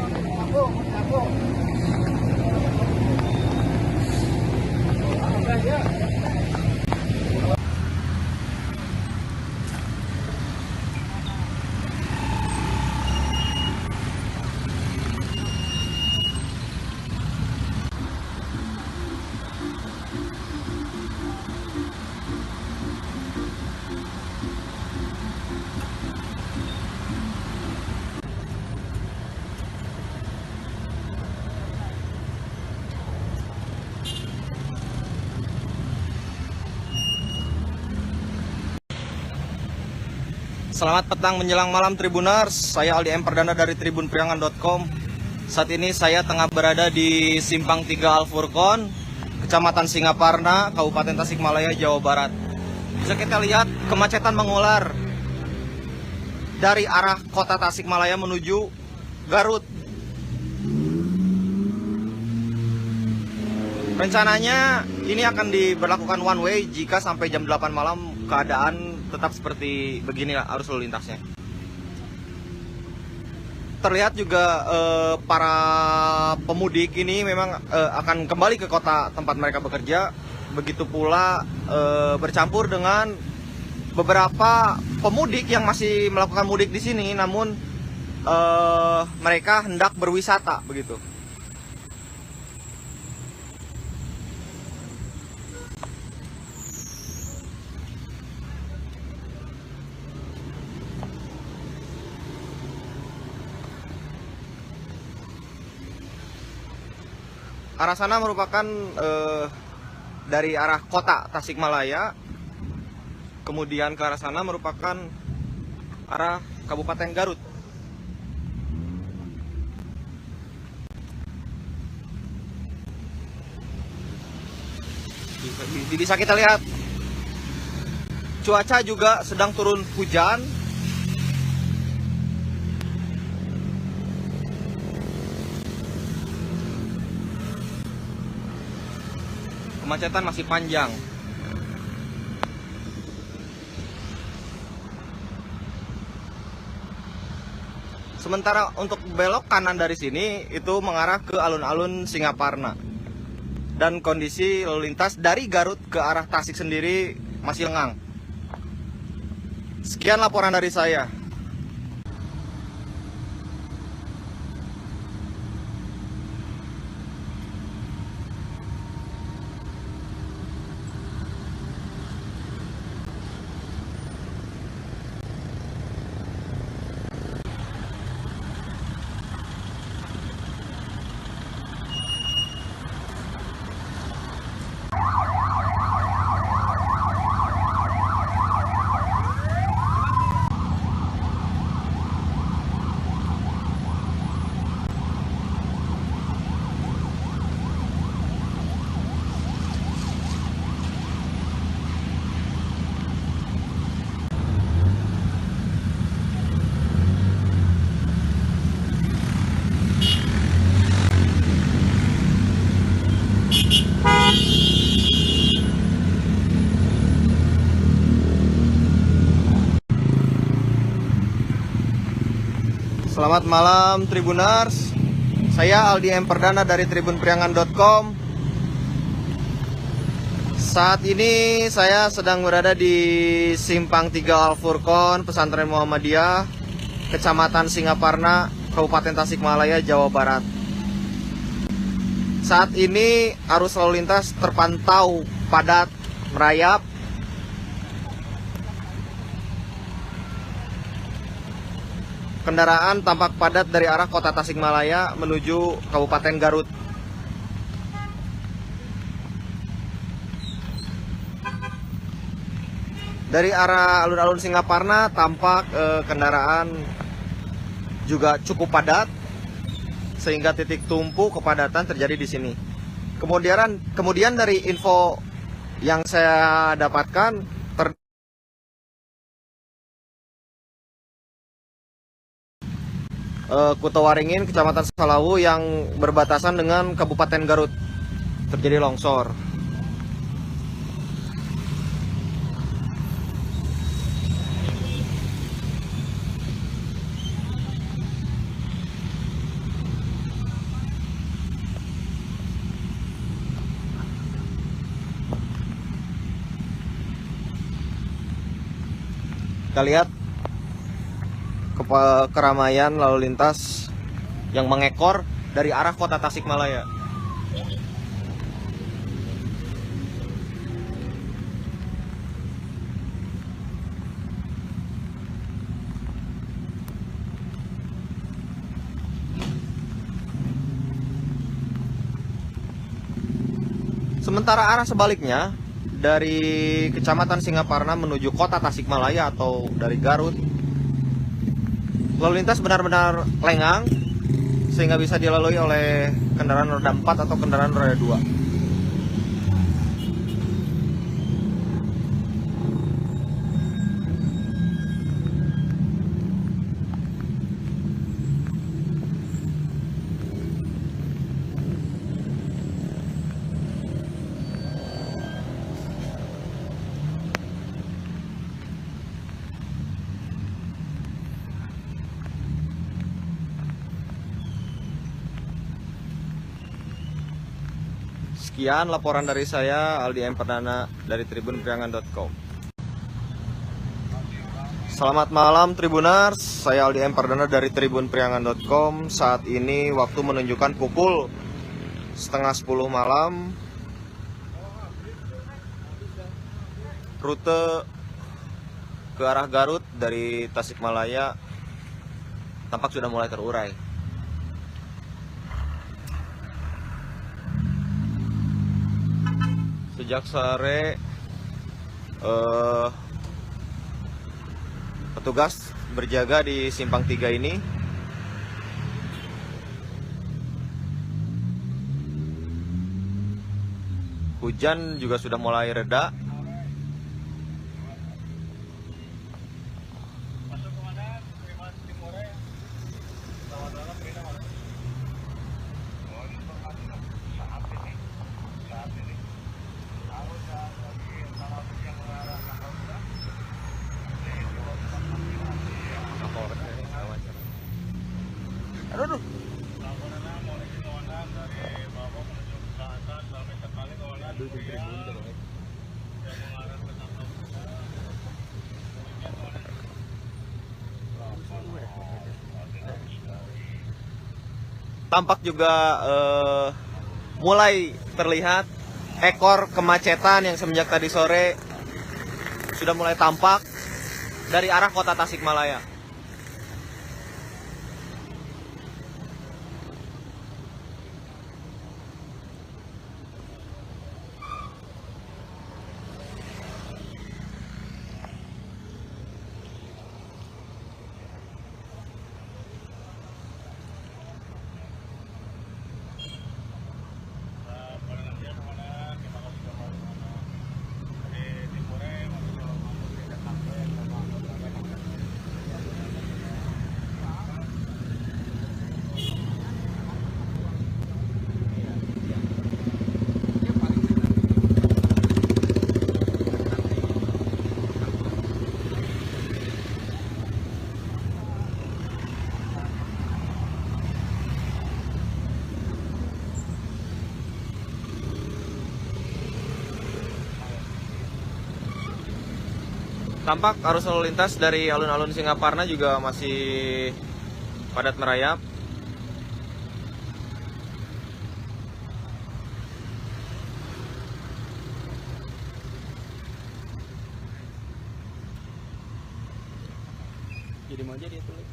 Selamat petang menjelang malam Tribuners, saya Aldi Empardana dari tribunpriangan.com. Saat ini saya tengah berada di Simpang 3 Al-Furqon, Kecamatan Singaparna, Kabupaten Tasikmalaya, Jawa Barat. Bisa kita lihat kemacetan mengular dari arah kota Tasikmalaya menuju Garut. Rencananya ini akan diberlakukan one way jika sampai jam 8 malam keadaan tetap seperti beginilah arus lalu lintasnya. Terlihat juga para pemudik ini memang akan kembali ke kota tempat mereka bekerja. Begitu pula bercampur dengan beberapa pemudik yang masih melakukan mudik di sini, namun mereka hendak berwisata begitu. Arah sana merupakan dari arah kota Tasikmalaya, kemudian ke arah sana merupakan arah Kabupaten Garut. Bisa kita lihat cuaca juga sedang turun hujan. Kemacetan masih panjang. Sementara untuk belok kanan dari sini itu mengarah ke alun-alun Singaparna. Dan kondisi lalu lintas dari Garut ke arah Tasik sendiri masih lengang. Sekian laporan dari saya. Selamat malam Tribuners. Saya Aldi M. Perdana dari tribunpriangan.com. Saat ini saya sedang berada di Simpang 3 Al Furqon, Pesantren Muhammadiyah, Kecamatan Singaparna, Kabupaten Tasikmalaya, Jawa Barat. Saat ini arus lalu lintas terpantau padat, merayap. Kendaraan tampak padat dari arah kota Tasikmalaya menuju Kabupaten Garut. Dari arah alun-alun Singaparna tampak kendaraan juga cukup padat, sehingga titik tumpu kepadatan terjadi di sini. Kemudian dari info yang saya dapatkan, Kutawaringin, Kecamatan Salawu yang berbatasan dengan Kabupaten Garut terjadi longsor. Kita lihat keramaian lalu lintas yang mengekor dari arah kota Tasikmalaya. Sementara arah sebaliknya dari Kecamatan Singaparna menuju kota Tasikmalaya atau dari Garut, lalu lintas benar-benar lengang sehingga bisa dilalui oleh kendaraan roda 4 atau kendaraan roda 2. Sekian laporan dari saya, Aldi M. Perdana dari tribunpriangan.com. Selamat malam Tribuners, saya Aldi M. Perdana dari tribunpriangan.com. Saat ini waktu menunjukkan pukul 9:30 malam. Rute ke arah Garut dari Tasikmalaya tampak sudah mulai terurai. Sejak sore petugas berjaga di Simpang 3 ini. Hujan juga sudah mulai reda. Aduh. Tampak juga mulai terlihat ekor kemacetan yang semenjak tadi sore sudah mulai tampak dari arah kota Tasikmalaya. Tampak arus lalu lintas dari alun-alun Singaparna juga masih padat merayap. Jadi mau aja dia tulis.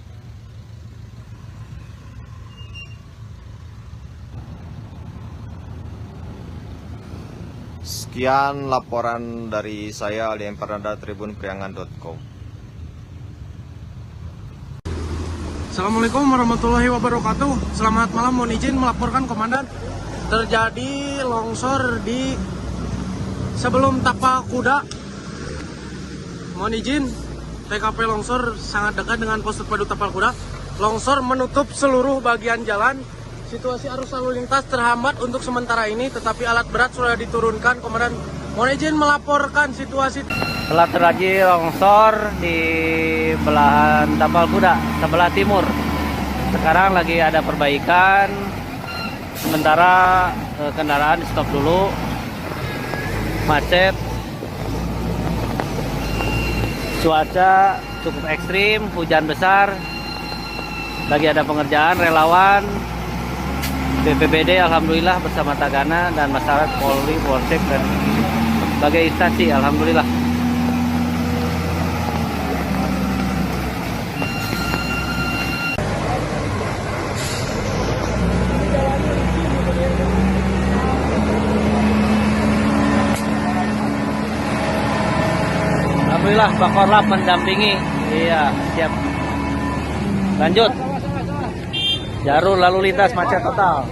Sekian laporan dari saya Aldi Empardana tribunpriangan.com. Assalamualaikum warahmatullahi wabarakatuh. Selamat malam, mohon izin melaporkan komandan. Terjadi longsor di sebelum Tapak Kuda. Mohon izin, TKP longsor sangat dekat dengan pos terpadu Tapal Kuda. Longsor menutup seluruh bagian jalan. Situasi arus lalu lintas terhambat untuk sementara ini, tetapi alat berat sudah diturunkan. Komandan, mohon izin melaporkan situasi. Telah terjadi longsor di belahan Tapal Kuda, sebelah timur. Sekarang lagi ada perbaikan. Sementara kendaraan di stop dulu. Macet. Cuaca cukup ekstrim, hujan besar. Lagi ada pengerjaan relawan. BPBD alhamdulillah bersama Tagana dan masyarakat Polri, Polsek dan berbagai instansi alhamdulillah. Alhamdulillah Pak Korlap mendampingi. Iya, siap. Lanjut. Jalur lalu lintas macet total.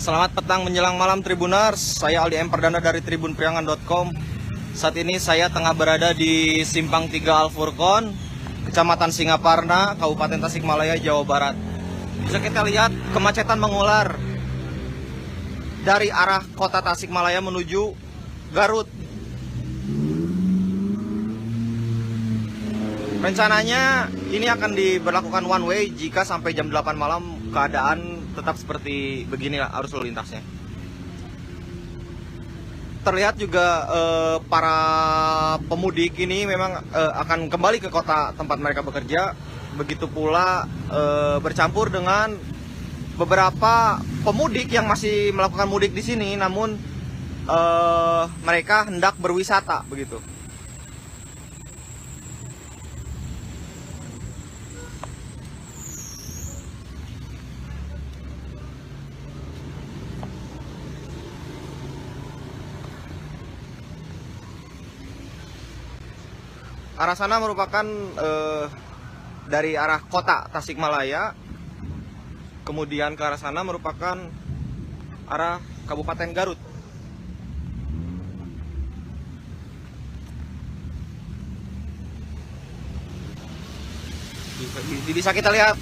Selamat petang menjelang malam Tribuners, saya Aldi Empardana dari tribunpriangan.com. Saat ini saya tengah berada di Simpang 3 Al-Furqon, Kecamatan Singaparna, Kabupaten Tasikmalaya, Jawa Barat. Bisa kita lihat kemacetan mengular dari arah kota Tasikmalaya menuju Garut. Rencananya ini akan diberlakukan one way jika sampai jam 8 malam keadaan tetap seperti beginilah arus lalu lintasnya. Terlihat juga para pemudik ini memang akan kembali ke kota tempat mereka bekerja. Begitu pula bercampur dengan beberapa pemudik yang masih melakukan mudik di sini, namun mereka hendak berwisata begitu. Arah sana merupakan dari arah kota Tasikmalaya, kemudian ke arah sana merupakan arah Kabupaten Garut. Bisa kita lihat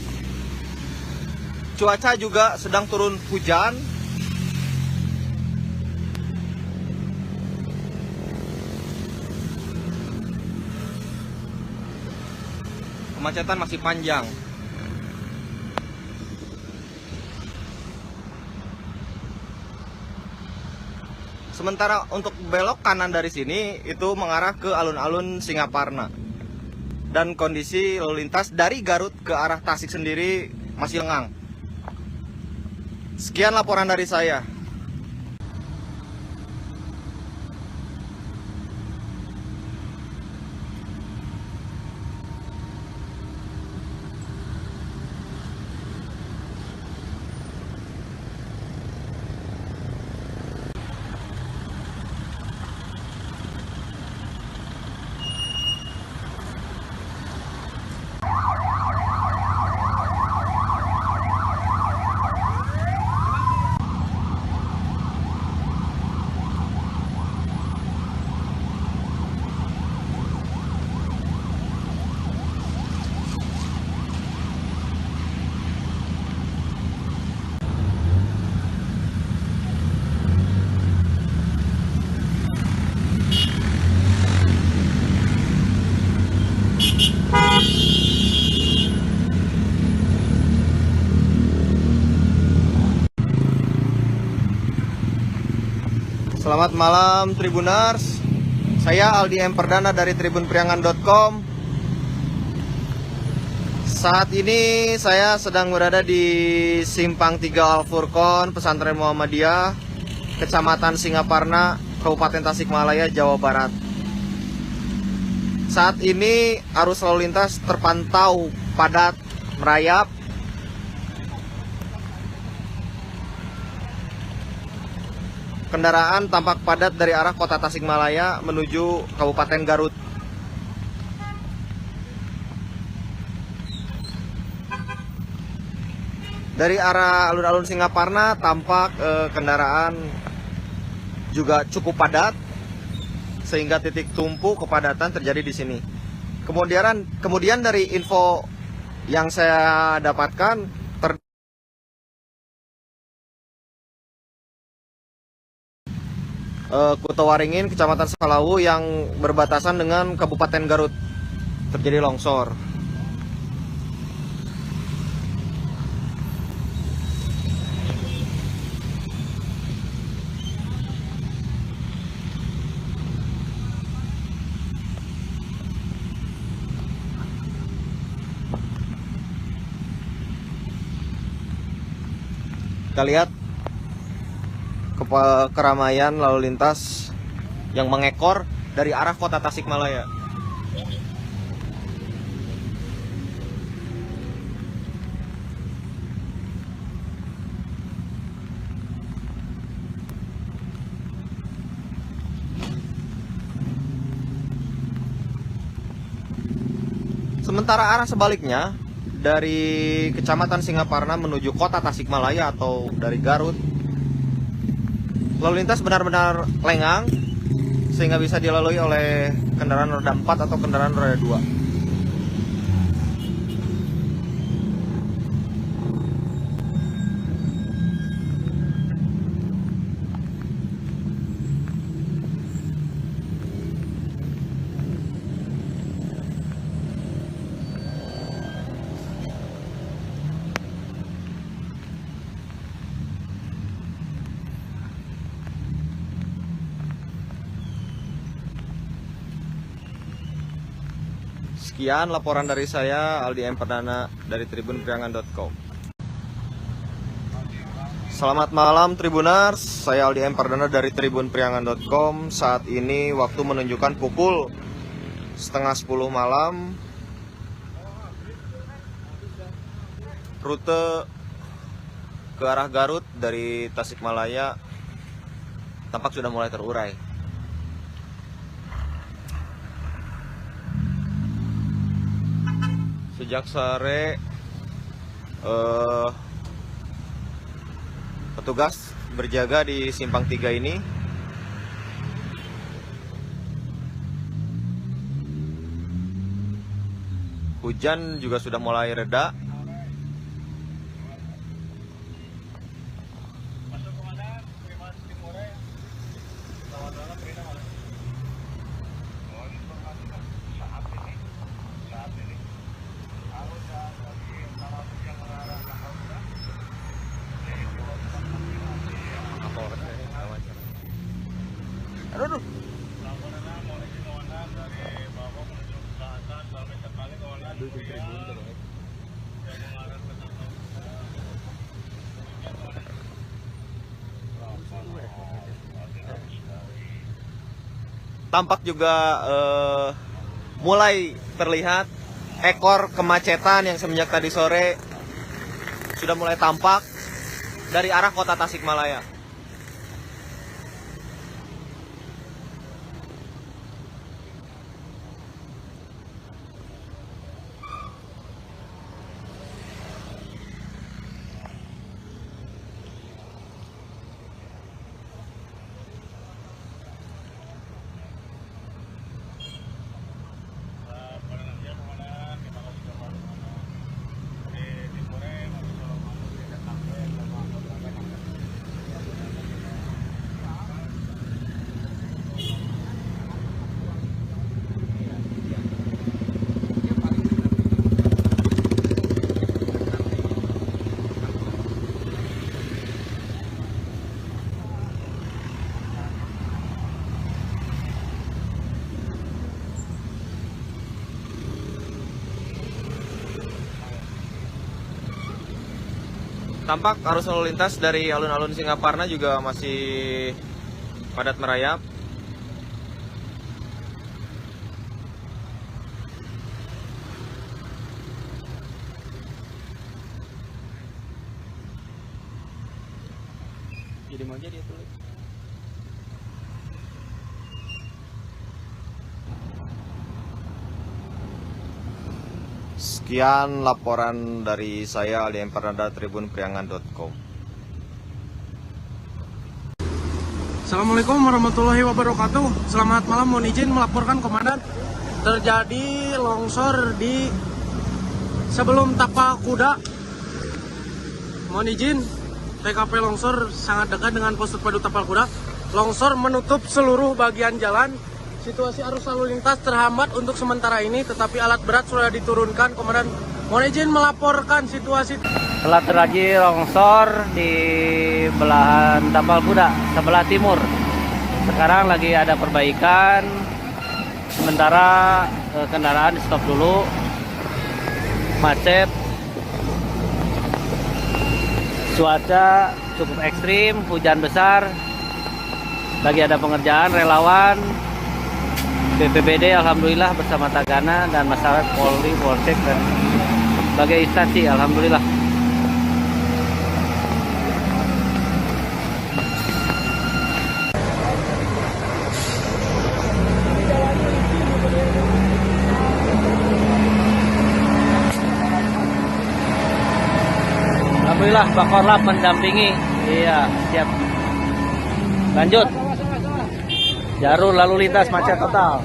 cuaca juga sedang turun hujan. Kemacetan masih panjang. Sementara untuk belok kanan dari sini itu mengarah ke alun-alun Singaparna. Dan kondisi lalu lintas dari Garut ke arah Tasik sendiri masih lengang. Sekian laporan dari saya. Selamat malam Tribuners. Saya Aldi M. Perdana dari tribunpriangan.com. Saat ini saya sedang berada di Simpang 3 Al Furqon, Pesantren Muhammadiyah, Kecamatan Singaparna, Kabupaten Tasikmalaya, Jawa Barat. Saat ini arus lalu lintas terpantau padat merayap. Kendaraan tampak padat dari arah kota Tasikmalaya menuju Kabupaten Garut. Dari arah alun-alun Singaparna tampak kendaraan juga cukup padat, sehingga titik tumpu kepadatan terjadi di sini. Kemudian dari info yang saya dapatkan, Kuta Waringin, Kecamatan Salawu yang berbatasan dengan Kabupaten Garut terjadi longsor. Kita lihat keramaian lalu lintas yang mengekor dari arah kota Tasikmalaya. Sementara arah sebaliknya dari Kecamatan Singaparna menuju kota Tasikmalaya atau dari Garut, lalu lintas benar-benar lengang sehingga bisa dilalui oleh kendaraan roda 4 atau kendaraan roda 2. Sekian laporan dari saya, Aldi M. Perdana dari tribunpriangan.com. Selamat malam Tribuners, saya Aldi M. Perdana dari tribunpriangan.com. Saat ini waktu menunjukkan pukul 9:30 malam. Rute ke arah Garut dari Tasikmalaya tampak sudah mulai terurai. Sejak sore petugas berjaga di Simpang 3 ini. Hujan juga sudah mulai reda. Aduh. Tampak juga mulai terlihat ekor kemacetan yang semenjak tadi sore sudah mulai tampak dari arah kota Tasikmalaya. Tampak arus lalu lintas dari alun-alun Singaparna juga masih padat merayap. Jadi mau dia tulis. Sekian laporan dari saya Aldi M. Pardana, tribunpriangan.com. Assalamualaikum warahmatullahi wabarakatuh. Selamat malam, mohon izin melaporkan komandan. Terjadi longsor di sebelum Tapak Kuda. Mohon izin, TKP longsor sangat dekat dengan pos terpadu Tapal Kuda. Longsor menutup seluruh bagian jalan. Situasi arus lalu lintas terhambat untuk sementara ini, tetapi alat berat sudah diturunkan. Komandan, mohon izin melaporkan situasi. Telah terjadi longsor di belahan Tapal Kuda sebelah timur. Sekarang lagi ada perbaikan. Sementara kendaraan di stop dulu. Macet. Cuaca cukup ekstrim, hujan besar. Lagi ada pengerjaan relawan BPBD alhamdulillah bersama Tagana dan masyarakat Polri, Polsek dan sebagai instansi alhamdulillah. Alhamdulillah Bakorlap mendampingi. Iya, siap. Lanjut. Jalur lalu lintas macet total.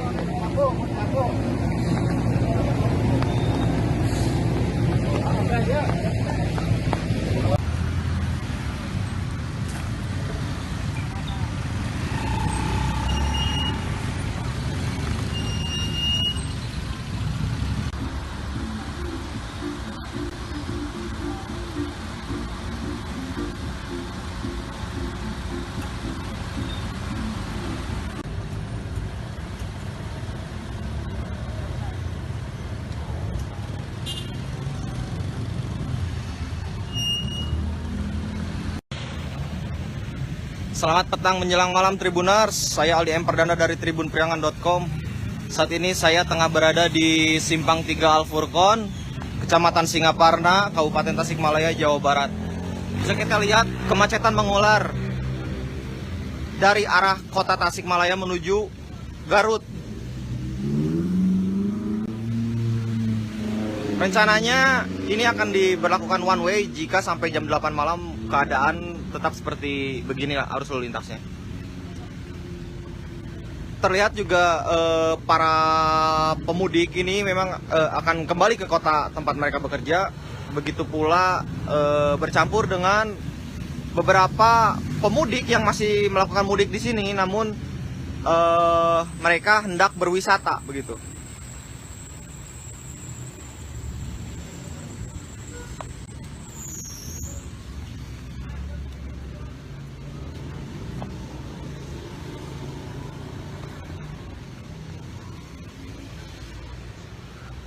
Selamat petang menjelang malam Tribuners, saya Aldi M. Pardana dari tribunpriangan.com. Saat ini saya tengah berada di Simpang 3 Al-Furqon, Kecamatan Singaparna, Kabupaten Tasikmalaya, Jawa Barat. Bisa kita lihat kemacetan mengular dari arah kota Tasikmalaya menuju Garut. Rencananya ini akan diberlakukan one way jika sampai jam 8 malam keadaan tetap seperti beginilah arus lalu lintasnya. Terlihat juga para pemudik ini memang akan kembali ke kota tempat mereka bekerja. Begitu pula bercampur dengan beberapa pemudik yang masih melakukan mudik di sini, namun mereka hendak berwisata begitu.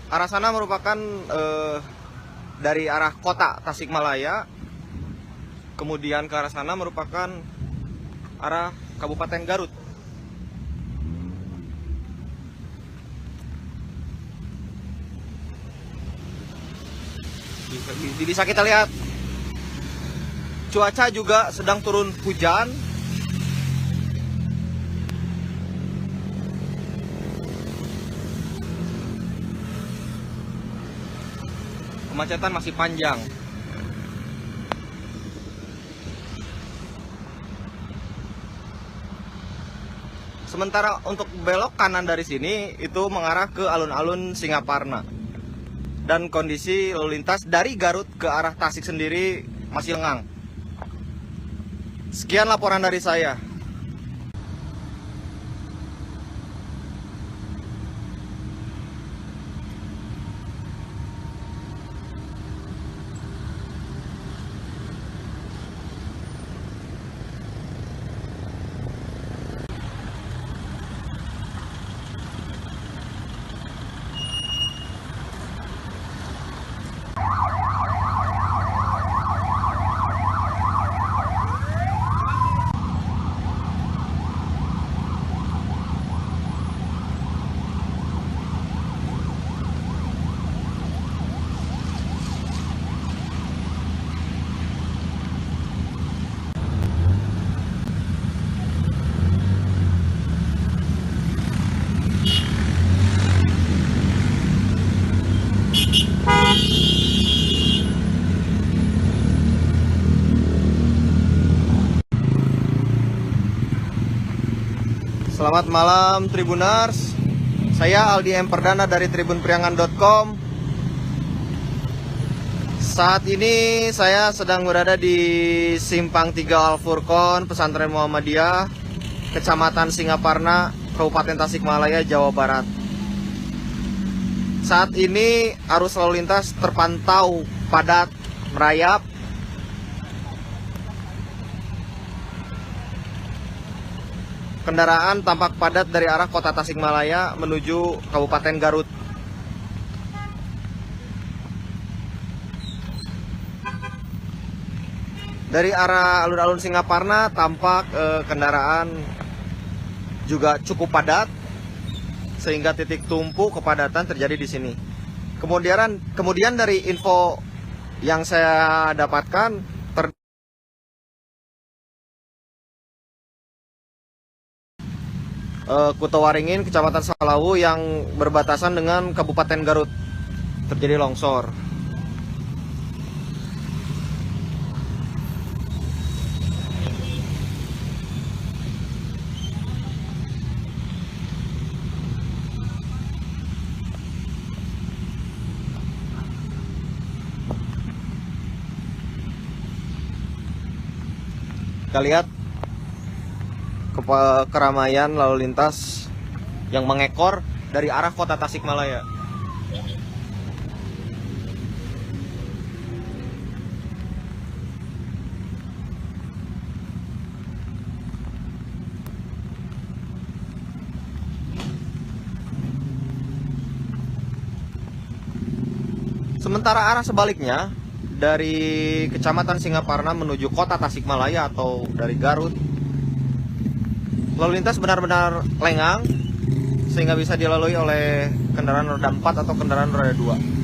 Arah sana merupakan dari arah kota Tasikmalaya, kemudian ke arah sana merupakan arah Kabupaten Garut. Bisa kita lihat cuaca juga sedang turun hujan. Kemacetan masih panjang. Sementara untuk belok kanan dari sini itu mengarah ke alun-alun Singaparna. Dan kondisi lalu lintas dari Garut ke arah Tasik sendiri masih lengang. Sekian laporan dari saya. Selamat malam Tribuners. Saya Aldi M. Perdana dari tribunpriangan.com. Saat ini saya sedang berada di Simpang 3 Al-Furqon, Pesantren Muhammadiyah, Kecamatan Singaparna, Kabupaten Tasikmalaya, Jawa Barat. Saat ini arus lalu lintas terpantau padat, merayap. Kendaraan tampak padat dari arah kota Tasikmalaya menuju Kabupaten Garut. Dari arah alun-alun Singaparna tampak kendaraan juga cukup padat, sehingga titik tumpu kepadatan terjadi di sini. Kemudian dari info yang saya dapatkan, Kutowaringin, Kecamatan Salawu yang berbatasan dengan Kabupaten Garut terjadi longsor. Kita lihat keramaian lalu lintas yang mengekor dari arah kota Tasikmalaya. Sementara arah sebaliknya dari Kecamatan Singaparna menuju kota Tasikmalaya atau dari Garut, lalu lintas benar-benar lengang sehingga bisa dilalui oleh kendaraan roda 4 atau kendaraan roda 2.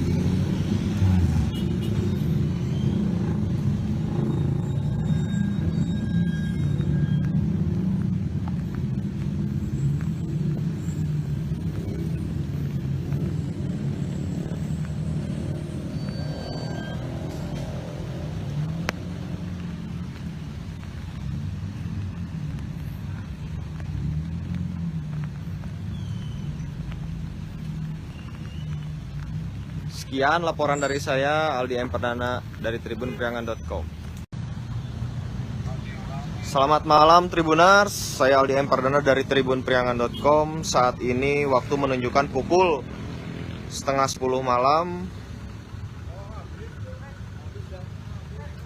Sekian laporan dari saya, Aldi M. Perdana dari tribunpriangan.com. Selamat malam Tribuners, saya Aldi M. Perdana dari tribunpriangan.com. Saat ini waktu menunjukkan pukul 9:30 malam.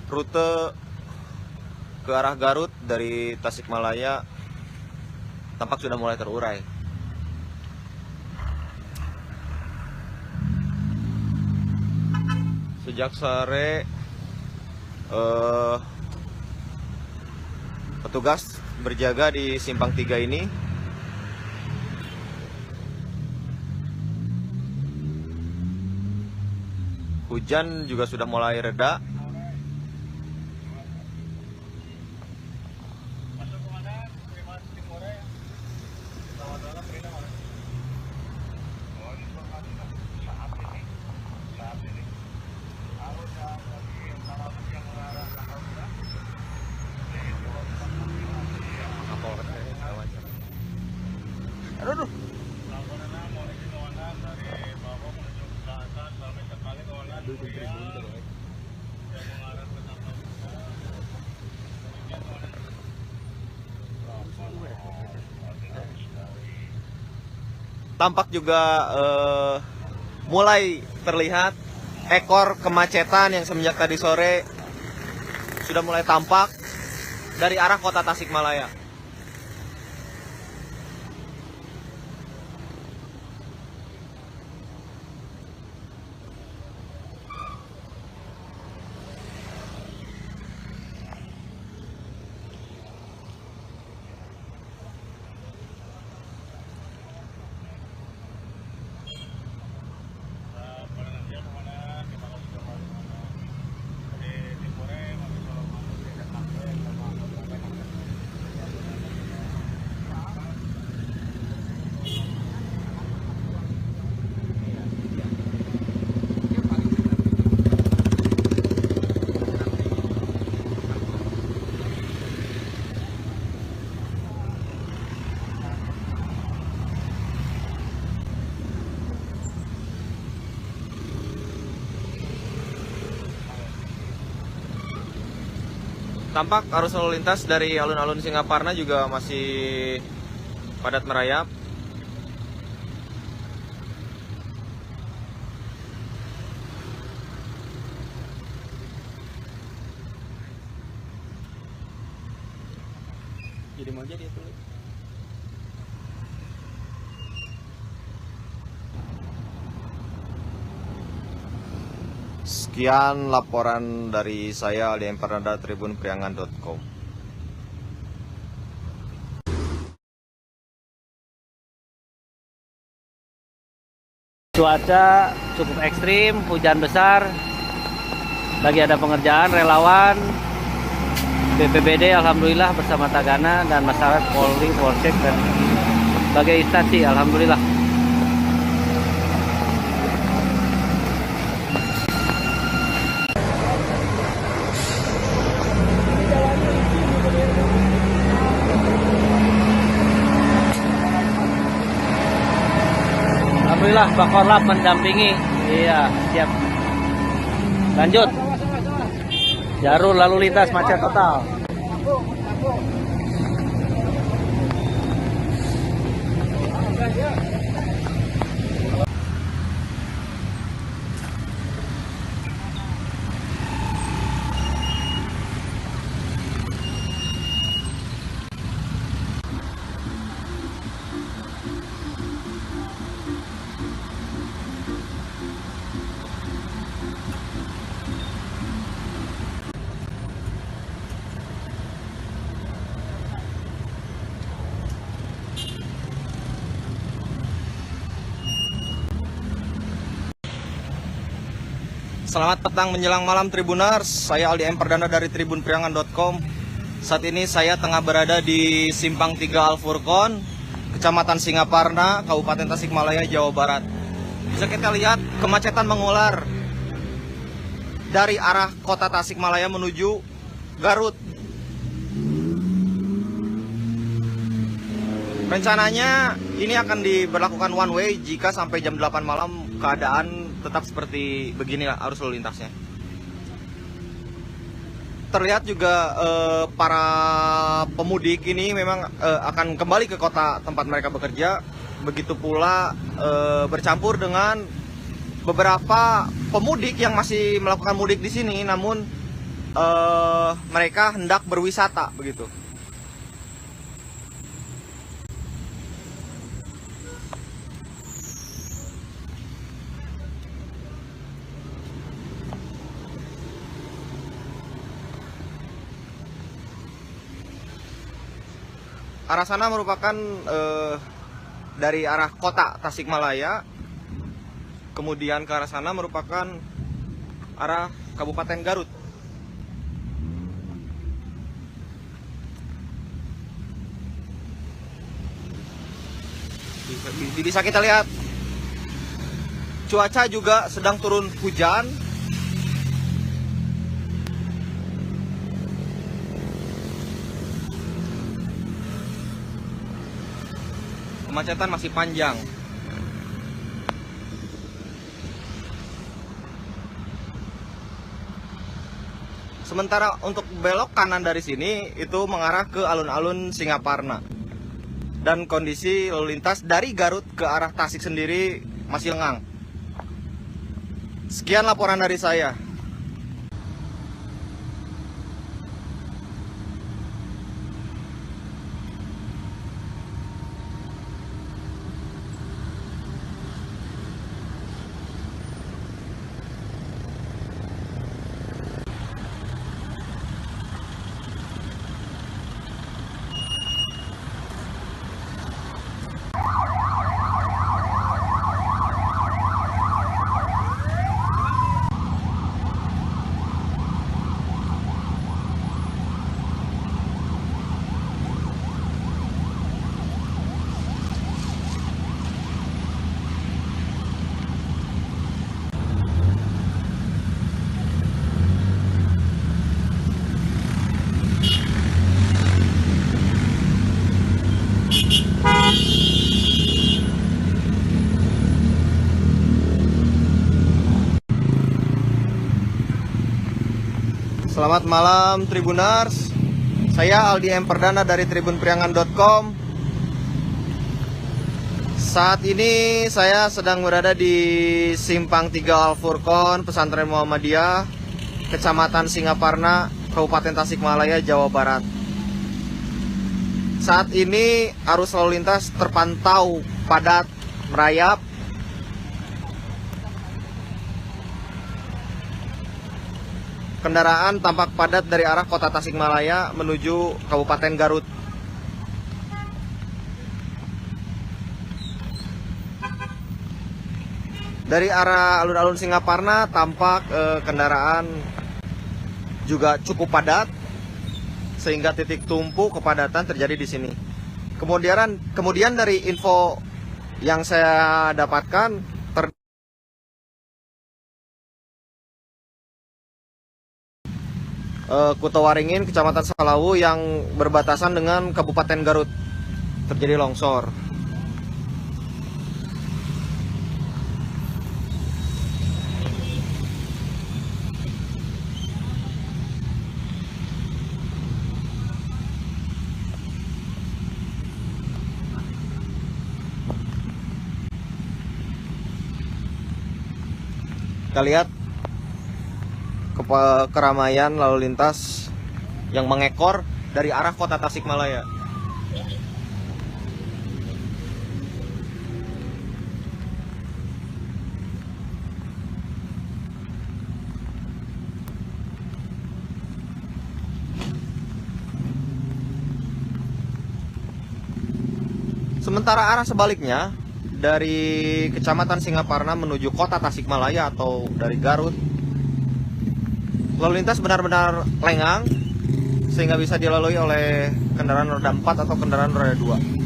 Rute ke arah Garut dari Tasikmalaya tampak sudah mulai terurai. Sejak sore petugas berjaga di Simpang 3 ini. Hujan juga sudah mulai reda. Aduh. Tampak juga mulai terlihat ekor kemacetan yang semenjak tadi sore sudah mulai tampak dari arah kota Tasikmalaya. Tampak arus lalu lintas dari alun-alun Singaparna juga masih padat merayap. Jadi mau jadi itu. Sekian laporan dari saya Aldi Empardana tribunpriangan.com. Cuaca cukup ekstrim, hujan besar. Lagi ada pengerjaan relawan BPBD alhamdulillah bersama Tagana dan masyarakat Polri, Polsek dan berbagai instansi alhamdulillah. Alhamdulillah Pak Korlap mendampingi. Iya, siap. Lanjut. Jalur lalu lintas macet total. Selamat petang menjelang malam Tribuners, saya Aldi Empardana dari tribunpriangan.com. Saat ini saya tengah berada di Simpang 3 Al-Furqon, Kecamatan Singaparna, Kabupaten Tasikmalaya, Jawa Barat. Bisa kita lihat kemacetan mengular dari arah kota Tasikmalaya menuju Garut. Rencananya ini akan diberlakukan one way jika sampai jam 8 malam keadaan tetap seperti beginilah arus lalu lintasnya. Terlihat juga para pemudik ini memang akan kembali ke kota tempat mereka bekerja. Begitu pula bercampur dengan beberapa pemudik yang masih melakukan mudik di sini, namun mereka hendak berwisata begitu. Arah sana merupakan dari arah kota Tasikmalaya, kemudian ke arah sana merupakan arah Kabupaten Garut. Bisa kita lihat cuaca juga sedang turun hujan. Kemacetan masih panjang. Sementara untuk belok kanan dari sini itu mengarah ke alun-alun Singaparna. Dan kondisi lalu lintas dari Garut ke arah Tasik sendiri masih lengang. Sekian laporan dari saya. Selamat malam Tribuners. Saya Aldi M. Perdana dari tribunpriangan.com. Saat ini saya sedang berada di Simpang 3 Al-Furqon, Pesantren Muhammadiyah, Kecamatan Singaparna, Kabupaten Tasikmalaya, Jawa Barat. Saat ini arus lalu lintas terpantau padat, merayap. Kendaraan tampak padat dari arah kota Tasikmalaya menuju Kabupaten Garut. Dari arah alun-alun Singaparna tampak kendaraan juga cukup padat, sehingga titik tumpu kepadatan terjadi di sini. Kemudian dari info yang saya dapatkan, Kutowaringin, Kecamatan Salawu yang berbatasan dengan Kabupaten Garut terjadi longsor. Kita lihat keramaian lalu lintas yang mengekor dari arah kota Tasikmalaya. Sementara arah sebaliknya dari Kecamatan Singaparna menuju kota Tasikmalaya atau dari Garut, lalu lintas benar-benar lengang sehingga bisa dilalui oleh kendaraan roda 4 atau kendaraan roda 2.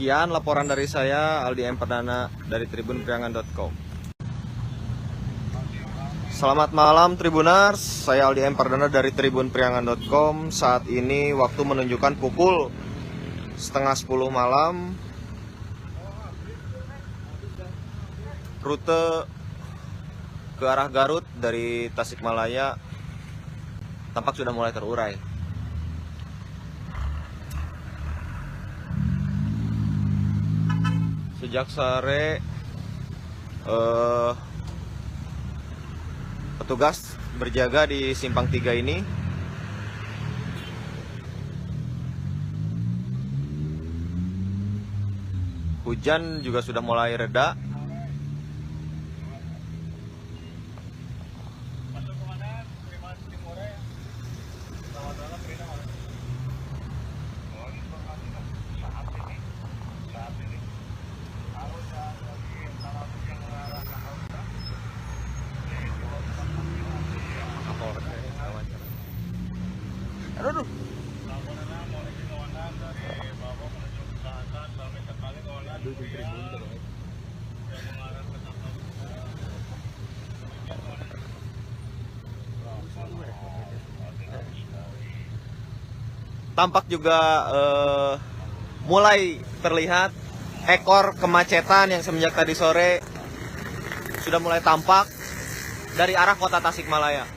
Sekian laporan dari saya, Aldi M. Perdana dari tribunpriangan.com. Selamat malam Tribuners, saya Aldi M. Perdana dari tribunpriangan.com. Saat ini waktu menunjukkan pukul 9:30 malam. Rute ke arah Garut dari Tasikmalaya tampak sudah mulai terurai. Sejak sore petugas berjaga di Simpang 3 ini. Hujan juga sudah mulai reda. Aduh. Tampak juga mulai terlihat ekor kemacetan yang semenjak tadi sore sudah mulai tampak dari arah kota Tasikmalaya.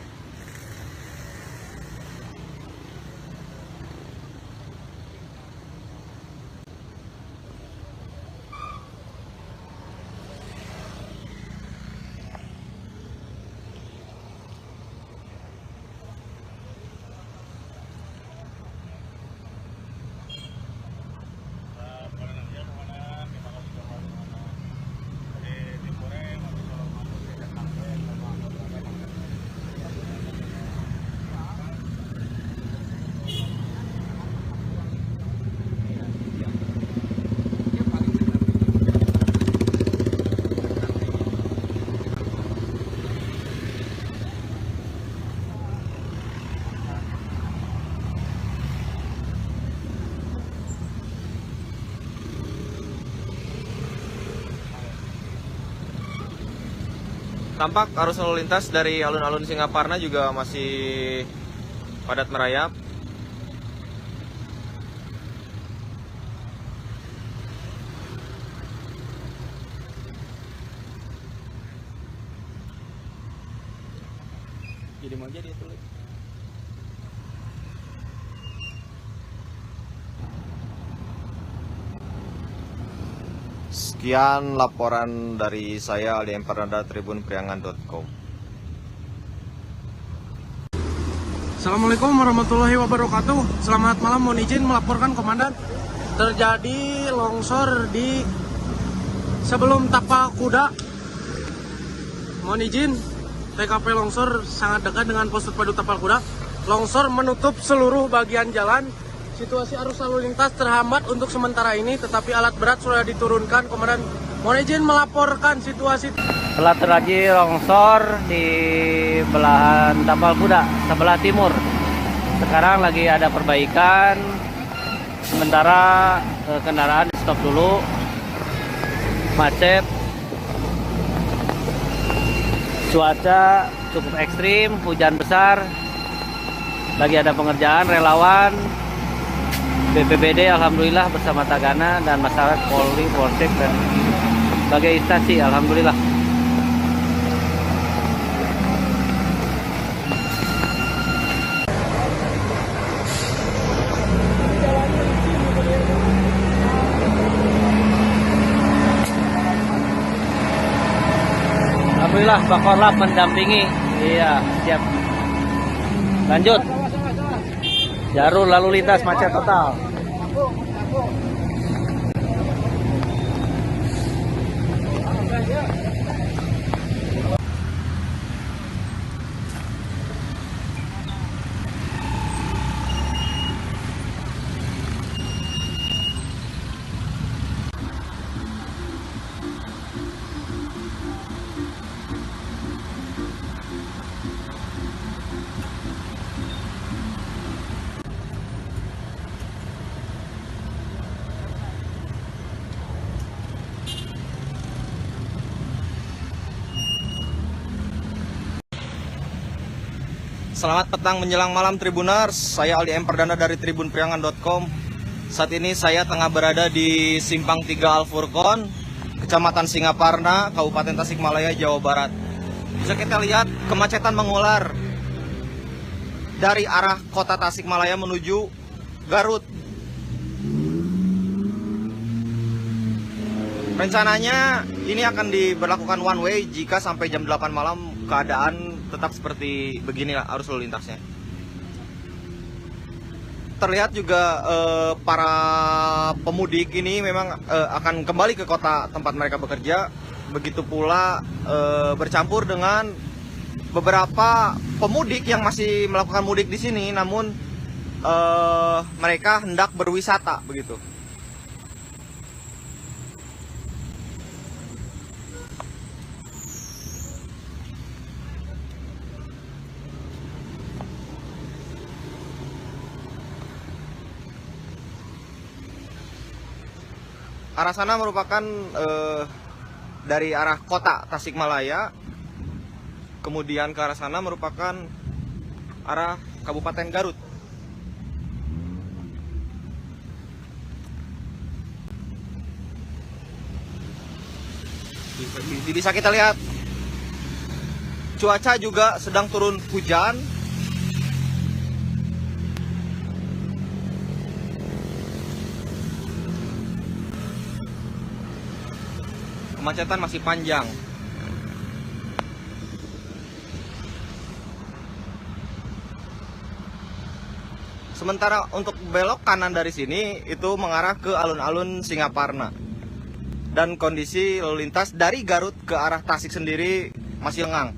Tampak arus lalu lintas dari alun-alun Singaparna juga masih padat merayap. Jadi mau jadi tulis. Sekian laporan dari saya Aldi M. Pardana, tribunpriangan.com. Assalamualaikum warahmatullahi wabarakatuh. Selamat malam, mohon izin melaporkan komandan. Terjadi longsor di sebelum Tapak Kuda. Mohon izin, TKP longsor sangat dekat dengan pos terpadu Tapal Kuda. Longsor menutup seluruh bagian jalan. Situasi arus lalu lintas terhambat untuk sementara ini, tetapi alat berat sudah diturunkan. Komandan, mohon izin melaporkan situasi. Telah terjadi longsor di belahan Tapal Kuda sebelah timur. Sekarang lagi ada perbaikan. Sementara kendaraan di stop dulu. Macet. Cuaca cukup ekstrim, hujan besar. Lagi ada pengerjaan, relawan BPBD alhamdulillah bersama Tagana dan masyarakat Polri, Polsek dan sebagai instansi alhamdulillah. Alhamdulillah Pak Korlap mendampingi. Iya, siap. Lanjut. Jalur lalu lintas macet total. Selamat petang menjelang malam Tribuners, saya Aldi M. Pardana dari tribunpriangan.com. Saat ini saya tengah berada di Simpang 3 Al-Furqon, Kecamatan Singaparna, Kabupaten Tasikmalaya, Jawa Barat. Bisa kita lihat kemacetan mengular dari arah kota Tasikmalaya menuju Garut. Rencananya ini akan diberlakukan one way jika sampai jam 8 malam keadaan tetap seperti beginilah arus lalu lintasnya. Terlihat juga para pemudik ini memang akan kembali ke kota tempat mereka bekerja. Begitu pula bercampur dengan beberapa pemudik yang masih melakukan mudik di sini, namun mereka hendak berwisata begitu. Arah sana merupakan dari arah kota Tasikmalaya, kemudian ke arah sana merupakan arah Kabupaten Garut. Bisa kita lihat cuaca juga sedang turun hujan. Kemacetan masih panjang. Sementara untuk belok kanan dari sini itu mengarah ke alun-alun Singaparna. Dan kondisi lalu lintas dari Garut ke arah Tasik sendiri masih lengang.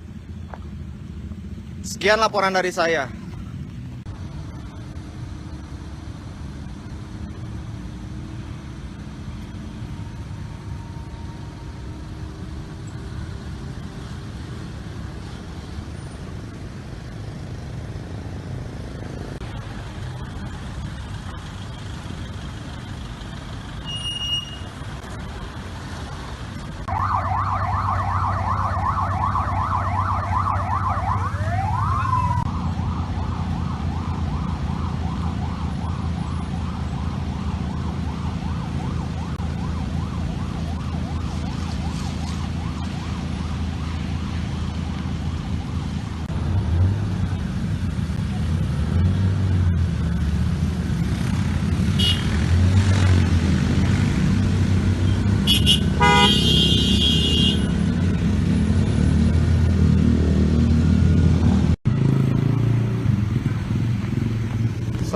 Sekian laporan dari saya.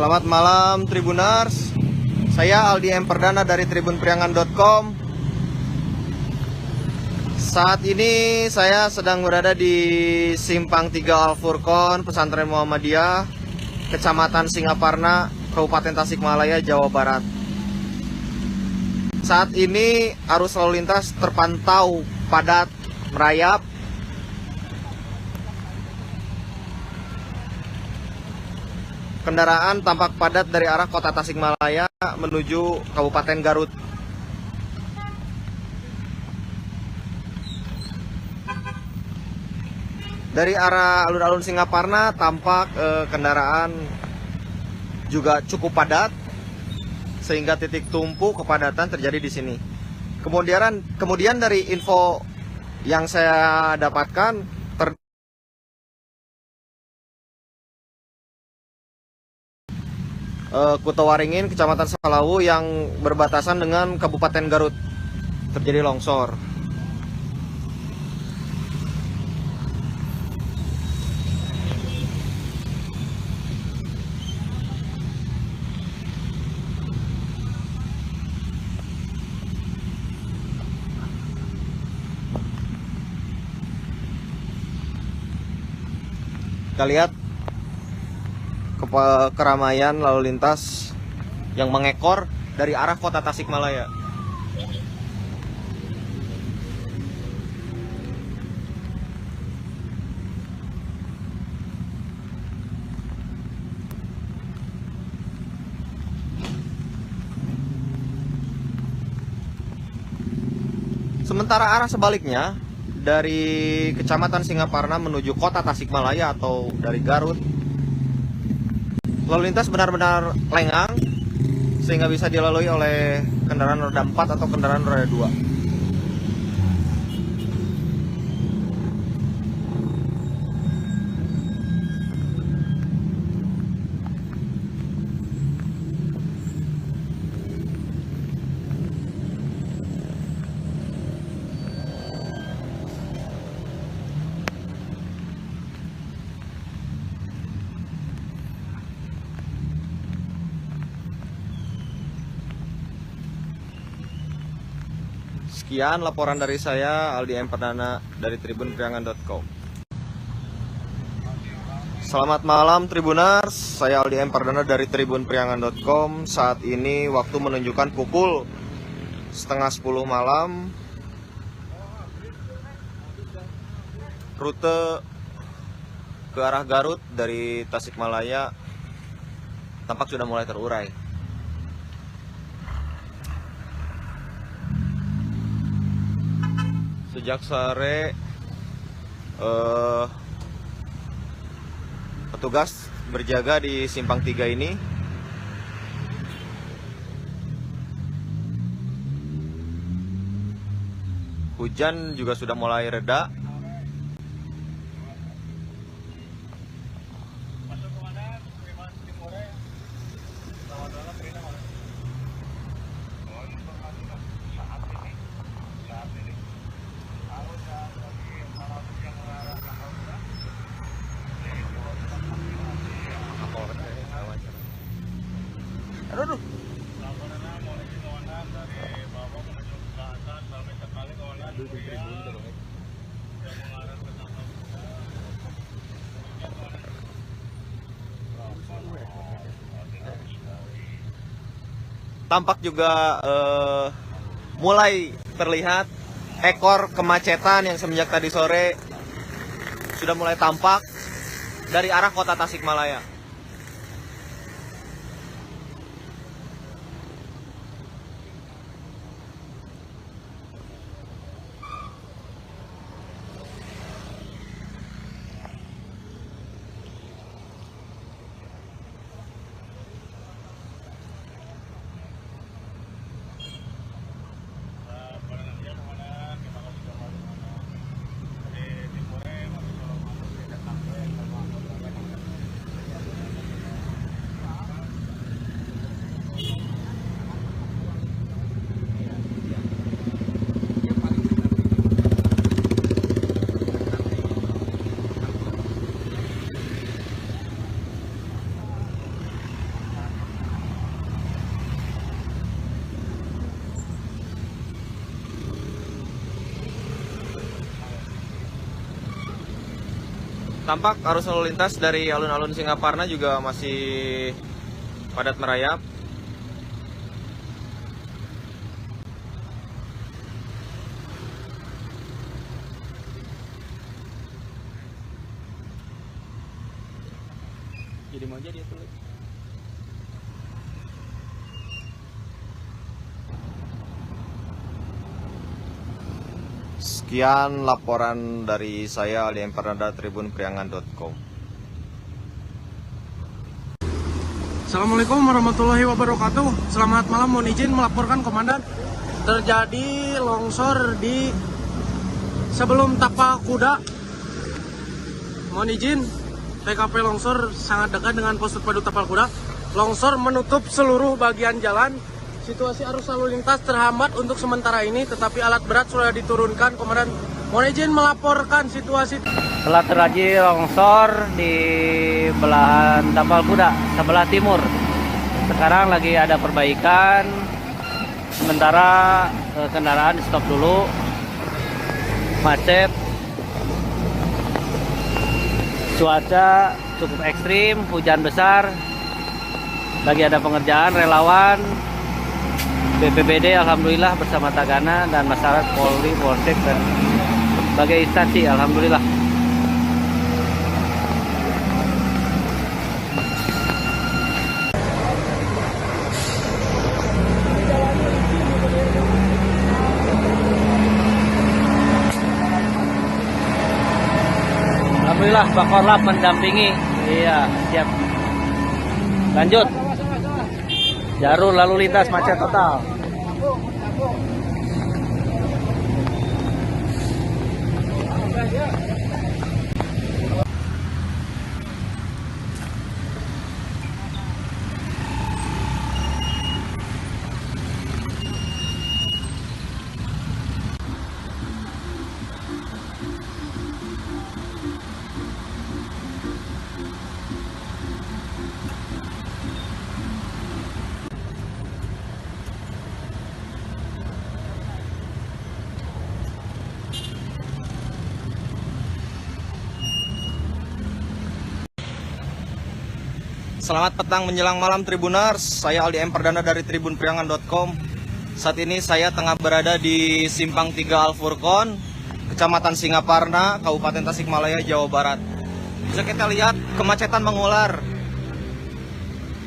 Selamat malam Tribuners. Saya Aldi M. Perdana dari tribunpriangan.com. Saat ini saya sedang berada di Simpang 3 Al Furqon, Pesantren Muhammadiyah, Kecamatan Singaparna, Kabupaten Tasikmalaya, Jawa Barat. Saat ini arus lalu lintas terpantau padat, merayap. Kendaraan tampak padat dari arah kota Tasikmalaya menuju Kabupaten Garut. Dari arah alun-alun Singaparna tampak kendaraan juga cukup padat, sehingga titik tumpu kepadatan terjadi di sini. Kemudian dari info yang saya dapatkan, Kutawaringin, Kecamatan Salawu yang berbatasan dengan Kabupaten Garut terjadi longsor. Kita lihat keramaian lalu lintas yang mengekor dari arah kota Tasikmalaya. Sementara arah sebaliknya dari Kecamatan Singaparna menuju kota Tasikmalaya atau dari Garut, lalu lintas benar-benar lengang sehingga bisa dilalui oleh kendaraan roda 4 atau kendaraan roda 2. Sekian laporan dari saya, Aldi M. Perdana dari tribunpriangan.com. Selamat malam Tribuners, saya Aldi M. Perdana dari tribunpriangan.com. Saat ini waktu menunjukkan pukul 9:30 malam. Rute ke arah Garut dari Tasikmalaya tampak sudah mulai terurai. Sejak sore petugas berjaga di Simpang 3 ini. Hujan juga sudah mulai reda. Aduh. Tampak juga mulai terlihat ekor kemacetan yang semenjak tadi sore sudah mulai tampak dari arah kota Tasikmalaya. Tampak arus lalu lintas dari alun-alun Singaparna juga masih padat merayap. Jadi mau aja dia tuh. Sekian laporan dari saya Ali Empernada tribunpriangan.com. Assalamualaikum warahmatullahi wabarakatuh. Selamat malam, mohon izin melaporkan komandan. Terjadi longsor di sebelum Tapal Kuda. Mohon izin, TKP longsor sangat dekat dengan pos terpadu Tapal Kuda. Longsor menutup seluruh bagian jalan. Situasi arus lalu lintas terhambat untuk sementara ini, tetapi alat berat sudah diturunkan. Komandan, mohon izin melaporkan situasi. Telah terjadi longsor di belahan Tapal Kuda sebelah timur. Sekarang lagi ada perbaikan. Sementara kendaraan di stop dulu. Macet. Cuaca cukup ekstrim, hujan besar. Lagi ada pengerjaan, relawan BPBD alhamdulillah bersama Tagana dan masyarakat Polri, Polsek dan berbagai instansi alhamdulillah. Alhamdulillah Pak Korlap mendampingi. Iya, siap. Lanjut. Jalur lalu lintas macet total. Selamat petang menjelang malam Tribunars, saya Aldi Emperdana dari tribunpriangan.com. Saat ini saya tengah berada di Simpang 3 Al-Furqon, Kecamatan Singaparna, Kabupaten Tasikmalaya, Jawa Barat. Bisa kita lihat kemacetan mengular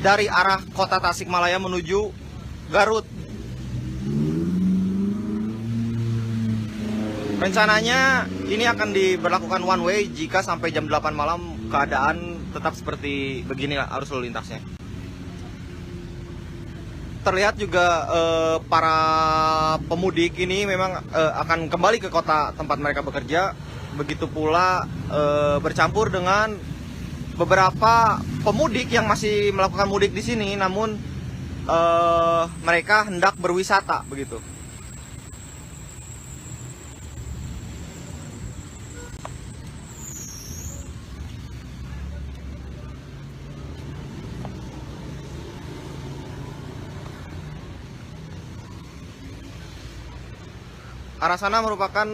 dari arah kota Tasikmalaya menuju Garut. Rencananya ini akan diberlakukan one way jika sampai jam 8 malam keadaan tetap seperti beginilah arus lalu lintasnya. Terlihat juga para pemudik ini memang akan kembali ke kota tempat mereka bekerja. Begitu pula bercampur dengan beberapa pemudik yang masih melakukan mudik di sini, namun mereka hendak berwisata begitu. Arah sana merupakan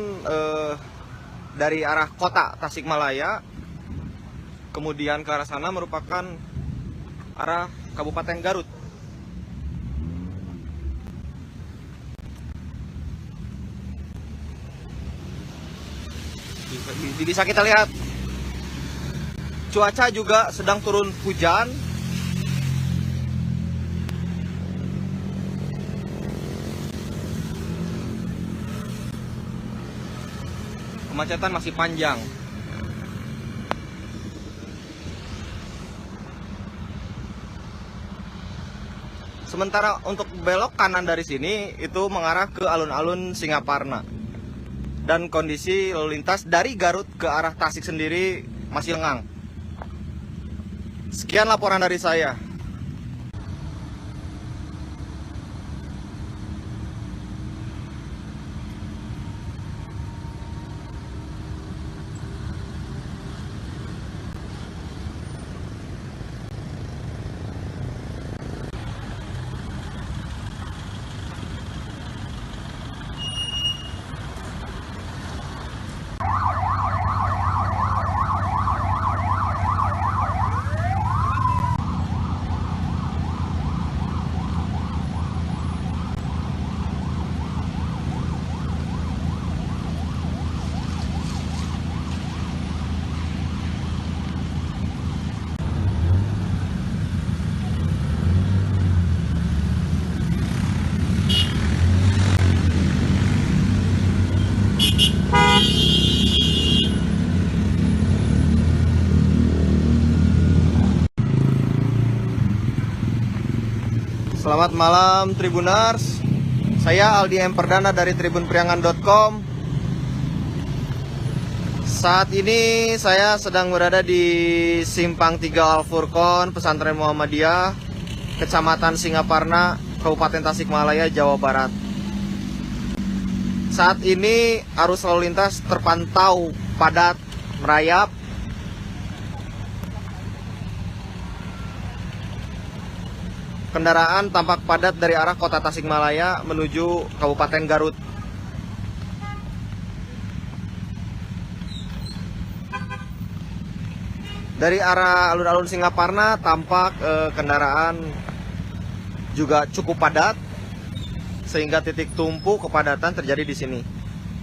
dari arah kota Tasikmalaya, kemudian ke arah sana merupakan arah Kabupaten Garut. Bisa kita lihat cuaca juga sedang turun hujan. Kemacetan masih panjang. Sementara untuk belok kanan dari sini itu mengarah ke alun-alun Singaparna. Dan kondisi lalu lintas dari Garut ke arah Tasik sendiri masih lengang. Sekian laporan dari saya. Selamat malam Tribuners. Saya Aldi M. Perdana dari tribunpriangan.com. Saat ini saya sedang berada di Simpang 3 Al Furqon, Pesantren Muhammadiyah, Kecamatan Singaparna, Kabupaten Tasikmalaya, Jawa Barat. Saat ini arus lalu lintas terpantau padat, merayap. Kendaraan tampak padat dari arah kota Tasikmalaya menuju Kabupaten Garut. Dari arah alun-alun Singaparna tampak kendaraan juga cukup padat, sehingga titik tumpu kepadatan terjadi di sini.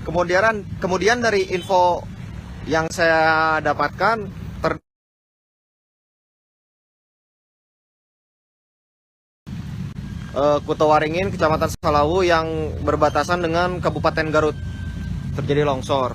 Kemudian dari info yang saya dapatkan, Kutawaringin, Kecamatan Salawu yang berbatasan dengan Kabupaten Garut terjadi longsor.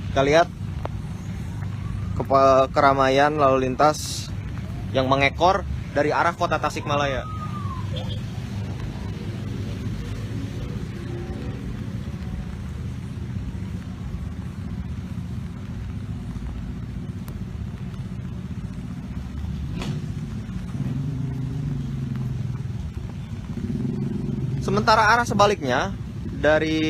Kita lihat keramaian lalu lintas yang mengekor dari arah kota Tasikmalaya. Sementara arah sebaliknya dari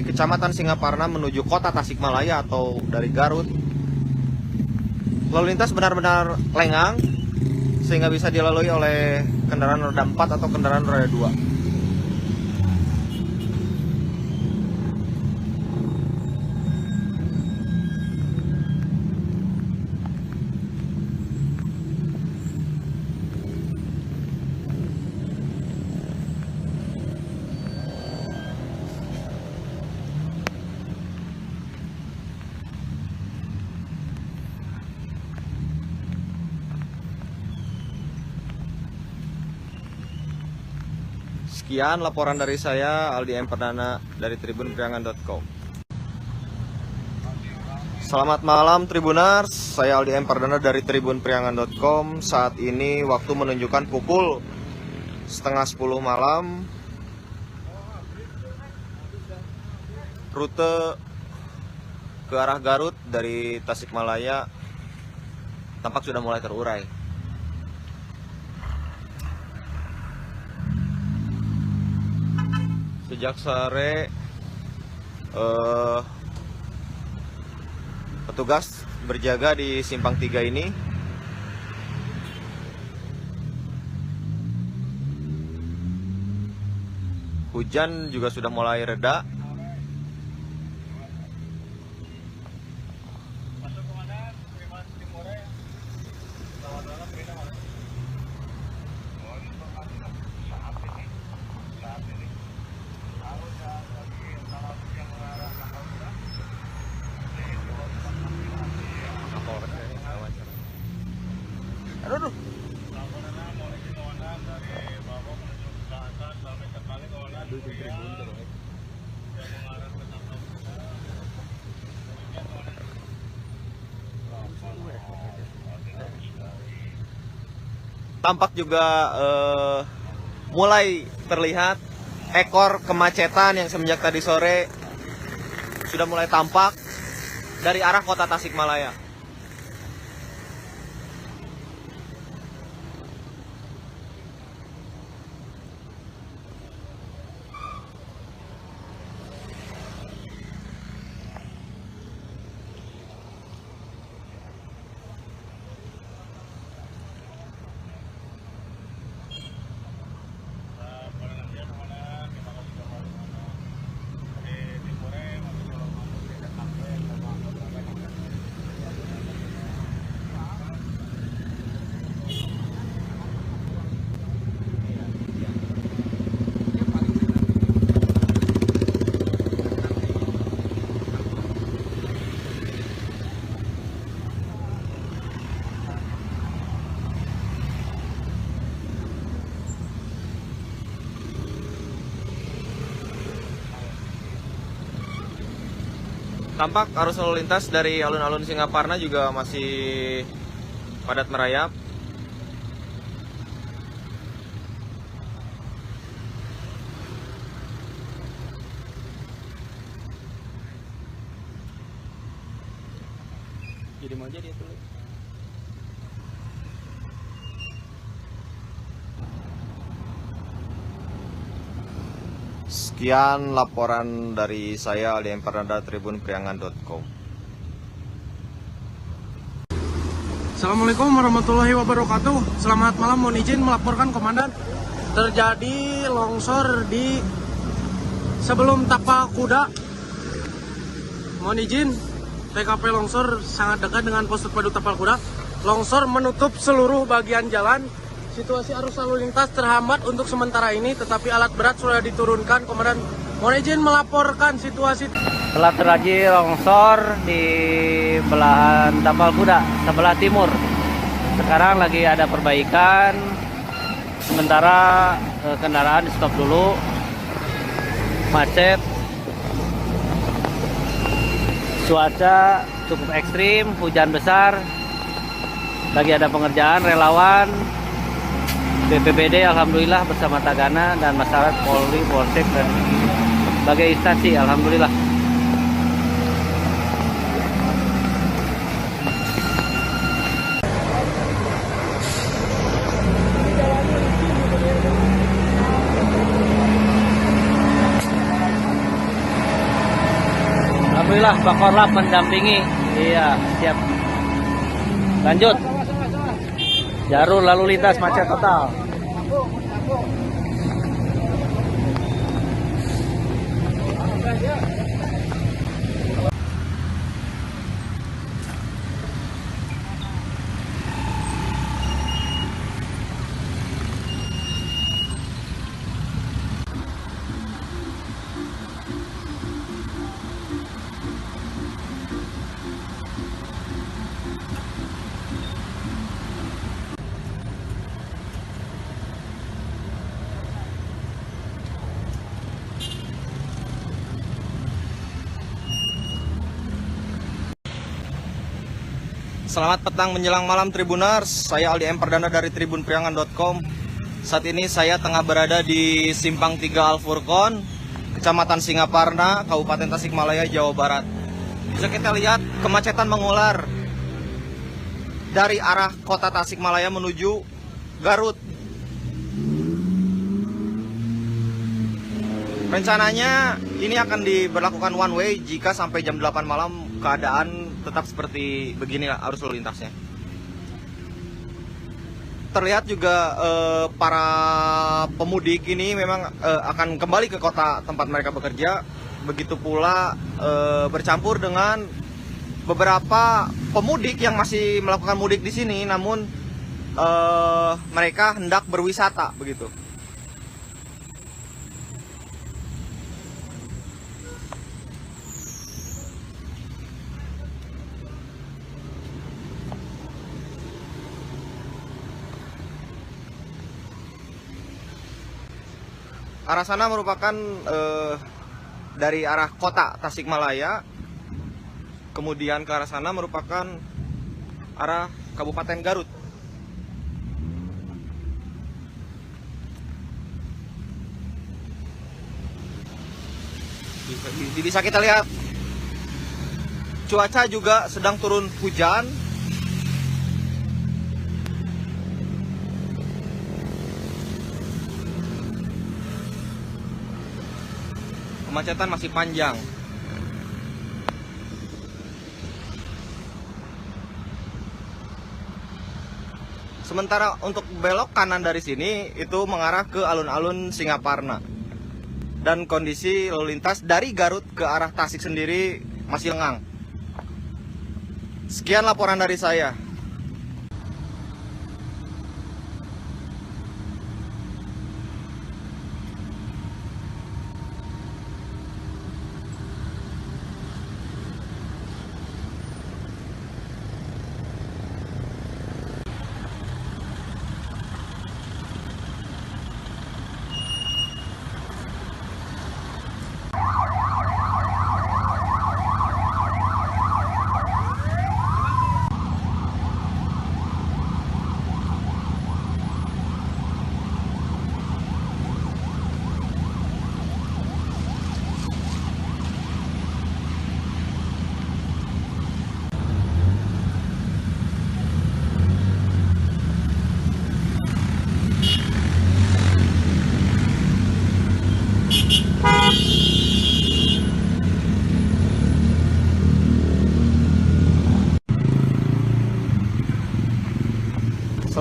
Kecamatan Singaparna menuju kota Tasikmalaya atau dari Garut, lalu lintas benar-benar lengang sehingga bisa dilalui oleh kendaraan roda 4 atau kendaraan roda 2. Sekian laporan dari saya, Aldi M. Perdana dari tribunpriangan.com. Selamat malam Tribuners, saya Aldi M. Perdana dari tribunpriangan.com. Saat ini waktu menunjukkan pukul 9:30 malam. Rute ke arah Garut dari Tasikmalaya tampak sudah mulai terurai. Sejak sore petugas berjaga di Simpang 3 ini. Hujan juga sudah mulai reda. Aduh. Tampak juga mulai terlihat ekor kemacetan yang semenjak tadi sore sudah mulai tampak dari arah kota Tasikmalaya. Tampak arus lalu lintas dari alun-alun Singaparna juga masih padat merayap. Jadi mau aja dia tulis. Sekian laporan dari saya Aldi Empardana tribunpriangan.com. Assalamualaikum warahmatullahi wabarakatuh. Selamat malam, mohon izin melaporkan komandan. Terjadi longsor di sebelum Tapak Kuda. Mohon izin, TKP longsor sangat dekat dengan pos terpadu Tapal Kuda. Longsor menutup seluruh bagian jalan. Situasi arus lalu lintas terhambat untuk sementara ini, tetapi alat berat sudah diturunkan. Komandan, mohon izin melaporkan situasi. Telah terjadi longsor di belahan Tapal Kuda sebelah timur. Sekarang lagi ada perbaikan. Sementara kendaraan di stop dulu. Macet. Cuaca cukup ekstrim, hujan besar. Lagi ada pengerjaan, relawan BPBD alhamdulillah bersama Tagana dan masyarakat Polri, Polsek dan berbagai instansi alhamdulillah. Alhamdulillah Pak Korlap mendampingi. Iya, siap. Lanjut. Jalur lalu lintas macet total. Selamat petang menjelang malam Tribuners, saya Aldi Empardana dari tribunpriangan.com. Saat ini saya tengah berada di Simpang 3 Al-Furqon, Kecamatan Singaparna, Kabupaten Tasikmalaya, Jawa Barat. Bisa kita lihat kemacetan mengular dari arah kota Tasikmalaya menuju Garut. Rencananya ini akan diberlakukan one way jika sampai jam 8 malam keadaan tetap seperti begini arus lalu lintasnya. Terlihat juga para pemudik ini memang akan kembali ke kota tempat mereka bekerja. Begitu pula bercampur dengan beberapa pemudik yang masih melakukan mudik di sini, namun mereka hendak berwisata begitu. Arah sana merupakan dari arah kota Tasikmalaya, kemudian ke arah sana merupakan arah Kabupaten Garut. Bisa kita lihat cuaca juga sedang turun hujan. Kemacetan masih panjang. Sementara untuk belok kanan dari sini itu mengarah ke alun-alun Singaparna. Dan kondisi lalu lintas dari Garut ke arah Tasik sendiri masih lengang. Sekian laporan dari saya.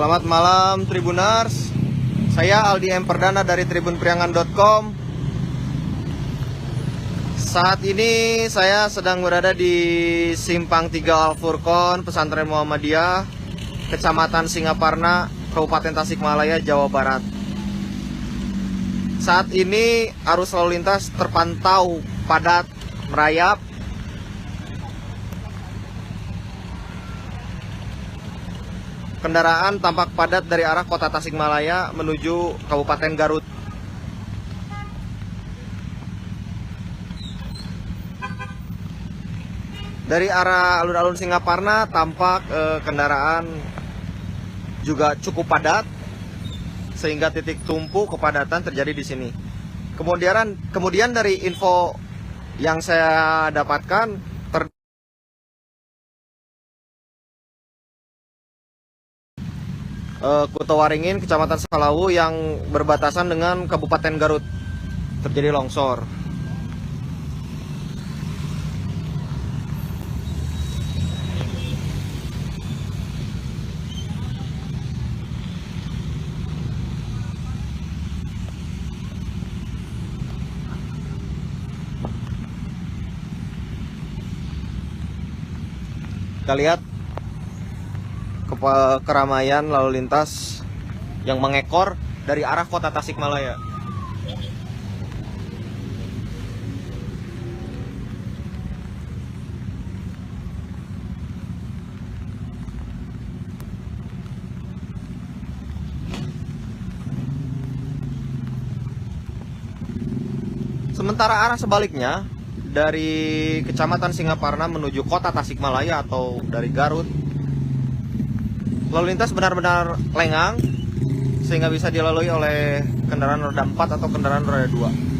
Selamat malam Tribuners. Saya Aldi M. Perdana dari tribunpriangan.com. Saat ini saya sedang berada di Simpang 3 Al-Furqon, Pesantren Muhammadiyah, Kecamatan Singaparna, Kabupaten Tasikmalaya, Jawa Barat. Saat ini arus lalu lintas terpantau padat merayap. Kendaraan tampak padat dari arah kota Tasikmalaya menuju Kabupaten Garut. Dari arah alun-alun Singaparna tampak kendaraan juga cukup padat, sehingga titik tumpu kepadatan terjadi di sini. Kemudian dari info yang saya dapatkan, Kutowaringin, Kecamatan Salawu yang berbatasan dengan Kabupaten Garut terjadi longsor. Kita lihat keramaian lalu lintas yang mengekor dari arah kota Tasikmalaya. Sementara arah sebaliknya dari Kecamatan Singaparna menuju kota Tasikmalaya atau dari Garut, lalu lintas benar-benar lengang sehingga bisa dilalui oleh kendaraan roda 4 atau kendaraan roda 2.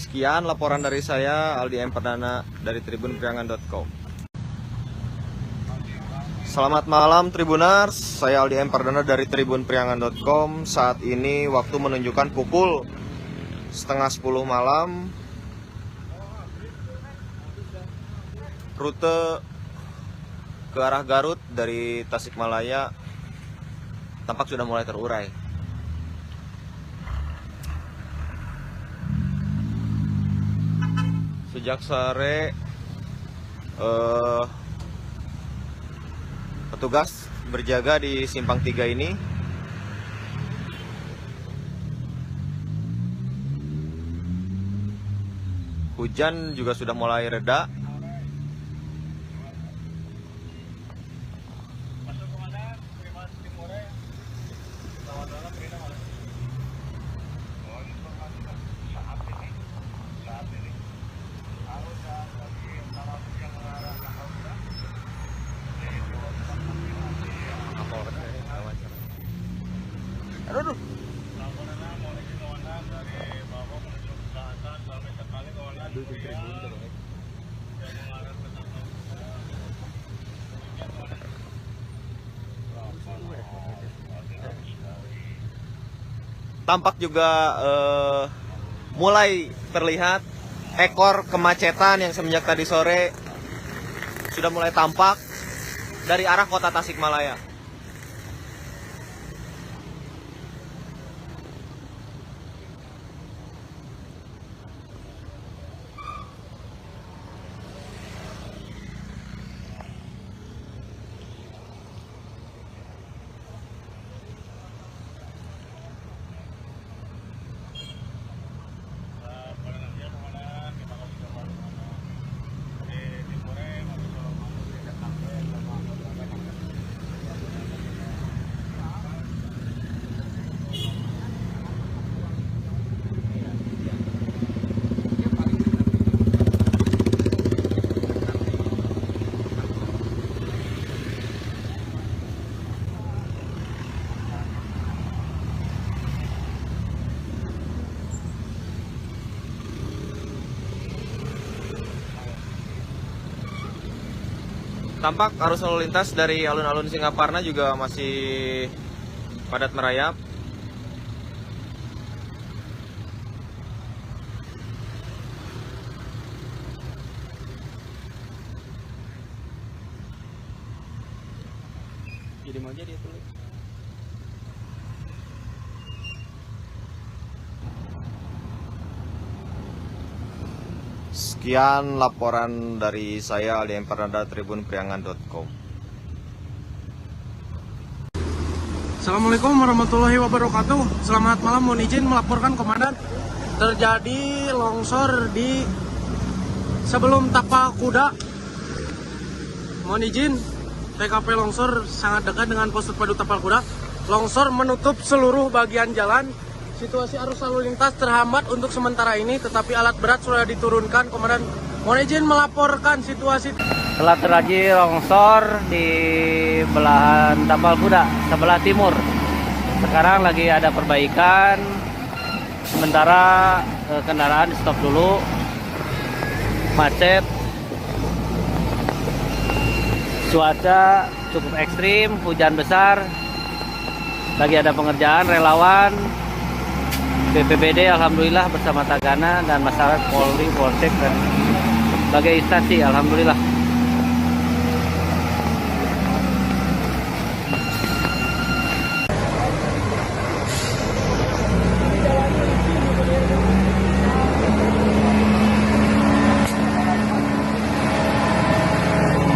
Sekian laporan dari saya, Aldi M. Perdana dari tribunpriangan.com. Selamat malam Tribuners, saya Aldi M. Perdana dari tribunpriangan.com. Saat ini waktu menunjukkan pukul 9:30 malam. Rute ke arah Garut dari Tasikmalaya tampak sudah mulai terurai. Sejak sore petugas berjaga di Simpang 3 ini. Hujan juga sudah mulai reda. Aduh. Tampak juga mulai terlihat ekor kemacetan yang semenjak tadi sore sudah mulai tampak dari arah kota Tasikmalaya. Tampak arus lalu lintas dari alun-alun Singaparna juga masih padat merayap. Jadi mau aja dia tulis. Sekian laporan dari saya Aldi Empernada tribunpriangan.com. Assalamualaikum warahmatullahi wabarakatuh. Selamat malam, mohon izin melaporkan komandan. Terjadi longsor di sebelum Tapak Kuda. Mohon izin, TKP longsor sangat dekat dengan pos terpadu Tapal Kuda. Longsor menutup seluruh bagian jalan. Situasi arus lalu lintas terhambat untuk sementara ini, tetapi alat berat sudah diturunkan. Komandan, mohon izin melaporkan situasi. Telah terjadi longsor di belahan Tapal Kuda sebelah timur. Sekarang lagi ada perbaikan. Sementara kendaraan stop dulu. Macet. Cuaca cukup ekstrim, hujan besar. Lagi ada pengerjaan, relawan BPBD alhamdulillah bersama Tagana dan masyarakat Polri, Polsek dan berbagai instansi alhamdulillah.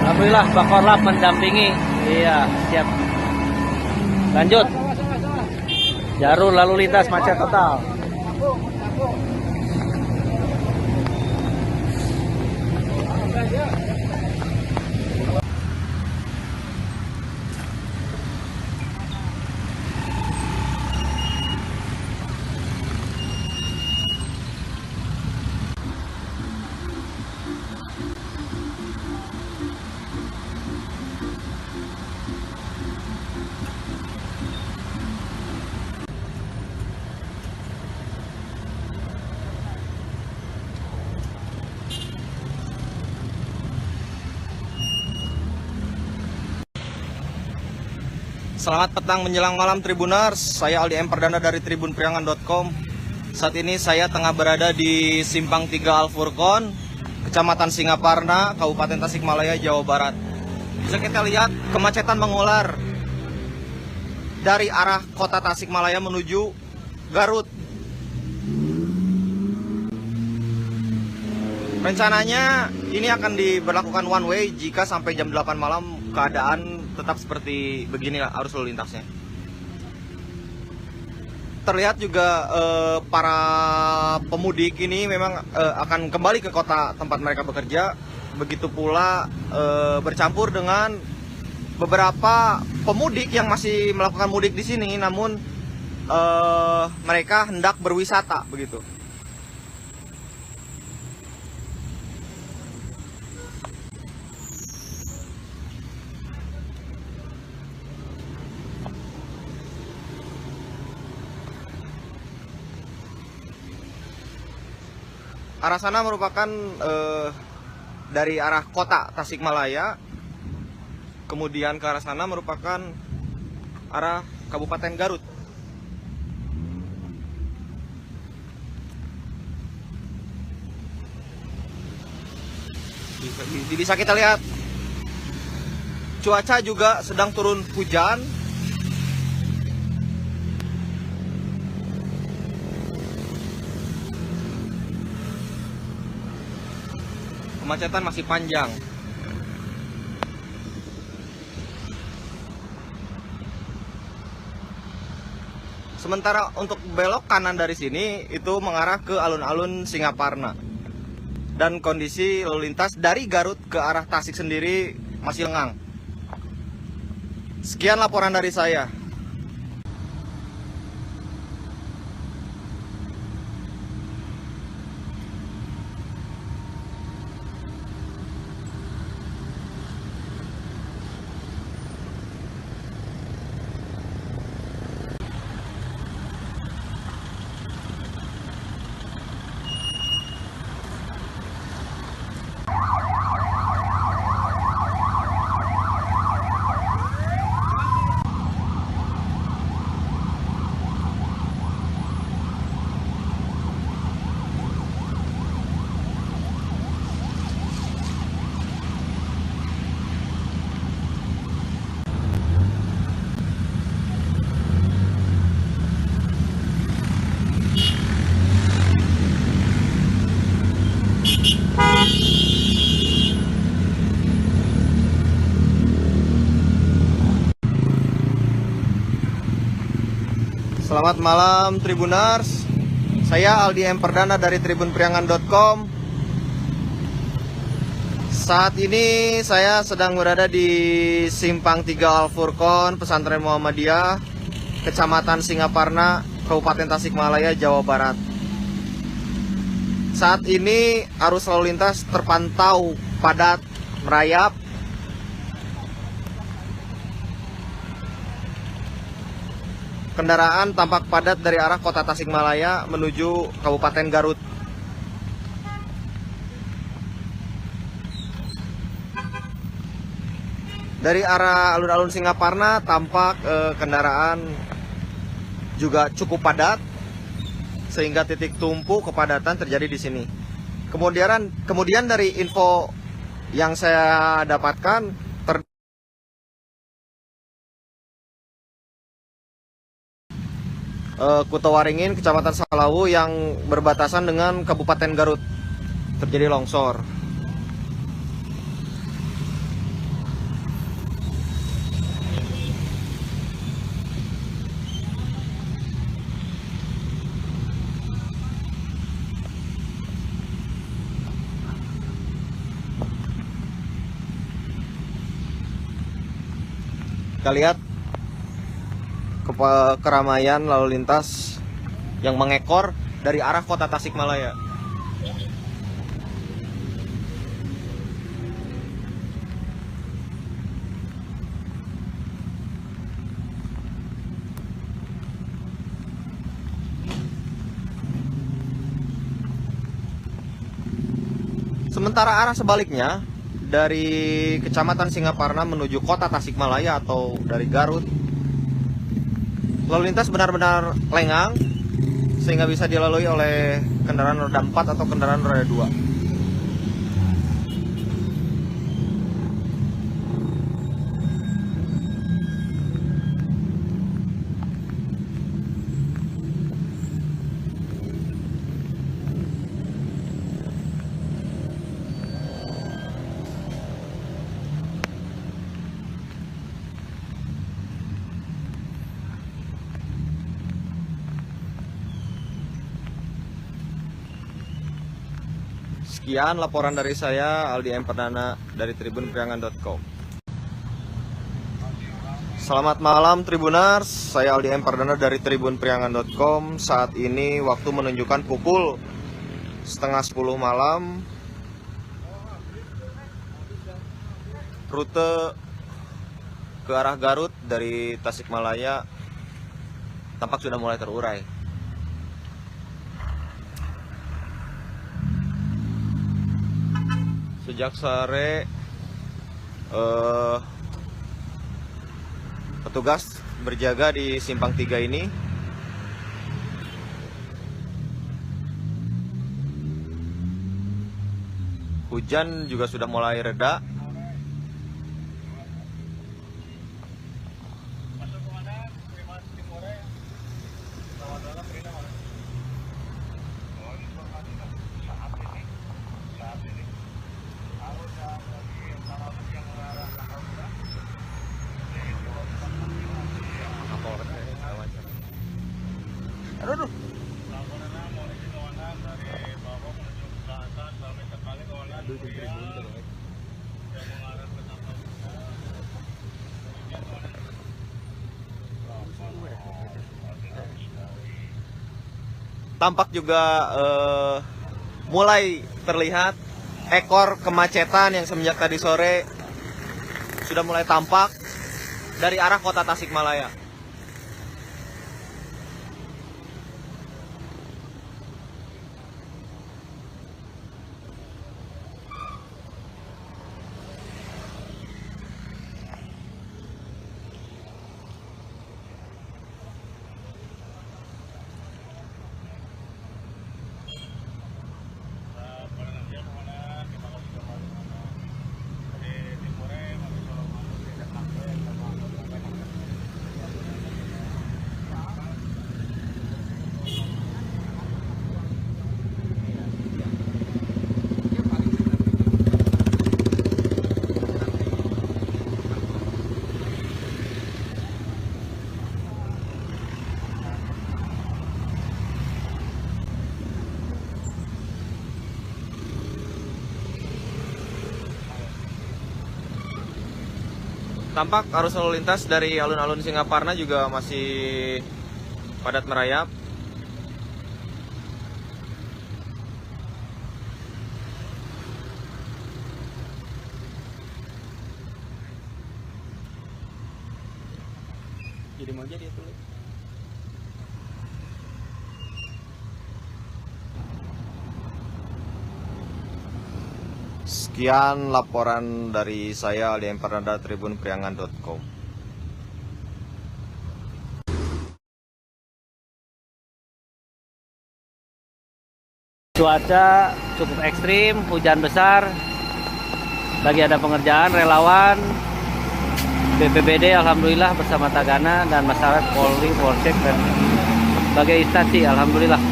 Alhamdulillah Bakorlap mendampingi. Iya, siap. Lanjut. Jalur lalu lintas macet total. Selamat petang menjelang malam Tribuners, saya Aldi Emperdana dari tribunpriangan.com. Saat ini saya tengah berada di Simpang 3 Al-Furqon, Kecamatan Singaparna, Kabupaten Tasikmalaya, Jawa Barat. Bisa kita lihat kemacetan mengular dari arah kota Tasikmalaya menuju Garut. Rencananya ini akan diberlakukan one way jika sampai jam 8 malam keadaan tetap seperti beginilah arus lalu lintasnya. Terlihat juga para pemudik ini memang akan kembali ke kota tempat mereka bekerja. Begitu pula bercampur dengan beberapa pemudik yang masih melakukan mudik di sini, namun mereka hendak berwisata begitu. Arah sana merupakan dari arah kota Tasikmalaya, kemudian ke arah sana merupakan arah Kabupaten Garut. Bisa kita lihat cuaca juga sedang turun hujan. Kemacetan masih panjang. Sementara untuk belok kanan dari sini itu mengarah ke alun-alun Singaparna. Dan kondisi lalu lintas dari Garut ke arah Tasik sendiri masih lengang. Sekian laporan dari saya. Selamat malam Tribuners. Saya Aldi M. Perdana dari tribunpriangan.com. Saat ini saya sedang berada di Simpang 3 Al-Furqon, Pesantren Muhammadiyah, Kecamatan Singaparna, Kabupaten Tasikmalaya, Jawa Barat. Saat ini arus lalu lintas terpantau padat, merayap. Kendaraan tampak padat dari arah kota Tasikmalaya menuju Kabupaten Garut. Dari arah alun-alun Singaparna tampak kendaraan juga cukup padat, sehingga titik tumpu kepadatan terjadi di sini. Kemudian dari info yang saya dapatkan, Kutawaringin, Kecamatan Salawu yang berbatasan dengan Kabupaten Garut terjadi longsor. Kita lihat keramaian lalu lintas yang mengekor dari arah kota Tasikmalaya. Sementara arah sebaliknya dari Kecamatan Singaparna menuju kota Tasikmalaya atau dari Garut, lalu lintas benar-benar lengang sehingga bisa dilalui oleh kendaraan roda 4 atau kendaraan roda 2. Sekian laporan dari saya, Aldi M. Perdana dari tribunpriangan.com. Selamat malam Tribuners, saya Aldi M. Perdana dari tribunpriangan.com. Saat ini waktu menunjukkan pukul 9:30 malam. Rute ke arah Garut dari Tasikmalaya tampak sudah mulai terurai. Sejak sore petugas berjaga di Simpang 3 ini. Hujan juga sudah mulai reda. Aduh. Tampak juga mulai terlihat ekor kemacetan yang semenjak tadi sore sudah mulai tampak dari arah kota Tasikmalaya. Tampak arus lalu lintas dari alun-alun Singaparna juga masih padat merayap. Jadi mau jadi tuh. Sekian laporan dari saya Aldi Perdana tribunpriangan.com. Cuaca cukup ekstrim, hujan besar. Lagi ada pengerjaan relawan BPBD alhamdulillah bersama Tagana dan masyarakat Polri, Polsek dan berbagai instansi alhamdulillah.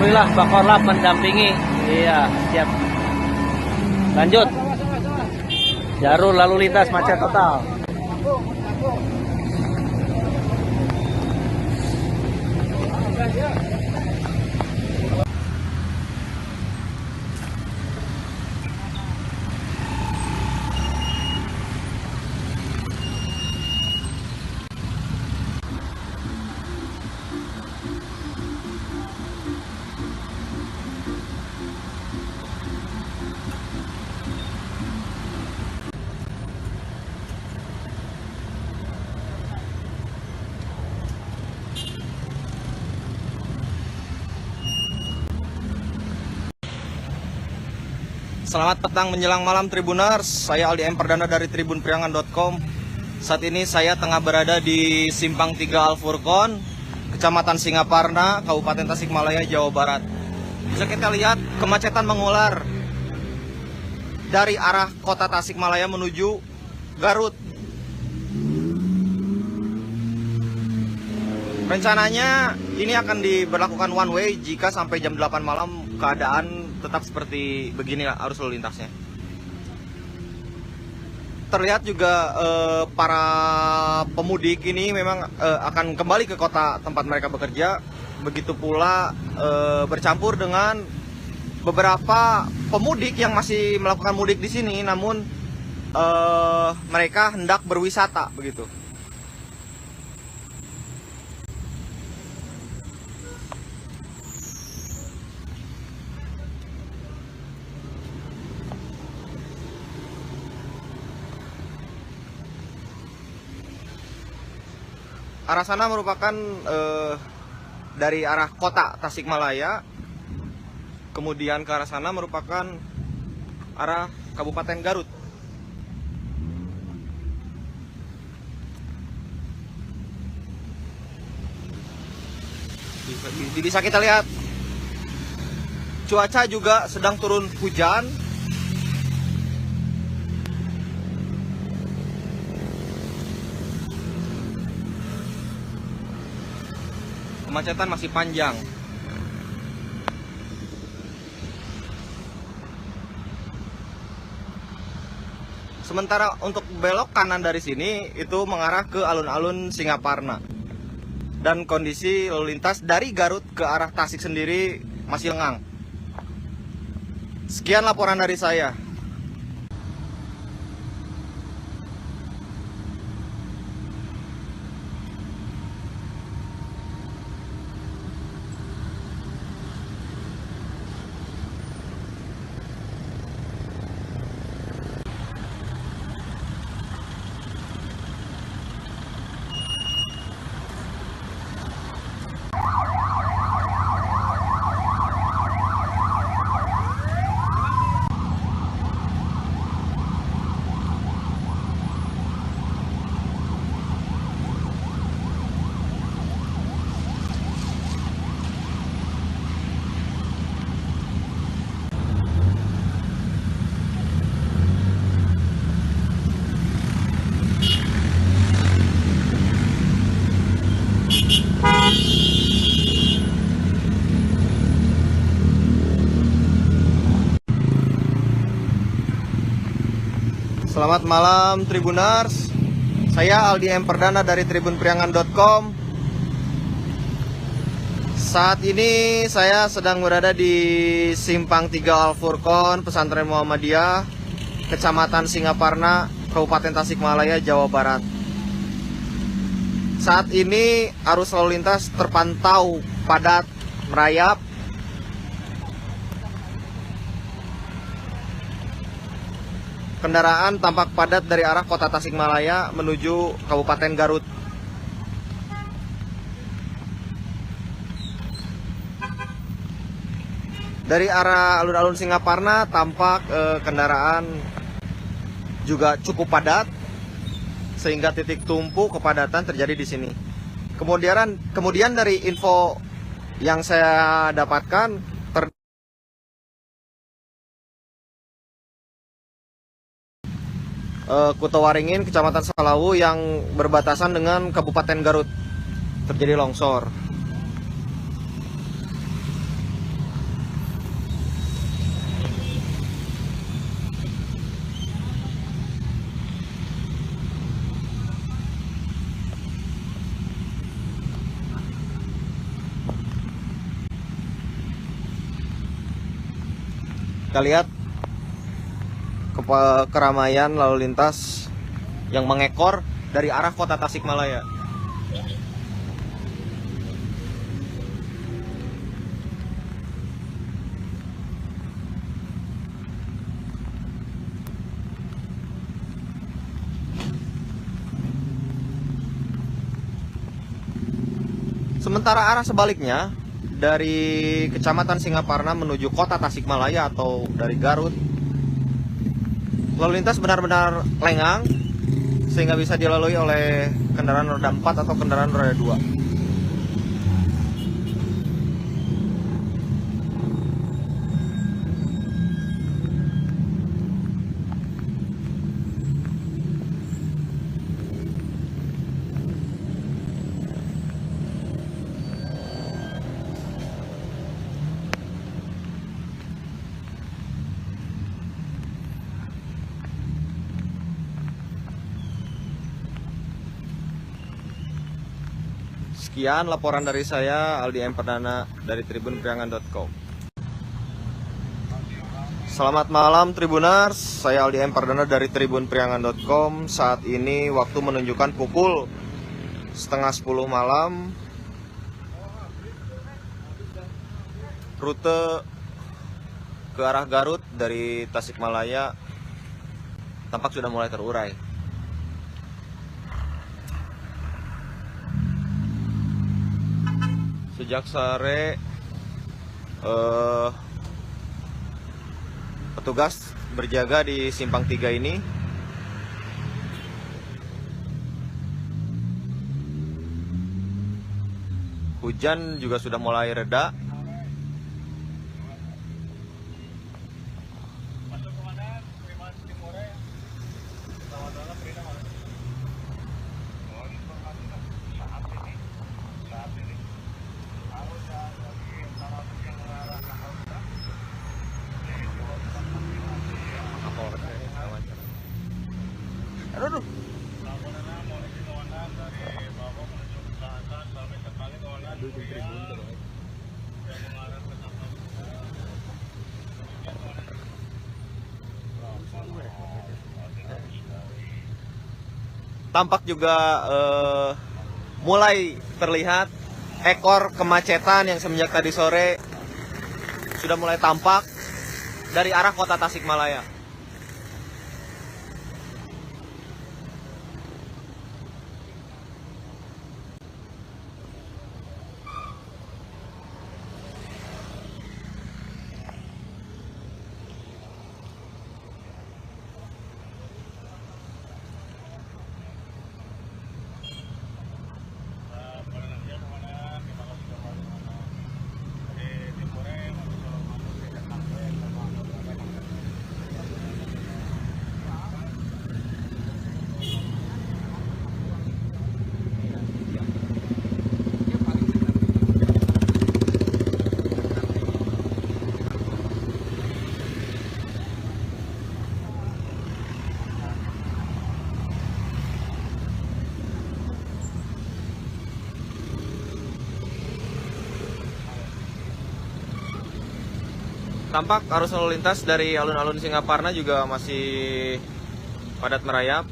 Alhamdulillah Pak Korlap mendampingi. Iya, siap. Lanjut. Jalur lalu lintas macet total. Selamat petang menjelang malam Tribuners, saya Aldi Perdana dari tribunpriangan.com. Saat ini saya tengah berada di Simpang 3 Al-Furqon, Kecamatan Singaparna, Kabupaten Tasikmalaya, Jawa Barat. Bisa kita lihat kemacetan mengular dari arah kota Tasikmalaya menuju Garut. Rencananya ini akan diberlakukan one way jika sampai jam 8 malam keadaan tetap seperti begini arus lalu lintasnya. Terlihat juga para pemudik ini memang akan kembali ke kota tempat mereka bekerja. Begitu pula bercampur dengan beberapa pemudik yang masih melakukan mudik di sini, namun mereka hendak berwisata begitu. Arah sana merupakan dari arah kota Tasikmalaya, kemudian ke arah sana merupakan arah Kabupaten Garut. Bisa kita lihat cuaca juga sedang turun hujan. Kemacetan masih panjang. Sementara untuk belok kanan dari sini itu mengarah ke alun-alun Singaparna. Dan kondisi lalu lintas dari Garut ke arah Tasik sendiri masih lengang. Sekian laporan dari saya. Selamat malam Tribuners. Saya Aldi M. Perdana dari tribunpriangan.com. Saat ini saya sedang berada di Simpang 3 Al Furqon, Pesantren Muhammadiyah, Kecamatan Singaparna, Kabupaten Tasikmalaya, Jawa Barat. Saat ini arus lalu lintas terpantau padat merayap. Kendaraan tampak padat dari arah kota Tasikmalaya menuju Kabupaten Garut. Dari arah alun-alun Singaparna tampak kendaraan juga cukup padat sehingga titik tumpu kepadatan terjadi di sini. Kemudian dari info yang saya dapatkan Kutawaringin, Kecamatan Salawu yang berbatasan dengan Kabupaten Garut terjadi longsor. Kita lihat keramaian lalu lintas yang mengekor dari arah kota Tasikmalaya. Sementara arah sebaliknya dari Kecamatan Singaparna menuju kota Tasikmalaya atau dari Garut, lalu lintas benar-benar lengang sehingga bisa dilalui oleh kendaraan roda 4 atau kendaraan roda 2. Sekian laporan dari saya, Aldi M. Perdana dari tribunpriangan.com. Selamat malam Tribuners, saya Aldi M. Perdana dari tribunpriangan.com. Saat ini waktu menunjukkan pukul 9:30 malam. Rute ke arah Garut dari Tasikmalaya tampak sudah mulai terurai. Sejak sore petugas berjaga di Simpang 3 ini. Hujan juga sudah mulai reda. Aduh. Tampak juga mulai terlihat ekor kemacetan yang semenjak tadi sore sudah mulai tampak dari arah kota Tasikmalaya. Tampak arus lalu lintas dari alun-alun Singaparna juga masih padat merayap.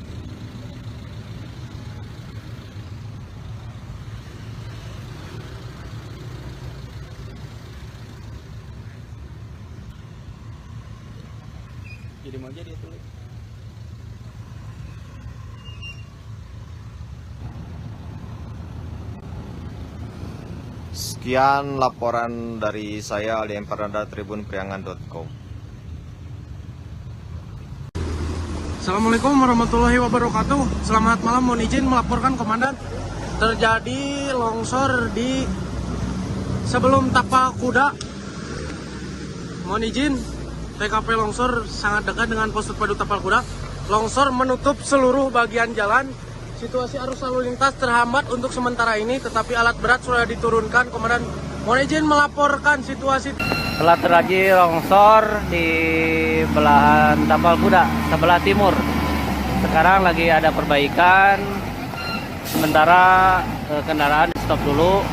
Jadi mau dia tulis. Sekian laporan dari saya Aldi Empardana tribunpriangan.com. Assalamualaikum warahmatullahi wabarakatuh. Selamat malam, mohon izin melaporkan komandan. Terjadi longsor di sebelum Tapak Kuda. Mohon izin, TKP longsor sangat dekat dengan pos terpadu Tapal Kuda. Longsor menutup seluruh bagian jalan. Situasi arus lalu lintas terhambat untuk sementara ini, tetapi alat berat sudah diturunkan. Komandan, mohon izin melaporkan situasi. Telah terjadi longsor di belahan Tapal Kuda sebelah timur. Sekarang lagi ada perbaikan. Sementara kendaraan di stop dulu.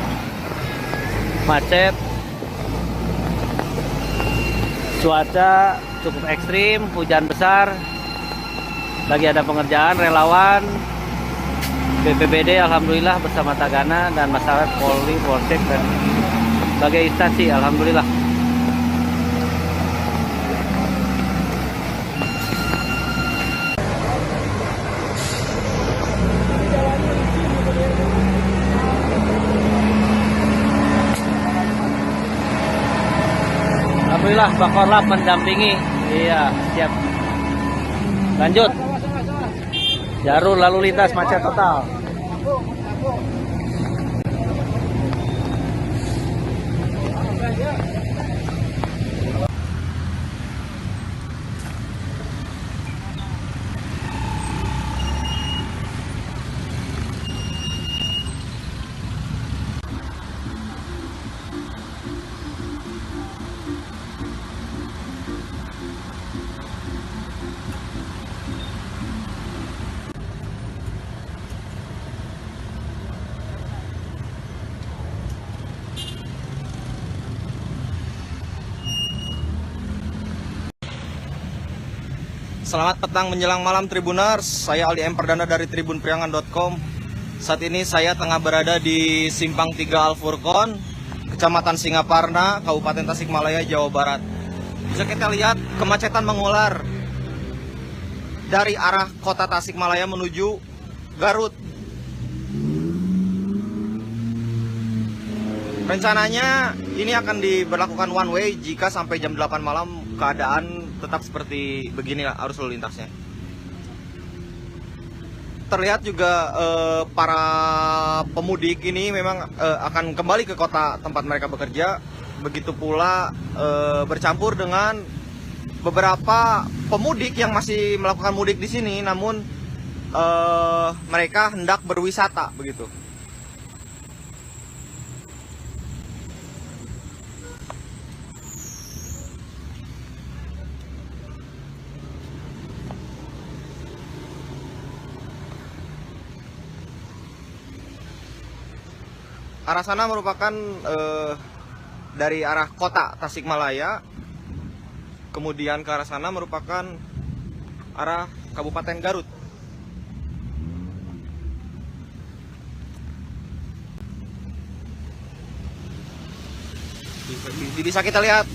Macet. Cuaca cukup ekstrim, hujan besar. Lagi ada pengerjaan relawan BPBD alhamdulillah bersama Tagana dan masyarakat Polri, Polsek dan berbagai instansi alhamdulillah. Alhamdulillah Bakorlap mendampingi. Iya, siap. Lanjut. Jalur lalu lintas macet total. Selamat petang menjelang malam Tribuners, saya Aldi Empardana dari tribunpriangan.com. Saat ini saya tengah berada di Simpang 3 Al-Furqon, Kecamatan Singaparna, Kabupaten Tasikmalaya, Jawa Barat. Bisa kita lihat kemacetan mengular dari arah kota Tasikmalaya menuju Garut. Rencananya ini akan diberlakukan one way jika sampai jam 8 malam keadaan tetap seperti beginilah arus lalu lintasnya. Terlihat juga para pemudik ini memang akan kembali ke kota tempat mereka bekerja. Begitu pula bercampur dengan beberapa pemudik yang masih melakukan mudik di sini, namun mereka hendak berwisata begitu. Arah sana merupakan dari arah kota Tasikmalaya, kemudian ke arah sana merupakan arah Kabupaten Garut. Bisa kita lihat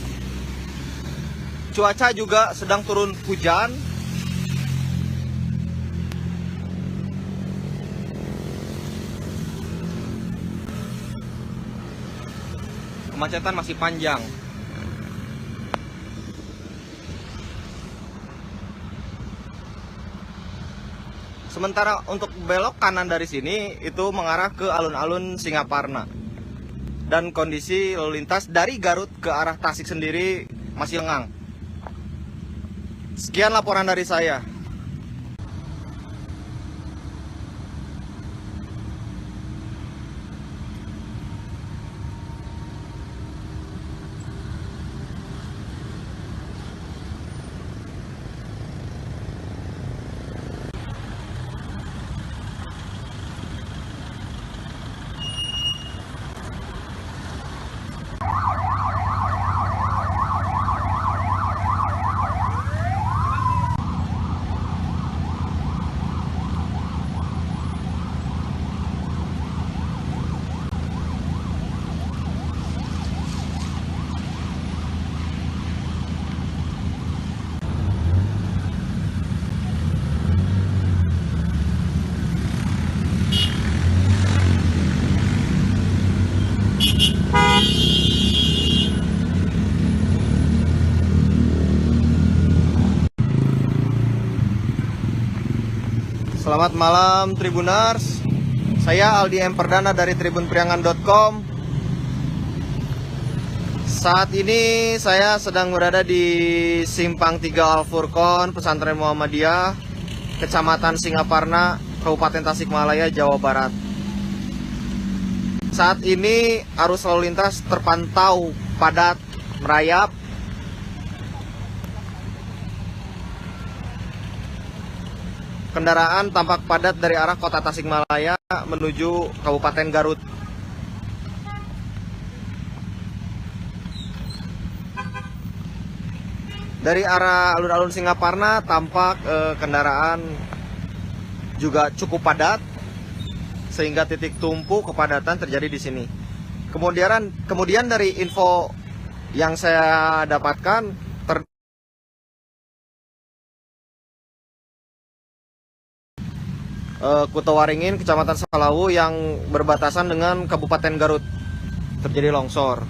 cuaca juga sedang turun hujan. Kemacetan masih panjang. Sementara untuk belok kanan dari sini itu mengarah ke alun-alun Singaparna. Dan kondisi lalu lintas dari Garut ke arah Tasik sendiri masih lengang. Sekian laporan dari saya. Selamat malam Tribuners. Saya Aldi M. Perdana dari tribunpriangan.com. Saat ini saya sedang berada di Simpang 3 Al Furqon, Pesantren Muhammadiyah, Kecamatan Singaparna, Kabupaten Tasikmalaya, Jawa Barat. Saat ini arus lalu lintas terpantau padat, merayap. Kendaraan tampak padat dari arah kota Tasikmalaya menuju Kabupaten Garut. Dari arah alun-alun Singaparna tampak kendaraan juga cukup padat, sehingga titik tumpu kepadatan terjadi di sini. Kemudian dari info yang saya dapatkan, Kutawaringin, Kecamatan Salawu yang berbatasan dengan Kabupaten Garut terjadi longsor.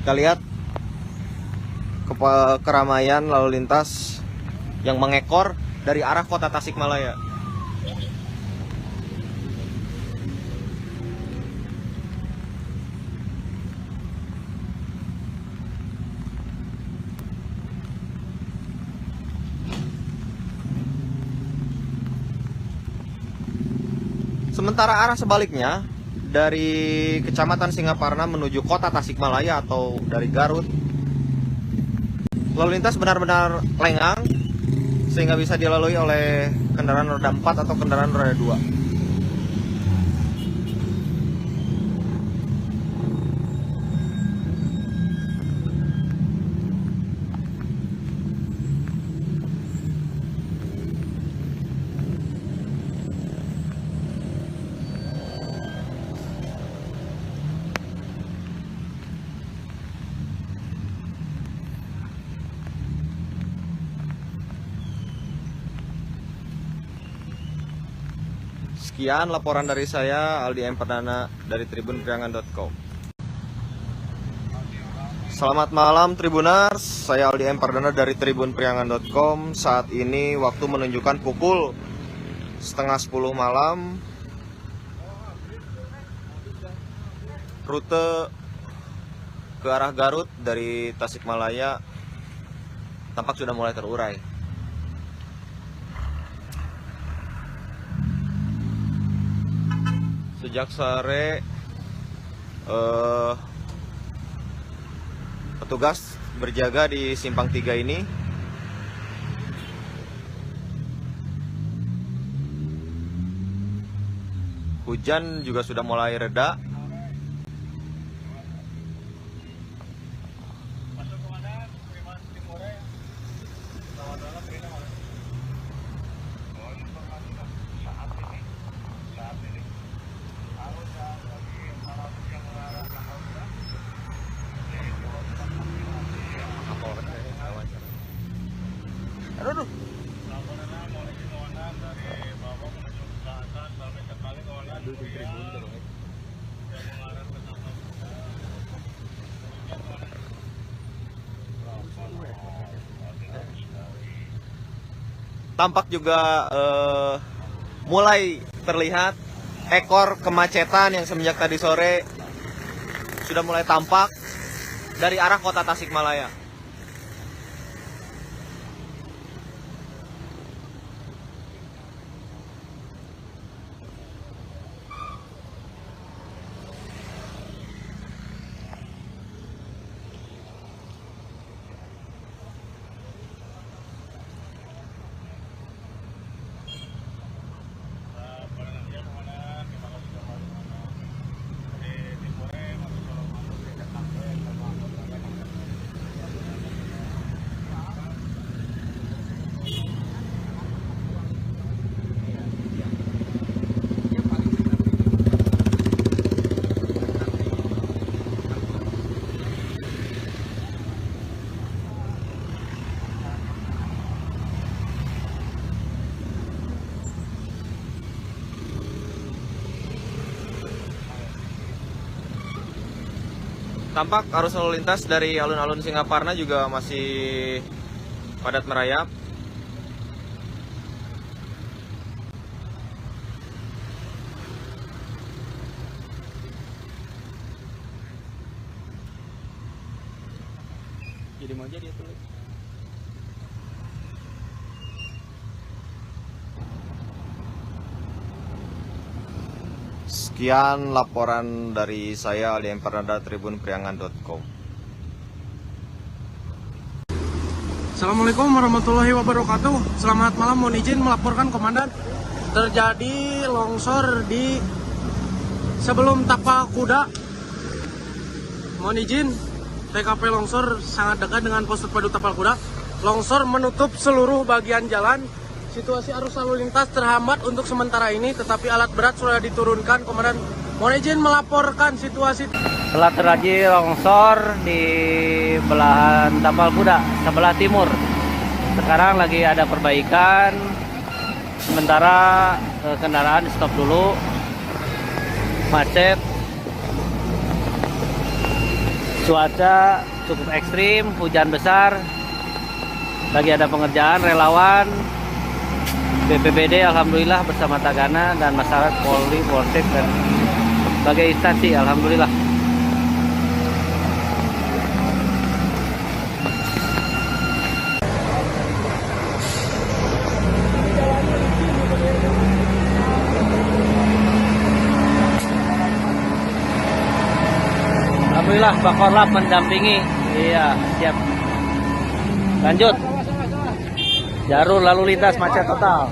Kita lihat keramaian lalu lintas yang mengekor dari arah kota Tasikmalaya. Sementara arah sebaliknya dari Kecamatan Singaparna menuju kota Tasikmalaya atau dari Garut, lalu lintas benar-benar lengang sehingga bisa dilalui oleh kendaraan roda 4 atau kendaraan roda 2. Sekian laporan dari saya, Aldi M. Perdana dari tribunpriangan.com. Selamat malam Tribuners, saya Aldi M. Perdana dari tribunpriangan.com. Saat ini waktu menunjukkan pukul 9:30 malam. Rute ke arah Garut dari Tasikmalaya tampak sudah mulai terurai. Sejak sore petugas berjaga di Simpang 3 ini. Hujan juga sudah mulai reda. Aduh. Tampak juga mulai terlihat ekor kemacetan yang semenjak tadi sore sudah mulai tampak dari arah kota Tasikmalaya. Tampak arus lalu lintas dari alun-alun Singaparna juga masih padat merayap. Jadi mau jadi tuh. Sekian laporan dari saya Aldi Empernada tribunpriangan.com. Assalamualaikum warahmatullahi wabarakatuh. Selamat malam, mohon izin melaporkan komandan. Terjadi longsor di sebelum Tapal Kuda. Mohon izin, TKP longsor sangat dekat dengan pos terpadu Tapal Kuda. Longsor menutup seluruh bagian jalan. Situasi arus lalu lintas terhambat untuk sementara ini, tetapi alat berat sudah diturunkan. Komandan, mohon izin melaporkan situasi. Telah terjadi longsor di belahan Tapal Kuda sebelah timur. Sekarang lagi ada perbaikan. Sementara kendaraan di stop dulu. Macet. Cuaca cukup ekstrim, hujan besar. Lagi ada pengerjaan relawan BPBD alhamdulillah bersama Tagana dan masyarakat Polri, Polsek dan berbagai instansi alhamdulillah. Alhamdulillah Bakorlap mendampingi. Iya, siap. Lanjut. Jalur lalu lintas macet total.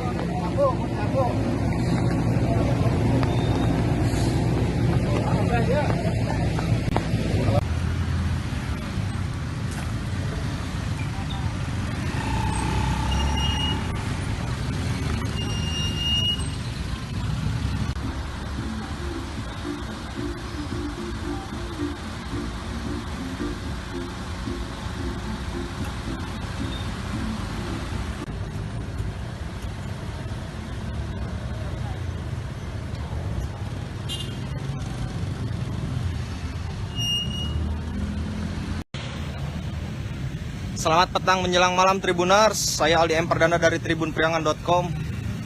Selamat petang menjelang malam Tribuners, saya Aldi Emperdana dari tribunpriangan.com.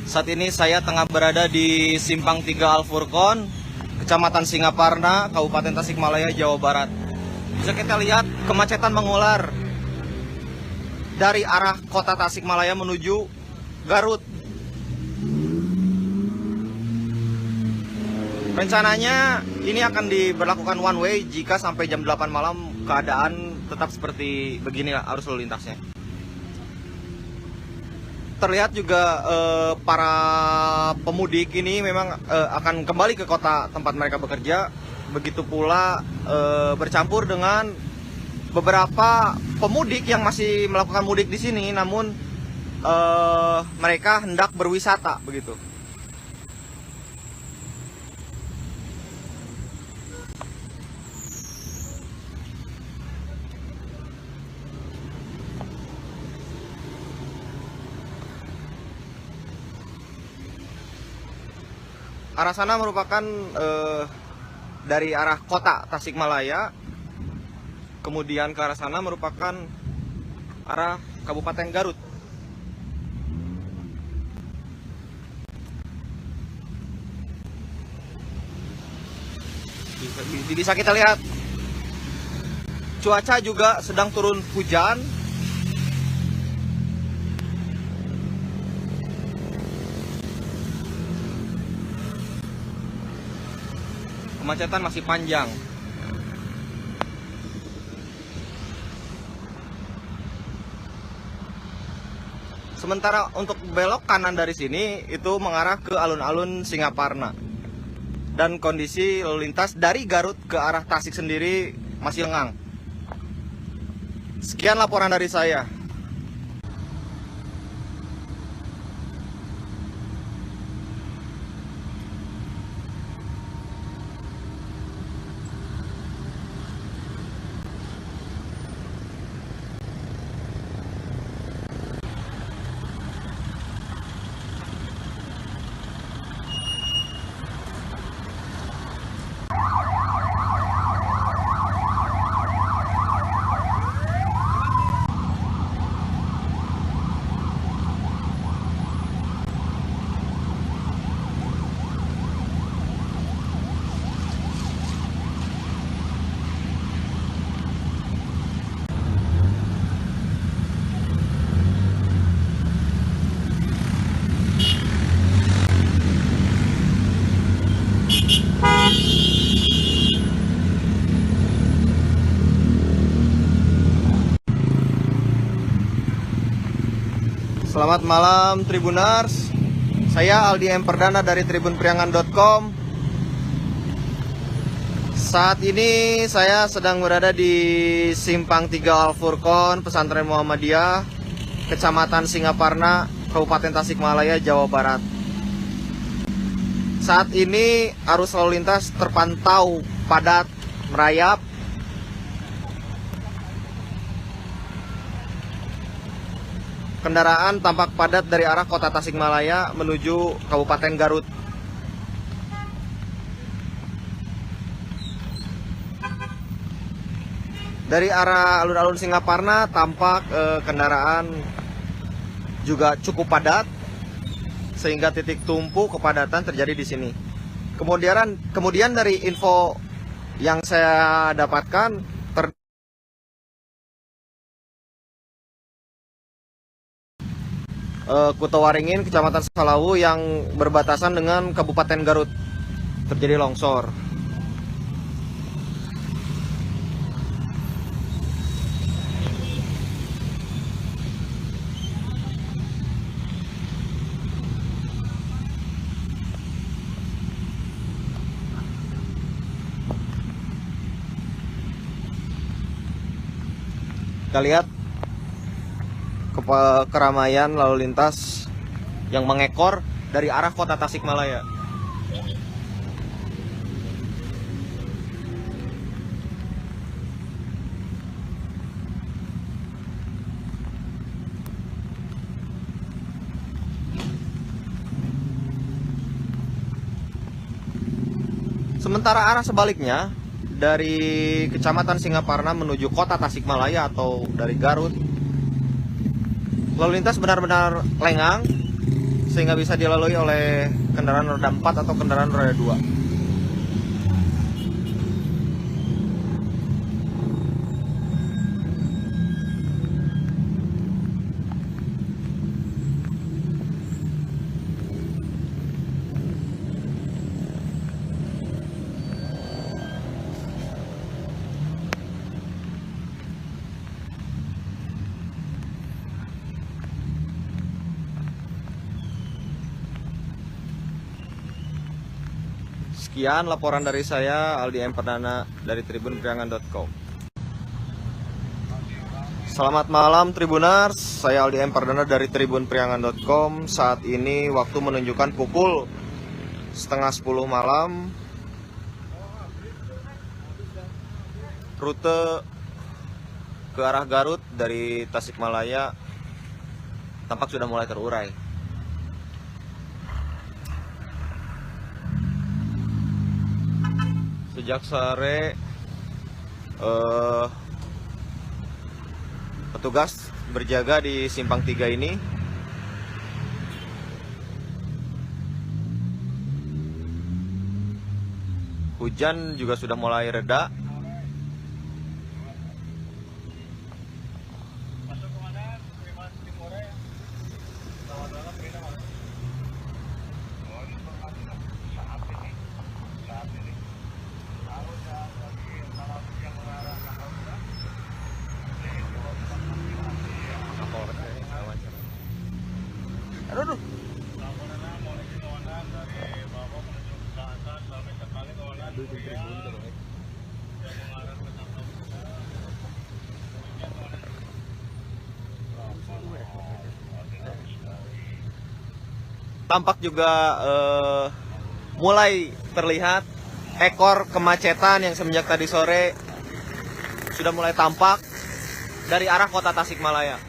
Saat ini saya tengah berada di Simpang 3 Al-Furqon, Kecamatan Singaparna, Kabupaten Tasikmalaya, Jawa Barat. Bisa kita lihat kemacetan mengular dari arah kota Tasikmalaya menuju Garut. Rencananya ini akan diberlakukan one way jika sampai jam 8 malam keadaan tetap seperti beginilah arus lalu lintasnya. Terlihat juga para pemudik ini memang akan kembali ke kota tempat mereka bekerja. Begitu pula bercampur dengan beberapa pemudik yang masih melakukan mudik di sini, namun mereka hendak berwisata begitu. Arah sana merupakan dari arah kota Tasikmalaya, kemudian ke arah sana merupakan arah Kabupaten Garut. Bisa kita lihat cuaca juga sedang turun hujan. Kemacetan masih panjang. Sementara untuk belok kanan dari sini itu mengarah ke alun-alun Singaparna. Dan kondisi lalu lintas dari Garut ke arah Tasik sendiri masih lengang. Sekian laporan dari saya. Selamat malam Tribuners. Saya Aldi M. Perdana dari tribunpriangan.com. Saat ini saya sedang berada di Simpang 3 Al-Furqon, Pesantren Muhammadiyah, Kecamatan Singaparna, Kabupaten Tasikmalaya, Jawa Barat. Saat ini arus lalu lintas terpantau padat merayap. Kendaraan tampak padat dari arah kota Tasikmalaya menuju Kabupaten Garut. Dari arah alun-alun Singaparna tampak kendaraan juga cukup padat, sehingga titik tumpu kepadatan terjadi di sini. Kemudian dari info yang saya dapatkan, Kutawaringin, Kecamatan Salawu yang berbatasan dengan Kabupaten Garut terjadi longsor. Kita lihat keramaian lalu lintas yang mengekor dari arah kota Tasikmalaya. Sementara arah sebaliknya dari Kecamatan Singaparna menuju kota Tasikmalaya atau dari Garut, lalu lintas benar-benar lengang sehingga bisa dilalui oleh kendaraan roda 4 atau kendaraan roda 2. Sekian laporan dari saya, Aldi M. Perdana dari tribunpriangan.com. Selamat malam Tribuners, saya Aldi M. Perdana dari tribunpriangan.com. Saat ini waktu menunjukkan pukul 9:30 malam. Rute ke arah Garut dari Tasikmalaya tampak sudah mulai terurai. Sejak sore petugas berjaga di Simpang 3 ini. Hujan juga sudah mulai reda. Aduh. Tampak juga mulai terlihat ekor kemacetan yang semenjak tadi sore sudah mulai tampak dari arah kota Tasikmalaya.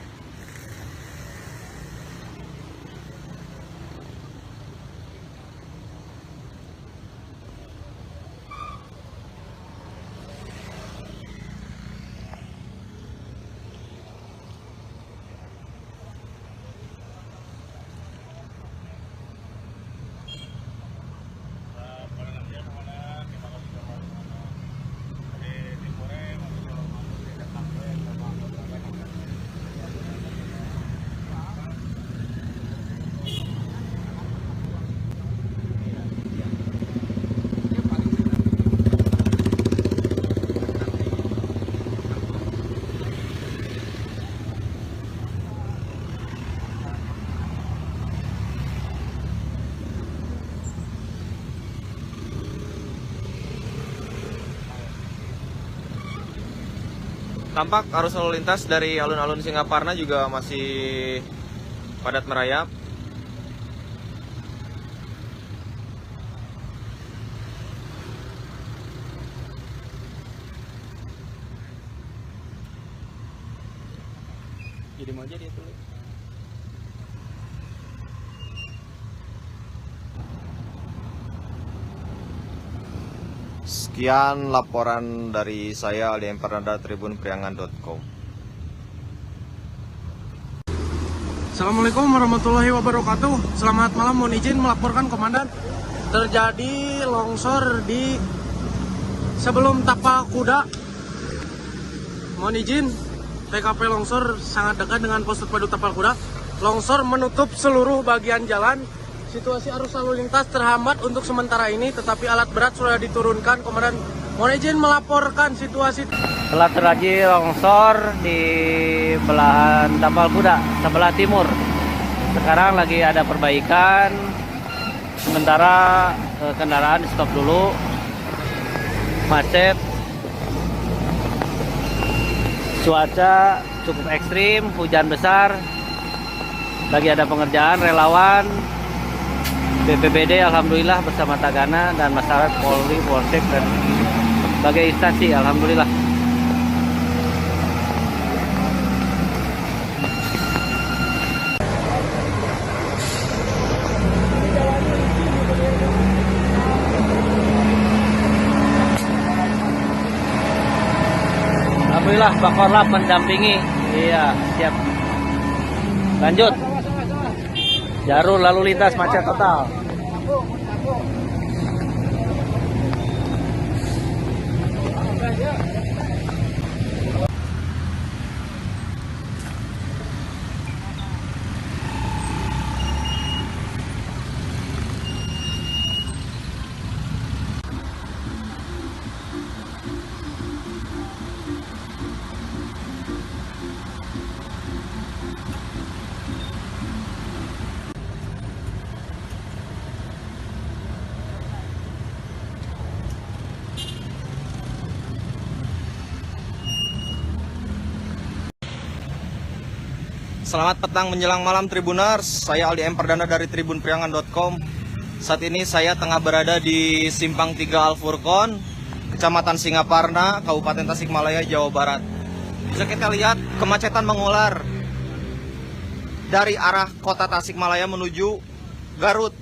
Tampak arus lalu lintas dari alun-alun Singaparna juga masih padat merayap. Jadi mau aja dia tulis. Sekian laporan dari saya Aldi Empernada tribunpriangan.com. Assalamualaikum warahmatullahi wabarakatuh. Selamat malam, mohon izin melaporkan komandan. Terjadi longsor di sebelum Tapal Kuda. Mohon izin, TKP longsor sangat dekat dengan pos terpadu Tapal Kuda. Longsor menutup seluruh bagian jalan. Situasi arus lalu lintas terhambat untuk sementara ini, tetapi alat berat sudah diturunkan. Komandan, mohon izin melaporkan situasi. Telah terjadi longsor di belahan Tapal Kuda sebelah timur. Sekarang lagi ada perbaikan. Sementara kendaraan di stop dulu. Macet. Cuaca cukup ekstrim, hujan besar. Lagi ada pengerjaan, relawan BPBD alhamdulillah bersama Tagana dan masyarakat Polri, Polsek dan berbagai instansi alhamdulillah. Alhamdulillah Pak Korlap mendampingi. Iya, siap. Lanjut. Jalur lalu lintas macet total. Selamat petang menjelang malam Tribuners, saya Aldi Emperdana dari tribunpriangan.com. Saat ini saya tengah berada di Simpang 3 Al-Furqon, Kecamatan Singaparna, Kabupaten Tasikmalaya, Jawa Barat. Bisa kita lihat kemacetan mengular dari arah kota Tasikmalaya menuju Garut.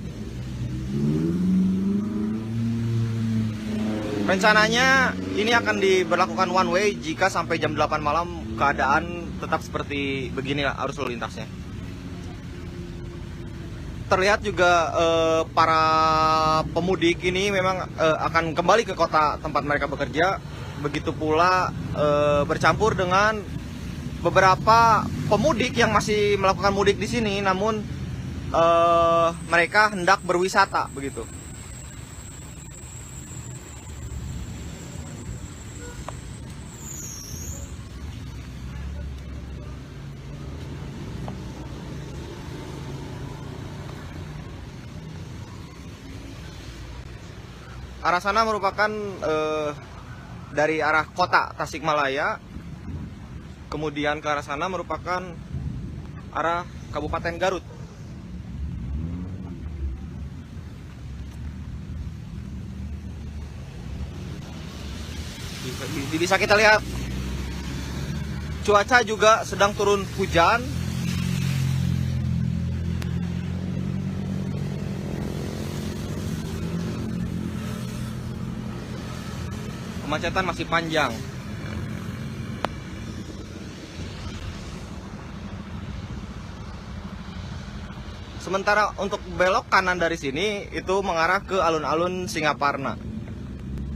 Rencananya ini akan diberlakukan one way jika sampai jam 8 malam keadaan tetap seperti begini arus lalu lintasnya. Terlihat juga para pemudik ini memang akan kembali ke kota tempat mereka bekerja. Begitu pula bercampur dengan beberapa pemudik yang masih melakukan mudik di sini, namun mereka hendak berwisata begitu. Arah sana merupakan dari arah kota Tasikmalaya, kemudian ke arah sana merupakan arah Kabupaten Garut. Bisa kita lihat cuaca juga sedang turun hujan. Kemacetan masih panjang. Sementara untuk belok kanan dari sini itu mengarah ke alun-alun Singaparna.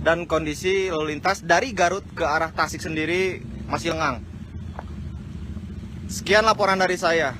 Dan kondisi lalu lintas dari Garut ke arah Tasik sendiri masih lengang. Sekian laporan dari saya.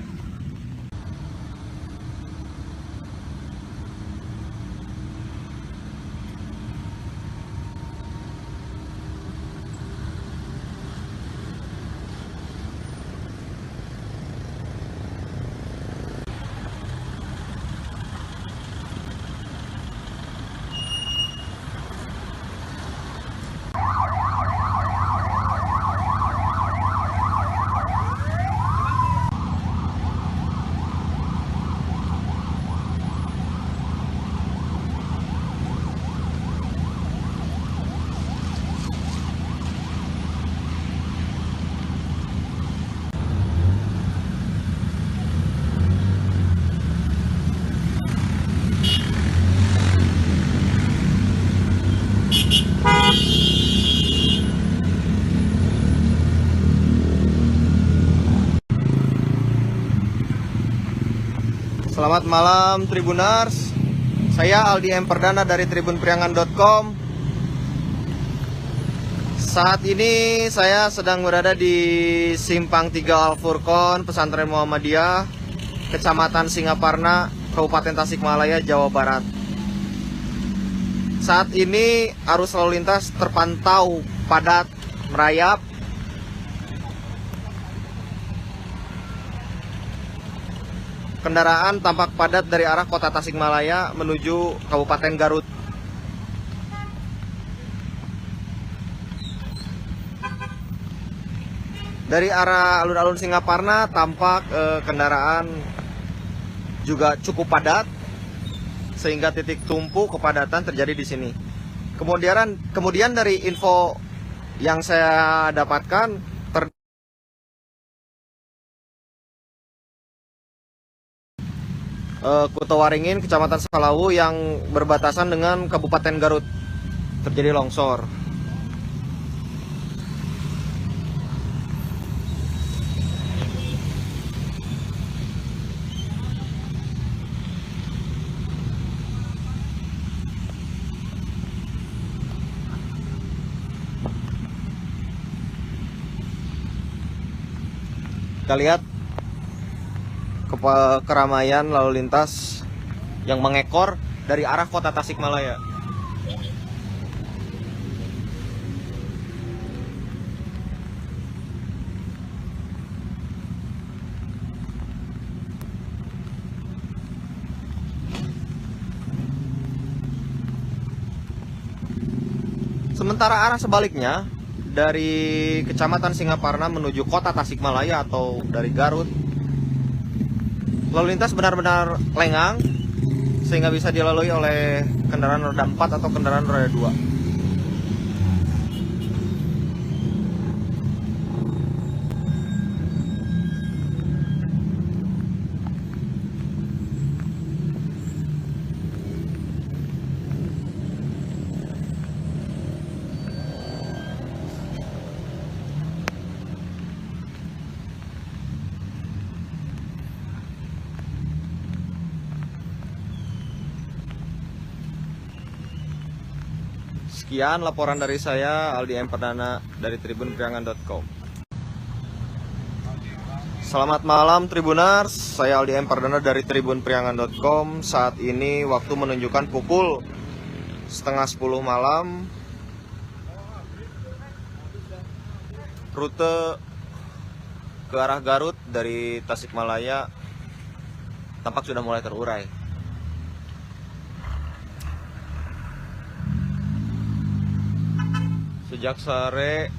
Selamat malam Tribuners. Saya Aldi M. Perdana dari tribunpriangan.com. Saat ini saya sedang berada di Simpang 3 Al-Furqon, Pesantren Muhammadiyah, Kecamatan Singaparna, Kabupaten Tasikmalaya, Jawa Barat. Saat ini arus lalu lintas terpantau padat merayap. Kendaraan tampak padat dari arah kota Tasikmalaya menuju Kabupaten Garut. Dari arah alun-alun Singaparna tampak kendaraan juga cukup padat, sehingga titik tumpu kepadatan terjadi di sini. Kemudian dari info yang saya dapatkan, Kuta Waringin, Kecamatan Salawu yang berbatasan dengan Kabupaten Garut terjadi longsor. Kita lihat keramaian lalu lintas yang mengekor dari arah kota Tasikmalaya. Sementara arah sebaliknya dari Kecamatan Singaparna menuju kota Tasikmalaya atau dari Garut, lalu lintas benar-benar lengang sehingga bisa dilalui oleh kendaraan roda 4 atau kendaraan roda 2. Sekian laporan dari saya, Aldi M. Perdana dari tribunpriangan.com. Selamat malam Tribuners, saya Aldi M. Perdana dari tribunpriangan.com. Saat ini waktu menunjukkan pukul 9:30 malam. Rute ke arah Garut dari Tasikmalaya tampak sudah mulai terurai. Sejak sore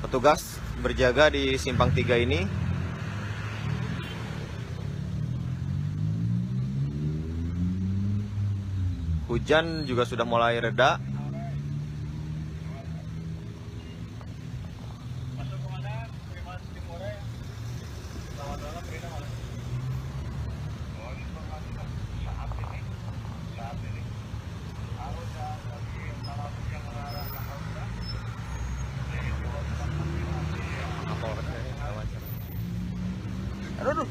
petugas berjaga di Simpang 3 ini. Hujan juga sudah mulai reda. Aduh.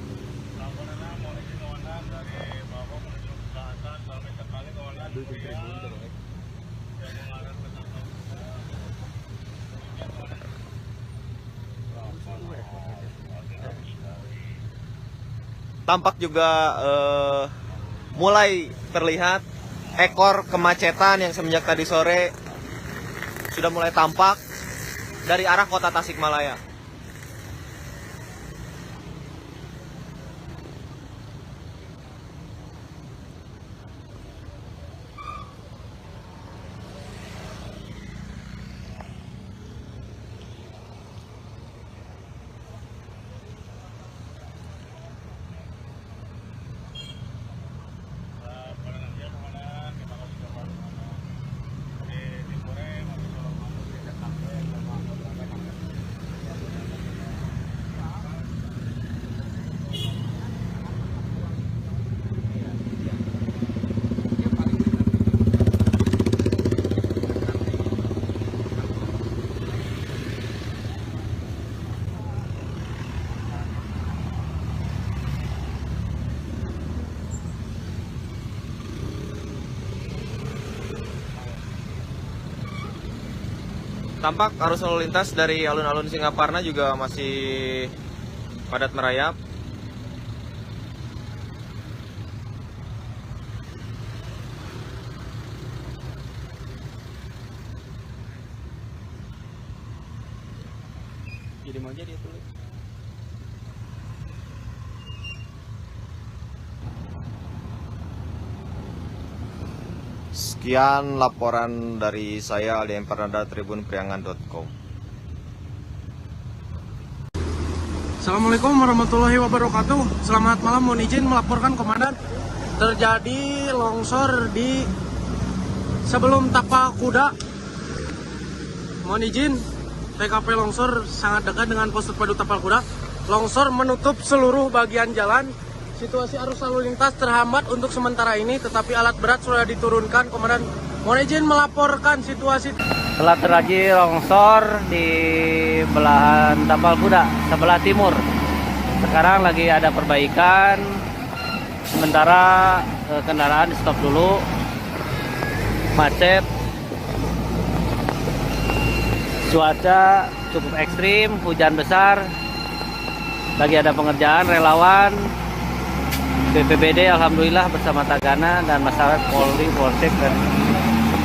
Tampak juga mulai terlihat ekor kemacetan yang semenjak tadi sore sudah mulai tampak dari arah kota Tasikmalaya. Tampak arus lalu lintas dari alun-alun Singaparna juga masih padat merayap. Jadi mau aja dia tulis. Sekian laporan dari saya Aldi Empernada tribunpriangan.com. Assalamualaikum warahmatullahi wabarakatuh. Selamat malam, mohon izin melaporkan komandan. Terjadi longsor di sebelum Tapak Kuda. Mohon izin, TKP longsor sangat dekat dengan pos terpadu Tapal Kuda. Longsor menutup seluruh bagian jalan. Situasi arus lalu lintas terhambat untuk sementara ini, tetapi alat berat sudah diturunkan. Komandan, mohon izin melaporkan situasi. Telah terjadi longsor di belahan Tapal Kuda sebelah timur. Sekarang lagi ada perbaikan. Sementara kendaraan di stop dulu. Macet. Cuaca cukup ekstrim, hujan besar. Lagi ada pengerjaan relawan BPBD alhamdulillah bersama Tagana dan masyarakat Polri, Polsek dan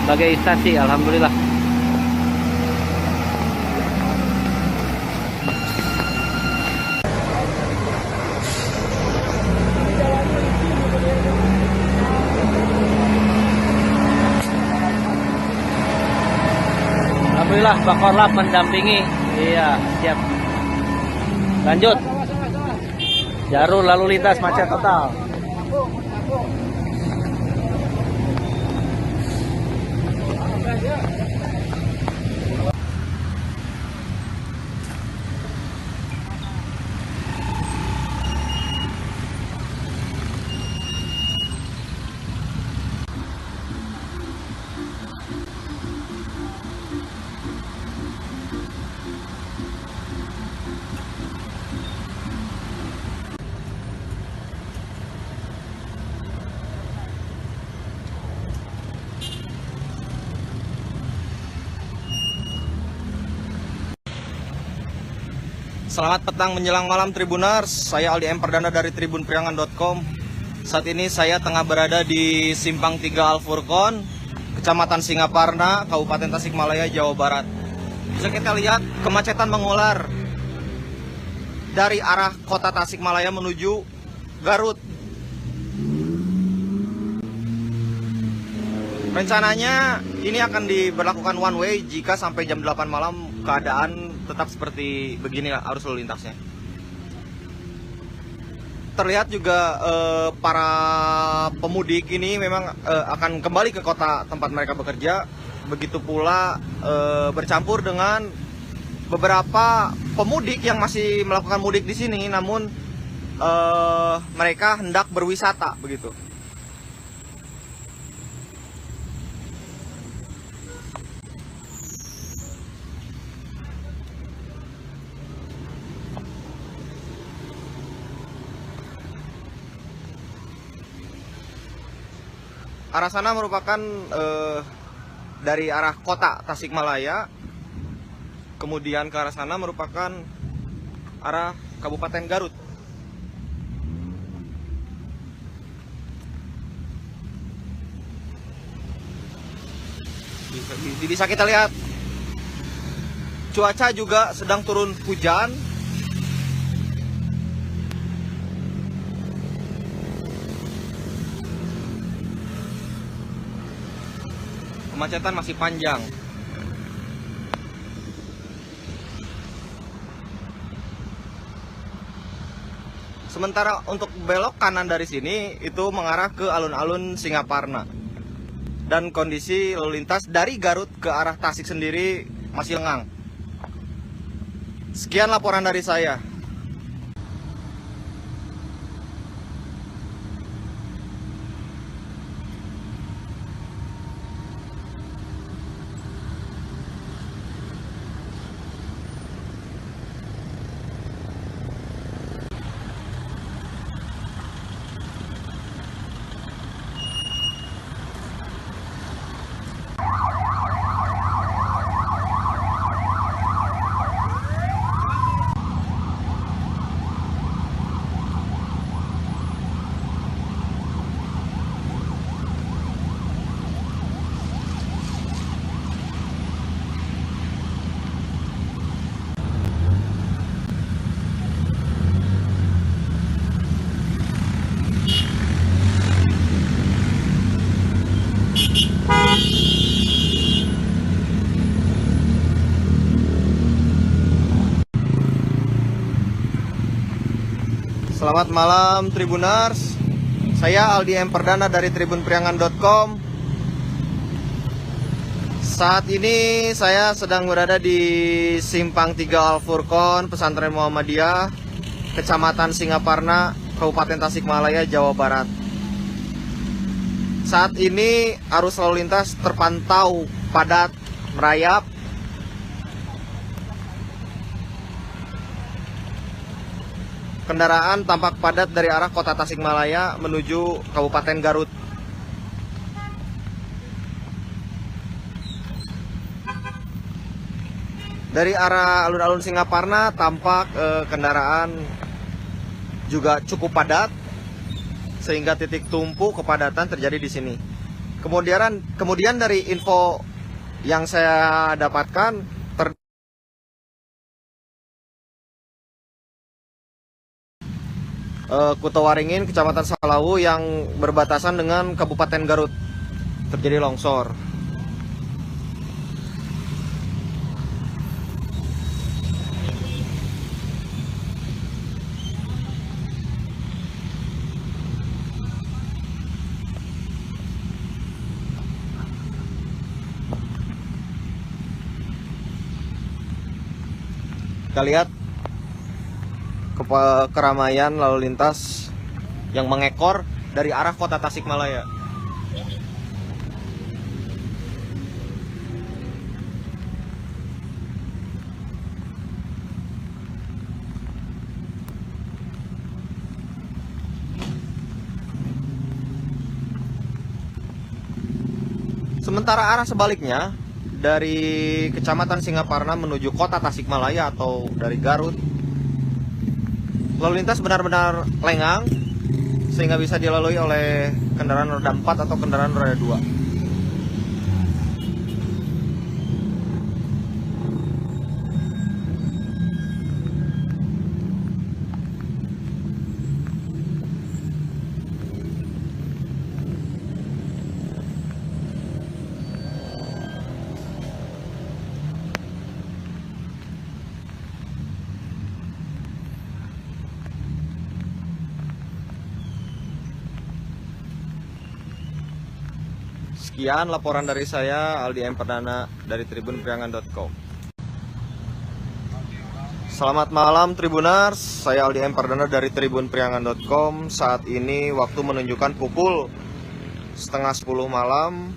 berbagai instansi alhamdulillah. Alhamdulillah Pak Korlap mendampingi. Iya, siap. Lanjut. Jalur lalu lintas macet total. Selamat petang menjelang malam Tribuners, saya Aldi Emperdana dari tribunpriangan.com. Saat ini saya tengah berada di Simpang 3 Al-Furqon, Kecamatan Singaparna, Kabupaten Tasikmalaya, Jawa Barat. Bisa kita lihat kemacetan mengular dari arah kota Tasikmalaya menuju Garut. Rencananya ini akan diberlakukan one way jika sampai jam 8 malam keadaan tetap seperti begini arus lalu lintasnya. Terlihat juga para pemudik ini memang akan kembali ke kota tempat mereka bekerja. Begitu pula bercampur dengan beberapa pemudik yang masih melakukan mudik di sini, namun mereka hendak berwisata begitu. Arah sana merupakan dari arah kota Tasikmalaya, kemudian ke arah sana merupakan arah Kabupaten Garut. Bisa kita lihat cuaca juga sedang turun hujan. Kemacetan masih panjang. Sementara untuk belok kanan dari sini itu mengarah ke alun-alun Singaparna. Dan kondisi lalu lintas dari Garut ke arah Tasik sendiri masih lengang. Sekian laporan dari saya. Selamat malam Tribuners. Saya Aldi M. Perdana dari tribunpriangan.com. Saat ini saya sedang berada di Simpang 3 Al Furqon, Pesantren Muhammadiyah, Kecamatan Singaparna, Kabupaten Tasikmalaya, Jawa Barat. Saat ini arus lalu lintas terpantau padat, merayap. Kendaraan tampak padat dari arah kota Tasikmalaya menuju Kabupaten Garut. Dari arah alun-alun Singaparna tampak kendaraan juga cukup padat, sehingga titik tumpu kepadatan terjadi di sini. Kemudian dari info yang saya dapatkan, Kutawaringin, Kecamatan Salawu yang berbatasan dengan Kabupaten Garut terjadi longsor. Kita lihat keramaian lalu lintas yang mengekor dari arah kota Tasikmalaya. Sementara arah sebaliknya dari Kecamatan Singaparna menuju kota Tasikmalaya atau dari Garut, lalu lintas benar-benar lengang sehingga bisa dilalui oleh kendaraan roda 4 atau kendaraan roda 2. Sekian laporan dari saya, Aldi M. Perdana dari tribunpriangan.com. Selamat malam Tribuners, saya Aldi M. Perdana dari tribunpriangan.com. Saat ini waktu menunjukkan pukul 9:30 malam.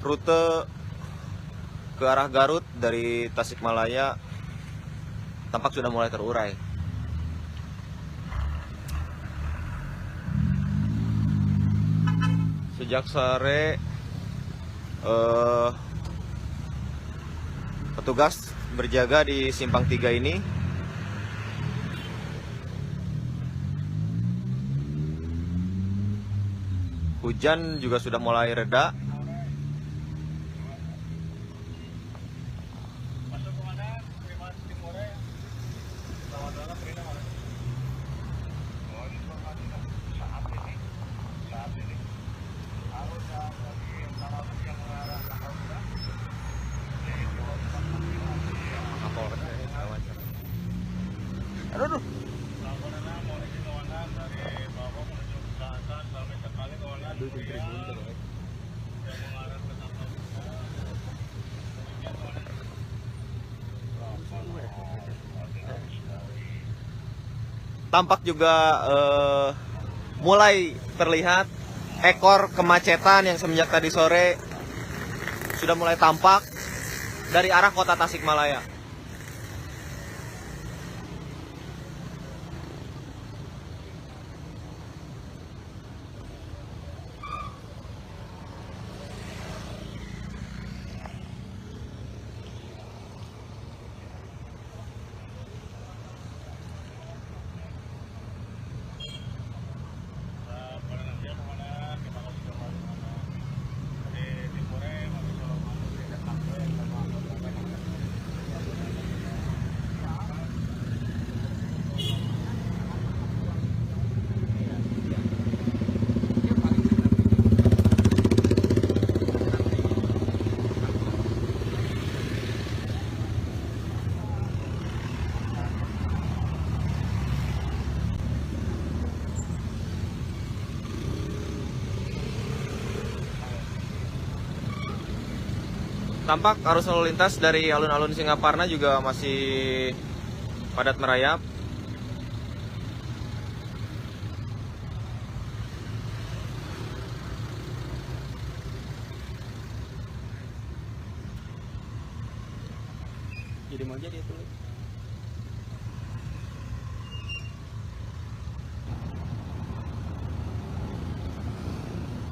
Rute ke arah Garut dari Tasikmalaya tampak sudah mulai terurai. Sejak sore petugas berjaga di Simpang 3 ini. Hujan juga sudah mulai reda. Aduh. Tampak juga mulai terlihat ekor kemacetan yang semenjak tadi sore sudah mulai tampak dari arah kota Tasikmalaya. Tampak arus lalu lintas dari alun-alun Singaparna juga masih padat merayap. Jadi mau jadi itu.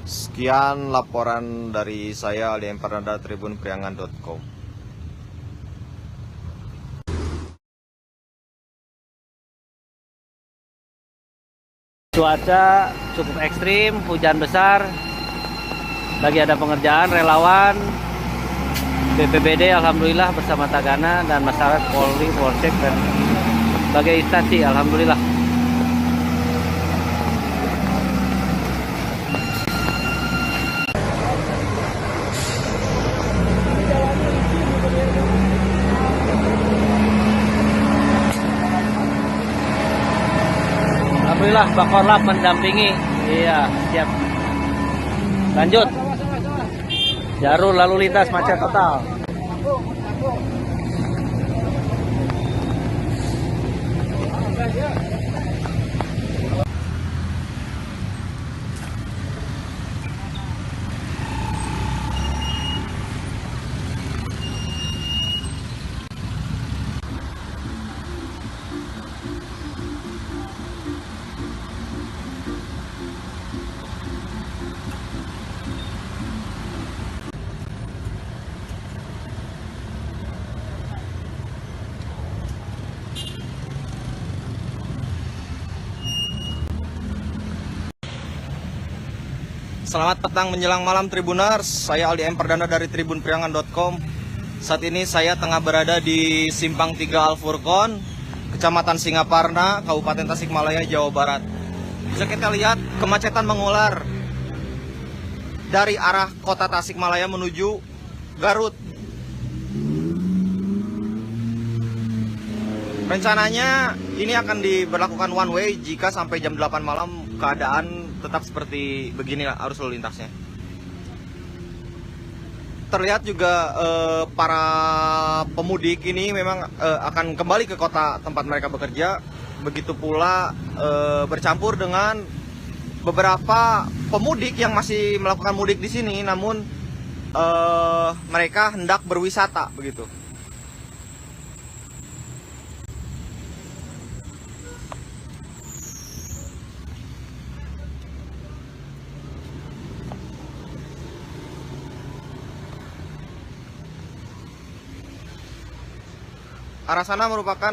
Sekian laporan dari saya Ali Empardana tribunpriangan.com. Cuaca cukup ekstrim, hujan besar. Lagi ada pengerjaan, relawan BPBD alhamdulillah bersama Tagana dan masyarakat Polri, Polsek dan berbagai instansi alhamdulillah. Alhamdulillah Bakorlap mendampingi. Iya, siap. Lanjut. Jalur lalu lintas macet total. Selamat petang menjelang malam Tribuners, saya Aldi Empardana dari tribunpriangan.com. Saat ini saya tengah berada di Simpang 3 Al-Furqon, Kecamatan Singaparna, Kabupaten Tasikmalaya, Jawa Barat. Bisa kita lihat kemacetan mengular dari arah kota Tasikmalaya menuju Garut. Rencananya ini akan diberlakukan one way jika sampai jam 8 malam keadaan tetap seperti begini arus lalu lintasnya. Terlihat juga para pemudik ini memang akan kembali ke kota tempat mereka bekerja. Begitu pula bercampur dengan beberapa pemudik yang masih melakukan mudik di sini, namun mereka hendak berwisata begitu. Arah sana merupakan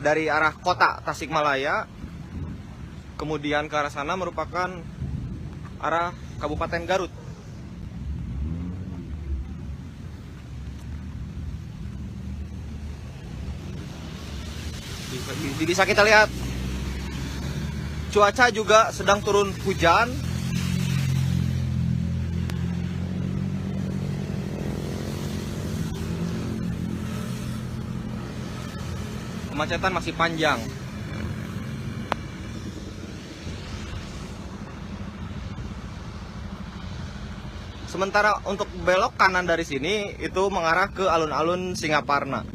dari arah kota Tasikmalaya, kemudian ke arah sana merupakan arah Kabupaten Garut. Bisa kita lihat cuaca juga sedang turun hujan. Kemacetan masih panjang. Sementara untuk belok kanan dari sini itu mengarah ke alun-alun Singaparna.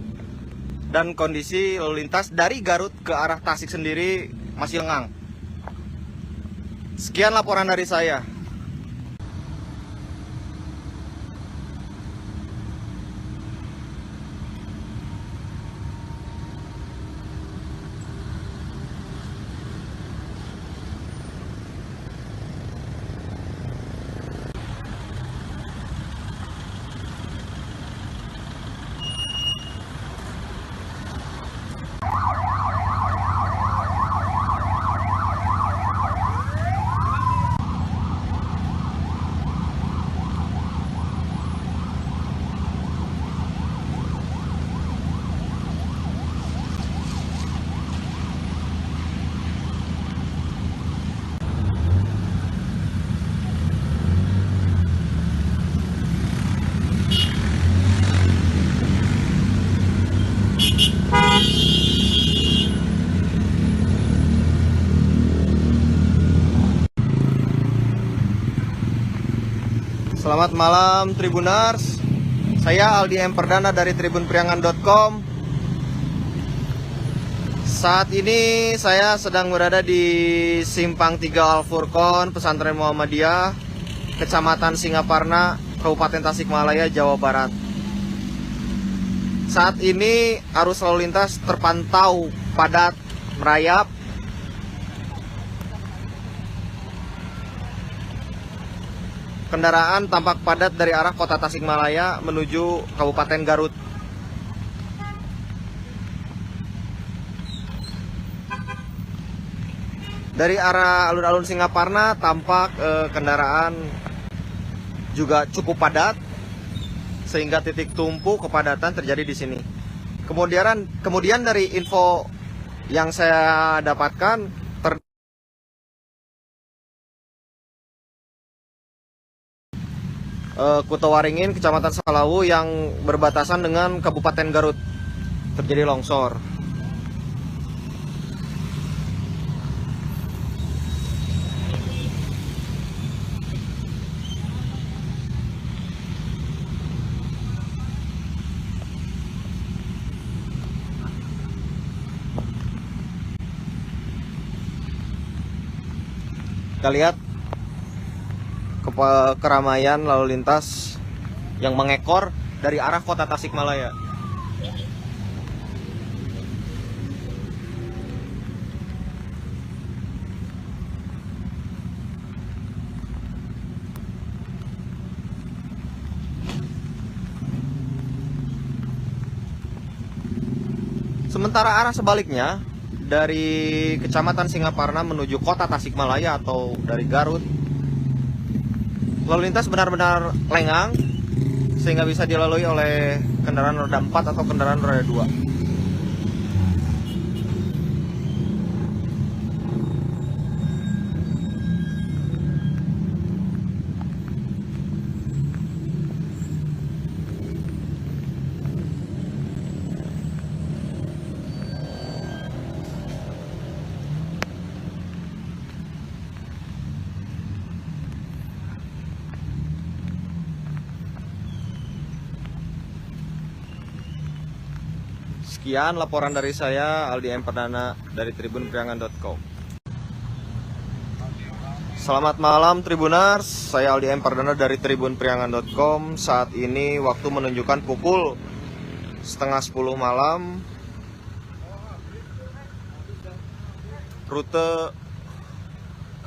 Dan kondisi lalu lintas dari Garut ke arah Tasik sendiri masih lengang. Sekian laporan dari saya. Selamat malam Tribuners. Saya Aldi M. Perdana dari tribunpriangan.com. Saat ini saya sedang berada di Simpang 3 Al-Furqon, Pesantren Muhammadiyah, Kecamatan Singaparna, Kabupaten Tasikmalaya, Jawa Barat. Saat ini arus lalu lintas terpantau padat merayap. Kendaraan tampak padat dari arah kota Tasikmalaya menuju Kabupaten Garut. Dari arah alun-alun Singaparna tampak kendaraan juga cukup padat, sehingga titik tumpu kepadatan terjadi di sini. Kemudian dari info yang saya dapatkan, Kutawaringin, Kecamatan Salawu yang berbatasan dengan Kabupaten Garut terjadi longsor. Kita lihat keramaian lalu lintas yang mengekor dari arah kota Tasikmalaya. Sementara arah sebaliknya dari Kecamatan Singaparna menuju kota Tasikmalaya atau dari Garut, lalu lintas benar-benar lengang sehingga bisa dilalui oleh kendaraan roda 4 atau kendaraan roda 2. Sekian laporan dari saya, Aldi M. Perdana dari tribunpriangan.com. Selamat malam Tribuners, saya Aldi M. Perdana dari tribunpriangan.com. Saat ini waktu menunjukkan pukul 9:30 malam. Rute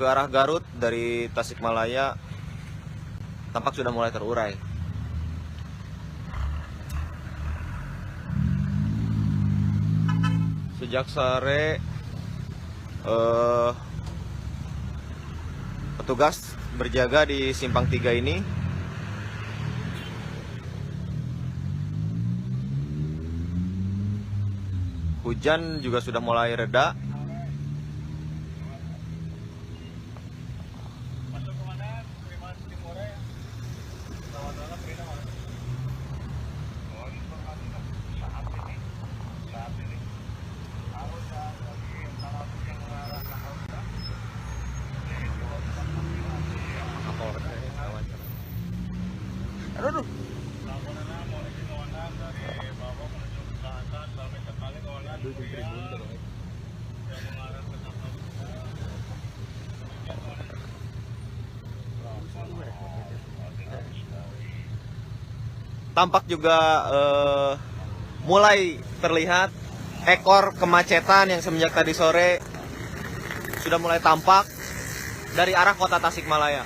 ke arah Garut dari Tasikmalaya tampak sudah mulai terurai. Sejak sore petugas berjaga di Simpang 3 ini. Hujan juga sudah mulai reda. Aduh. Tampak juga mulai terlihat ekor kemacetan yang semenjak tadi sore sudah mulai tampak dari arah kota Tasikmalaya.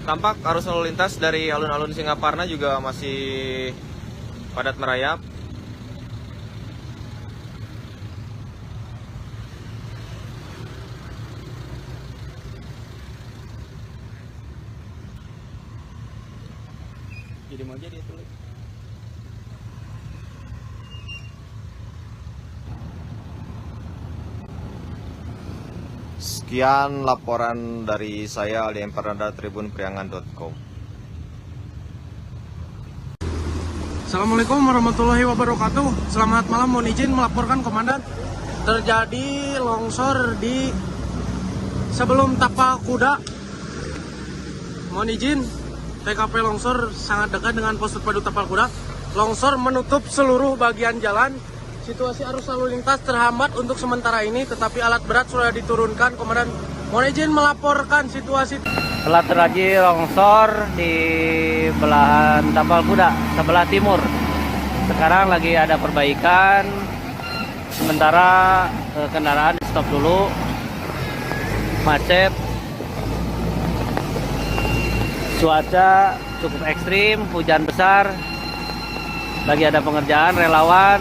Tampak arus lalu lintas dari alun-alun Singaparna juga masih padat merayap. Jadi mau jadi itu. Sekian laporan dari saya Aldi M. Pardana, tribunpriangan.com. Assalamualaikum warahmatullahi wabarakatuh. Selamat malam, mohon izin melaporkan komandan. Terjadi longsor di sebelum Tapal Kuda. Mohon izin, TKP longsor sangat dekat dengan pos terpadu Tapal Kuda. Longsor menutup seluruh bagian jalan. Situasi arus lalu lintas terhambat untuk sementara ini, tetapi alat berat sudah diturunkan. Komandan, mohon izin melaporkan situasi. Telah terjadi longsor di belahan Tapal Kuda sebelah timur. Sekarang lagi ada perbaikan. Sementara kendaraan di stop dulu. Macet. Cuaca cukup ekstrim, hujan besar. Lagi ada pengerjaan relawan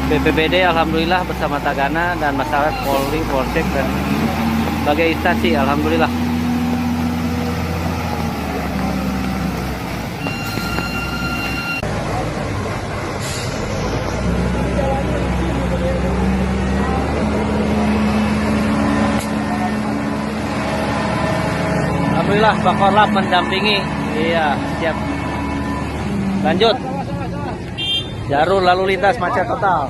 BPBD alhamdulillah bersama Tagana dan masyarakat Polri, Polsek dan berbagai instansi alhamdulillah. Alhamdulillah Pak Korlap mendampingi. Iya, siap. Lanjut. Jalur lalu lintas macet total.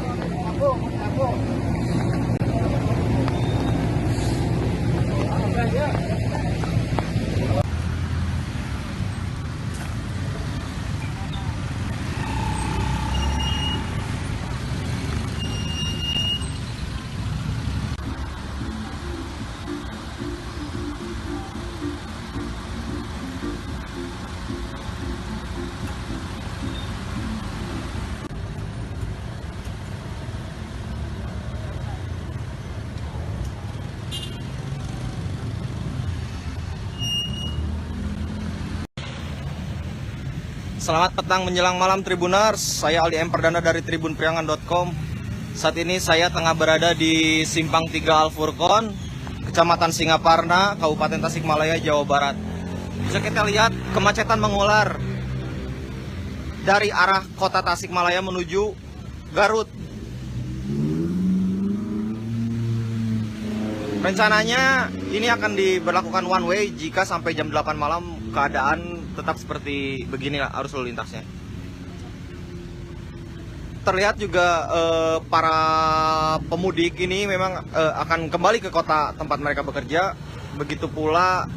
Selamat petang menjelang malam Tribuners, saya Aldi M. Pardana dari tribunpriangan.com. Saat ini saya tengah berada di Simpang 3 Al-Furqon, Kecamatan Singaparna, Kabupaten Tasikmalaya, Jawa Barat. Bisa kita lihat kemacetan mengular dari arah kota Tasikmalaya menuju Garut. Rencananya ini akan diberlakukan one way jika sampai jam 8 malam keadaan tetap seperti beginilah arus lalu lintasnya. Terlihat juga para pemudik ini memang akan kembali ke kota tempat mereka bekerja. Begitu pula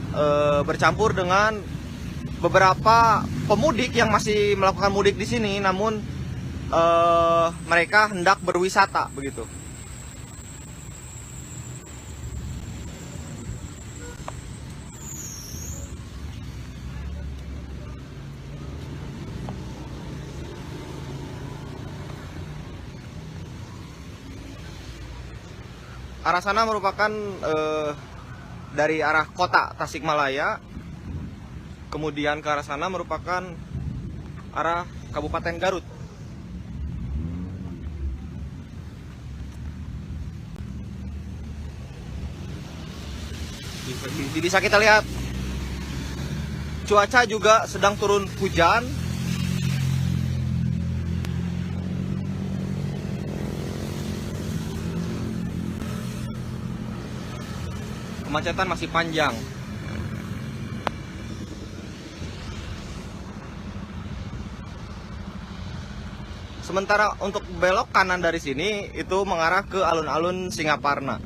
bercampur dengan beberapa pemudik yang masih melakukan mudik di sini, namun mereka hendak berwisata begitu. Arah sana merupakan dari arah kota Tasikmalaya, kemudian ke arah sana merupakan arah Kabupaten Garut. Bisa kita lihat cuaca juga sedang turun hujan. Kemacetan masih panjang. Sementara untuk belok kanan dari sini itu mengarah ke alun-alun Singaparna.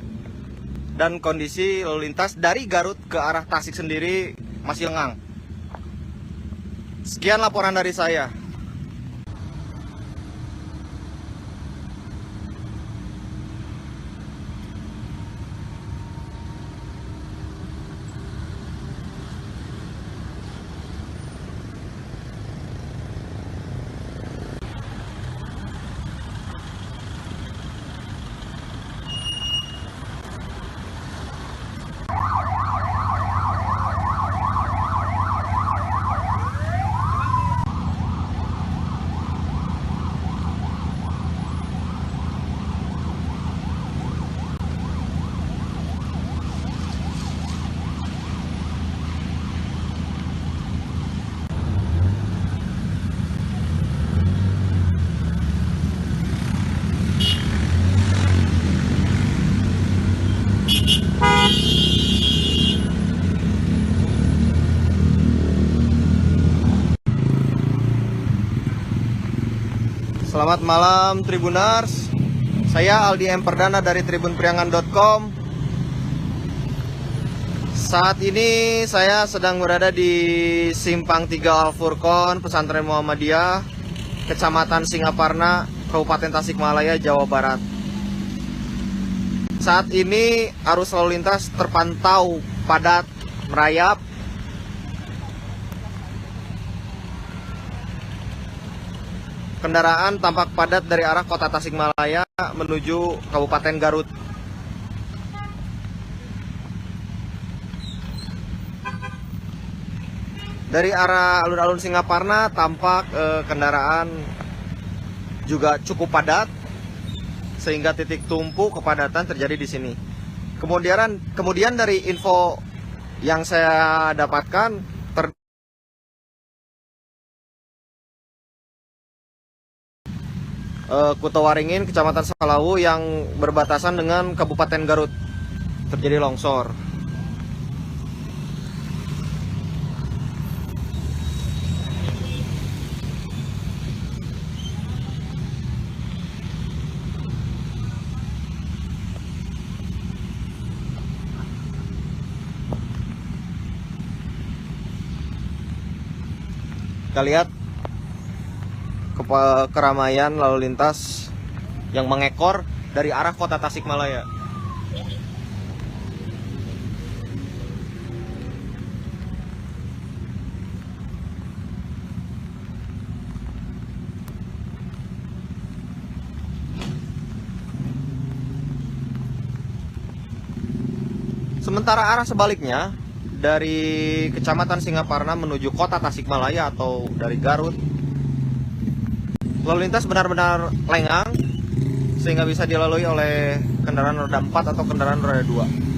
Dan kondisi lalu lintas dari Garut ke arah Tasik sendiri masih lengang. Sekian laporan dari saya. Selamat malam Tribuners. Saya Aldi M. Perdana dari tribunpriangan.com. Saat ini saya sedang berada di Simpang 3 Al-Furqon, Pesantren Muhammadiyah, Kecamatan Singaparna, Kabupaten Tasikmalaya, Jawa Barat. Saat ini arus lalu lintas terpantau padat merayap. Kendaraan tampak padat dari arah kota Tasikmalaya menuju Kabupaten Garut. Dari arah alun-alun Singaparna tampak kendaraan juga cukup padat, sehingga titik tumpu kepadatan terjadi di sini. Kemudian dari info yang saya dapatkan, Kutawaringin, Kecamatan Salawu yang berbatasan dengan Kabupaten Garut terjadi longsor. Kita lihat keramaian lalu lintas yang mengekor dari arah kota Tasikmalaya. Sementara arah sebaliknya dari Kecamatan Singaparna menuju kota Tasikmalaya atau dari Garut, lalu lintas benar-benar lengang sehingga bisa dilalui oleh kendaraan roda 4 atau kendaraan roda 2.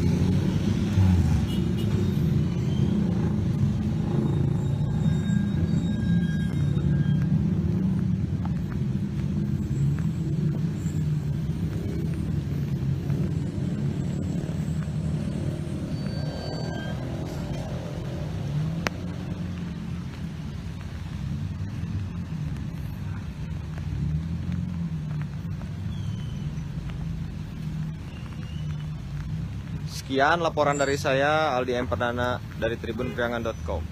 Sekian laporan dari saya, Aldi M. Perdana dari tribunpriangan.com.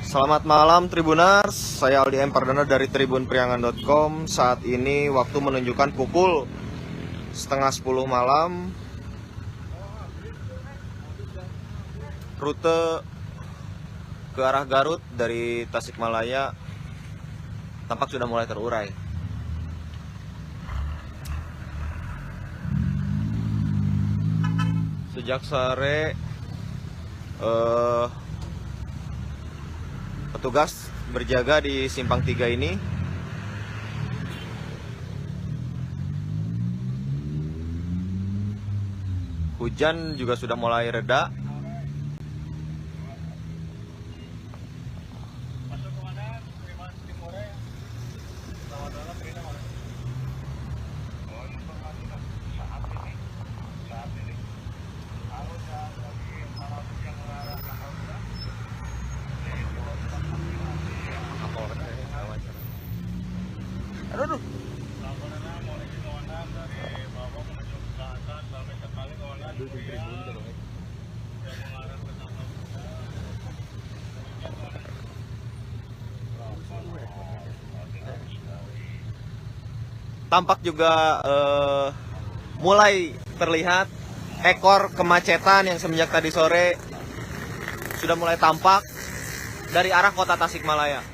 Selamat malam Tribuners, saya Aldi M. Perdana dari tribunpriangan.com. Saat ini waktu menunjukkan pukul 9:30 malam. Rute ke arah Garut dari Tasikmalaya tampak sudah mulai terurai. Sejak sore petugas berjaga di Simpang 3 ini. Hujan juga sudah mulai reda. Aduh. Tampak juga mulai terlihat ekor kemacetan yang semenjak tadi sore sudah mulai tampak dari arah kota Tasikmalaya.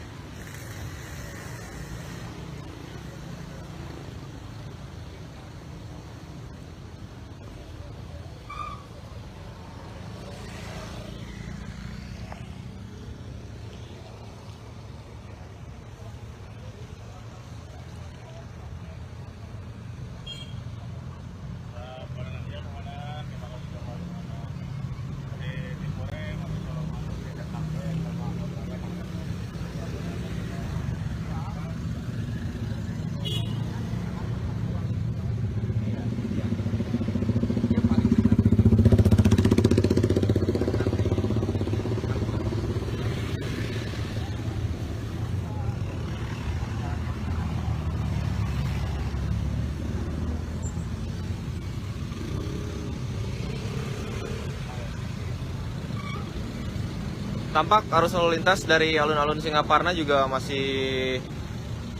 Tampak arus lalu lintas dari alun-alun Singaparna juga masih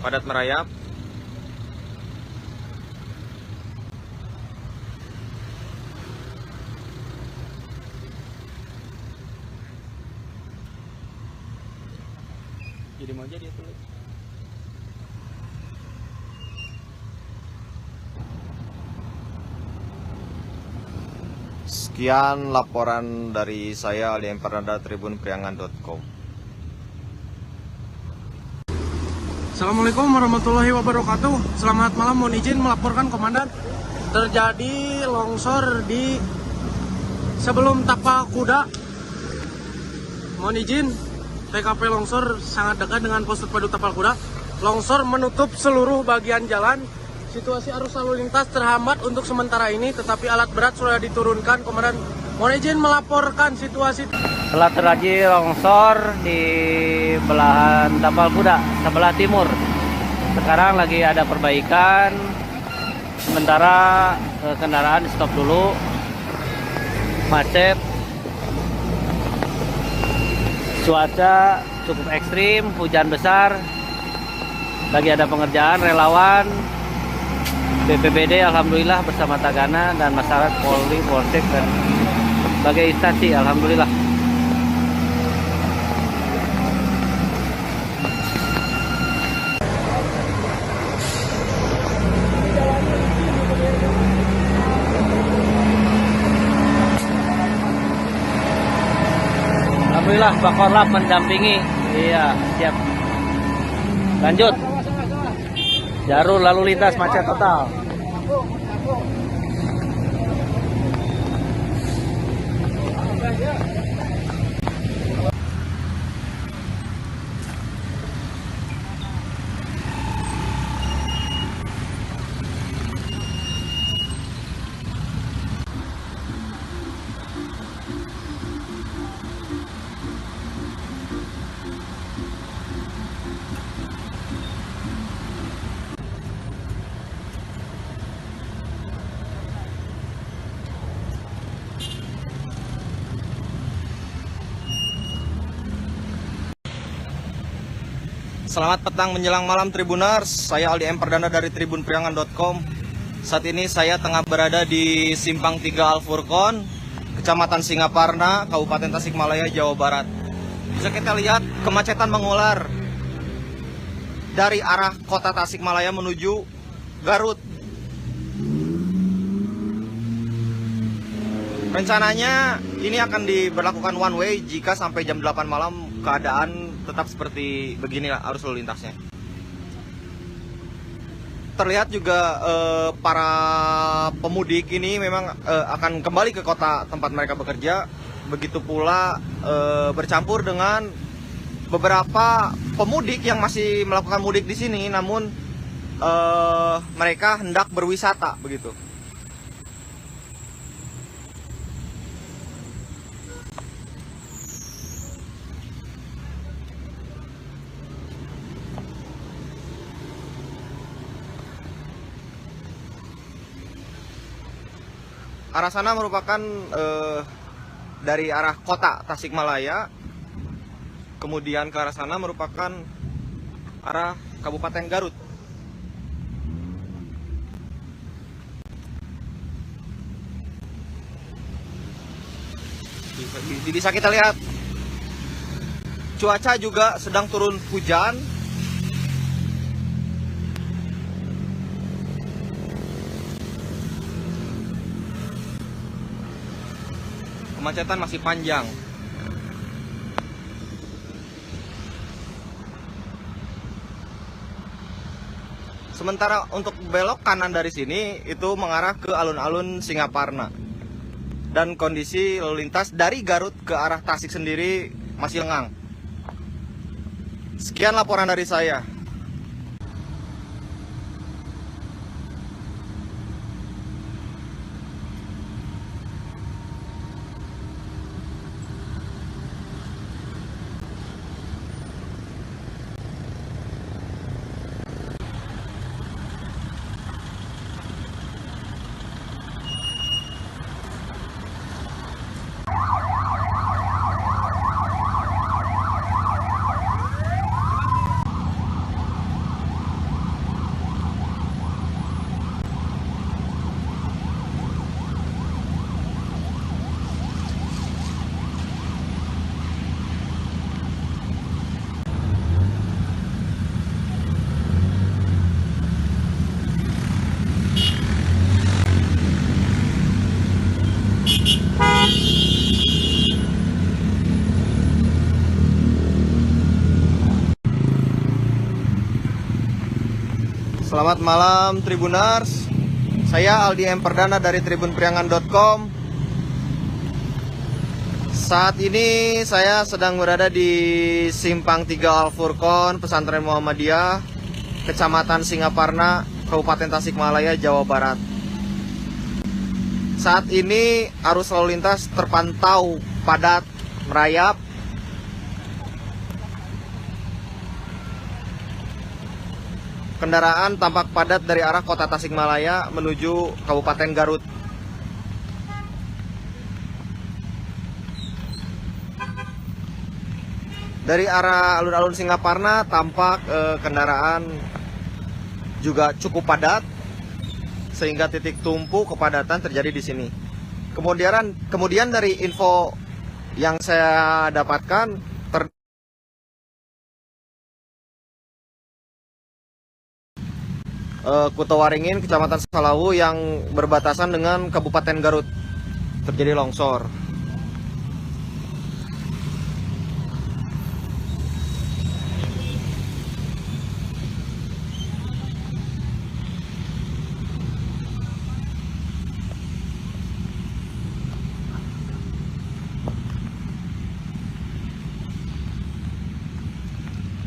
padat merayap. Jadi mau jadi tulis. Sekian laporan dari saya Aldi Empernanda tribunpriangan.com. Assalamualaikum warahmatullahi wabarakatuh. Selamat malam, mohon izin melaporkan komandan. Terjadi longsor di sebelum Tapak Kuda. Mohon izin, TKP longsor sangat dekat dengan pos terpadu Tapal Kuda. Longsor menutup seluruh bagian jalan. Situasi arus lalu lintas terhambat untuk sementara ini, tetapi alat berat sudah diturunkan. Komandan, mohon izin melaporkan situasi. Telah terjadi longsor di belahan Tapal Kuda, sebelah timur. Sekarang lagi ada perbaikan. Sementara kendaraan stop dulu. Macet. Cuaca cukup ekstrim, hujan besar. Lagi ada pengerjaan, relawan BPBD alhamdulillah bersama Tagana dan masyarakat Polri, Polsek dan berbagai instansi alhamdulillah. Alhamdulillah Pak Korlap mendampingi. Iya, siap. Lanjut. Jalur lalu lintas macet total. Selamat petang menjelang malam Tribuners, saya Aldi Emperdana dari tribunpriangan.com. Saat ini saya tengah berada di Simpang 3 Al-Furqon, Kecamatan Singaparna, Kabupaten Tasikmalaya, Jawa Barat. Bisa kita lihat kemacetan mengular dari arah kota Tasikmalaya menuju Garut. Rencananya ini akan diberlakukan one way jika sampai jam 8 malam keadaan tetap seperti beginilah arus lalu lintasnya. Terlihat juga para pemudik ini memang akan kembali ke kota tempat mereka bekerja. Begitu pula bercampur dengan beberapa pemudik yang masih melakukan mudik di sini, namun mereka hendak berwisata begitu. Arah sana merupakan dari arah kota Tasikmalaya, kemudian ke arah sana merupakan arah Kabupaten Garut. Bisa kita lihat cuaca juga sedang turun hujan. Kemacetan masih panjang. Sementara untuk belok kanan dari sini itu mengarah ke alun-alun Singaparna. Dan kondisi lalu lintas dari Garut ke arah Tasik sendiri masih lengang. Sekian laporan dari saya. Selamat malam Tribuners. Saya Aldi M. Perdana dari tribunpriangan.com. Saat ini saya sedang berada di Simpang 3 Al-Furqon, Pesantren Muhammadiyah, Kecamatan Singaparna, Kabupaten Tasikmalaya, Jawa Barat. Saat ini arus lalu lintas terpantau padat merayap. Kendaraan tampak padat dari arah kota Tasikmalaya menuju Kabupaten Garut. Dari arah alun-alun Singaparna tampak kendaraan juga cukup padat, sehingga titik tumpu kepadatan terjadi di sini. Kemudian dari info yang saya dapatkan, Kutowaringin, Kecamatan Salawu yang berbatasan dengan Kabupaten Garut terjadi longsor.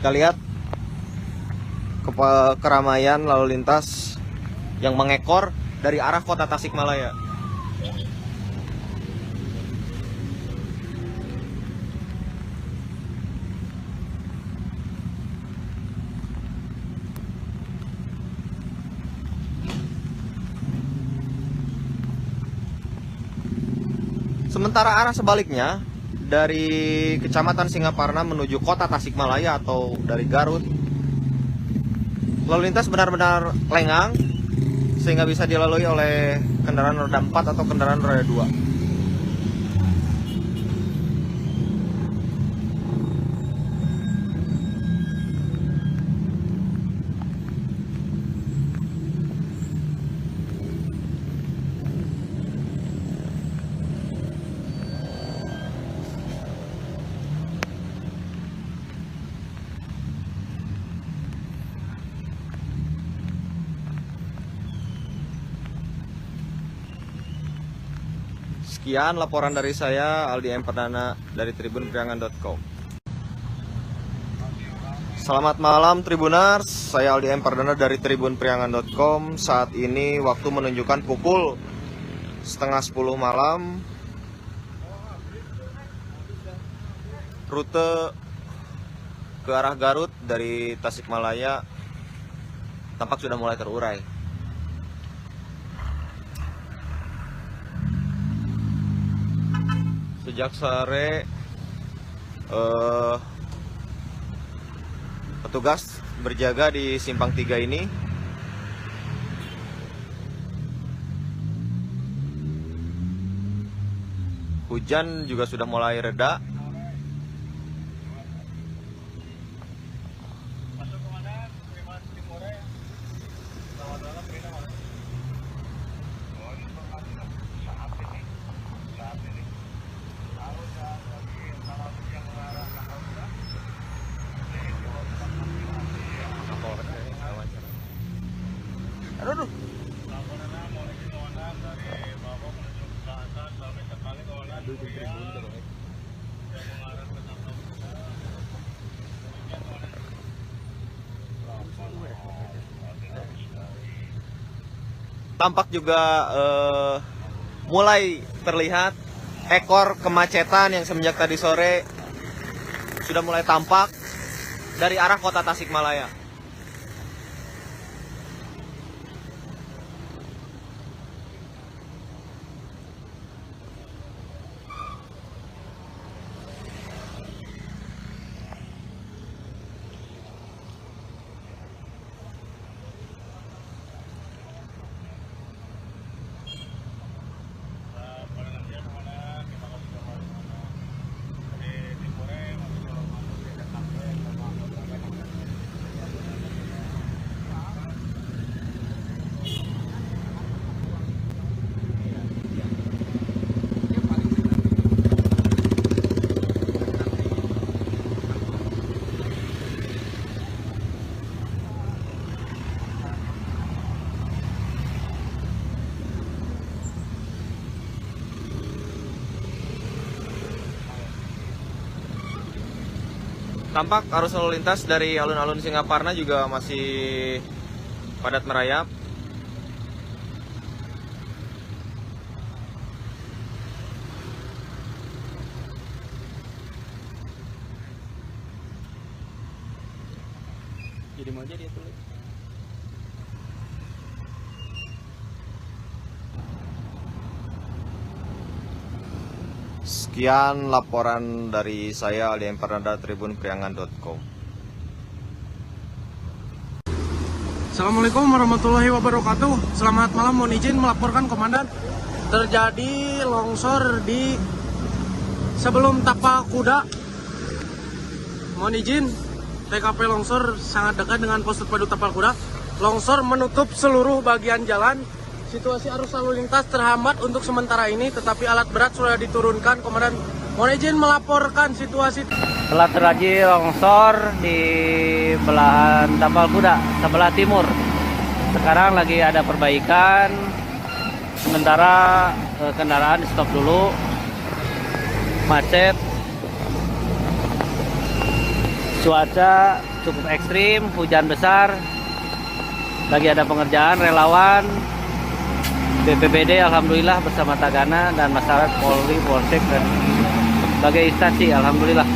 Kita lihat keramaian lalu lintas yang mengekor dari arah kota Tasikmalaya. Sementara arah sebaliknya dari Kecamatan Singaparna menuju kota Tasikmalaya atau dari Garut, lalu lintas benar-benar lengang sehingga bisa dilalui oleh kendaraan roda 4 atau kendaraan roda 2. Sekian laporan dari saya, Aldi M. Perdana dari tribunpriangan.com. Selamat malam Tribuners, saya Aldi M. Perdana dari tribunpriangan.com. Saat ini waktu menunjukkan pukul 9:30 malam. Rute ke arah Garut dari Tasikmalaya tampak sudah mulai terurai. Sejak sore petugas berjaga di Simpang 3 ini. Hujan juga sudah mulai reda. Aduh. Tampak juga mulai terlihat ekor kemacetan yang semenjak tadi sore sudah mulai tampak dari arah kota Tasikmalaya. Tampak arus lalu lintas dari alun-alun Singaparna juga masih padat merayap. Jadi mau aja dia tuh. Sekian laporan dari saya Aldi Empernada tribunpriangan.com. Assalamualaikum warahmatullahi wabarakatuh. Selamat malam, mohon izin melaporkan komandan. Terjadi longsor di sebelum Tapak Kuda. Mohon izin, TKP longsor sangat dekat dengan pos terpadu Tapal Kuda. Longsor menutup seluruh bagian jalan. Situasi arus lalu lintas terhambat untuk sementara ini, tetapi alat berat sudah diturunkan. Komandan, mohon izin melaporkan situasi. Telah terjadi longsor di belahan Tapal Kuda sebelah timur. Sekarang lagi ada perbaikan. Sementara kendaraan di stop dulu. Macet. Cuaca cukup ekstrim, hujan besar. Lagi ada pengerjaan relawan BPBD alhamdulillah bersama Tagana dan masyarakat Polri, Polsek dan sebagai instansi alhamdulillah.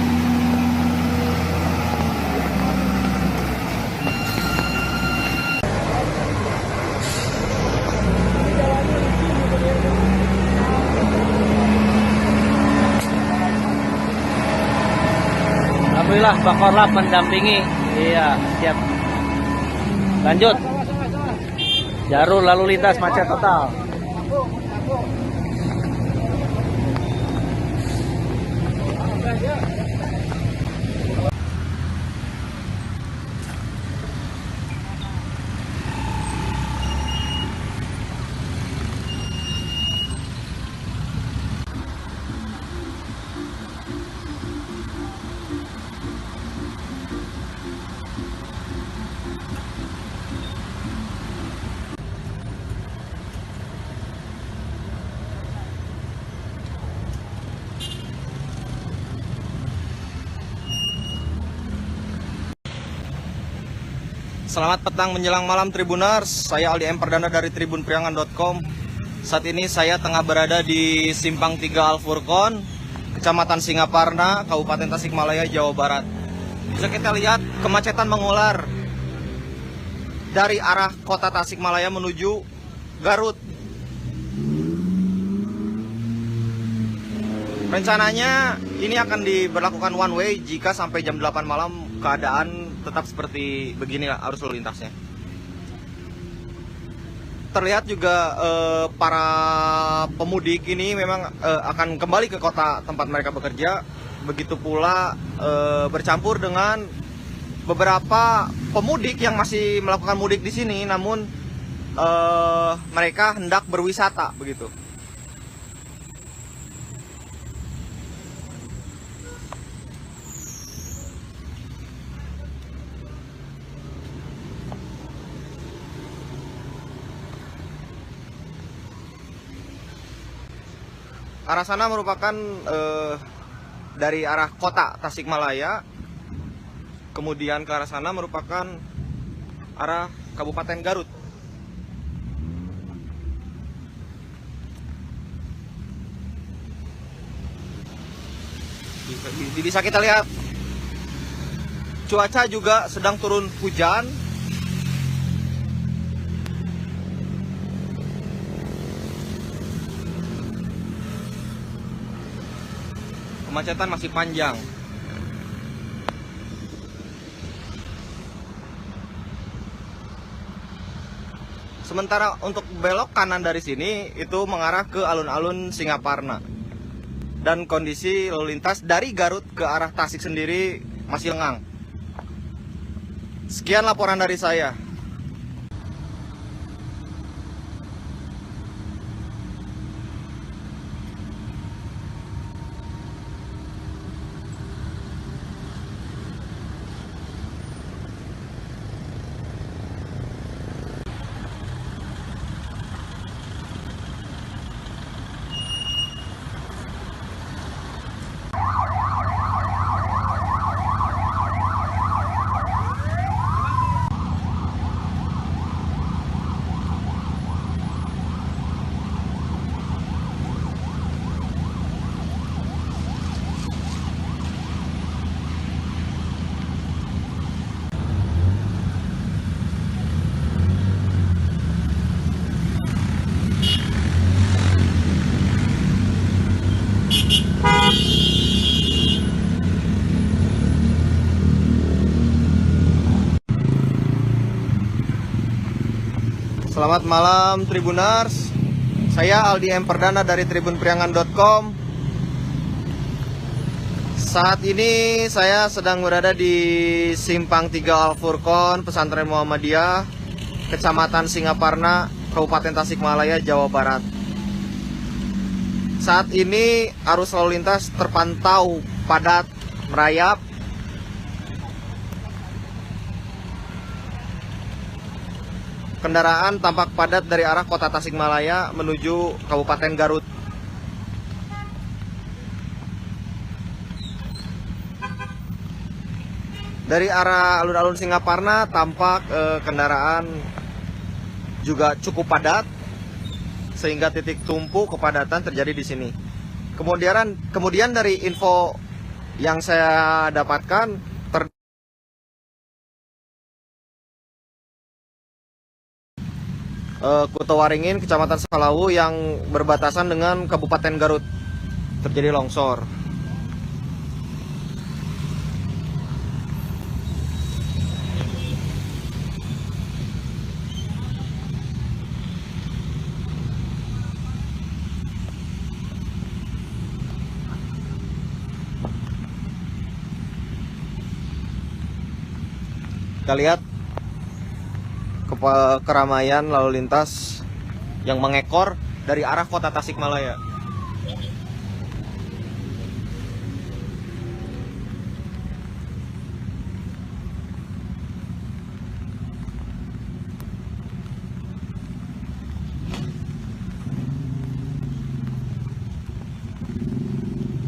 Alhamdulillah Bakorlap mendampingi. Iya, siap. Lanjut. Jalur lalu lintas macet total. Selamat petang menjelang malam Tribuners, saya Aldi Emperdana dari tribunpriangan.com. Saat ini saya tengah berada di Simpang 3 Al-Furqon, Kecamatan Singaparna, Kabupaten Tasikmalaya, Jawa Barat. Bisa kita lihat kemacetan mengular dari arah kota Tasikmalaya menuju Garut. Rencananya ini akan diberlakukan one way jika sampai jam 8 malam keadaan tetap seperti beginilah arus lalu lintasnya. Terlihat juga para pemudik ini memang akan kembali ke kota tempat mereka bekerja. Begitu pula bercampur dengan beberapa pemudik yang masih melakukan mudik di sini, namun mereka hendak berwisata begitu. Arah sana merupakan dari arah kota Tasikmalaya, kemudian ke arah sana merupakan arah Kabupaten Garut. Bisa kita lihat cuaca juga sedang turun hujan. Kemacetan masih panjang. Sementara untuk belok kanan dari sini itu mengarah ke alun-alun Singaparna. Dan kondisi lalu lintas dari Garut ke arah Tasik sendiri masih lengang. Sekian laporan dari saya. Selamat malam Tribuners. Saya Aldi M. Perdana dari tribunpriangan.com. Saat ini saya sedang berada di Simpang 3 Al-Furqon, Pesantren Muhammadiyah, Kecamatan Singaparna, Kabupaten Tasikmalaya, Jawa Barat. Saat ini arus lalu lintas terpantau padat, merayap. Kendaraan tampak padat dari arah kota Tasikmalaya menuju Kabupaten Garut. Dari arah alun-alun Singaparna tampak kendaraan juga cukup padat, sehingga titik tumpu kepadatan terjadi di sini. Kemudian dari info yang saya dapatkan, Kuto Waringin, Kecamatan Salawu yang berbatasan dengan Kabupaten Garut, terjadi longsor. Kita lihat keramaian lalu lintas yang mengekor dari arah kota Tasikmalaya.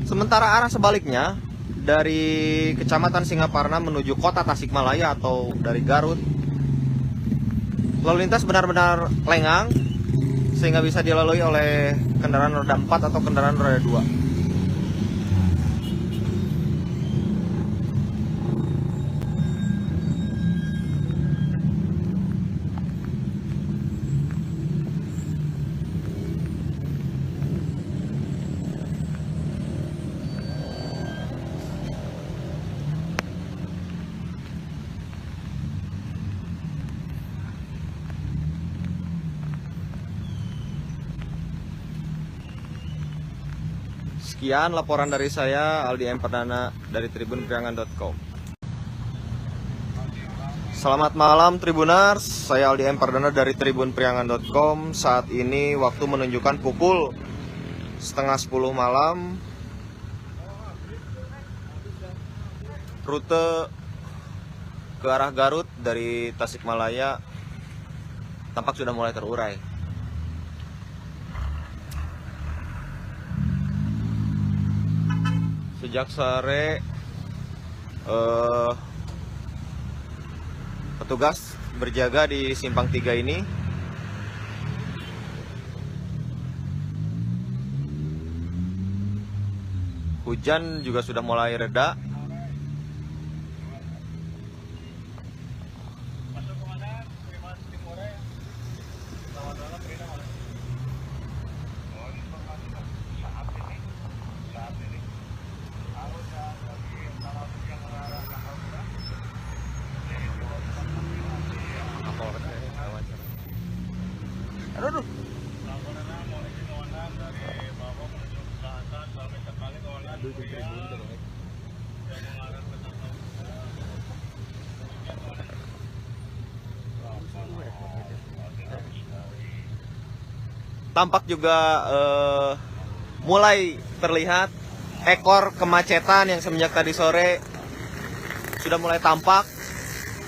Sementara arah sebaliknya dari Kecamatan Singaparna menuju kota Tasikmalaya atau dari Garut, lalu lintas benar-benar lengang sehingga bisa dilalui oleh kendaraan roda 4 atau kendaraan roda 2. Sekian laporan dari saya, Aldi M. Perdana dari tribunpriangan.com. Selamat malam Tribuners, saya Aldi M. Perdana dari tribunpriangan.com. Saat ini waktu menunjukkan pukul 9:30 malam. Rute ke arah Garut dari Tasikmalaya tampak sudah mulai terurai. Sejak sore petugas berjaga di Simpang 3 ini. Hujan juga sudah mulai reda. Aduh. Tampak juga mulai terlihat ekor kemacetan yang semenjak tadi sore sudah mulai tampak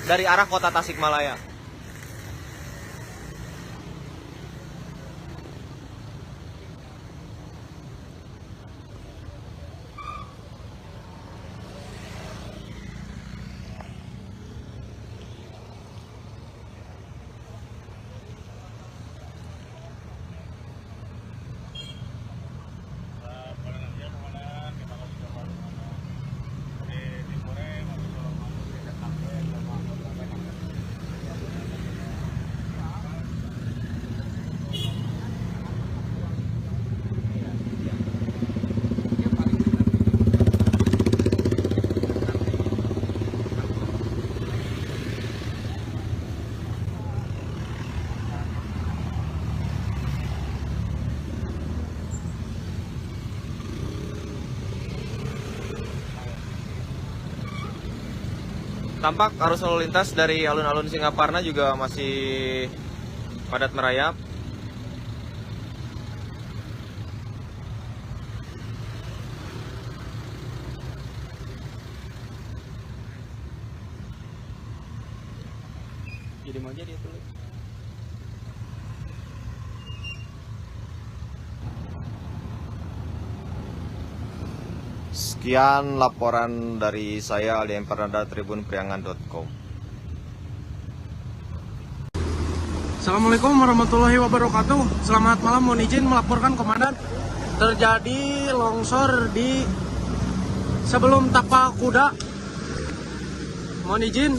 dari arah kota Tasikmalaya. Tampak arus lalu lintas dari alun-alun Singaparna juga masih padat merayap. Jadi mau dia tuh. Sekian laporan dari saya Aldi Empardana tribunpriangan.com. Assalamualaikum warahmatullahi wabarakatuh. Selamat malam, mohon izin melaporkan komandan. Terjadi longsor di sebelum Tapal Kuda. Mohon izin,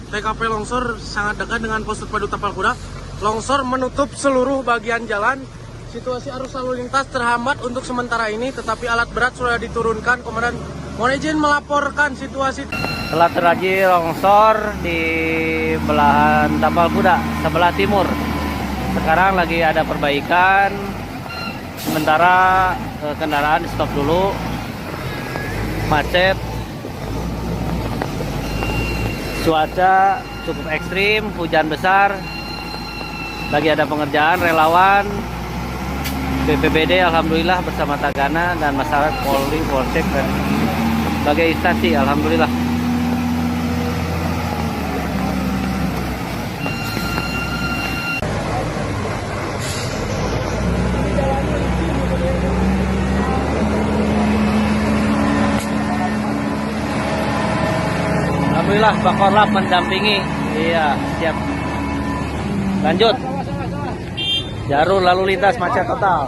TKP longsor sangat dekat dengan pos terpadu Tapal Kuda. Longsor menutup seluruh bagian jalan. Situasi arus lalu lintas terhambat untuk sementara ini, tetapi alat berat sudah diturunkan. Komandan, mohon izin melaporkan situasi. Telah terjadi longsor di belahan Tapal Kuda sebelah timur. Sekarang lagi ada perbaikan. Sementara kendaraan di stop dulu. Macet. Cuaca cukup ekstrim, hujan besar. Lagi ada pengerjaan relawan BPBD alhamdulillah bersama Tagana dan masyarakat Polri, Polsek dan sebagai instansi alhamdulillah. Alhamdulillah Pak Korlap mendampingi. Iya, siap. Lanjut. Jalur lalu lintas macet total.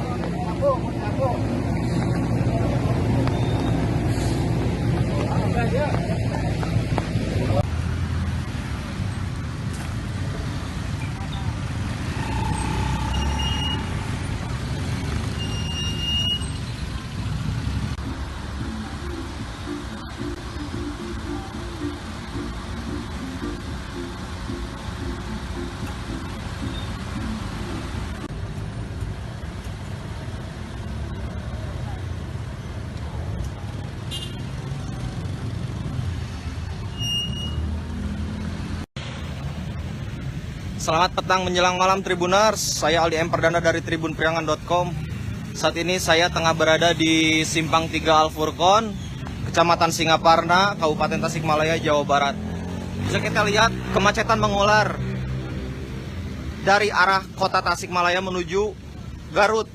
Selamat petang menjelang malam Tribuners, saya Aldi Empardana dari tribunpriangan.com. Saat ini saya tengah berada di Simpang 3 Al-Furqon, Kecamatan Singaparna, Kabupaten Tasikmalaya, Jawa Barat. Bisa kita lihat kemacetan mengular dari arah kota Tasikmalaya menuju Garut.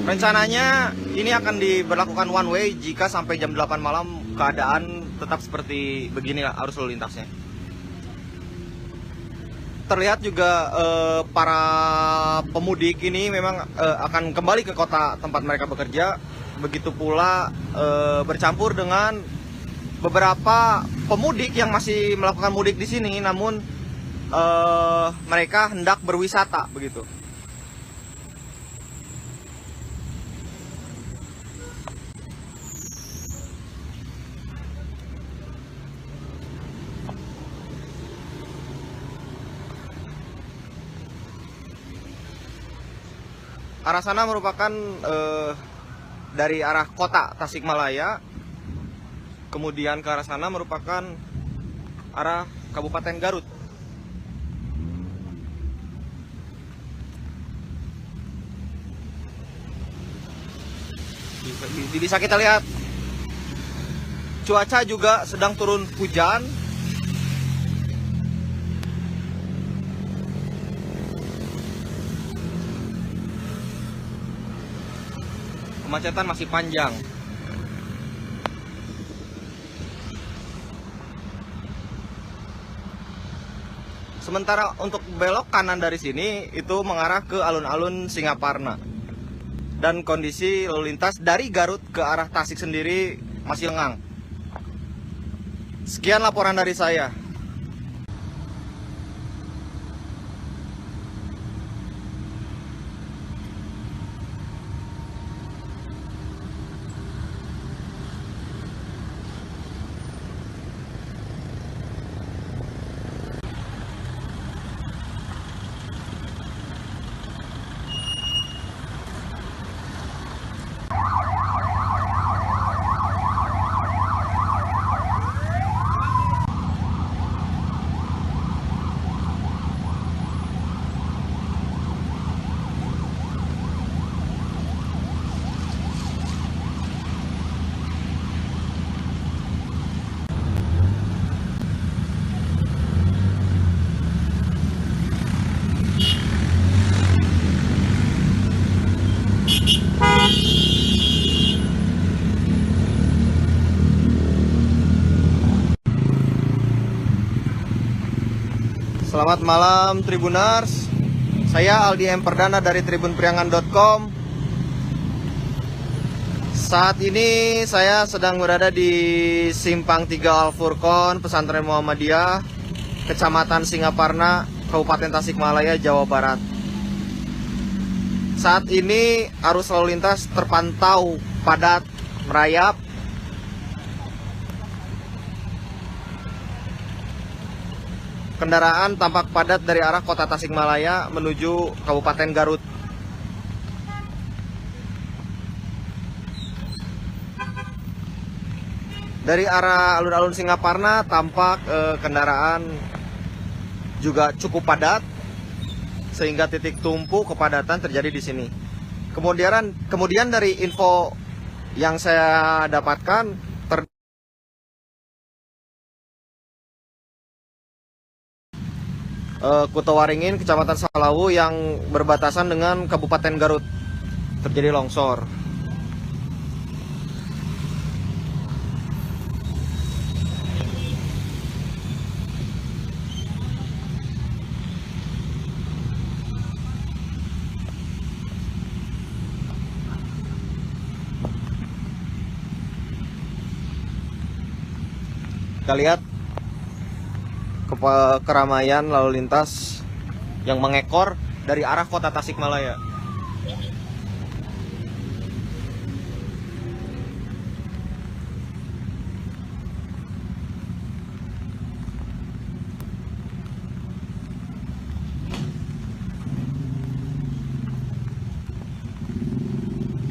Rencananya ini akan diberlakukan one way jika sampai jam 8 malam keadaan tetap seperti begini arus lalu lintasnya. Terlihat juga para pemudik ini memang akan kembali ke kota tempat mereka bekerja. Begitu pula bercampur dengan beberapa pemudik yang masih melakukan mudik di sini, namun mereka hendak berwisata begitu. Arah sana merupakan dari arah kota Tasikmalaya, kemudian ke arah sana merupakan arah Kabupaten Garut. Bisa kita lihat cuaca juga sedang turun hujan. Kemacetan masih panjang. Sementara untuk belok kanan dari sini itu mengarah ke alun-alun Singaparna. Dan kondisi lalu lintas dari Garut ke arah Tasik sendiri masih lengang. Sekian laporan dari saya. Selamat malam Tribuners. Saya Aldi M. Perdana dari tribunpriangan.com. Saat ini saya sedang berada di Simpang 3 Al-Furqon, Pesantren Muhammadiyah, Kecamatan Singaparna, Kabupaten Tasikmalaya, Jawa Barat. Saat ini arus lalu lintas terpantau padat, merayap. Kendaraan tampak padat dari arah kota Tasikmalaya menuju Kabupaten Garut. Dari arah alun-alun Singaparna tampak kendaraan juga cukup padat, sehingga titik tumpu kepadatan terjadi di sini. Kemudian dari info yang saya dapatkan, Kutowaringin, Kecamatan Salawu yang berbatasan dengan Kabupaten Garut terjadi longsor. Kita lihat keramaian lalu lintas yang mengekor dari arah kota Tasikmalaya.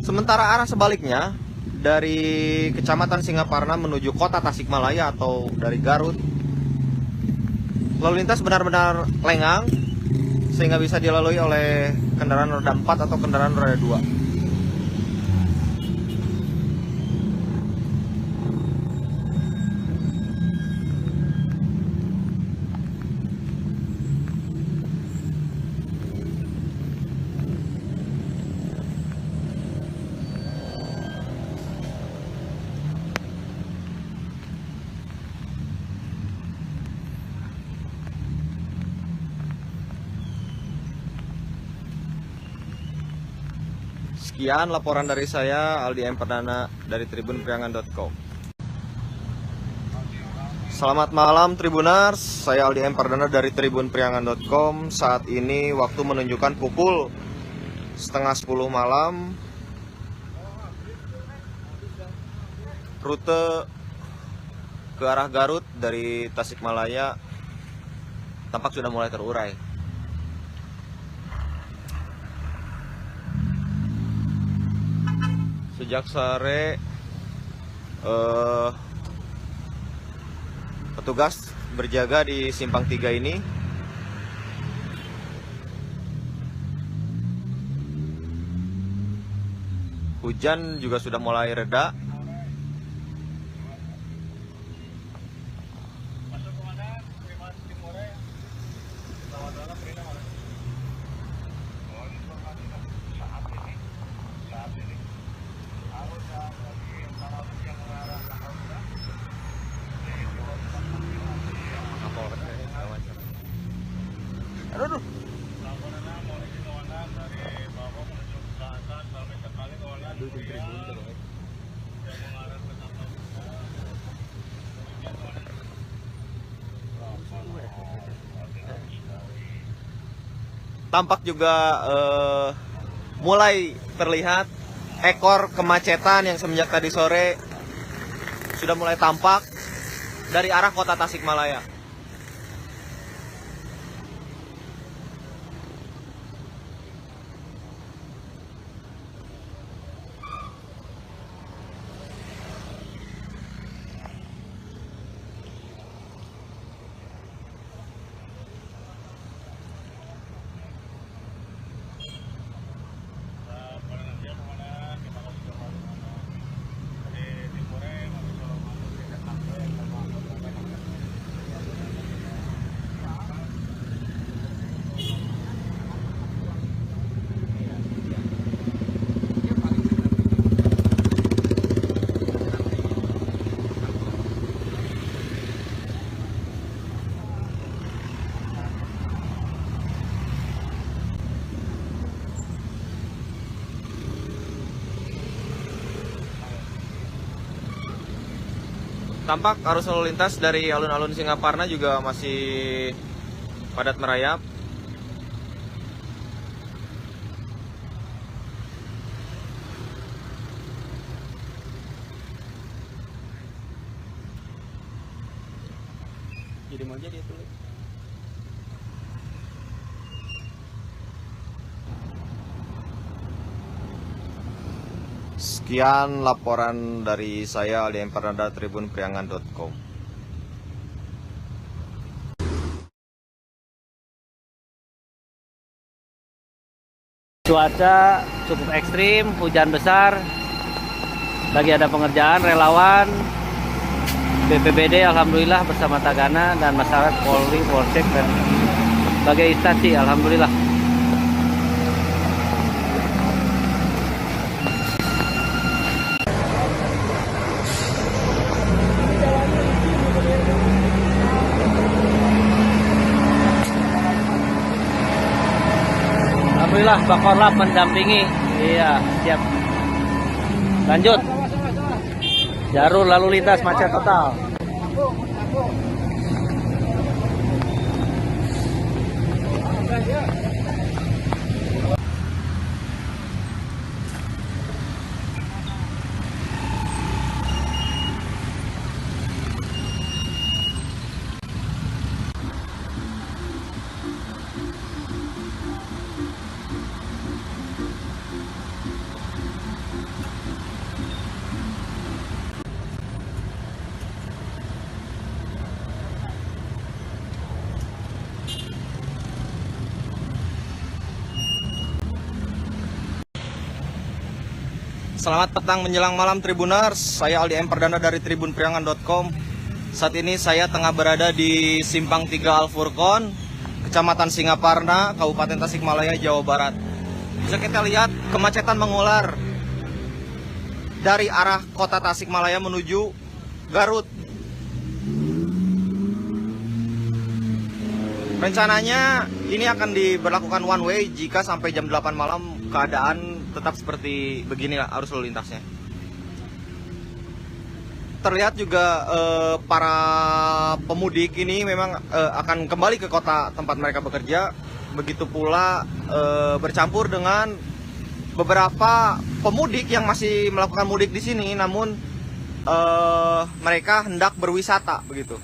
Sementara arah sebaliknya dari Kecamatan Singaparna menuju kota Tasikmalaya atau dari Garut, lalu lintas benar-benar lengang sehingga bisa dilalui oleh kendaraan roda 4 atau kendaraan roda 2. Sekian laporan dari saya, Aldi M. Perdana dari tribunpriangan.com. Selamat malam Tribuners, saya Aldi M. Perdana dari tribunpriangan.com. Saat ini waktu menunjukkan pukul 9:30 malam. Rute ke arah Garut dari Tasikmalaya tampak sudah mulai terurai. Sejak sore petugas berjaga di Simpang 3 ini. Hujan juga sudah mulai reda. Aduh. Tampak juga mulai terlihat ekor kemacetan yang semenjak tadi sore sudah mulai tampak dari arah kota Tasikmalaya. Tampak arus lalu lintas dari alun-alun Singaparna juga masih padat merayap. Jadi mau jadi itu. Sekian laporan dari saya Aldi Empardana tribunpriangan.com. Cuaca cukup ekstrim, hujan besar. Lagi ada pengerjaan relawan BPBD alhamdulillah bersama Tagana dan masyarakat Polri, Polsek dan berbagai instansi alhamdulillah. Alhamdulillah Pak Korlap mendampingi. Iya, siap. Lanjut. Jalur lalu lintas macet total. Selamat petang menjelang malam Tribuners, saya Aldi Empardana dari tribunpriangan.com. Saat ini saya tengah berada di Simpang 3 Al-Furqon, Kecamatan Singaparna, Kabupaten Tasikmalaya, Jawa Barat. Bisa kita lihat kemacetan mengular dari arah kota Tasikmalaya menuju Garut. Rencananya ini akan diberlakukan one way jika sampai jam 8 malam keadaan tetap seperti beginilah arus lalu lintasnya. Terlihat juga para pemudik ini memang akan kembali ke kota tempat mereka bekerja. Begitu pula bercampur dengan beberapa pemudik yang masih melakukan mudik di sini, namun mereka hendak berwisata begitu.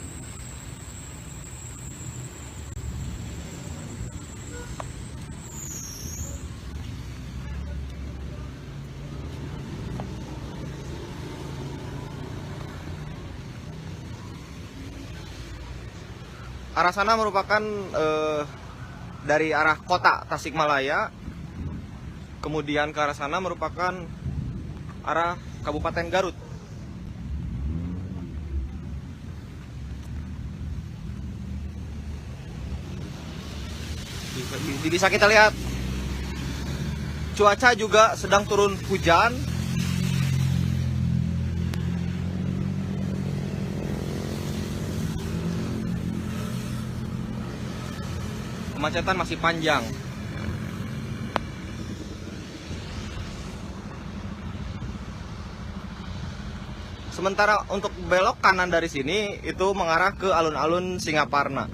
Arah sana merupakan dari arah kota Tasikmalaya, kemudian ke arah sana merupakan arah Kabupaten Garut. Bisa kita lihat cuaca juga sedang turun hujan. Kemacetan masih panjang. Sementara untuk belok kanan dari sini itu mengarah ke alun-alun Singaparna.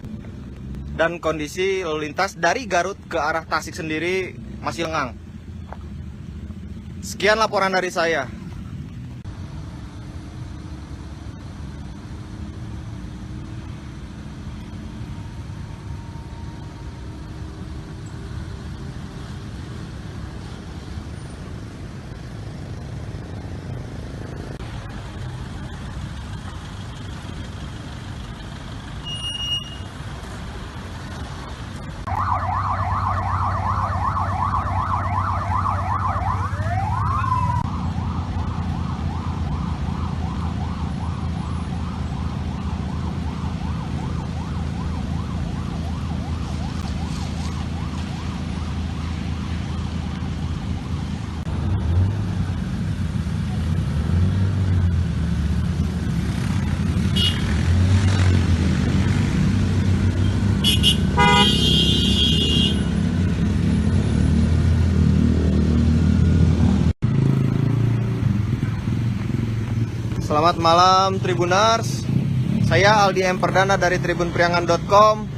Dan kondisi lalu lintas dari Garut ke arah Tasik sendiri masih lengang. Sekian laporan dari saya. Selamat malam Tribunars. Saya Aldi M. Perdana dari tribunpriangan.com.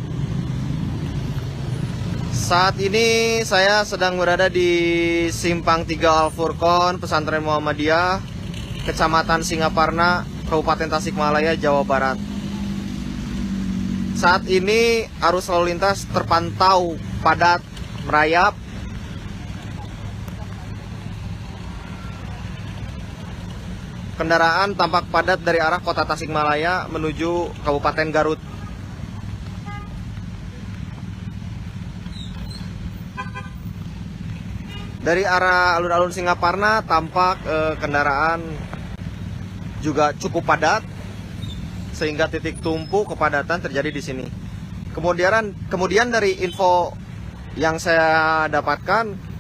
Saat ini saya sedang berada di Simpang 3 Al-Furqon, Pesantren Muhammadiyah, Kecamatan Singaparna, Kabupaten Tasikmalaya, Jawa Barat. Saat ini arus lalu lintas terpantau padat, merayap. Kendaraan tampak padat dari arah kota Tasikmalaya menuju Kabupaten Garut. Dari arah alun-alun Singaparna tampak kendaraan juga cukup padat, sehingga titik tumpu kepadatan terjadi di sini. Kemudian dari info yang saya dapatkan,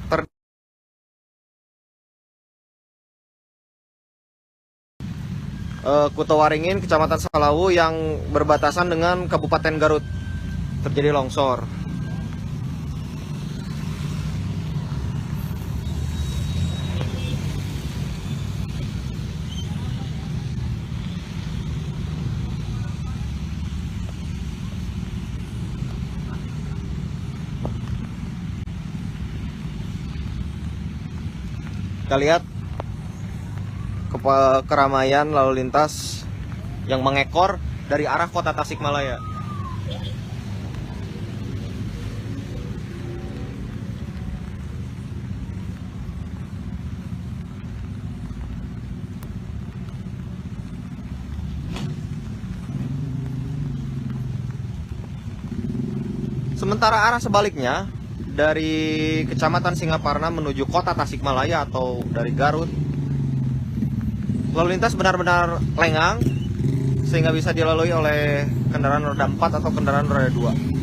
Kutowaringin, Kecamatan Salawu yang berbatasan dengan Kabupaten Garut terjadi longsor. Kita lihat keramaian lalu lintas yang mengekor dari arah kota Tasikmalaya. Sementara arah sebaliknya dari Kecamatan Singaparna menuju kota Tasikmalaya atau dari Garut, lalu lintas benar-benar lengang sehingga bisa dilalui oleh kendaraan roda 4 atau kendaraan roda 2.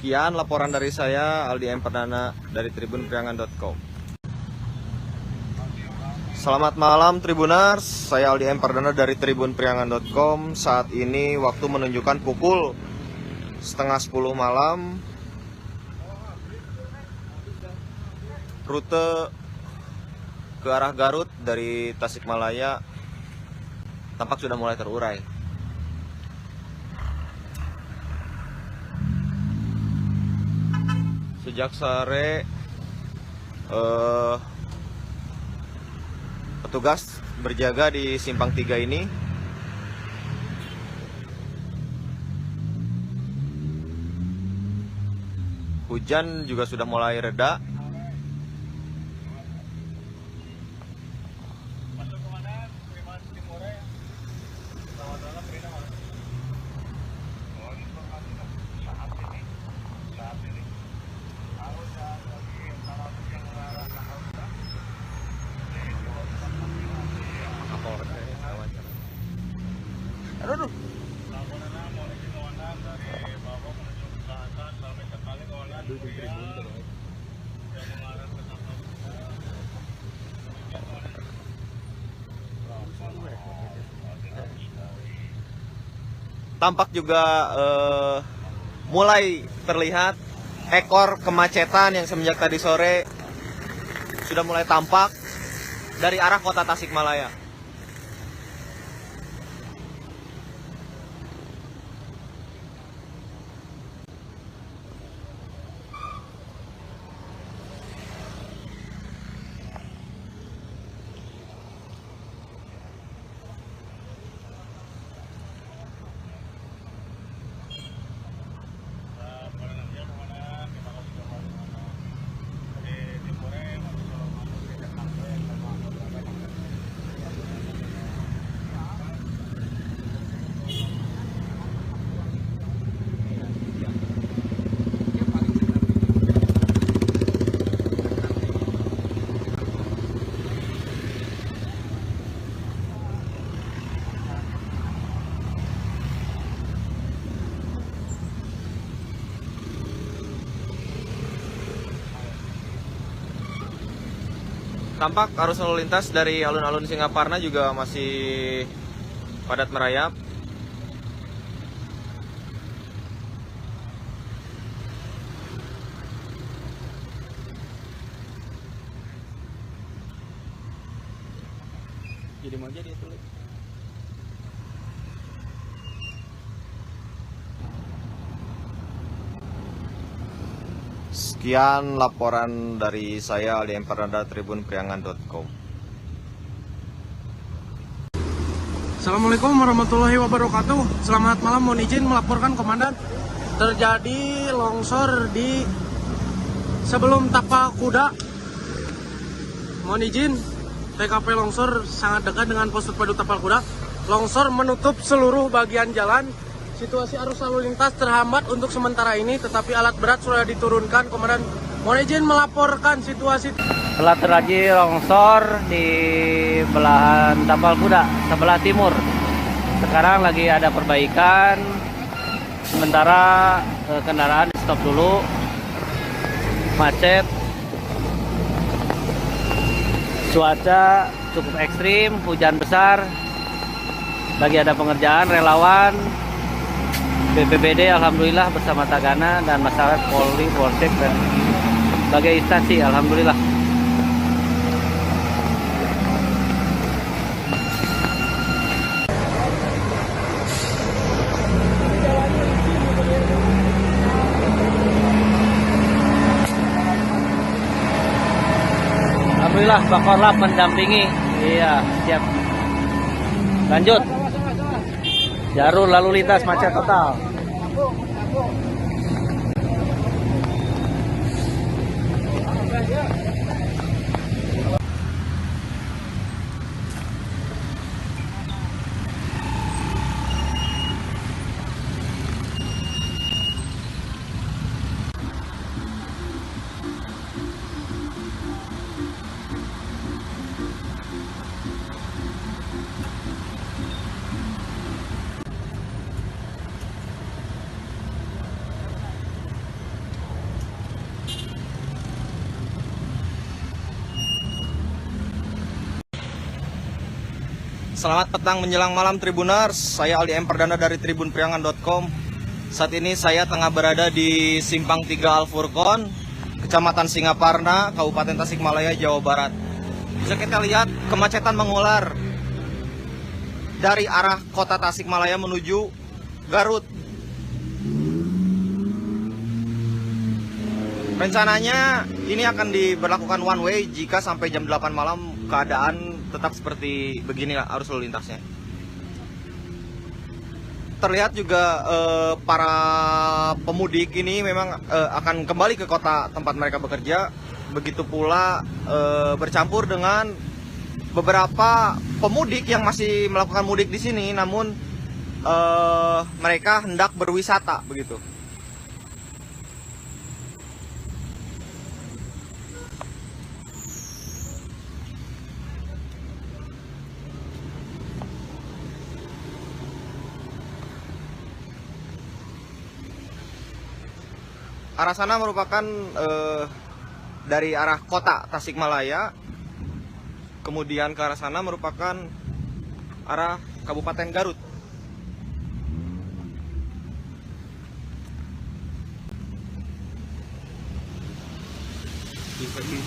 Sekian laporan dari saya, Aldi M. Perdana dari tribunpriangan.com. Selamat malam Tribunars, saya Aldi M. Perdana dari tribunpriangan.com. Saat ini waktu menunjukkan pukul 9:30 malam. Rute ke arah Garut dari Tasikmalaya tampak sudah mulai terurai. Sejak sore petugas berjaga di Simpang 3 ini. Hujan juga sudah mulai reda. Aduh. Tampak juga mulai terlihat ekor kemacetan yang semenjak tadi sore sudah mulai tampak dari arah kota Tasikmalaya. Tampak arus lalu lintas dari alun-alun Singaparna juga masih padat merayap. Jadi mau dia tulis. Sekian laporan dari saya Aldi M. Pardana, tribunpriangan.com. Assalamualaikum warahmatullahi wabarakatuh. Selamat malam, mohon izin melaporkan komandan. Terjadi longsor di sebelum Tapak Kuda. Mohon izin, TKP longsor sangat dekat dengan pos terpadu Tapal Kuda. Longsor menutup seluruh bagian jalan. Situasi arus lalu lintas terhambat untuk sementara ini, tetapi alat berat sudah diturunkan. Komandan, mohon izin melaporkan situasi. Telah terjadi longsor di belahan Tapal Kuda sebelah timur. Sekarang lagi ada perbaikan. Sementara kendaraan di stop dulu. Macet. Cuaca cukup ekstrim, hujan besar. Lagi ada pengerjaan, relawan BPBD alhamdulillah bersama Tagana dan masyarakat Polri, Polsek dan sebagai instansi alhamdulillah. Alhamdulillah Pak Korlap mendampingi. Iya, siap. Lanjut. Jalur lalu lintas macet total. Selamat petang menjelang malam Tribuners, saya Aldi M. Pardana dari tribunpriangan.com. Saat ini saya tengah berada di Simpang 3 Al-Furqon, Kecamatan Singaparna, Kabupaten Tasikmalaya, Jawa Barat. Bisa kita lihat kemacetan mengular dari arah kota Tasikmalaya menuju Garut. Rencananya ini akan diberlakukan one way jika sampai jam 8 malam keadaan tetap seperti begini arus lalu lintasnya. Terlihat juga para pemudik ini memang akan kembali ke kota tempat mereka bekerja. Begitu pula bercampur dengan beberapa pemudik yang masih melakukan mudik di sini, namun mereka hendak berwisata begitu. Arah sana merupakan dari arah kota Tasikmalaya, kemudian ke arah sana merupakan arah Kabupaten Garut.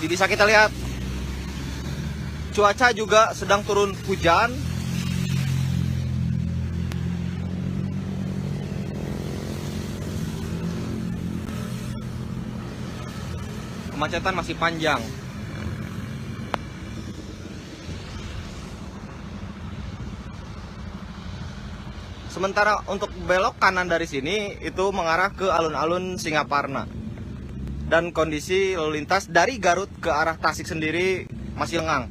Bisa kita lihat cuaca juga sedang turun hujan. Kemacetan masih panjang. Sementara untuk belok kanan dari sini itu mengarah ke alun-alun Singaparna. Dan kondisi lalu lintas dari Garut ke arah Tasik sendiri masih lengang.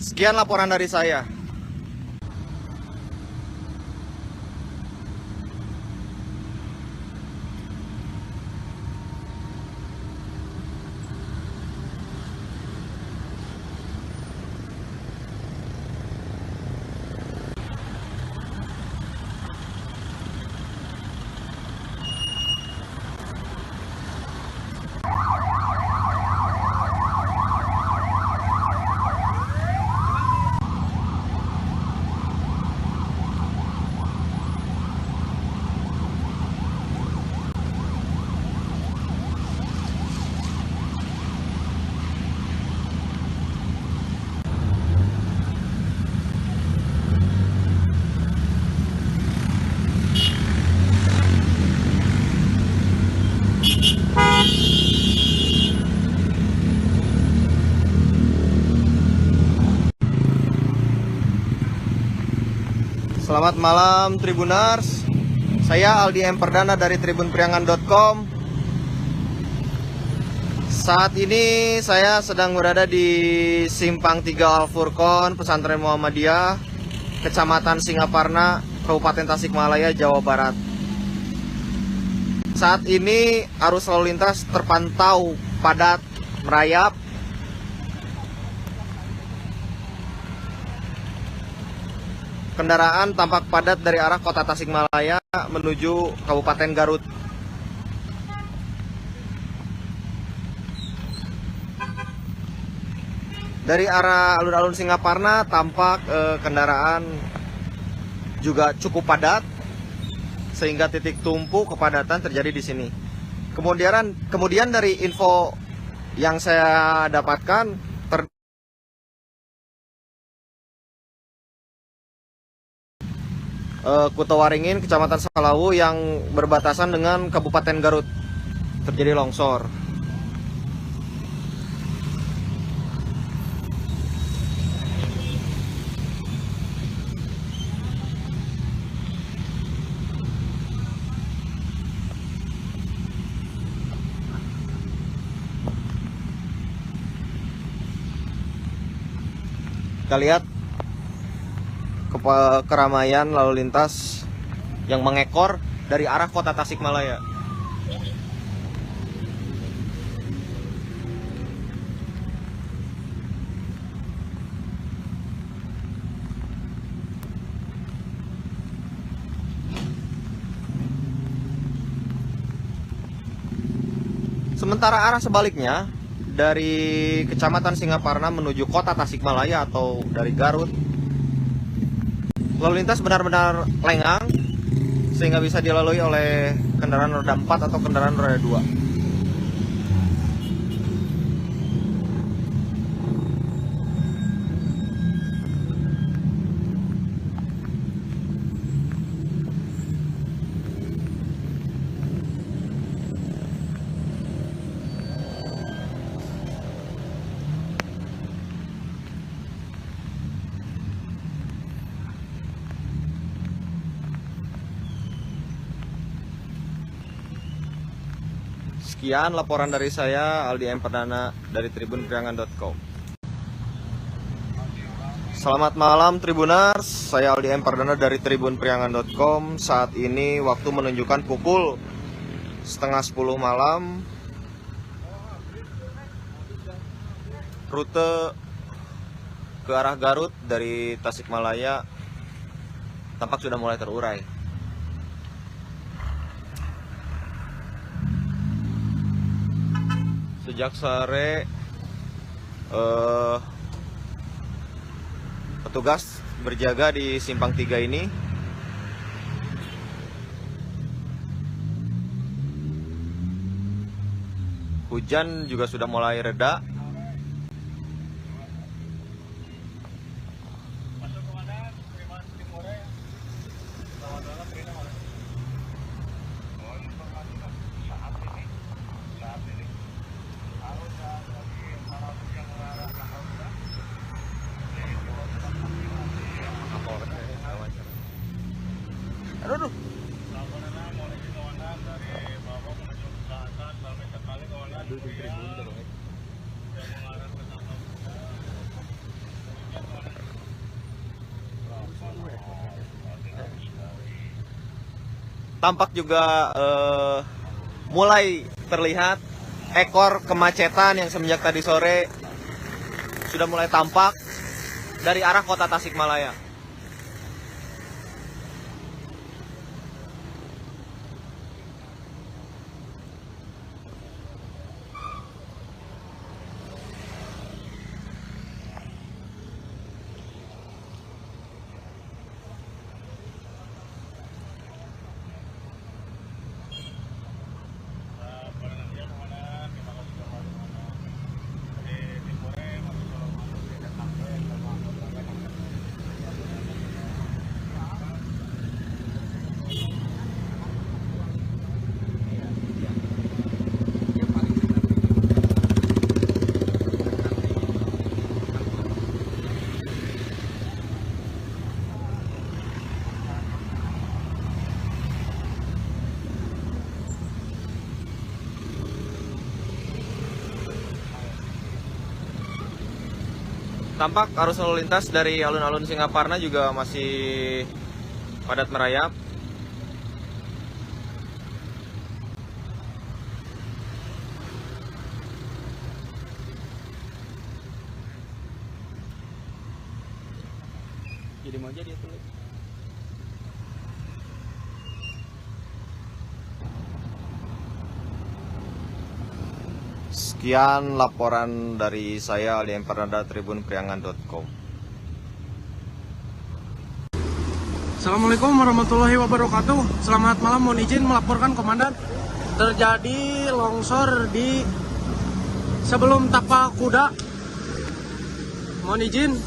Sekian laporan dari saya. Selamat malam Tribuners. Saya Aldi M. Perdana dari tribunpriangan.com. Saat ini saya sedang berada di Simpang 3 Al Furqon, Pesantren Muhammadiyah, Kecamatan Singaparna, Kabupaten Tasikmalaya, Jawa Barat. Saat ini arus lalu lintas terpantau padat, merayap. Kendaraan tampak padat dari arah kota Tasikmalaya menuju Kabupaten Garut. Dari arah alun-alun Singaparna tampak kendaraan juga cukup padat, sehingga titik tumpu kepadatan terjadi di sini. Kemudian dari info yang saya dapatkan, Kutawaringin, Kecamatan Salawu yang berbatasan dengan Kabupaten Garut terjadi longsor. Kita lihat keramaian lalu lintas yang mengekor dari arah kota Tasikmalaya. Sementara arah sebaliknya dari Kecamatan Singaparna menuju kota Tasikmalaya atau dari Garut, lalu lintas benar-benar lengang sehingga bisa dilalui oleh kendaraan roda 4 atau kendaraan roda 2. Sekian laporan dari saya, Aldi M. Perdana dari tribunpriangan.com. Selamat malam Tribuners, saya Aldi M. Perdana dari tribunpriangan.com. Saat ini waktu menunjukkan pukul 9:30 malam. Rute ke arah Garut dari Tasikmalaya tampak sudah mulai terurai. Sejak sore petugas berjaga di Simpang 3 ini. Hujan juga sudah mulai reda. Aduh. Tampak juga mulai terlihat ekor kemacetan yang semenjak tadi sore sudah mulai tampak dari arah kota Tasikmalaya. Tampak arus lalu lintas dari alun-alun Singaparna juga masih padat merayap. Jadi mau jadi itu. Sekian laporan dari saya Aldi M. Pardana tribunpriangan.com. Assalamualaikum warahmatullahi wabarakatuh. Selamat malam, mohon izin melaporkan komandan. Terjadi longsor di sebelum Tapal Kuda. Mohon izin,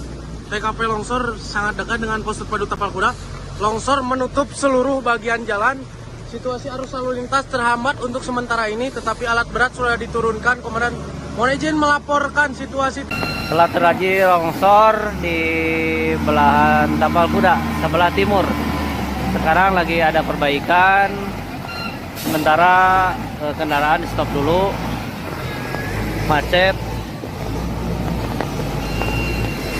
TKP longsor sangat dekat dengan pos terpadu Tapal Kuda. Longsor menutup seluruh bagian jalan. Situasi arus lalu lintas terhambat untuk sementara ini, tetapi alat berat sudah diturunkan. Komandan, mohon izin melaporkan situasi. Telah terjadi longsor di belahan Tapal Kuda sebelah timur. Sekarang lagi ada perbaikan. Sementara kendaraan di stop dulu. Macet.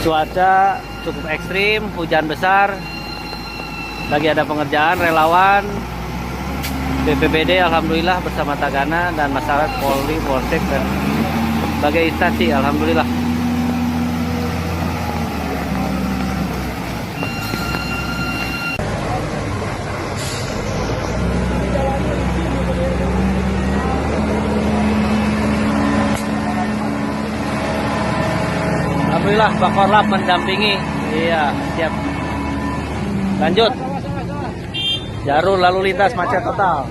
Cuaca cukup ekstrim, hujan besar. Lagi ada pengerjaan, relawan BPBD alhamdulillah bersama Tagana dan masyarakat Polri, Polsek dan berbagai instansi alhamdulillah. Alhamdulillah Pak Korlap mendampingi. Iya, siap. Lanjut. Jalur lalu lintas macet total.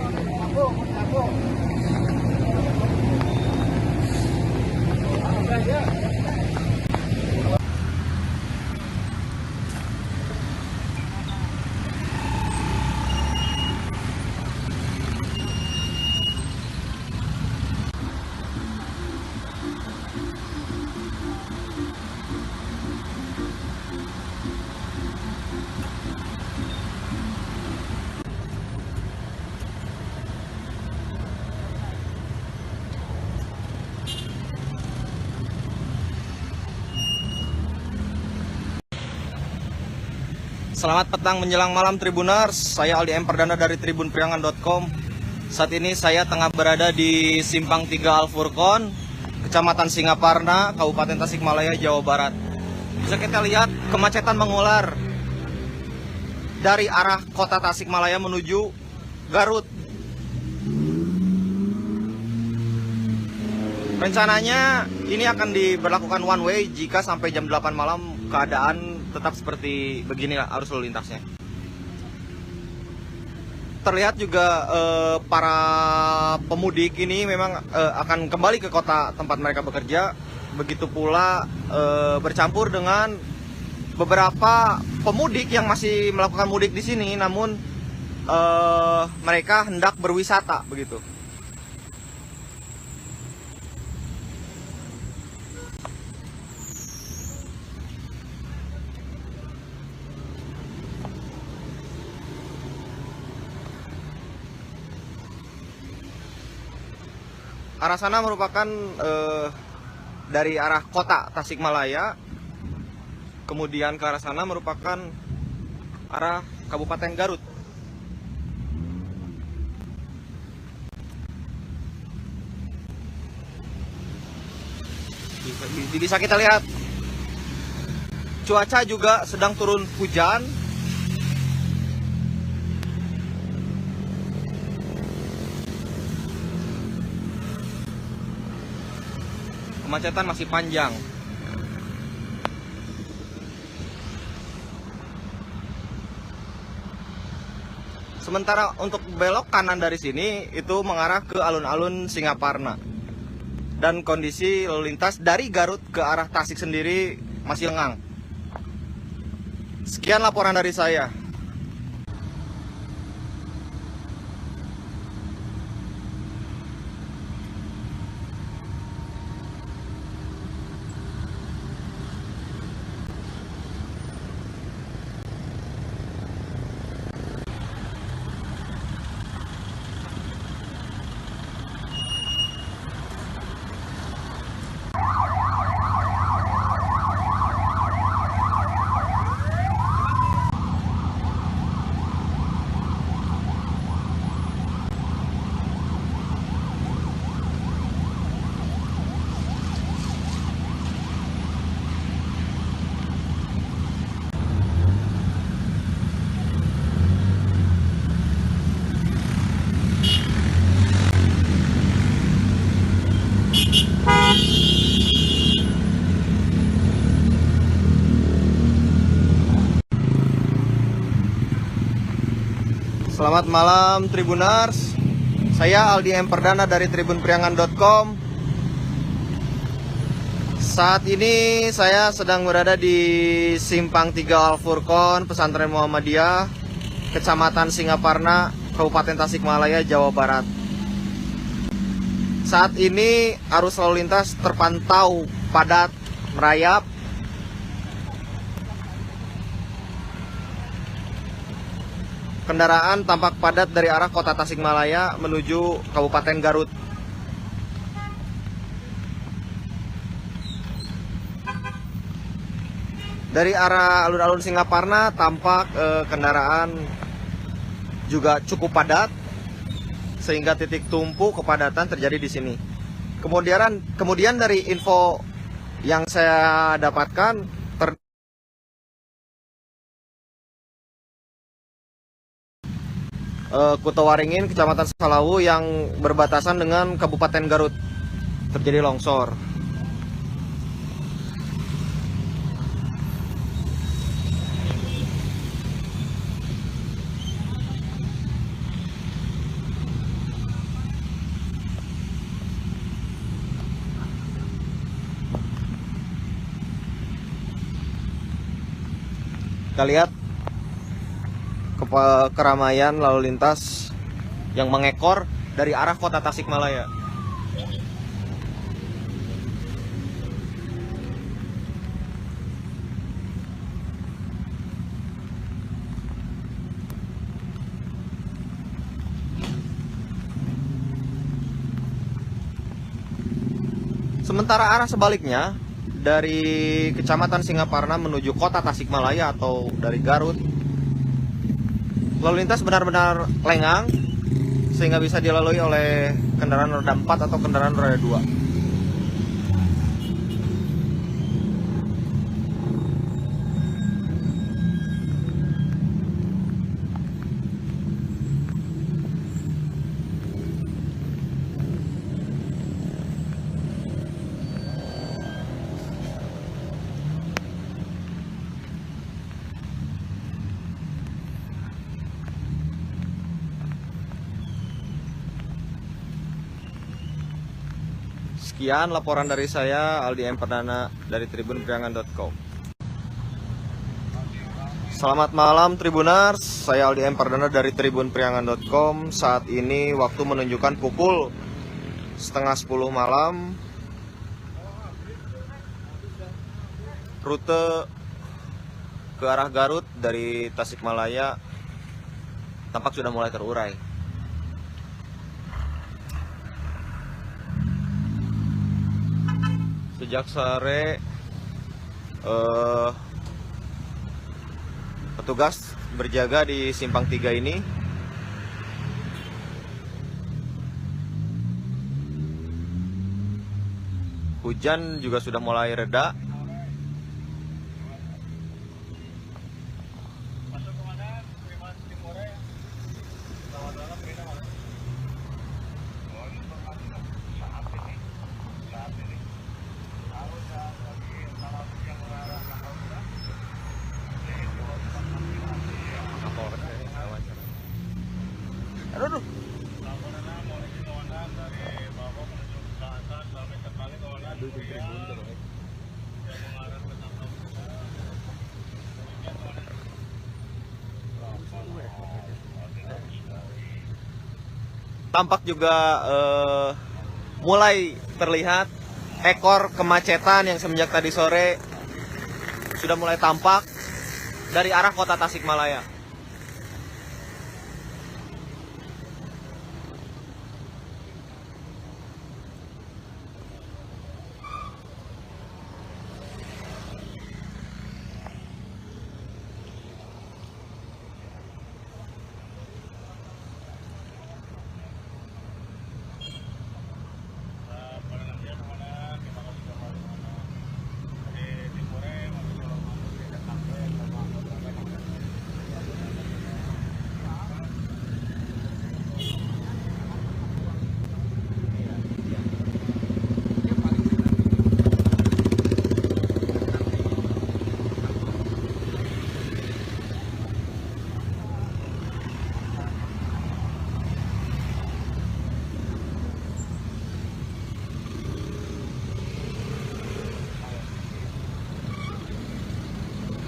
Selamat petang menjelang malam Tribuners, saya Aldi M. Pardana dari tribunpriangan.com. Saat ini saya tengah berada di Simpang 3 Al-Furqon, Kecamatan Singaparna, Kabupaten Tasikmalaya, Jawa Barat. Bisa kita lihat kemacetan mengular dari arah kota Tasikmalaya menuju Garut. Rencananya ini akan diberlakukan one way jika sampai jam 8 malam keadaan tetap seperti beginilah arus lalu lintasnya. Terlihat juga para pemudik ini memang akan kembali ke kota tempat mereka bekerja. Begitu pula bercampur dengan beberapa pemudik yang masih melakukan mudik di sini, namun mereka hendak berwisata begitu. Arah sana merupakan dari arah kota Tasikmalaya, kemudian ke arah sana merupakan arah Kabupaten Garut. Bisa kita lihat cuaca juga sedang turun hujan. Kemacetan masih panjang. Sementara untuk belok kanan dari sini itu mengarah ke alun-alun Singaparna. Dan kondisi lalu lintas dari Garut ke arah Tasik sendiri masih lengang. Sekian laporan dari saya. Selamat malam Tribuners. Saya Aldi M. Perdana dari tribunpriangan.com. Saat ini saya sedang berada di Simpang 3 Al Furqon, Pesantren Muhammadiyah, Kecamatan Singaparna, Kabupaten Tasikmalaya, Jawa Barat. Saat ini arus lalu lintas terpantau padat, merayap. Kendaraan tampak padat dari arah kota Tasikmalaya menuju Kabupaten Garut. Dari arah alun-alun Singaparna tampak kendaraan juga cukup padat, sehingga titik tumpu kepadatan terjadi di sini. Kemudian dari info yang saya dapatkan, Kutawaringin, Kecamatan Salawu yang berbatasan dengan Kabupaten Garut terjadi longsor. Kita lihat keramaian lalu lintas yang mengekor dari arah kota Tasikmalaya. Sementara arah sebaliknya dari Kecamatan Singaparna menuju kota Tasikmalaya atau dari Garut, lalu lintas benar-benar lengang sehingga bisa dilalui oleh kendaraan roda 4 atau kendaraan roda 2. Sekian laporan dari saya, Aldi M. Perdana dari tribunpriangan.com. Selamat malam Tribuners, saya Aldi M. Perdana dari tribunpriangan.com. Saat ini waktu menunjukkan pukul 9:30 malam. Rute ke arah Garut dari Tasikmalaya tampak sudah mulai terurai. Sejak sore petugas berjaga di Simpang 3 ini. Hujan juga sudah mulai reda. Aduh. Tampak juga mulai terlihat ekor kemacetan yang semenjak tadi sore sudah mulai tampak dari arah kota Tasikmalaya.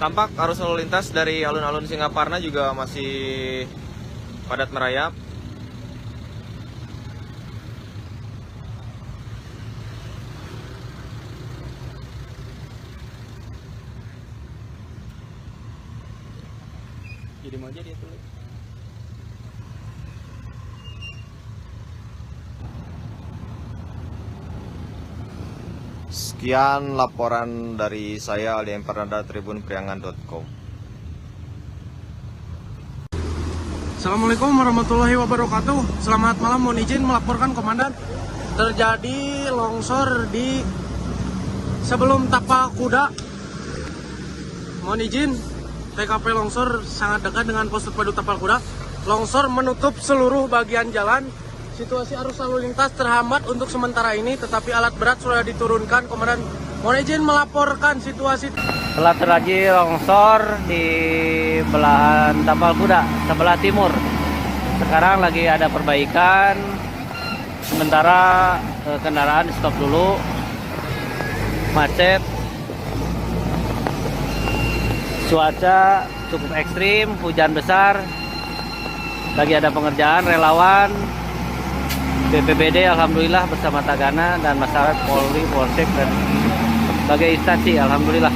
Tampak arus lalu lintas dari alun-alun Singaparna juga masih padat merayap. Jadi mau aja dia tulis. Sekian laporan dari saya Aldi Empernada tribunpriangan.com. Assalamualaikum warahmatullahi wabarakatuh. Selamat malam, mohon izin melaporkan komandan. Terjadi longsor di sebelum Tapak Kuda. Mohon izin, TKP longsor sangat dekat dengan pos terpadu Tapal Kuda. Longsor menutup seluruh bagian jalan. Situasi arus lalu lintas terhambat untuk sementara ini, tetapi alat berat sudah diturunkan. Komandan, mohon izin melaporkan situasi. Telah terjadi longsor di belahan Tapal Kuda, sebelah timur. Sekarang lagi ada perbaikan. Sementara kendaraan stop dulu. Macet. Cuaca cukup ekstrim, hujan besar. Lagi ada pengerjaan, relawan BPBD alhamdulillah bersama Tagana dan masyarakat Polri, Polsek dan berbagai instansi alhamdulillah.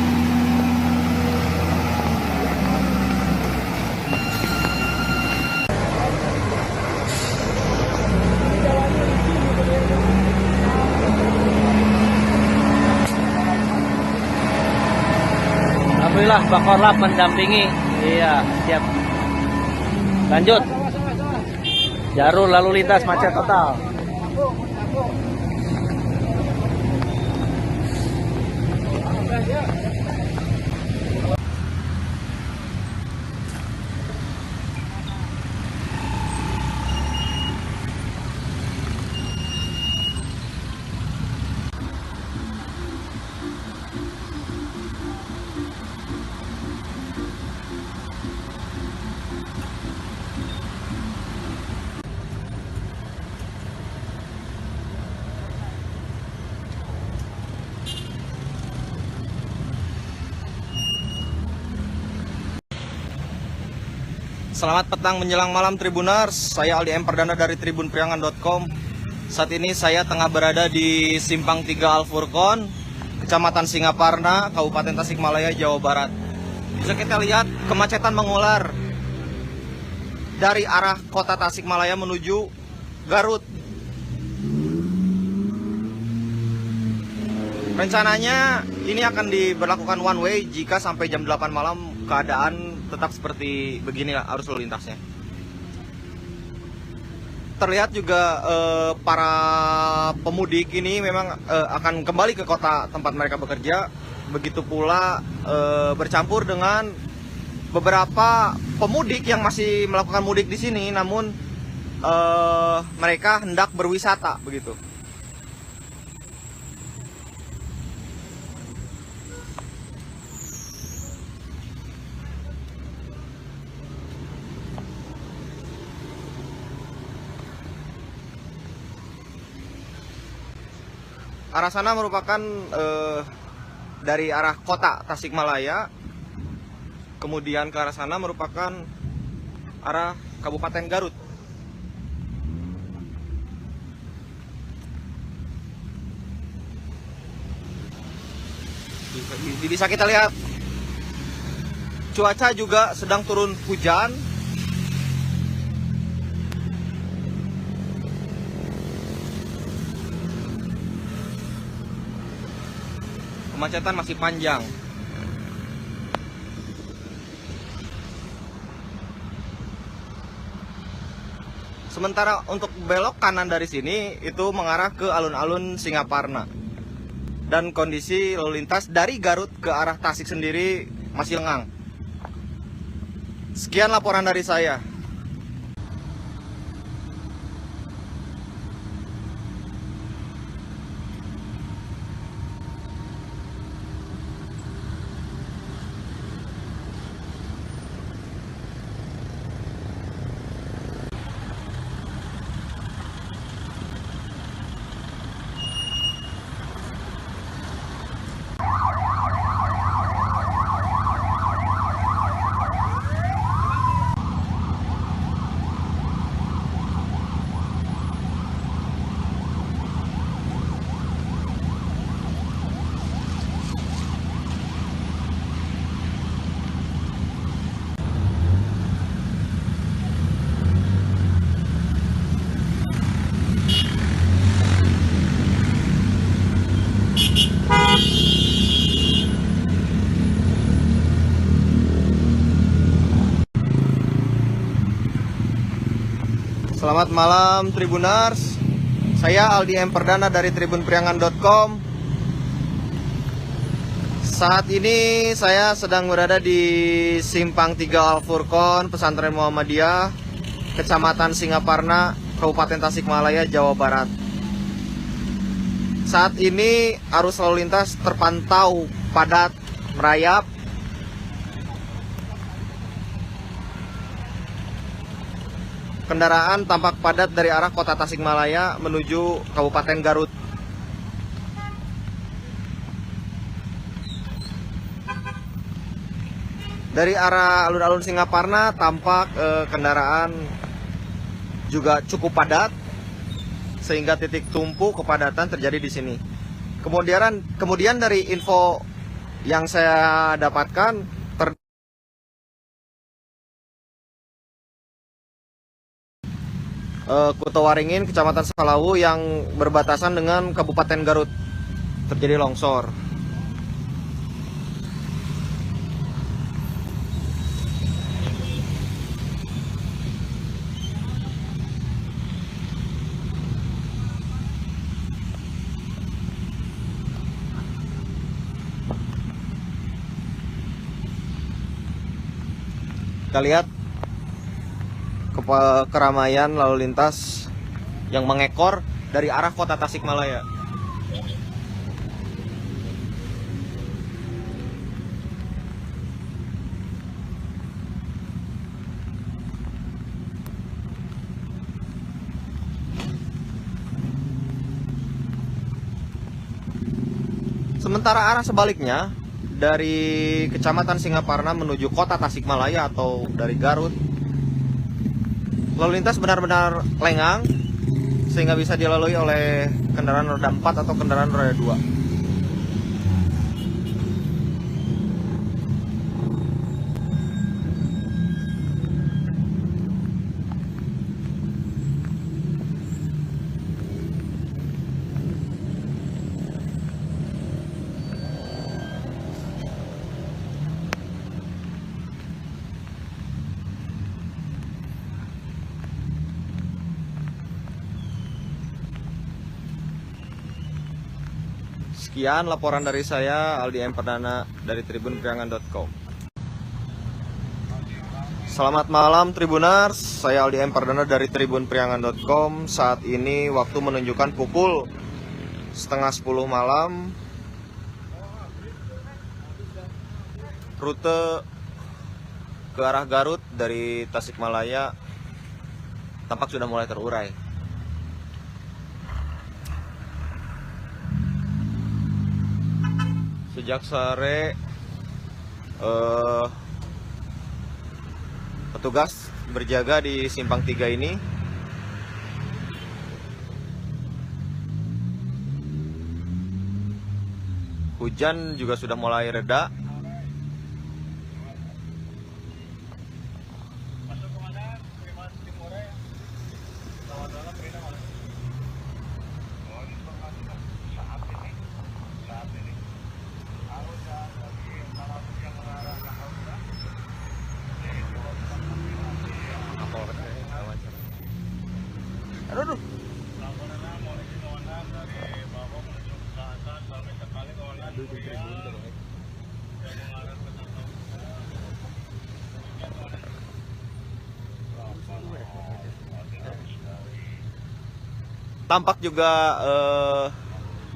Alhamdulillah Pak Korlap mendampingi. Iya, siap. Lanjut. Jalur lalu lintas macet total. Selamat petang menjelang malam Tribuners, saya Aldi Emperdana dari tribunpriangan.com. Saat ini saya tengah berada di Simpang 3 Al-Furqon, Kecamatan Singaparna, Kabupaten Tasikmalaya, Jawa Barat. Bisa kita lihat kemacetan mengular dari arah kota Tasikmalaya menuju Garut. Rencananya ini akan diberlakukan one way jika sampai jam 8 malam keadaan tetap seperti beginilah arus lalu lintasnya. Terlihat juga para pemudik ini memang akan kembali ke kota tempat mereka bekerja. Begitu pula bercampur dengan beberapa pemudik yang masih melakukan mudik di sini, namun mereka hendak berwisata begitu. Arah sana merupakan dari arah kota Tasikmalaya, kemudian ke arah sana merupakan arah Kabupaten Garut. Bisa kita lihat cuaca juga sedang turun hujan. Kemacetan masih panjang. Sementara untuk belok kanan dari sini itu mengarah ke alun-alun Singaparna. Dan kondisi lalu lintas dari Garut ke arah Tasik sendiri masih lengang. Sekian laporan dari saya. Selamat malam Tribuners. Saya Aldi M. Perdana dari tribunpriangan.com. Saat ini saya sedang berada di Simpang 3 Al-Furqon, Pesantren Muhammadiyah, Kecamatan Singaparna, Kabupaten Tasikmalaya, Jawa Barat. Saat ini arus lalu lintas terpantau padat merayap. Kendaraan tampak padat dari arah kota Tasikmalaya menuju Kabupaten Garut. Dari arah alun-alun Singaparna tampak kendaraan juga cukup padat, sehingga titik tumpu kepadatan terjadi di sini. Kemudian dari info yang saya dapatkan, Kutowaringin, Kecamatan Salawu yang berbatasan dengan Kabupaten Garut terjadi longsor. Kita lihat keramaian lalu lintas yang mengekor dari arah kota Tasikmalaya. Sementara arah sebaliknya dari Kecamatan Singaparna menuju kota Tasikmalaya atau dari Garut, lalu lintas benar-benar lengang sehingga bisa dilalui oleh kendaraan roda 4 atau kendaraan roda 2. Sekian laporan dari saya, Aldi M. Perdana dari tribunpriangan.com. Selamat malam Tribuners, saya Aldi M. Perdana dari tribunpriangan.com. Saat ini waktu menunjukkan pukul 9:30 malam. Rute ke arah Garut dari Tasikmalaya tampak sudah mulai terurai. Sejak sore petugas berjaga di Simpang 3 ini. Hujan juga sudah mulai reda. Aduh. Tampak juga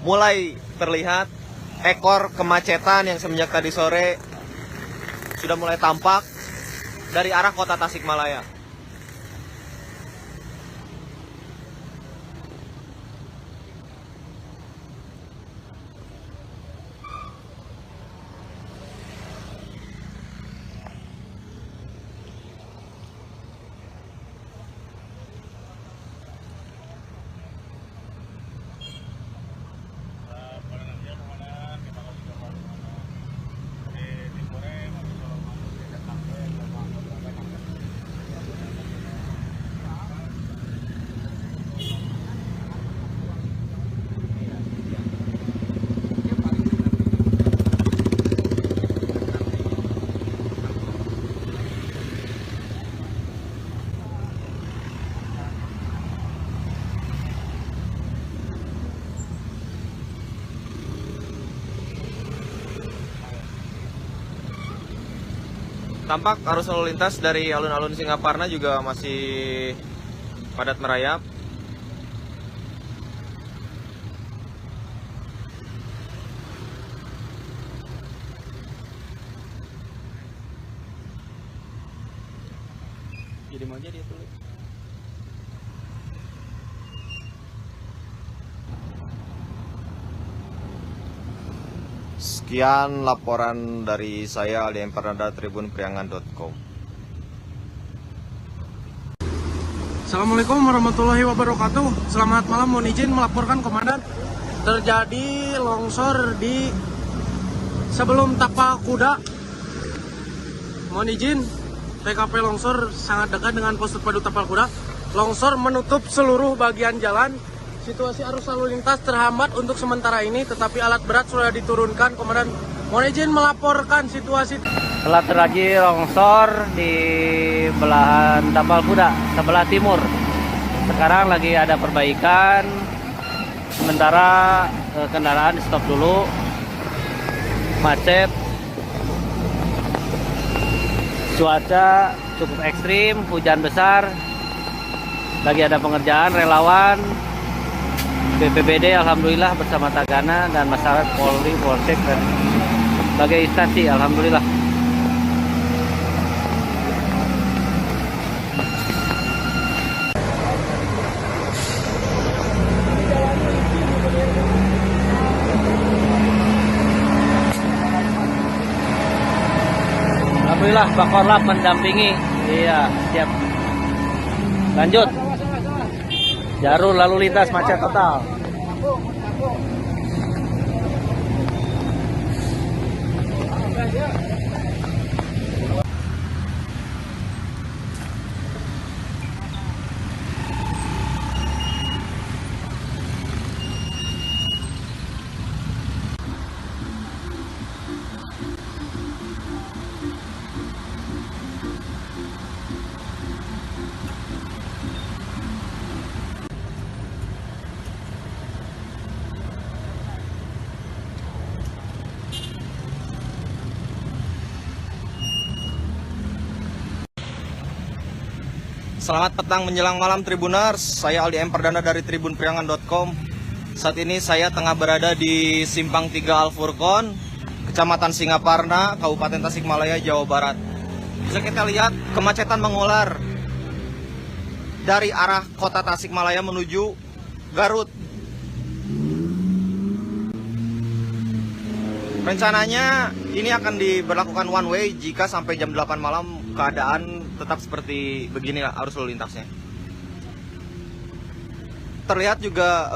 mulai terlihat ekor kemacetan yang semenjak tadi sore sudah mulai tampak dari arah kota Tasikmalaya. Tampak arus lalu lintas dari alun-alun Singaparna juga masih padat merayap. Jadi mau aja dia tulis. Sekian laporan dari saya Aldi Empernada tribunpriangan.com. Assalamualaikum warahmatullahi wabarakatuh. Selamat malam, mohon izin melaporkan komandan. Terjadi longsor di sebelum Tapak Kuda. Mohon izin, TKP longsor sangat dekat dengan pos terpadu Tapal Kuda. Longsor menutup seluruh bagian jalan. Situasi arus lalu lintas terhambat untuk sementara ini, tetapi alat berat sudah diturunkan. Komandan, mohon izin melaporkan situasi. Telah terjadi longsor di belahan Tapal Kuda, sebelah timur. Sekarang lagi ada perbaikan. Sementara kendaraan stop dulu. Macet. Cuaca cukup ekstrim, hujan besar. Lagi ada pengerjaan relawan BPBD alhamdulillah bersama Tagana dan masyarakat Polri, Polsek dan berbagai instansi alhamdulillah. Alhamdulillah Pak Korlap mendampingi. Iya, siap. Lanjut. Jalur lalu lintas macet total. Selamat petang menjelang malam Tribuners, saya Aldi Emperdana dari tribunpriangan.com. Saat ini saya tengah berada di Simpang 3 Al-Furqon, Kecamatan Singaparna, Kabupaten Tasikmalaya, Jawa Barat. Bisa kita lihat kemacetan mengular dari arah kota Tasikmalaya menuju Garut. Rencananya ini akan diberlakukan one way jika sampai jam 8 malam keadaan tetap seperti beginilah arus lalu lintasnya. Terlihat juga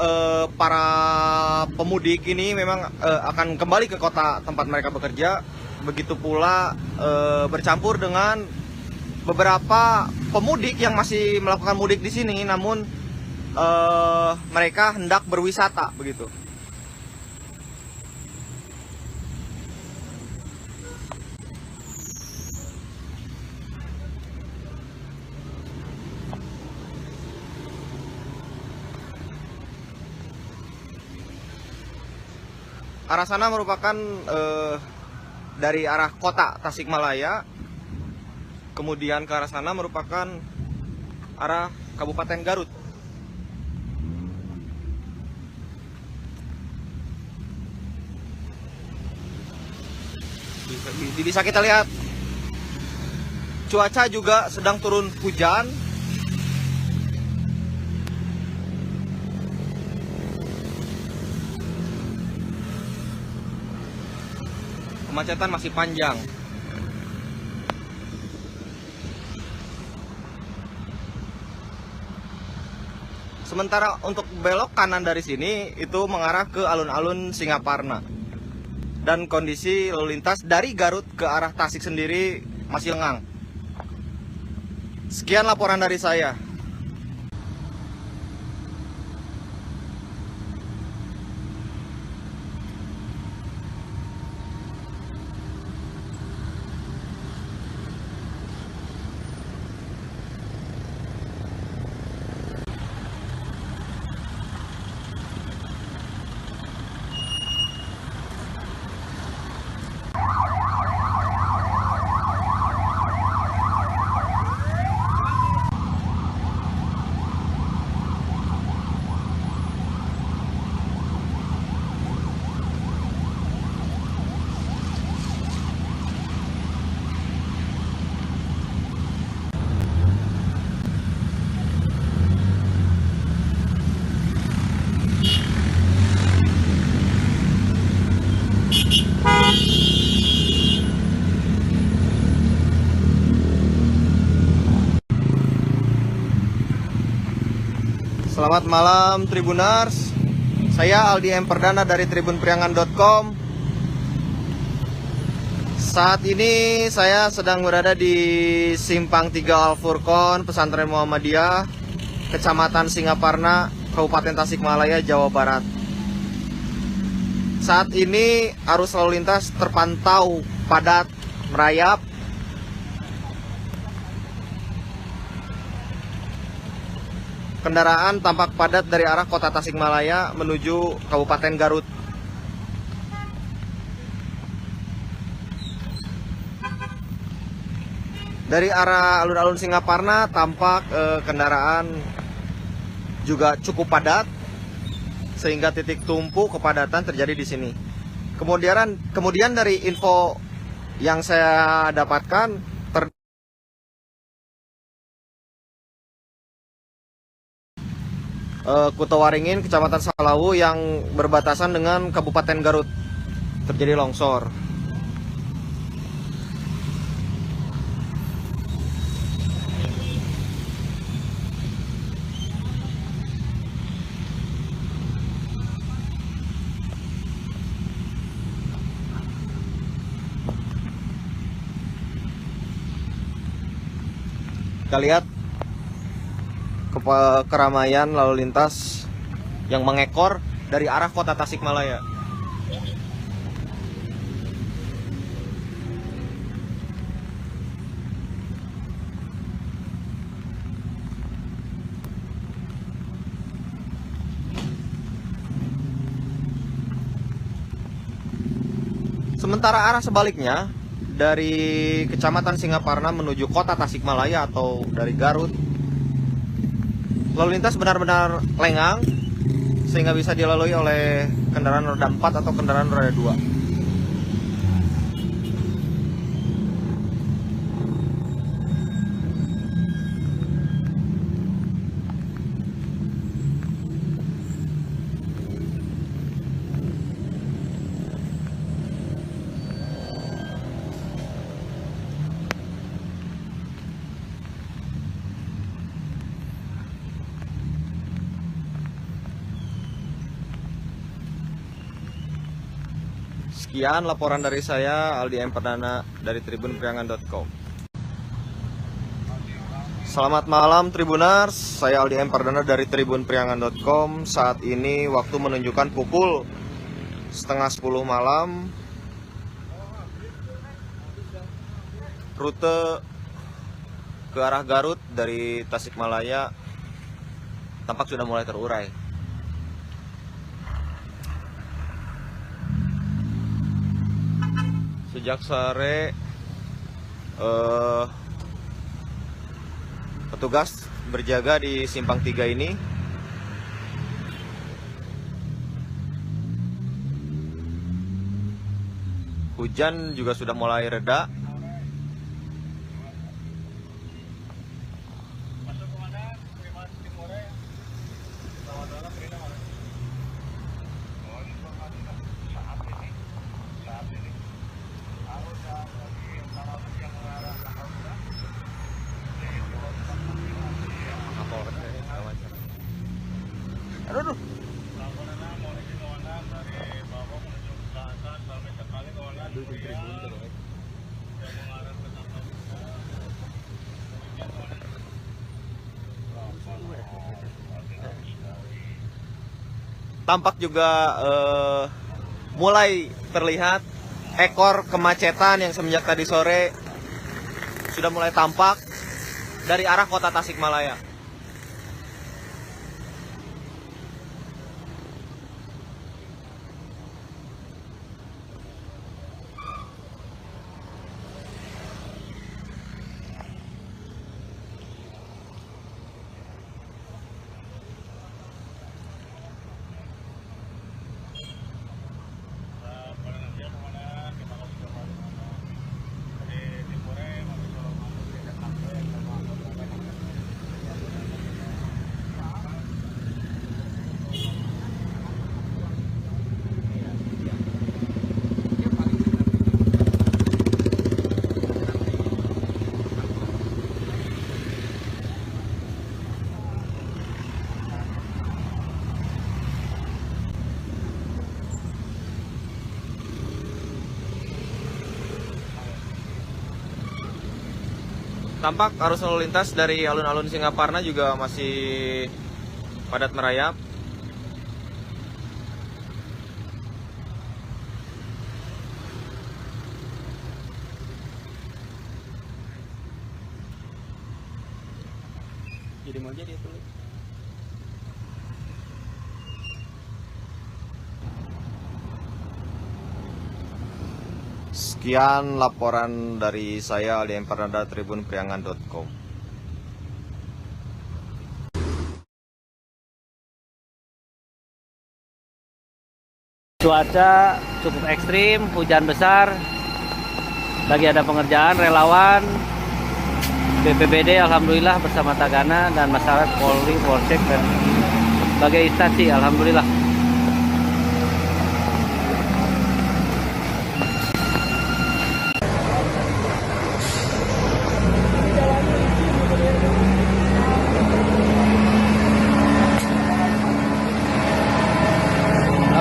para pemudik ini memang akan kembali ke kota tempat mereka bekerja. Begitu pula bercampur dengan beberapa pemudik yang masih melakukan mudik di sini, namun mereka hendak berwisata begitu. Arah sana merupakan dari arah kota Tasikmalaya, kemudian ke arah sana merupakan arah Kabupaten Garut. Bisa kita lihat cuaca juga sedang turun hujan. Kemacetan masih panjang. Sementara untuk belok kanan dari sini itu mengarah ke alun-alun Singaparna. Dan kondisi lalu lintas dari Garut ke arah Tasik sendiri masih lengang. Sekian laporan dari saya. Selamat malam Tribuners. Saya Aldi M. Perdana dari tribunpriangan.com. Saat ini saya sedang berada di Simpang 3 Al-Furqon, Pesantren Muhammadiyah, Kecamatan Singaparna, Kabupaten Tasikmalaya, Jawa Barat. Saat ini arus lalu lintas terpantau padat, merayap. Kendaraan tampak padat dari arah kota Tasikmalaya menuju Kabupaten Garut. Dari arah alun-alun Singaparna tampak kendaraan juga cukup padat, sehingga titik tumpu kepadatan terjadi di sini. Kemudian dari info yang saya dapatkan, Kutawaringin, Kecamatan Salawu yang berbatasan dengan Kabupaten Garut terjadi longsor. Kita lihat keramaian lalu lintas yang mengekor dari arah kota Tasikmalaya. Sementara arah sebaliknya dari Kecamatan Singaparna menuju kota Tasikmalaya atau dari Garut, lalu lintas benar-benar lengang sehingga bisa dilalui oleh kendaraan roda 4 atau kendaraan roda 2. Sekian laporan dari saya, Aldi M. Perdana dari tribunpriangan.com. Selamat malam Tribuners, saya Aldi M. Perdana dari tribunpriangan.com. Saat ini waktu menunjukkan pukul 9:30 malam. Rute ke arah Garut dari Tasikmalaya tampak sudah mulai terurai. Sejak sore petugas berjaga di Simpang 3 ini. Hujan juga sudah mulai reda. Aduh. Tampak juga mulai terlihat ekor kemacetan yang semenjak tadi sore sudah mulai tampak dari arah kota Tasikmalaya. Tampak arus lalu lintas dari alun-alun Singaparna juga masih padat merayap. Jadi mau jadi tulis. Sekian laporan dari saya Aldi Empardana tribunpriangan.com. Cuaca cukup ekstrim, hujan besar. Lagi ada pengerjaan relawan BPBD alhamdulillah bersama Tagana dan masyarakat Polri, Polsek dan berbagai instansi alhamdulillah.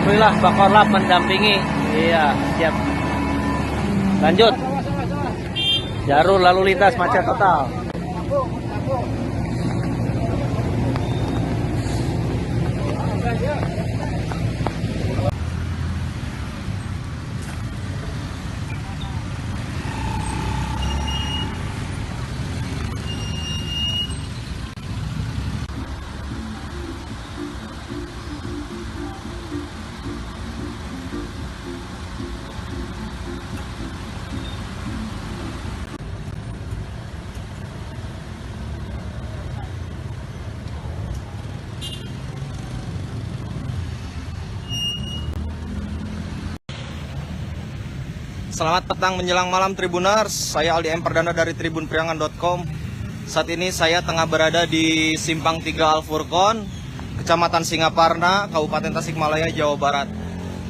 Alhamdulillah Pak Korlap mendampingi. Iya, siap. Lanjut. Jalur lalu lintas macet total. Selamat petang menjelang malam Tribuners, saya Aldi Empardana dari tribunpriangan.com. Saat ini saya tengah berada di Simpang 3 Al-Furqon, Kecamatan Singaparna, Kabupaten Tasikmalaya, Jawa Barat.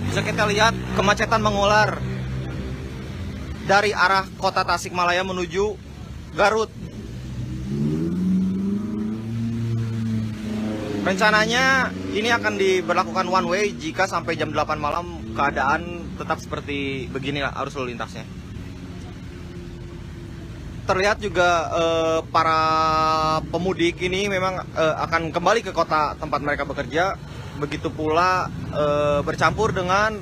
Bisa kita lihat kemacetan mengular dari arah kota Tasikmalaya menuju Garut. Rencananya ini akan diberlakukan one way jika sampai jam 8 malam keadaan tetap seperti beginilah arus lalu lintasnya. Terlihat juga para pemudik ini memang akan kembali ke kota tempat mereka bekerja. Begitu pula bercampur dengan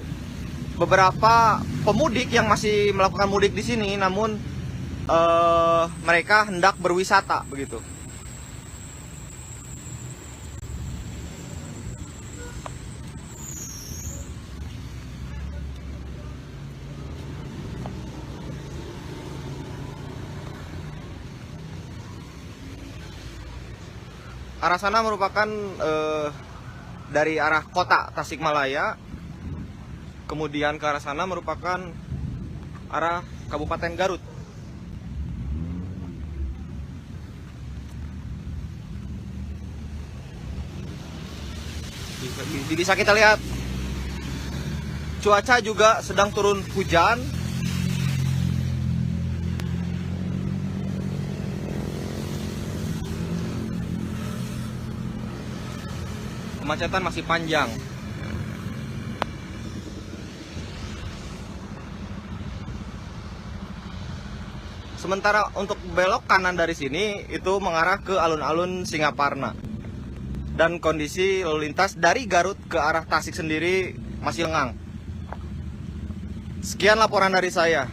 beberapa pemudik yang masih melakukan mudik di sini, namun mereka hendak berwisata begitu. Arah sana merupakan dari arah kota Tasikmalaya, kemudian ke arah sana merupakan arah Kabupaten Garut. Bisa kita lihat cuaca juga sedang turun hujan. Kemacetan masih panjang. Sementara untuk belok kanan dari sini itu mengarah ke alun-alun Singaparna. Dan kondisi lalu lintas dari Garut ke arah Tasik sendiri masih lengang. Sekian laporan dari saya.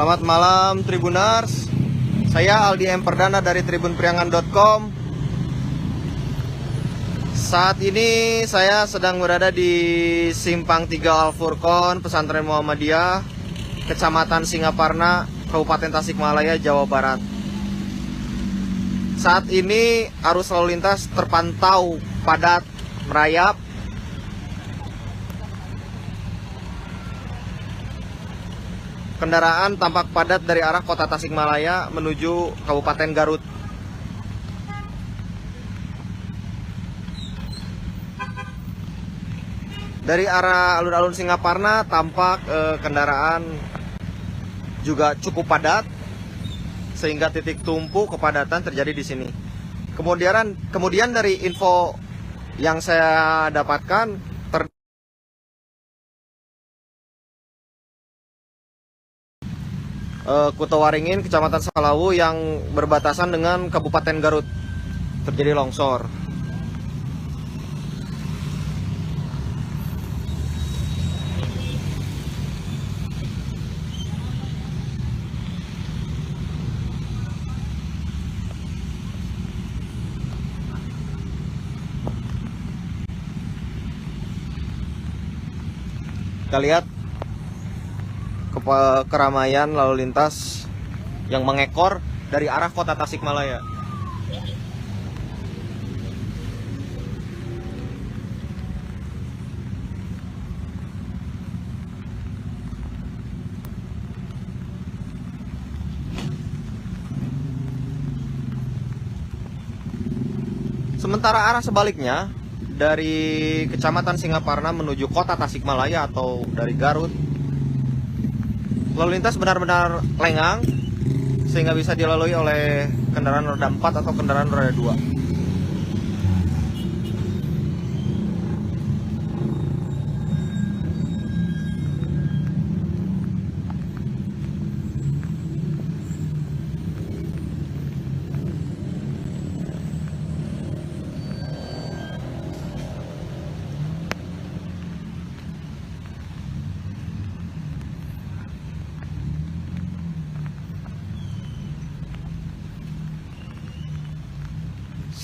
Selamat malam Tribuners. Saya Aldi M. Perdana dari tribunpriangan.com. Saat ini saya sedang berada di Simpang 3 Al Furqon, Pesantren Muhammadiyah, Kecamatan Singaparna, Kabupaten Tasikmalaya, Jawa Barat. Saat ini arus lalu lintas terpantau padat merayap. Kendaraan tampak padat dari arah kota Tasikmalaya menuju Kabupaten Garut. Dari arah alun-alun Singaparna tampak kendaraan juga cukup padat, sehingga titik tumpu kepadatan terjadi di sini. Kemudian dari info yang saya dapatkan, Kutawaringin, Kecamatan Salawu yang berbatasan dengan Kabupaten Garut terjadi longsor. Kita lihat keramaian lalu lintas yang mengekor dari arah kota Tasikmalaya. Sementara arah sebaliknya dari Kecamatan Singaparna menuju kota Tasikmalaya atau dari Garut, lalu lintas benar-benar lengang sehingga bisa dilalui oleh kendaraan roda 4 atau kendaraan roda 2.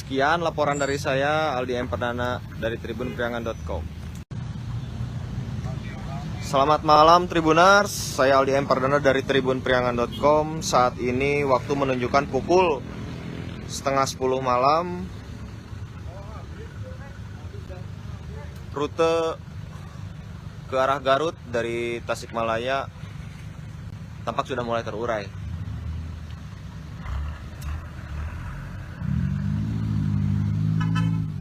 Sekian laporan dari saya, Aldi M. Perdana dari tribunpriangan.com. Selamat malam Tribuners, saya Aldi M. Perdana dari tribunpriangan.com. Saat ini waktu menunjukkan pukul 9:30 malam. Rute ke arah Garut dari Tasikmalaya tampak sudah mulai terurai.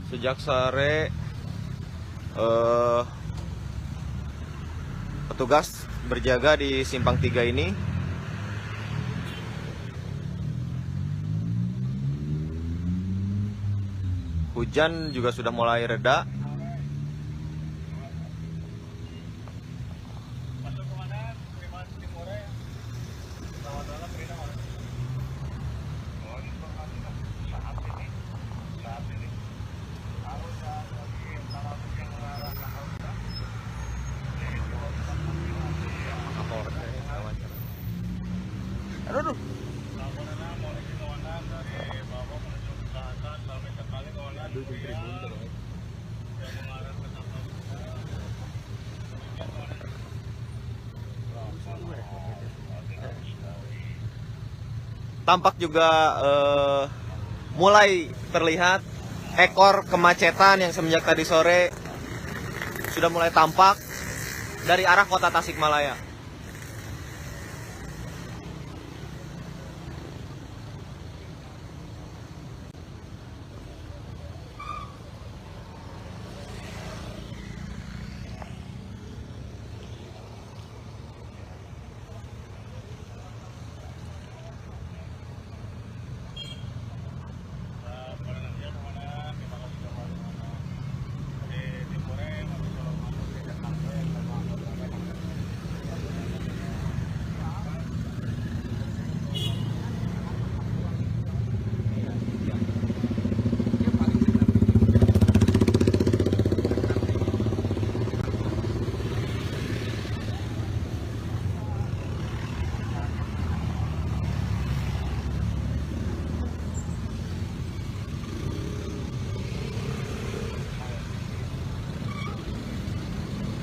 Sejak sore petugas berjaga di Simpang 3 ini. Hujan juga sudah mulai reda. Aduh. Tampak juga mulai terlihat ekor kemacetan yang semenjak tadi sore sudah mulai tampak dari arah kota Tasikmalaya.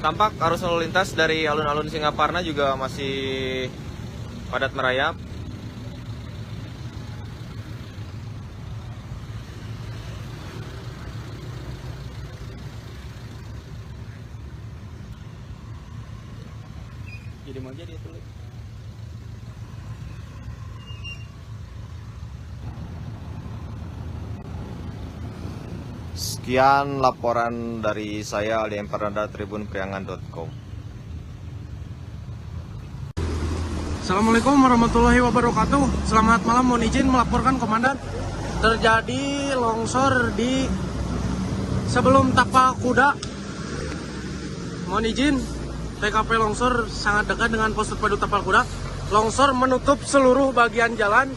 Tampak arus lalu lintas dari alun-alun Singaparna juga masih padat merayap. Jadi mau jadi itu. Sekian laporan dari saya Aldi Empardana tribunpriangan.com. Assalamualaikum warahmatullahi wabarakatuh. Selamat malam, mohon izin melaporkan komandan. Terjadi longsor di sebelum Tapak Kuda. Mohon izin, TKP longsor sangat dekat dengan pos terpadu Tapal Kuda. Longsor menutup seluruh bagian jalan.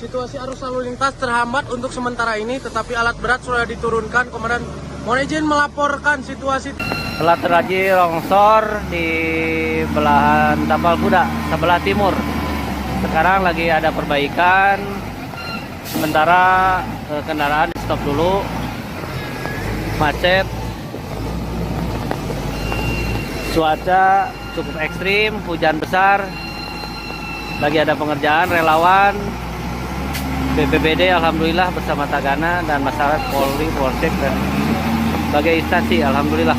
Situasi arus lalu lintas terhambat untuk sementara ini, tetapi alat berat sudah diturunkan. Komandan, mohon izin melaporkan situasi. Telah terjadi longsor di belahan Tapal Kuda, sebelah timur. Sekarang lagi ada perbaikan. Sementara kendaraan di stop dulu. Macet. Cuaca cukup ekstrim, hujan besar. Lagi ada pengerjaan relawan. BPBD alhamdulillah bersama Tagana dan masyarakat Polri, Polsek dan berbagai instansi alhamdulillah.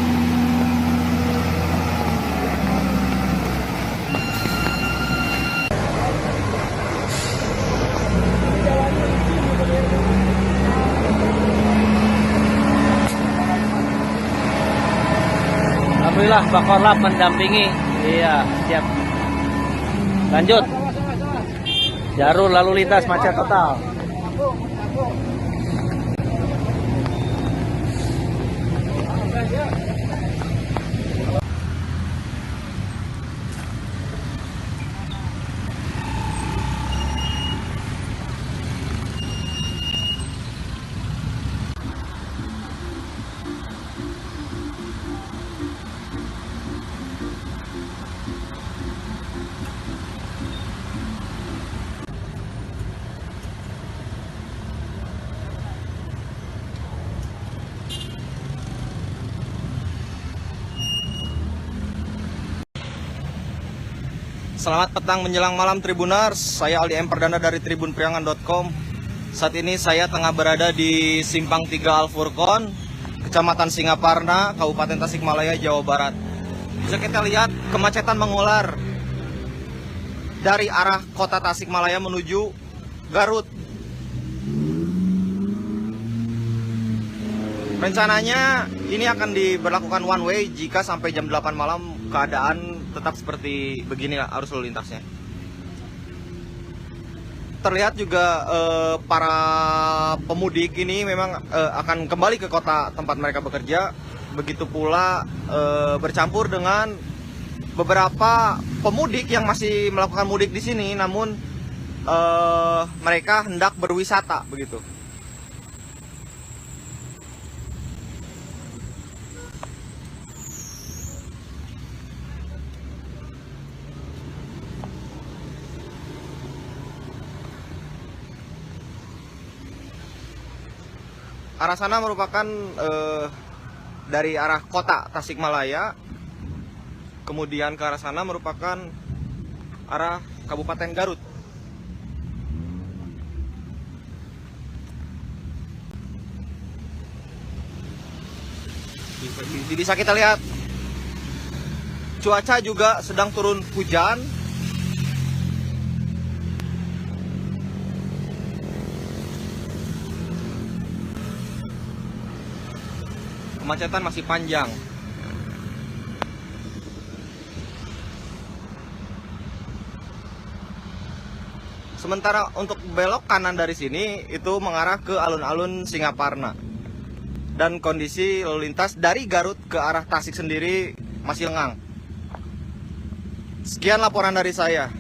Alhamdulillah Pak Korlap mendampingi. Iya, siap. Lanjut. Jalur lalu lintas macet total. Selamat petang menjelang malam Tribuners, saya Aldi Empardana dari tribunpriangan.com. Saat ini saya tengah berada di Simpang 3 Al-Furqon, Kecamatan Singaparna, Kabupaten Tasikmalaya, Jawa Barat. Bisa kita lihat kemacetan mengular dari arah kota Tasikmalaya menuju Garut. Rencananya ini akan diberlakukan one way jika sampai jam 8 malam keadaan tetap seperti begini lah arus lalu lintasnya. Terlihat juga para pemudik ini memang akan kembali ke kota tempat mereka bekerja. Begitu pula bercampur dengan beberapa pemudik yang masih melakukan mudik di sini, namun mereka hendak berwisata begitu. Arah sana merupakan dari arah kota Tasikmalaya, kemudian ke arah sana merupakan arah Kabupaten Garut. Bisa kita lihat cuaca juga sedang turun hujan. Kemacetan masih panjang. Sementara untuk belok kanan dari sini itu mengarah ke alun-alun Singaparna. Dan kondisi lalu lintas dari Garut ke arah Tasik sendiri masih lengang. Sekian laporan dari saya.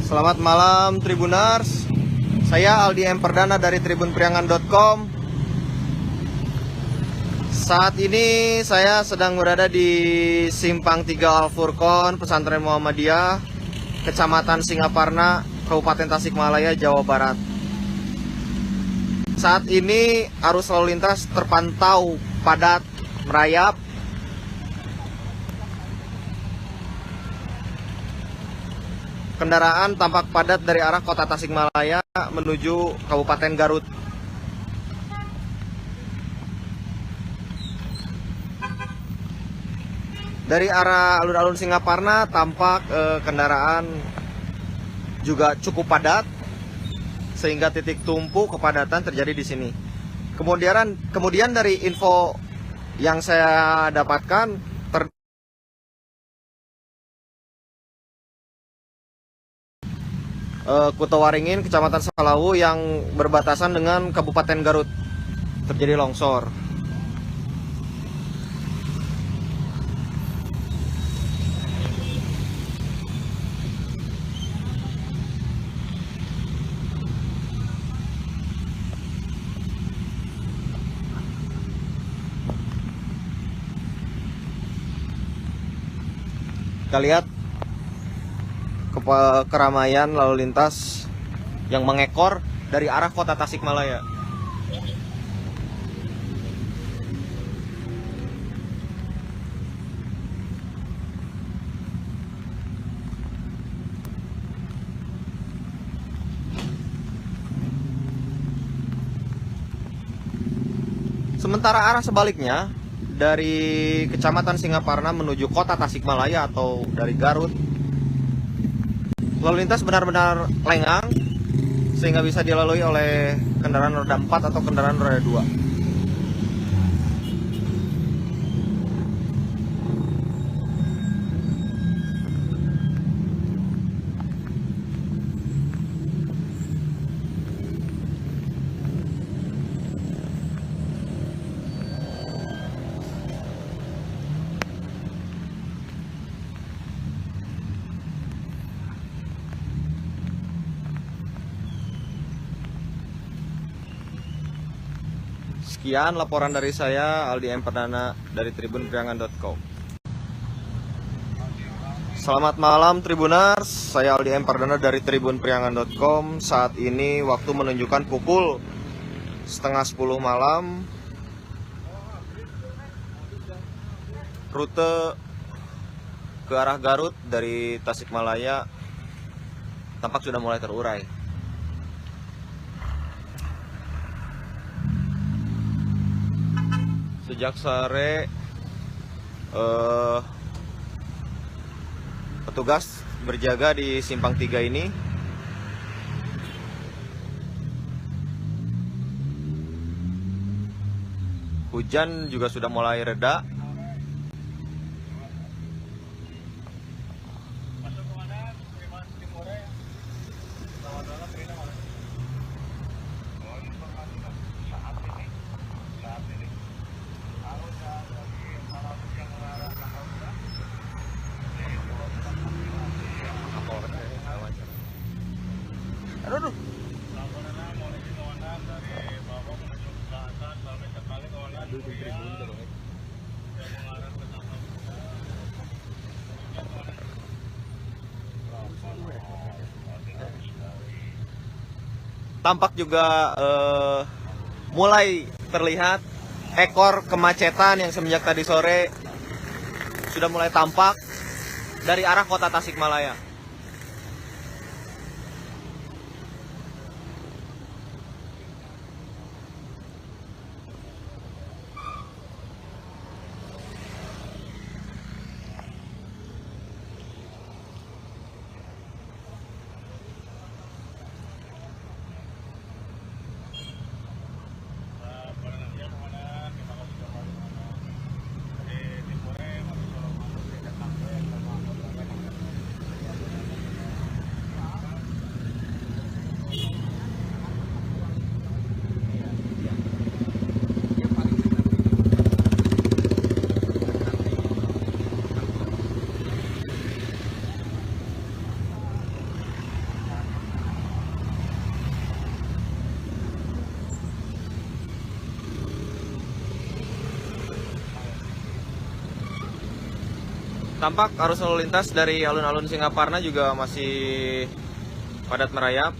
Selamat malam Tribuners. Saya Aldi M. Perdana dari tribunpriangan.com. Saat ini saya sedang berada di Simpang 3 Al-Furqon, Pesantren Muhammadiyah, Kecamatan Singaparna, Kabupaten Tasikmalaya, Jawa Barat. Saat ini arus lalu lintas terpantau padat merayap. Kendaraan tampak padat dari arah kota Tasikmalaya menuju Kabupaten Garut. Dari arah alun-alun Singaparna tampak kendaraan juga cukup padat, sehingga titik tumpu kepadatan terjadi di sini. Kemudian dari info yang saya dapatkan, Kutawaringin, Kecamatan Salawu yang berbatasan dengan Kabupaten Garut terjadi longsor. Kita lihat keramaian lalu lintas yang mengekor dari arah kota Tasikmalaya. Sementara arah sebaliknya dari Kecamatan Singaparna menuju kota Tasikmalaya atau dari Garut, lalu lintas benar-benar lengang sehingga bisa dilalui oleh kendaraan roda 4 atau kendaraan roda 2. Sekian laporan dari saya, Aldi M. Perdana dari tribunpriangan.com. Selamat malam Tribuners, saya Aldi M. Perdana dari tribunpriangan.com. Saat ini waktu menunjukkan pukul 9:30 malam. Rute ke arah Garut dari Tasikmalaya tampak sudah mulai terurai. Sejak sore petugas berjaga di Simpang 3 ini. Hujan juga sudah mulai reda. Aduh. Tampak juga mulai terlihat ekor kemacetan yang semenjak tadi sore sudah mulai tampak dari arah kota Tasikmalaya. Tampak arus lalu lintas dari alun-alun Singaparna juga masih padat merayap.